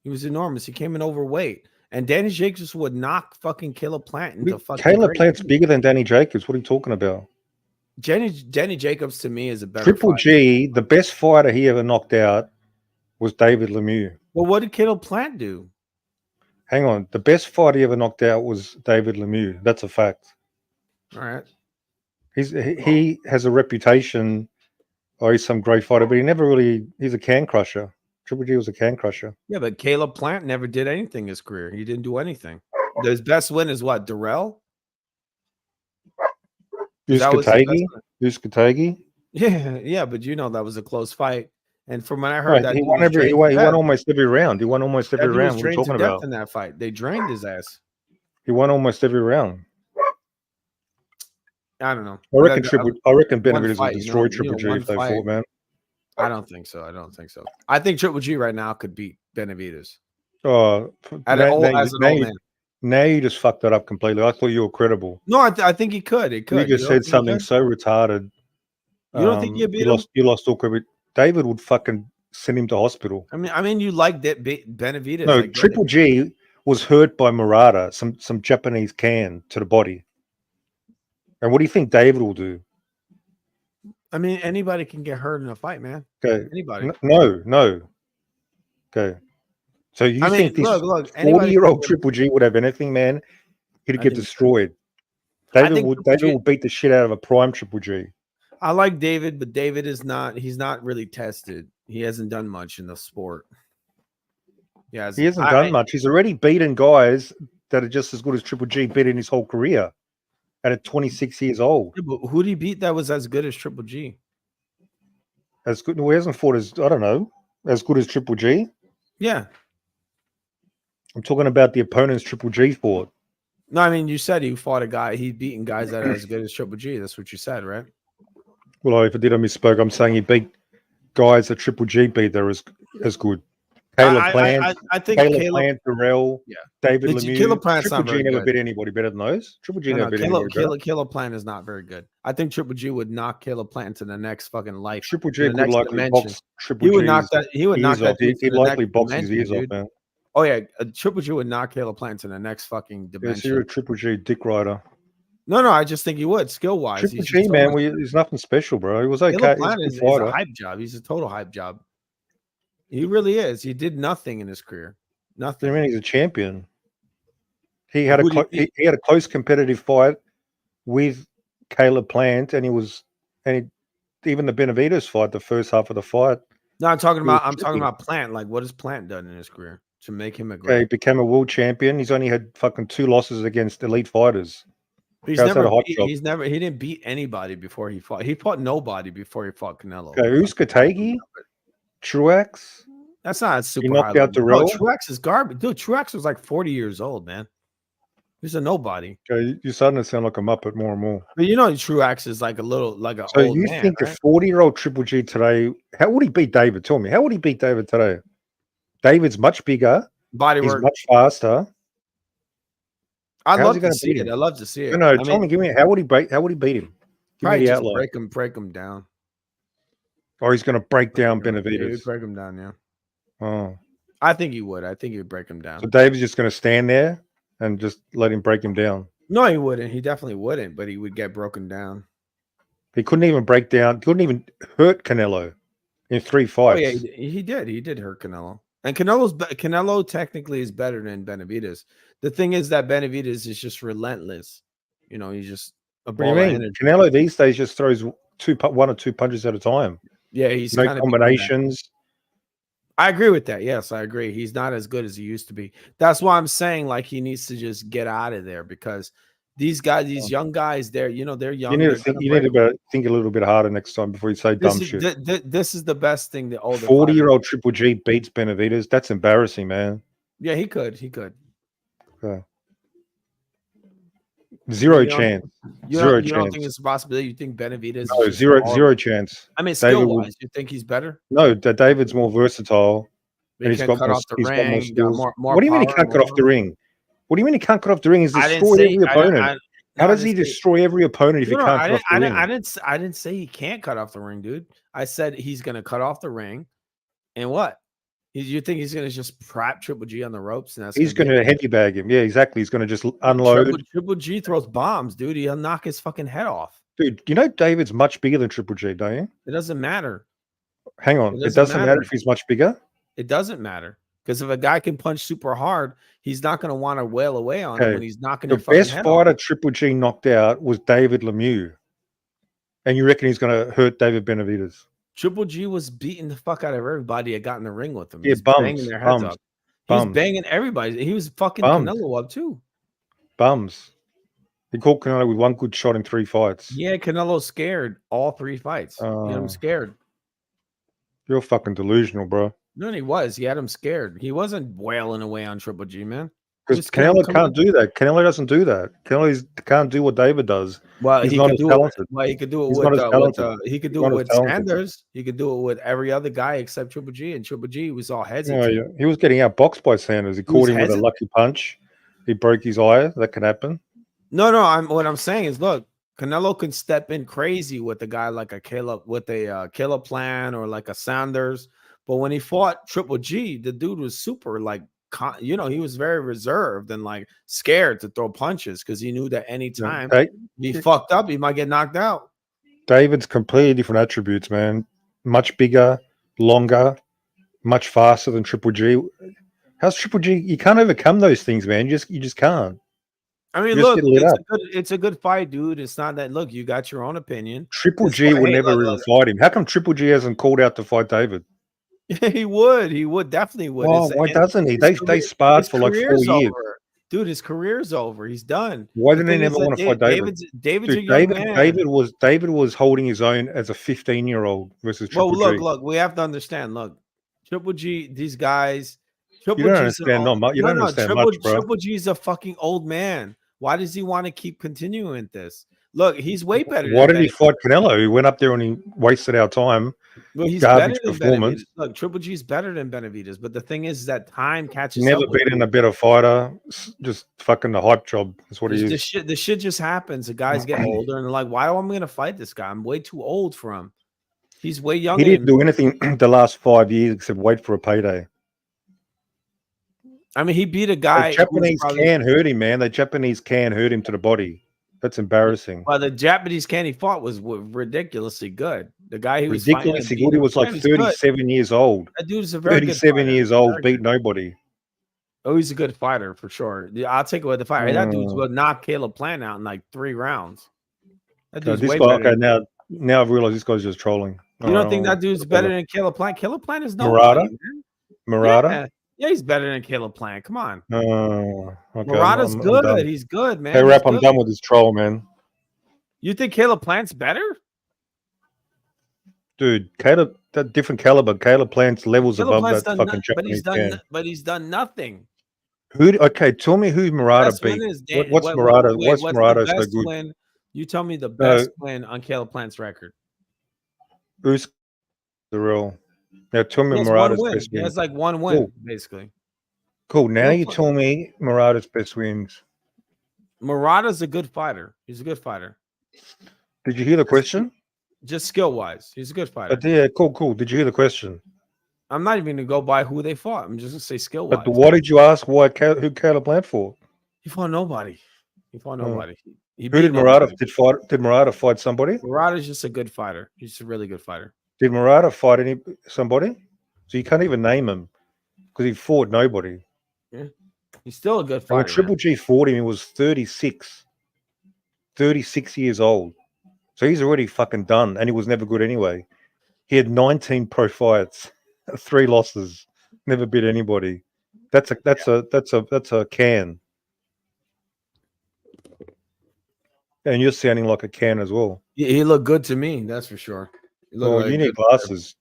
He was enormous. He came in overweight, and Danny Jacobs would knock fucking Caleb Plant into fucking. Caleb Plant's bigger than Danny Jacobs. What are you talking about? Danny Jacobs to me is a better Triple G. The best fighter he ever knocked out was David Lemieux. Well, what did Caleb Plant do? Hang on. The best fight he ever knocked out was David Lemieux. That's a fact. All right. He has a reputation. Oh, he's some great fighter, but he's a can crusher. Triple G was a can crusher. Yeah, but Caleb Plant never did anything in his career. He didn't do anything. His best win is what? Durrell? Uzcategui? Yeah, but you know that was a close fight. And from what I heard, that he won almost every round. He won almost every round. What are you talking about? In that fight, they drained his ass. He won almost every round. I don't know. I reckon Benavidez would destroy Triple G if they fought, man. I don't think so. I think Triple G right now could beat Benavidez. Oh, now you just fucked that up completely. I thought you were credible. No, I think he could. He could. You just said something so retarded. You don't think you beat him? You lost all credit. David would fucking send him to hospital. I mean, you like that Benavidez. No, Triple G was hurt by Murata, some Japanese can to the body. And what do you think David will do? I mean, anybody can get hurt in a fight, man. Okay. Anybody. No. Okay. So you think this 40-year-old Triple G would have anything, man? He'd get destroyed. David will beat the shit out of a prime Triple G. I like David, but David he's not really tested. He hasn't done much in the sport. He hasn't done much. He's already beaten guys that are just as good as Triple G beat in his whole career at 26 years old. Yeah, but who did he beat that was as good as Triple G? As good? Well, he hasn't fought as good as Triple G. Yeah. I'm talking about the opponents Triple G fought. No, I mean, you said he fought a guy. He's beaten guys that are as good as Triple G. That's what you said, right? Well, if I did, I misspoke. I'm saying he beat guys that Triple G beat that are as good. Caleb Plant, I think Caleb Plant, Durrell, David Lemieux. Caleb Plant's Triple G never good. beat anybody better than those. Triple G never beat anybody better. Caleb Plant is not very good. I think Triple G would knock Caleb Plant into the next fucking life. Triple G would likely box Triple G. He would knock that. He'd likely box his ears off, man. Oh yeah, Triple G would knock Caleb Plant to the next fucking dimension. Yeah, so you're a Triple G dick rider. No, I just think he would skill wise. Triple G, man, he's nothing special, bro. He was okay. Caleb Plant is a hype job. He's a total hype job. He really is. He did nothing in his career. Nothing. I mean, he's a champion. He had a close competitive fight with Caleb Plant, and even the Benavidez fight, the first half of the fight. No, I'm talking about Plant. Like, what has Plant done in his career to make him a great? He became a world champion. He's only had fucking 2 losses against elite fighters. He didn't beat anybody before he fought. He fought nobody before he fought Canelo. Okay, Uzcategui, Truax. That's not super. He knocked out Durrell. Truax is garbage, dude. Truax was like 40 years old, man. He's a nobody. Okay, you're starting to sound like a muppet more and more. But you know, Truax is like a little old man. So you think a 40-year-old Triple G today? How would he beat David? Tell me, how would he beat David today? David's much bigger. He's much faster. I'd love to see it. I'd love to see it. No, tell me, give me how would he beat him? Give me the outline. Break him down. Or he's going to break down Benavidez. He'd break him down, yeah. Oh, I think he would. I think he would break him down. So David's just going to stand there and just let him break him down. No, he wouldn't. He definitely wouldn't. But he would get broken down. He couldn't even break down. Couldn't even hurt Canelo in 3 fights. Oh, yeah, he did. He did hurt Canelo. And Canelo technically is better than Benavidez. The thing is that Benavidez is just relentless. You know, he's just a ball of energy. Canelo these days just throws 1 or 2 punches at a time. Yeah, he's no combinations. I agree with that. Yes, I agree. He's not as good as he used to be. That's why I'm saying like he needs to just get out of there because these guys, these young guys, they're young. You need to think a little bit harder next time before you say dumb shit. This is the best thing. The older 40-year-old Triple G beats Benavidez. That's embarrassing, man. Yeah, he could. Okay. Zero chance. You don't think it's a possibility? You think Benavidez? No, zero chance. I mean, skill-wise, you think he's better? No, David's more versatile. And he's got more skills. What do you mean he can't cut off the ring? What do you mean he can't cut off the ring? He's destroyed every opponent. How does he destroy every opponent if he can't cut off the ring? I didn't say he can't cut off the ring, dude. I said he's going to cut off the ring. And what? You think he's going to just prop Triple G on the ropes? And he's going to heavy bag him. Yeah, exactly. He's going to just unload. Triple G throws bombs, dude. He'll knock his fucking head off. Dude, you know David's much bigger than Triple G, don't you? It doesn't matter. Hang on. It doesn't matter if he's much bigger? It doesn't matter. Because if a guy can punch super hard, he's not going to want to wail away on him when he's knocking the your fucking best head fighter off. Triple G knocked out was David Lemieux. And you reckon he's going to hurt David Benavidez? Triple G was beating the fuck out of everybody that got in the ring with him. Yeah, He's banging their heads up. He was bums. banging everybody. He was fucking Bums. Canelo up too. Bums. He caught Canelo with one good shot in 3 fights. Yeah, Canelo's scared all 3 fights. He had him scared. You're fucking delusional, bro. No, he was. He had him scared. He wasn't wailing away on Triple G, man. Because Canelo can't do that. Canelo doesn't do that. Canelo can't do what David does. Well, he's he not could as do talented. it. Well, he could do it He's with. not as talented. He could He's do it not as with talented. Sanders. He could do it with every other guy except Triple G. And Triple G was all hesitant. Oh, yeah. He was getting outboxed by Sanders. He caught him with a lucky punch. He broke his eye. That can happen. No. What I'm saying is, look, Canelo can step in crazy with a guy like a Caleb, with a Caleb Plant or like a Sanders. But when he fought Triple G, the dude was super like, he was very reserved and like scared to throw punches because he knew that any time he fucked up, he might get knocked out. David's completely different attributes, man. Much bigger, longer, much faster than Triple G. How's Triple G? You can't overcome those things, man. You just can't. I mean, look, it's a good fight, dude. It's not that. Look, you got your own opinion. Triple G would never even fight him. How come Triple G hasn't called out to fight David? He would definitely would. Oh, why doesn't he? They sparred for like 4 years. Over. Dude, his career's over. He's done. Why didn't he never want to fight David? David was holding his own as a 15-year-old versus Triple G. Look, we have to understand. Look, Triple G, these guys. You don't understand much, bro. Triple G's a fucking old man. Why does he want to keep continuing this? Look, he's way better. Why did he fight Canelo? He went up there and he wasted our time. Well, he's better than Benavidez. Look, Triple G's better than Benavidez, but the thing is that time catches. Never beaten a better fighter. Just fucking the hype job. That's what he is. The shit just happens. The guys get older and they're like, why am I going to fight this guy? I'm way too old for him. He's way younger. He didn't do anything the last 5 years except wait for a payday. I mean, he beat a guy. The Japanese can hurt him, man. The Japanese can hurt him to the body. That's embarrassing. Well, the Japanese can he fought was ridiculously good. The guy who was ridiculously good. He was like 37 years old. That dude's a very 37 years old, beat nobody. Oh, he's a good fighter for sure. I'll take away the fighter. That dude's going to knock Caleb Plant out in like 3 rounds. That dude's way better. Okay, now I've realized this guy's just trolling. You don't think that dude's better than Caleb Plant? Caleb Plant is no Murata? Yeah, he's better than Caleb Plant. Come on. Okay, Murata's good. He's good, man. Hey, Rap, I'm done with this troll, man. You think Caleb Plant's better? Dude, that different caliber. Caleb Plant's levels above that fucking Japanese but he's done nothing. Okay, tell me who Murata beat. What's Murata? What's Murata so good? Win? You tell me the best win on Caleb Plant's record. Who's the real? Now tell me Murata's best win. He has like one win, basically. Cool. Now you tell me Murata's best wins. Murata's a good fighter. He's a good fighter. Did you hear the question? Just skill-wise, he's a good fighter. Yeah, cool. Did you hear the question? I'm not even gonna go by who they fought. I'm just gonna say skill-wise. But why did you ask who Caleb Plant fought? He fought nobody. Who did Murata fight? Did Murata fight somebody? Murata's just a good fighter. He's a really good fighter. Did Murata fight somebody? So you can't even name him because he fought nobody. Yeah, he's still a good fighter. When Triple G fought him, he was 36 years old. So he's already fucking done, and he was never good anyway. He had 19 pro fights, 3 losses, never beat anybody. That's a can. And you're sounding like a can as well. He looked good to me, that's for sure. Well, you need glasses.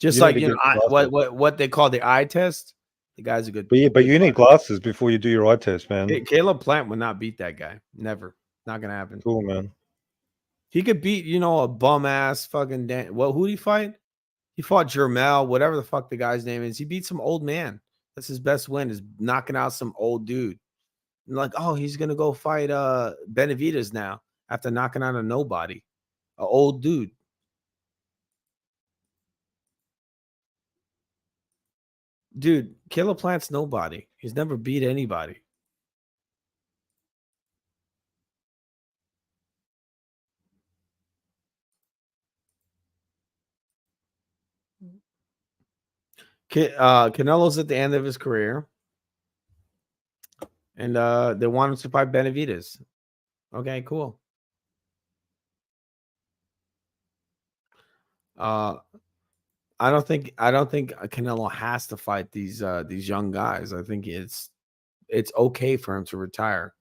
Just like what they call the eye test. The guy's a good. But you need glasses before you do your eye test, man. Caleb Plant would not beat that guy. Never. Not gonna happen. Cool, man. He could beat, a bum ass fucking who did he fight? He fought Jermel, whatever the fuck the guy's name is. He beat some old man. That's his best win, is knocking out some old dude. And like, oh, he's gonna go fight Benavidez now after knocking out a nobody, an old dude. Dude, Caleb Plant's nobody. He's never beat anybody. Canelo's at the end of his career, and they want him to fight Benavidez. Okay, cool. I don't think Canelo has to fight these young guys. I think it's okay for him to retire.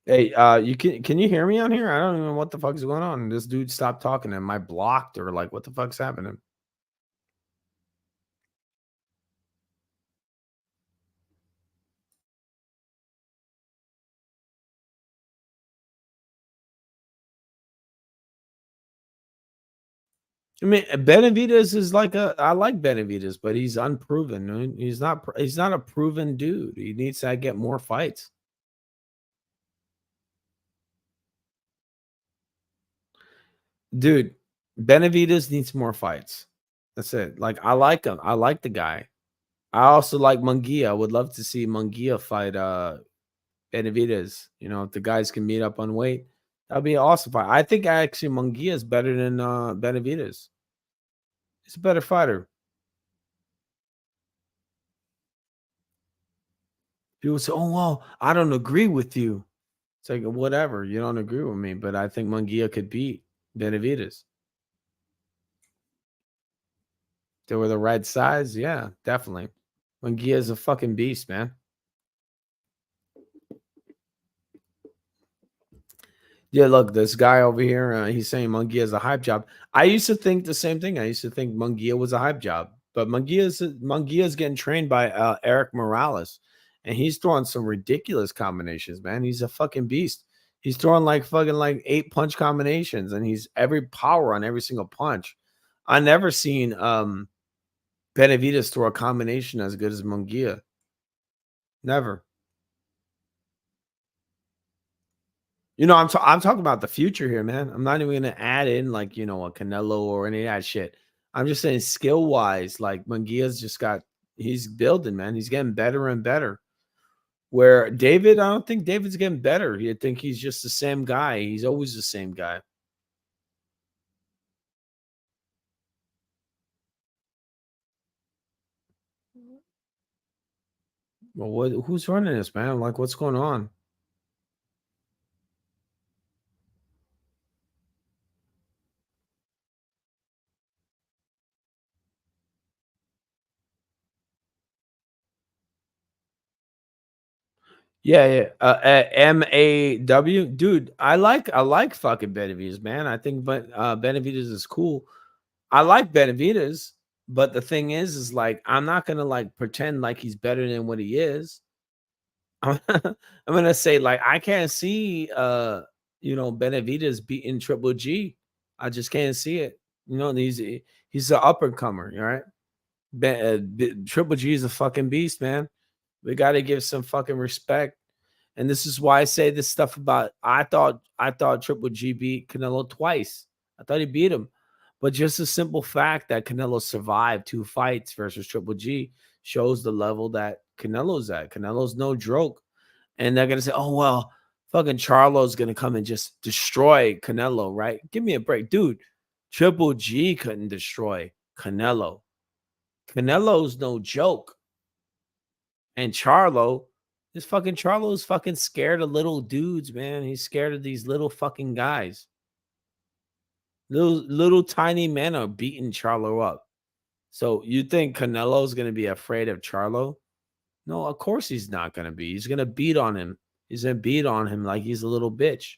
Hey, can you hear me on here? I don't even know what the fuck is going on. This dude stopped talking. Am I blocked or like what the fuck's happening? I mean, Benavidez is like I like Benavidez, but he's unproven. He's not a proven dude. He needs to get more fights. Dude, Benavidez needs more fights. That's it. Like, I like him. I like the guy. I also like Munguia. I would love to see Munguia fight Benavidez. You know, if the guys can meet up on weight, that'd be an awesome fight. I think actually Munguia is better than Benavidez. He's a better fighter. People say, "Oh well, I don't agree with you." It's like, whatever. You don't agree with me, but I think Munguia could beat Benavidez. They were the right size. Yeah, definitely. Munguia is a fucking beast, man. Yeah, look, this guy over here, he's saying Munguia is a hype job. I used to think the same thing. I used to think Munguia was a hype job, but Munguia is getting trained by Eric Morales, and he's throwing some ridiculous combinations, man. He's a fucking beast. He's throwing like 8 punch combinations, and he's every power on every single punch. I never seen Benavidez throw a combination as good as Munguia. Never. You know, I'm talking about the future here, man. I'm not even going to add in like, you know, a Canelo or any of that shit. I'm just saying skill wise, like Munguia's he's building, man. He's getting better and better. Where David, I don't think David's getting better. I think he's just the same guy. He's always the same guy. Well, who's running this, man? Like, what's going on? Yeah. MAW, dude. I like fucking Benavidez, man. I think, but Benavidez is cool. I like Benavidez, but the thing is like I'm not gonna like pretend like he's better than what he is. I'm gonna say like I can't see Benavidez beating Triple G. I just can't see it. You know, he's an up and comer, all right? Triple G is a fucking beast, man. We got to give some fucking respect. And this is why I say this stuff about I thought Triple G beat Canelo twice. I thought he beat him. But just the simple fact that Canelo survived 2 fights versus Triple G shows the level that Canelo's at. Canelo's no joke. And they're going to say, oh, well, fucking Charlo's going to come and just destroy Canelo, right? Give me a break. Dude, Triple G couldn't destroy Canelo. Canelo's no joke. And Charlo's fucking scared of little dudes, man. He's scared of these little fucking guys. Little tiny men are beating Charlo up. So you think Canelo's going to be afraid of Charlo? No, of course he's not going to be. He's going to beat on him. He's going to beat on him like he's a little bitch.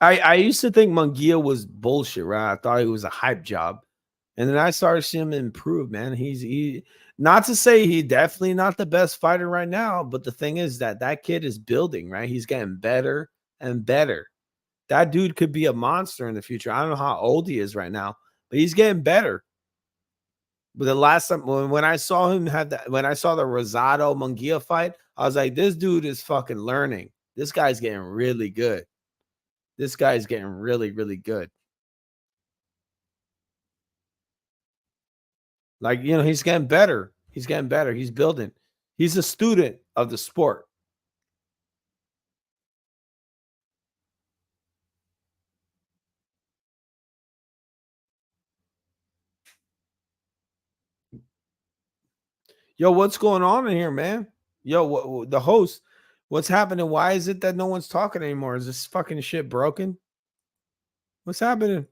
I used to think Munguia was bullshit, right? I thought he was a hype job. And then I started seeing him improve, man. He not to say he definitely not the best fighter right now, but the thing is that kid is building, right? He's getting better and better. That dude could be a monster in the future. I don't know how old he is right now, but he's getting better. But the last time when I saw him have that, when I saw the Rosado Munguia fight, I was like, this dude is fucking learning. This guy's getting really good. This guy's getting really, really good. Like, you know, he's getting better. He's getting better. He's building. He's a student of the sport. Yo, what's going on in here, man? Yo, the host, what's happening? Why is it that no one's talking anymore? Is this fucking shit broken? What's happening?